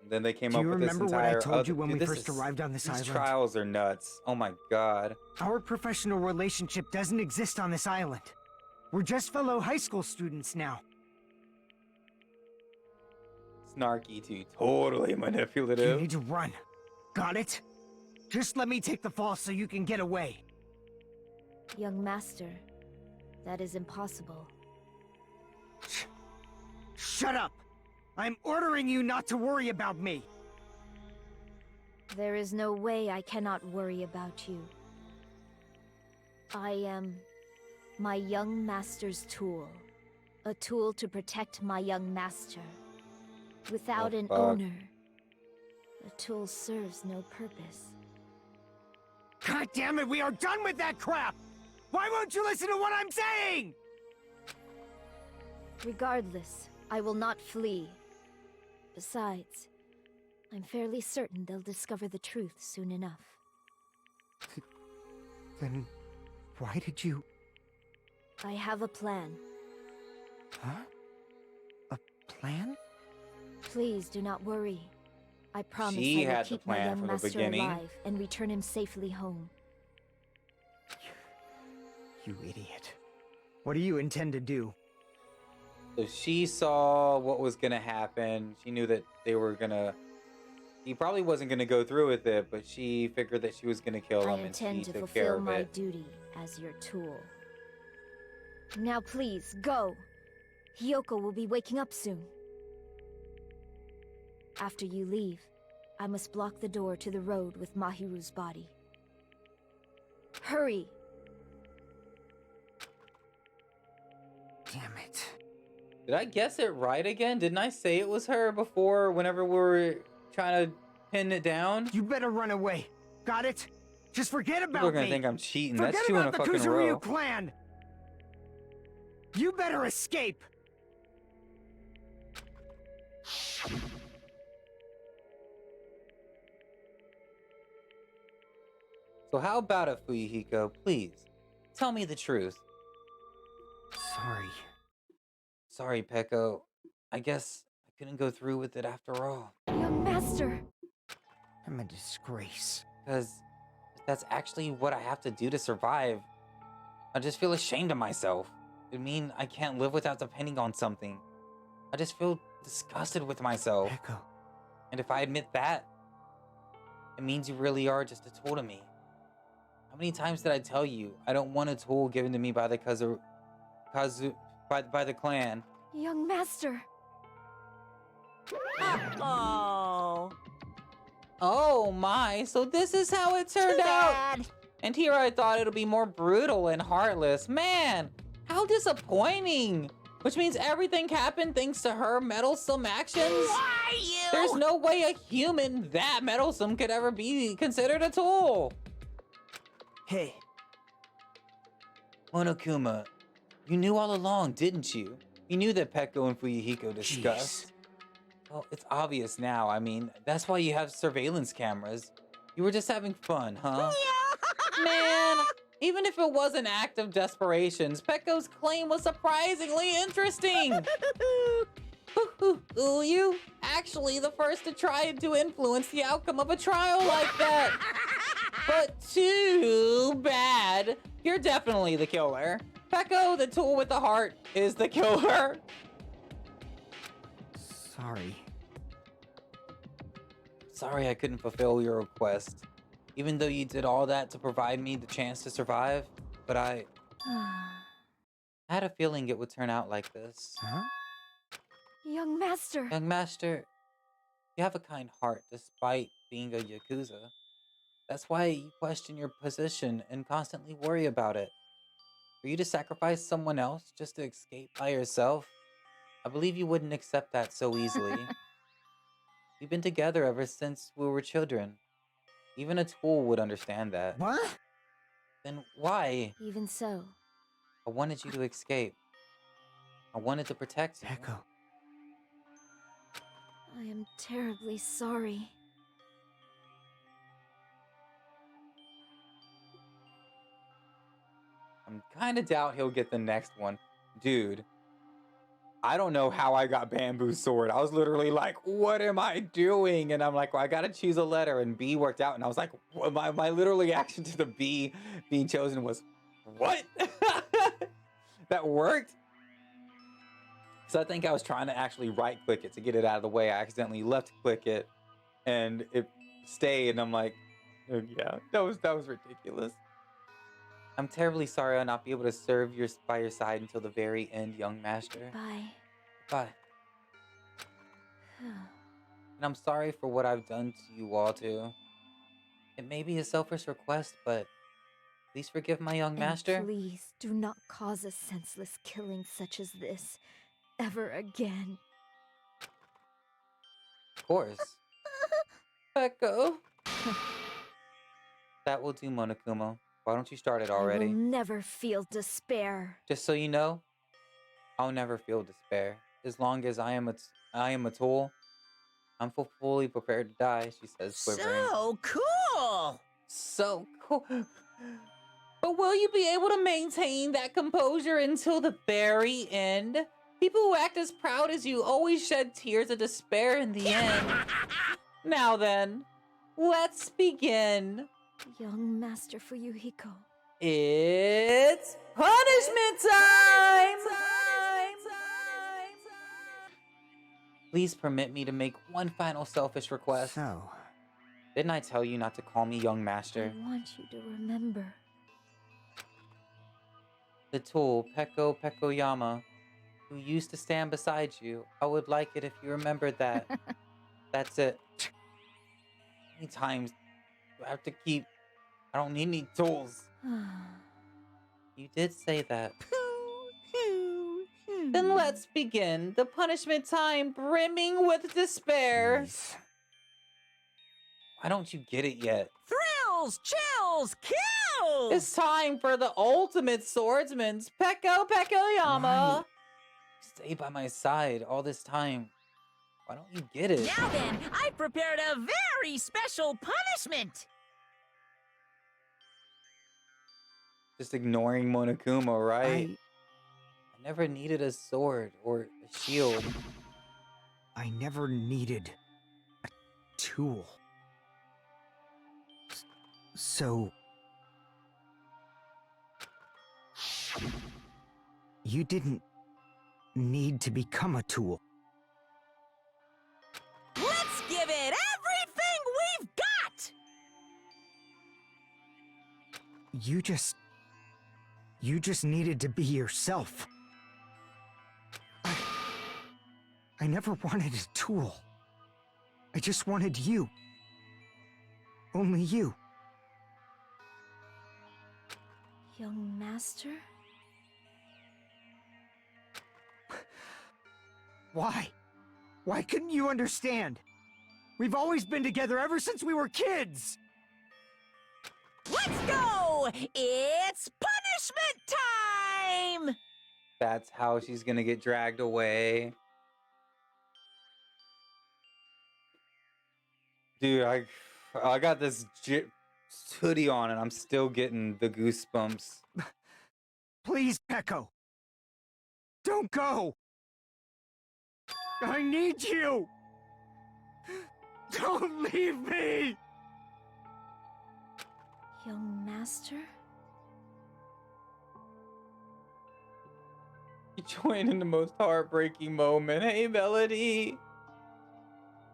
Then they came Do up you with this remember entire what I told you when Dude, we first arrived on this these island? trials are nuts. Oh my god. Our professional relationship doesn't exist on this island. We're just fellow high school students now. Snarky too. Totally manipulative. You need to run. Got it? Just let me take the fall so you can get away. Young Master, that is impossible. Shut up! I'm ordering you not to worry about me! There is no way I cannot worry about you. I am my young master's tool. A tool to protect my young master. Without an owner, the tool serves no purpose. God damn it, we are done with that crap! Why won't you listen to what I'm saying? Regardless, I will not flee. Besides, I'm fairly certain they'll discover the truth soon enough. Then why did you... I have a plan. Huh? A plan? Please do not worry. I promise She I will had the keep my plan young from the master beginning. alive and return him safely home. You idiot. What do you intend to do? So she saw what was gonna happen. She knew that they were gonna... He probably wasn't gonna go through with it, but she figured that she was gonna kill him, I and intend she to took care fulfill of my it. duty as your tool. Now please, go! Hiyoko will be waking up soon. After you leave, I must block the door to the road with Mahiru's body. Hurry! Damn it. Did I guess it right again? Didn't I say it was her before, whenever we were trying to pin it down? You better run away. Got it? Just forget about me. People are gonna think I'm cheating. Forget That's two in a about the fucking Kuzuryu row. clan. You better escape. So how about it, Fuyuhiko? Please, tell me the truth. Sorry. Sorry, Peko. I guess I couldn't go through with it after all. Young master! I'm a disgrace. Because that's actually what I have to do to survive. I just feel ashamed of myself. It mean I can't live without depending on something. I just feel disgusted with myself. Peko. And if I admit that, it means you really are just a tool to me. How many times did I tell you I don't want a tool given to me by the by the clan? Young master! Oh. Oh my, so this is how it turned out. And here I thought it'll be more brutal and heartless. Man, how disappointing. Which means everything happened thanks to her meddlesome actions? Why you? There's no way a human that meddlesome could ever be considered a tool. Hey. Monokuma, you knew all along, didn't you? You knew that Peko and Fuyuhiko discussed. Jeez. Well, it's obvious now. I mean, that's why you have surveillance cameras. You were just having fun, huh? Yeah. Man, Even if it was an act of desperation, Pecco's claim was surprisingly interesting. Ooh, you actually the first to try to influence the outcome of a trial like that. But too bad. You're definitely the killer. Pecco, the tool with the heart, is the killer. Sorry. Sorry I couldn't fulfill your request. Even though you did all that to provide me the chance to survive, but I had a feeling it would turn out like this. Huh? Young master. Young master, you have a kind heart despite being a Yakuza. That's why you question your position and constantly worry about it. For you to sacrifice someone else just to escape by yourself, I believe you wouldn't accept that so easily. We've been together ever since we were children. Even a tool would understand that. What? Then why? Even so. I wanted you to escape. I wanted to protect you. Pecco. I am terribly sorry. I'm kind of doubt he'll get the next one. Dude, I don't know how I got Bamboo Sword. I was literally like, what am I doing? And I'm like, well, I gotta choose a letter, and B worked out. And I was like, my literal reaction to the B being chosen was, what? That worked? So I think I was trying to actually right click it to get it out of the way. I accidentally left click it and it stayed. And I'm like, oh, yeah, that was ridiculous. I'm terribly sorry I'll not be able to serve by your side until the very end, young master. Bye. Bye. And I'm sorry for what I've done to you all too. It may be a selfish request, but please forgive my young master. Please do not cause a senseless killing such as this ever again. Of course. Pecco. That will do, Monokuma. Why don't you start it already? I will never feel despair. Just so you know, I'll never feel despair. As long as I am a tool, I'm fully prepared to die, she says, quivering. So cool! So cool. But will you be able to maintain that composure until the very end? People who act as proud as you always shed tears of despair in the end. Now then, let's begin. Young Master Fuyuhiko. It's punishment time! Please permit me to make one final selfish request. So? Didn't I tell you not to call me young master? I want you to remember. The tool, Pecco Peccoyama, who used to stand beside you. I would like it if you remembered that. That's it. How many times do I have to keep? I don't need any tools. You did say that. Then let's begin. The punishment time brimming with despair. Please. Why don't you get it yet? Thrills, chills, kills! It's time for the ultimate swordsman's Pecco Peccoyama. Right. Stay by my side all this time. Why don't you get it? Now then, I prepared a very special punishment! Just ignoring Monokuma, right? I never needed a sword or a shield. I never needed a tool. So... you didn't need to become a tool. Let's give it everything we've got! You just needed to be yourself. I never wanted a tool. I just wanted you. Only you. Young Master? Why? Why couldn't you understand? We've always been together ever since we were kids! Let's go! It's punishment time! That's how she's gonna get dragged away. Dude, I got this hoodie on and I'm still getting the goosebumps. Please, Peko. Don't go. I need you. Don't leave me. Young master? You joined in the most heartbreaking moment. Hey, Melody.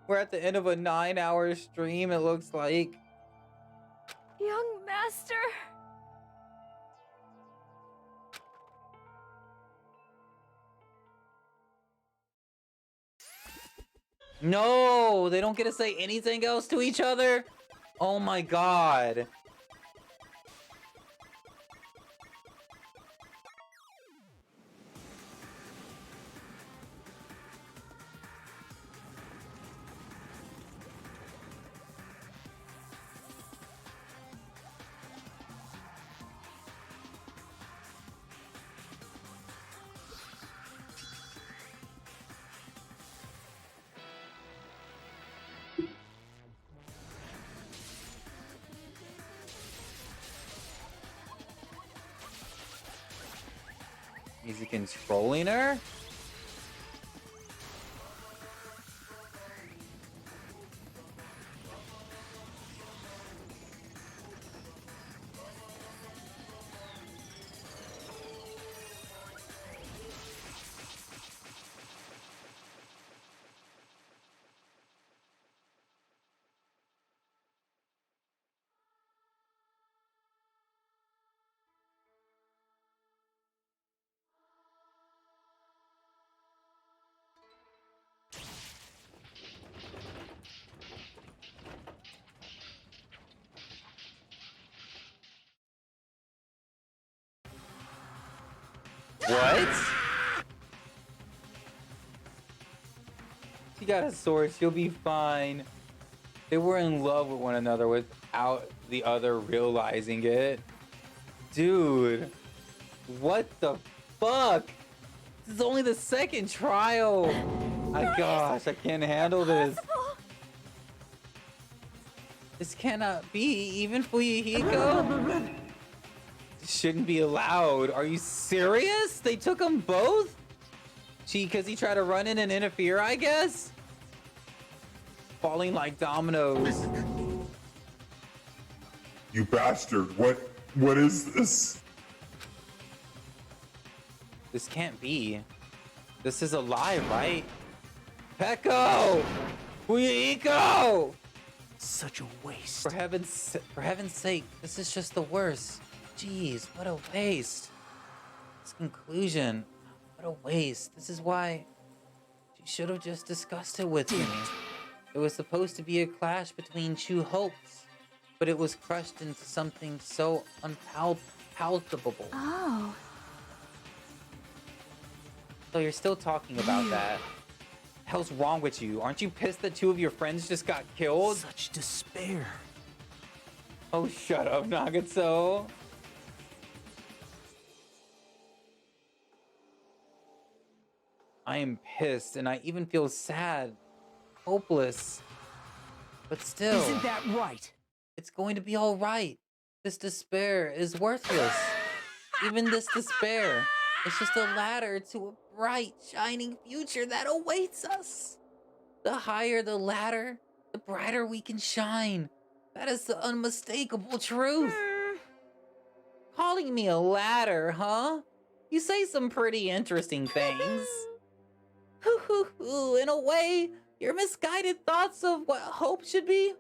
We're at the end of a 9-hour stream, it looks like. Young master. No, they don't get to say anything else to each other? Oh my god. Is he controlling her? What? She got a sword, she'll be fine. They were in love with one another without the other realizing it. Dude, what the fuck? This is only the second trial. My gosh, I can't handle this. This cannot be, even Fuyuhiko? Shouldn't be allowed. Are you serious? They took them both? Because he tried to run in and interfere, I guess? Falling like dominoes. You bastard, what is this? This can't be. This is a lie, right? Peko! Fuyuhiko! Such a waste. For heaven's sake, this is just the worst. Jeez, what a waste. This conclusion, what a waste. This is why she should have just discussed it with me. It was supposed to be a clash between two hopes, but it was crushed into something so unpalatable. Oh. So you're still talking about that. Hell's wrong with you? Aren't you pissed that two of your friends just got killed? Such despair. Oh, shut up, Nagato. I am pissed, and I even feel sad, hopeless. But still, Isn't that right? It's going to be all right. This despair is worthless. Even this despair is just a ladder to a bright, shining future that awaits us. The higher the ladder, the brighter we can shine. That is the unmistakable truth. Calling me a ladder, huh? You say some pretty interesting things. In a way, your misguided thoughts of what hope should be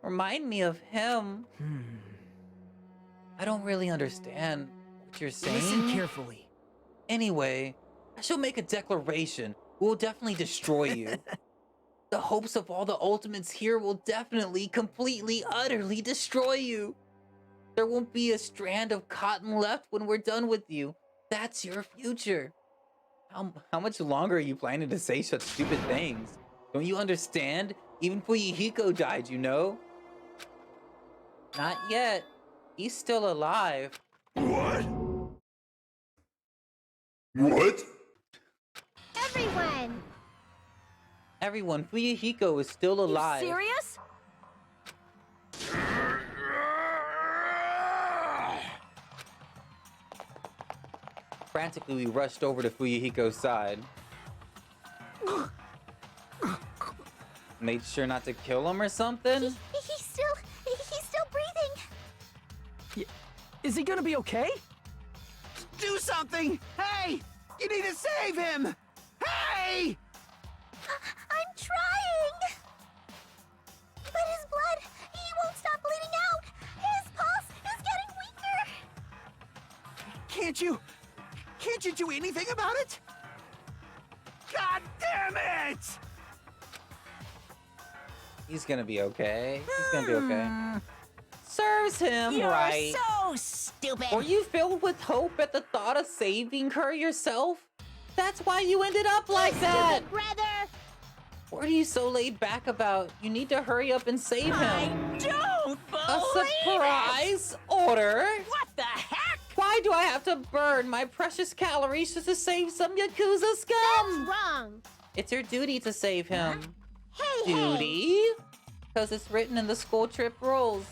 remind me of him. I don't really understand what you're saying. Listen carefully. Anyway, I shall make a declaration. We'll definitely destroy you. The hopes of all the ultimates here will definitely, completely, utterly destroy you. There won't be a strand of cotton left when we're done with you. That's your future. How much longer are you planning to say such stupid things? Don't you understand? Even Fuyuhiko died, you know? Not yet. He's still alive. What? What? Everyone, Fuyuhiko is still alive. You serious? Frantically, we rushed over to Fuyuhiko's side. Made sure not to kill him or something? He's still breathing. Is he gonna be okay? Do something! Hey! You need to save him! Hey! I'm trying! But his blood, he won't stop bleeding out! His pulse is getting weaker! Can't you do anything about it? God damn it! He's gonna be okay. He's gonna be okay. Serves him You're right. so stupid. Were you filled with hope at the thought of saving her yourself? That's why you ended up like that. Stupid brother! What are you so laid back about? You need to hurry up and save him. I don't believe A surprise order? What the heck? Why do I have to burn my precious calories just to save some Yakuza scum? That's wrong! It's your duty to save him. Hey, Duty? Because it's written in the school trip rules.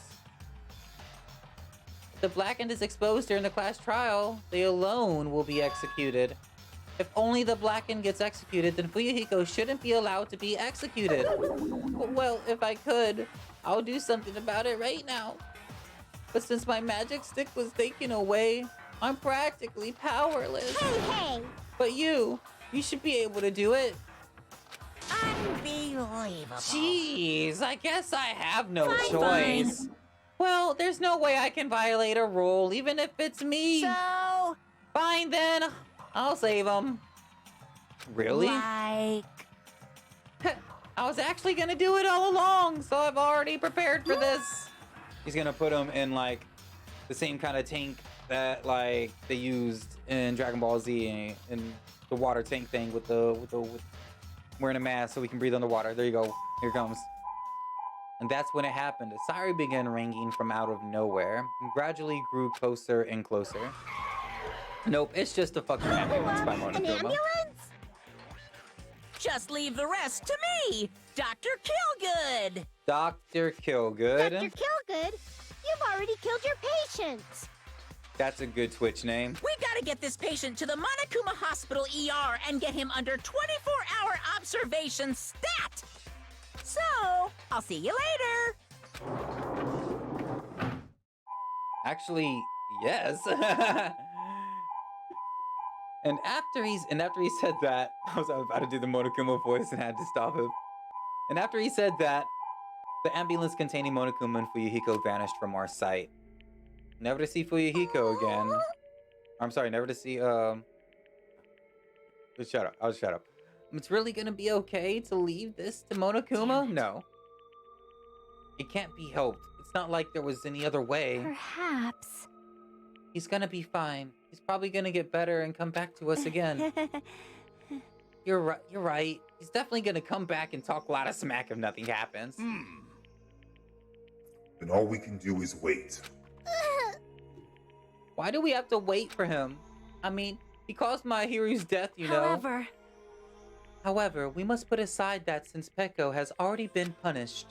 If the Blackened is exposed during the class trial, they alone will be executed. If only the Blackened gets executed, then Fuyuhiko shouldn't be allowed to be executed. Well, if I could, I'll do something about it right now. But since my magic stick was taken away, I'm practically powerless. Hey! But you should be able to do it. Unbelievable. Jeez, I guess I have no Fine, choice. Well, there's no way I can violate a rule, even if it's me. So, Fine then, I'll save him. Really? like, I was actually gonna do it all along, so I've already prepared for this. He's gonna put him in like the same kind of tank that like they used in Dragon Ball Z and the water tank thing with wearing a mask so we can breathe underwater. There you go. Here it comes. And that's when it happened. A siren began ringing from out of nowhere and gradually grew closer and closer. Nope, it's just a fucking ambulance by An Monokuma. ambulance? just leave the rest to me, Dr. Killgood. Dr. Killgood. Dr. Killgood, you've already killed your patient. That's a good Twitch name. We gotta get this patient to the Monokuma Hospital ER and get him under 24-hour observation stat. So, I'll see you later. Actually, yes. And after he said that, I was about to do the Monokuma voice and had to stop him. And after he said that, the ambulance containing Monokuma and Fuyuhiko vanished from our sight. Never to see Fuyuhiko again. I'm sorry, never to see, Just shut up. I'll shut up. It's really gonna be okay to leave this to Monokuma? No. It can't be helped. It's not like there was any other way. Perhaps. He's gonna be fine. He's probably gonna get better and come back to us again. You're right. You're right. He's definitely gonna come back and talk a lot of smack if nothing happens. Then all we can do is wait. Why do we have to wait for him? I mean, he caused my hero's death, you know. However, we must put aside that since Peko has already been punished,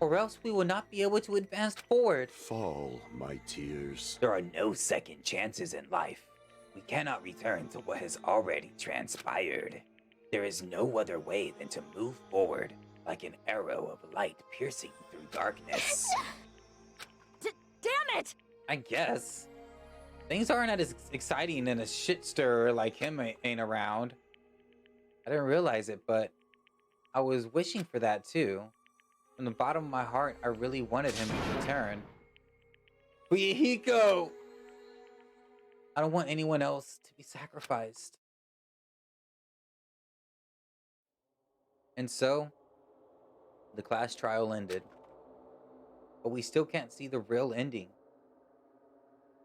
or else we will not be able to advance forward. Fall, my tears. There are no second chances in life. We cannot return to what has already transpired. There is no other way than to move forward, like an arrow of light piercing through darkness. Damn it! I guess. Things aren't as exciting in a shit stir like him ain't around. I didn't realize it, but I was wishing for that too. From the bottom of my heart, I really wanted him to return. Fuyuhiko! I don't want anyone else to be sacrificed. And so, the class trial ended. But we still can't see the real ending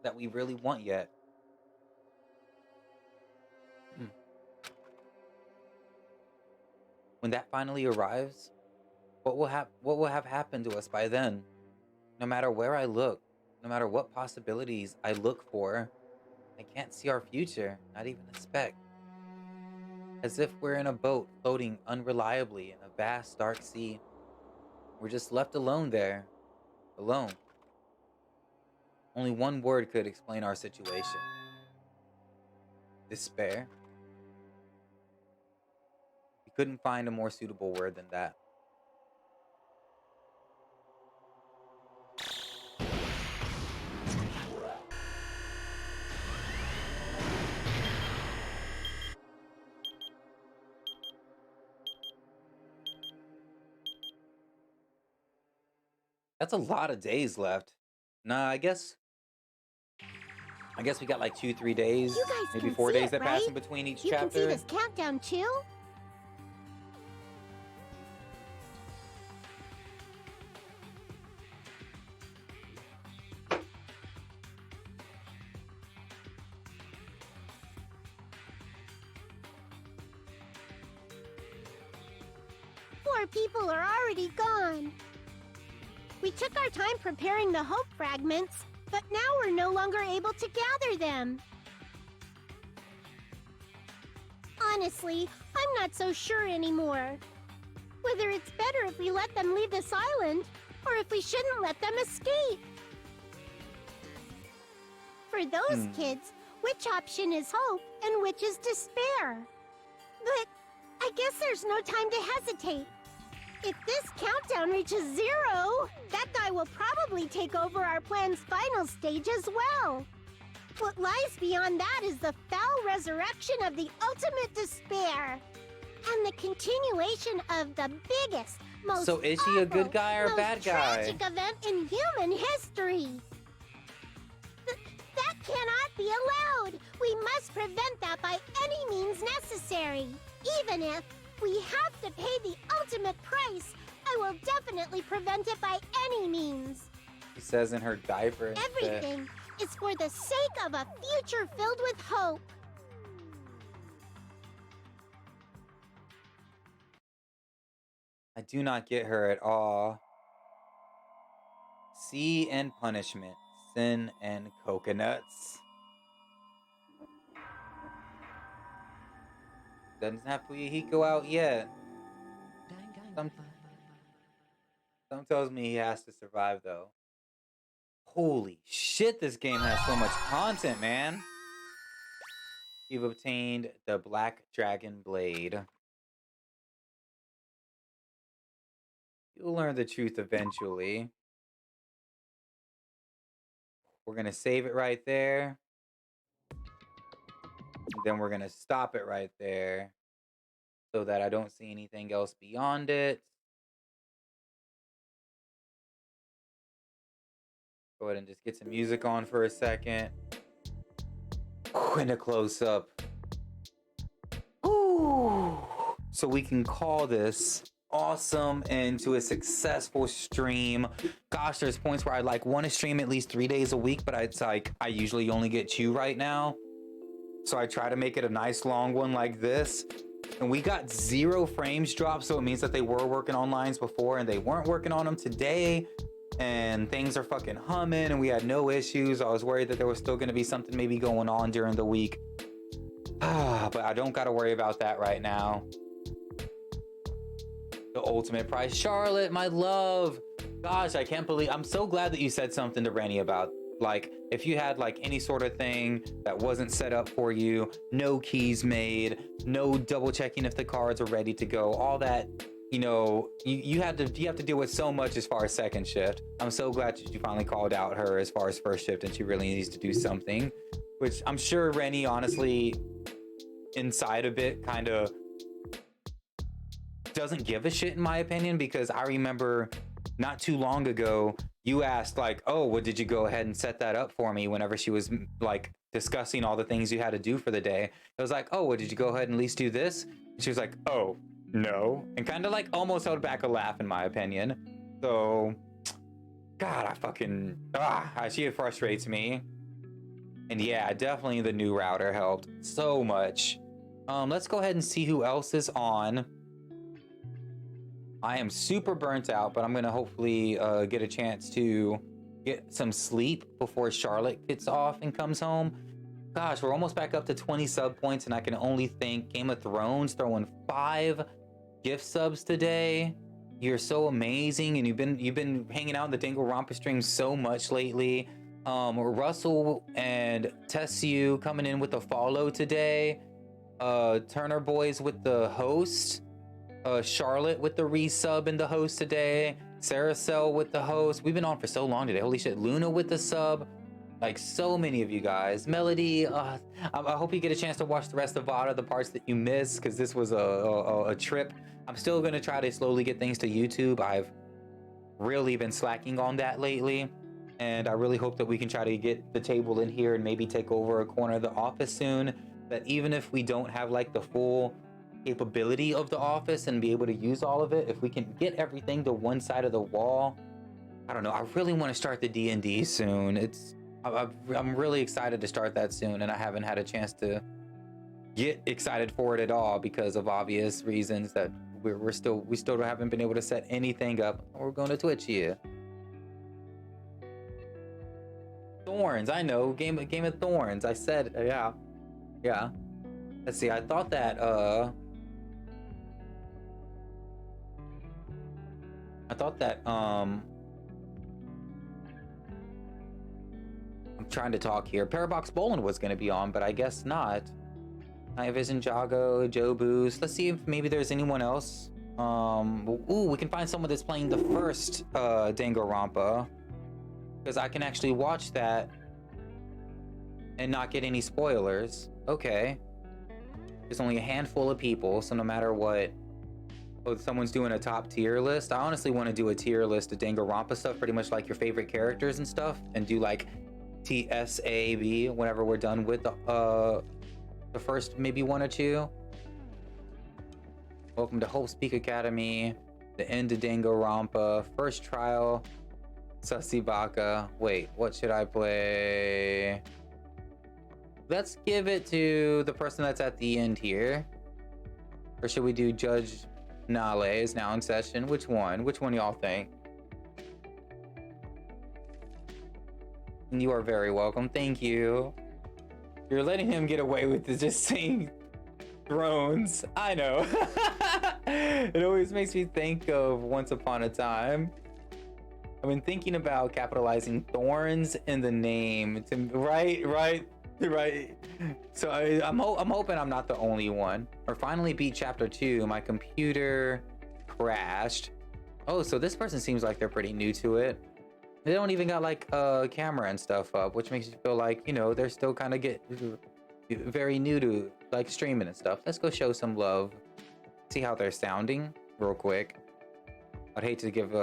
that we really want yet. When that finally arrives, what will have happened to us by then? No matter where I look, no matter what possibilities I look for, I can't see our future, not even a speck. As if we're in a boat floating unreliably in a vast dark sea. We're just left alone there, alone. Only one word could explain our situation. Despair. You couldn't find a more suitable word than that. That's a lot of days left. Nah, I guess we got like 2-3 days, You guys maybe can 4 see days it, that pass right? in between each You can see chapter. this countdown too? Four people are already gone. We took our time preparing the hope fragments, but now we're no longer able to gather them. Honestly, I'm not so sure anymore. Whether it's better if we let them leave this island, or if we shouldn't let them escape. For those kids, which option is hope and which is despair? But I guess there's no time to hesitate. If this countdown reaches 0, that guy will probably take over our plan's final stage as well. What lies beyond that is the foul resurrection of the ultimate despair. And the continuation of the biggest, most So is he a good awful, guy or a most bad guy? tragic event in human history. That cannot be allowed. We must prevent that by any means necessary. Even if we have to pay the ultimate price, I will definitely prevent it by any means. She says in her diaper instead. Everything is for the sake of a future filled with hope. I do not get her at all. Sea and punishment, sin and coconuts. Doesn't have Fuyuhiko out yet. Some tells me he has to survive though. Holy shit, this game has so much content, man. You've obtained the Black Dragon Blade. You'll learn the truth eventually. We're gonna save it right there. Then we're gonna stop it right there so that I don't see anything else beyond it. Go ahead and just get some music on for a second. And a close up. So we can call this awesome and to a successful stream. Gosh, there's points where I like want to stream at least 3 days a week, but it's like I usually only get 2 right now. So I try to make it a nice long one like this. And we got 0 frames dropped, so it means that they were working on lines before and they weren't working on them today. And things are fucking humming and we had no issues. I was worried that there was still going to be something maybe going on during the week. But I don't got to worry about that right now. The ultimate prize. Charlotte, my love. Gosh, I can't believe. I'm so glad that you said something to Rennie about, like, if you had like any sort of thing that wasn't set up for you, no keys made, no double checking if the cards are ready to go, all that, you know, you have to deal with so much as far as second shift. I'm so glad that you finally called out her as far as first shift and she really needs to do something, which I'm sure Rennie honestly inside of it kind of doesn't give a shit in my opinion, because I remember not too long ago you asked like, oh, well, did you go ahead and set that up for me whenever she was like discussing all the things you had to do for the day. It was like, oh, well, did you go ahead and at least do this? And she was like, oh, no, and kind of like almost held back a laugh in my opinion. So God, I fucking she frustrates me. And yeah, definitely the new router helped so much. Let's go ahead and see who else is on. I am super burnt out, but I'm gonna hopefully get a chance to get some sleep before Charlotte gets off and comes home. Gosh, we're almost back up to 20 sub points, and I can only thank Game of Thrones throwing 5 gift subs today. You're so amazing, and you've been hanging out in the Danganrompa stream so much lately. Russell and Tessu coming in with a follow today. Turner Boys with the host. Charlotte with the resub and the host today. Sarah Cell with the host. We've been on for so long today. Holy shit. Luna with the sub. Like so many of you guys. Melody, I hope you get a chance to watch the rest of VODA, the parts that you missed, because this was a trip. I'm still gonna try to slowly get things to YouTube. I've really been slacking on that lately, and I really hope that we can try to get the table in here and maybe take over a corner of the office soon. That even if we don't have like the full capability of the office and be able to use all of it, if we can get everything to one side of the wall, I don't know. I really want to start the D&D soon. I'm really excited to start that soon, and I haven't had a chance to get excited for it at all because of obvious reasons that we still haven't been able to set anything up. We're going to Twitch here. Thorns, I know. Game of Thorns. I said, yeah. Let's see. I thought that I'm trying to talk here. Parabox Bolin was going to be on, but I guess not. Night Vision, Jago, Joe Boost. Let's see if maybe there's anyone else. Ooh, we can find someone that's playing the first Danganrompa, because I can actually watch that and not get any spoilers. Okay. There's only a handful of people, so no matter what. Oh, someone's doing a top tier list. I honestly want to do a tier list of Danganrompa stuff, pretty much like your favorite characters and stuff, and do like TSAB whenever we're done with the first maybe one or two. Welcome to Hope Speak Academy, the end of Danganrompa, first trial, Susibaka. Wait, what should I play? Let's give it to the person that's at the end here. Or should we do Judge Nale is now in session? Which one? Which one y'all think? You are very welcome. Thank you. You're letting him get away with this, just saying thrones. I know. It always makes me think of Once Upon a Time. I've been thinking about capitalizing thorns in the name. Right. So I'm hoping I'm not the only one. Or finally beat chapter 2. My computer crashed. Oh, so this person seems like they're pretty new to it. They don't even got like a camera and stuff up, which makes you feel like, you know, they're still kind of very new to like streaming and stuff. Let's go show some love. See how they're sounding real quick. I'd hate to give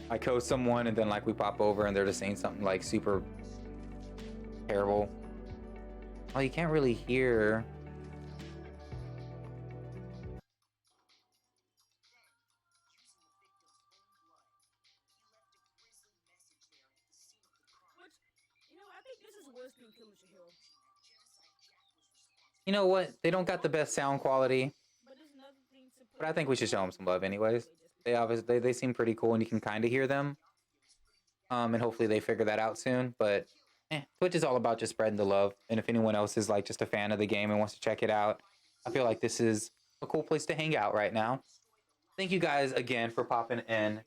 I coach someone and then like we pop over and they're just saying something like super terrible. Oh, you can't really hear. You know what? They don't got the best sound quality, but I think we should show them some love anyways. They seem pretty cool and you can kind of hear them. And hopefully they figure that out soon, but Twitch is all about just spreading the love. And if anyone else is like just a fan of the game and wants to check it out, I feel like this is a cool place to hang out right now. Thank you guys again for popping in.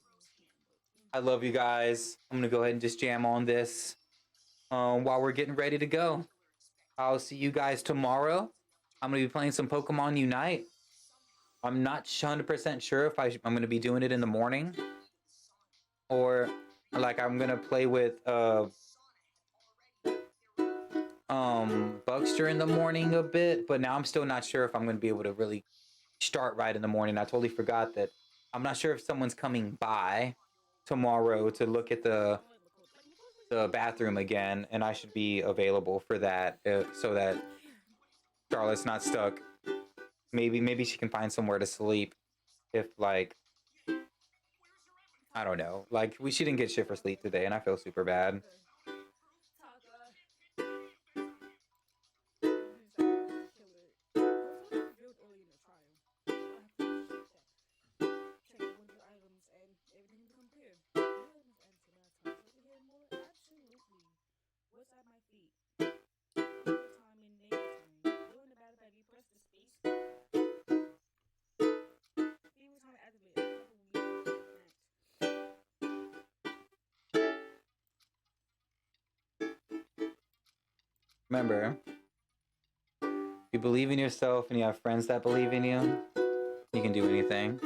I love you guys. I'm gonna go ahead and just jam on this while we're getting ready to go. I'll see you guys tomorrow. I'm gonna be playing some Pokemon Unite. I'm not 100% sure if I'm gonna be doing it in the morning or like I'm gonna play with Buckster in the morning a bit, but now I'm still not sure if I'm gonna be able to really start right in the morning. I totally forgot that I'm not sure if someone's coming by tomorrow to look at the bathroom again, and I should be available for that so that Charlotte's not stuck. Maybe she can find somewhere to sleep if like I don't know. Like she didn't get shit for sleep today and I feel super bad. Remember, if you believe in yourself and you have friends that believe in you, you can do anything.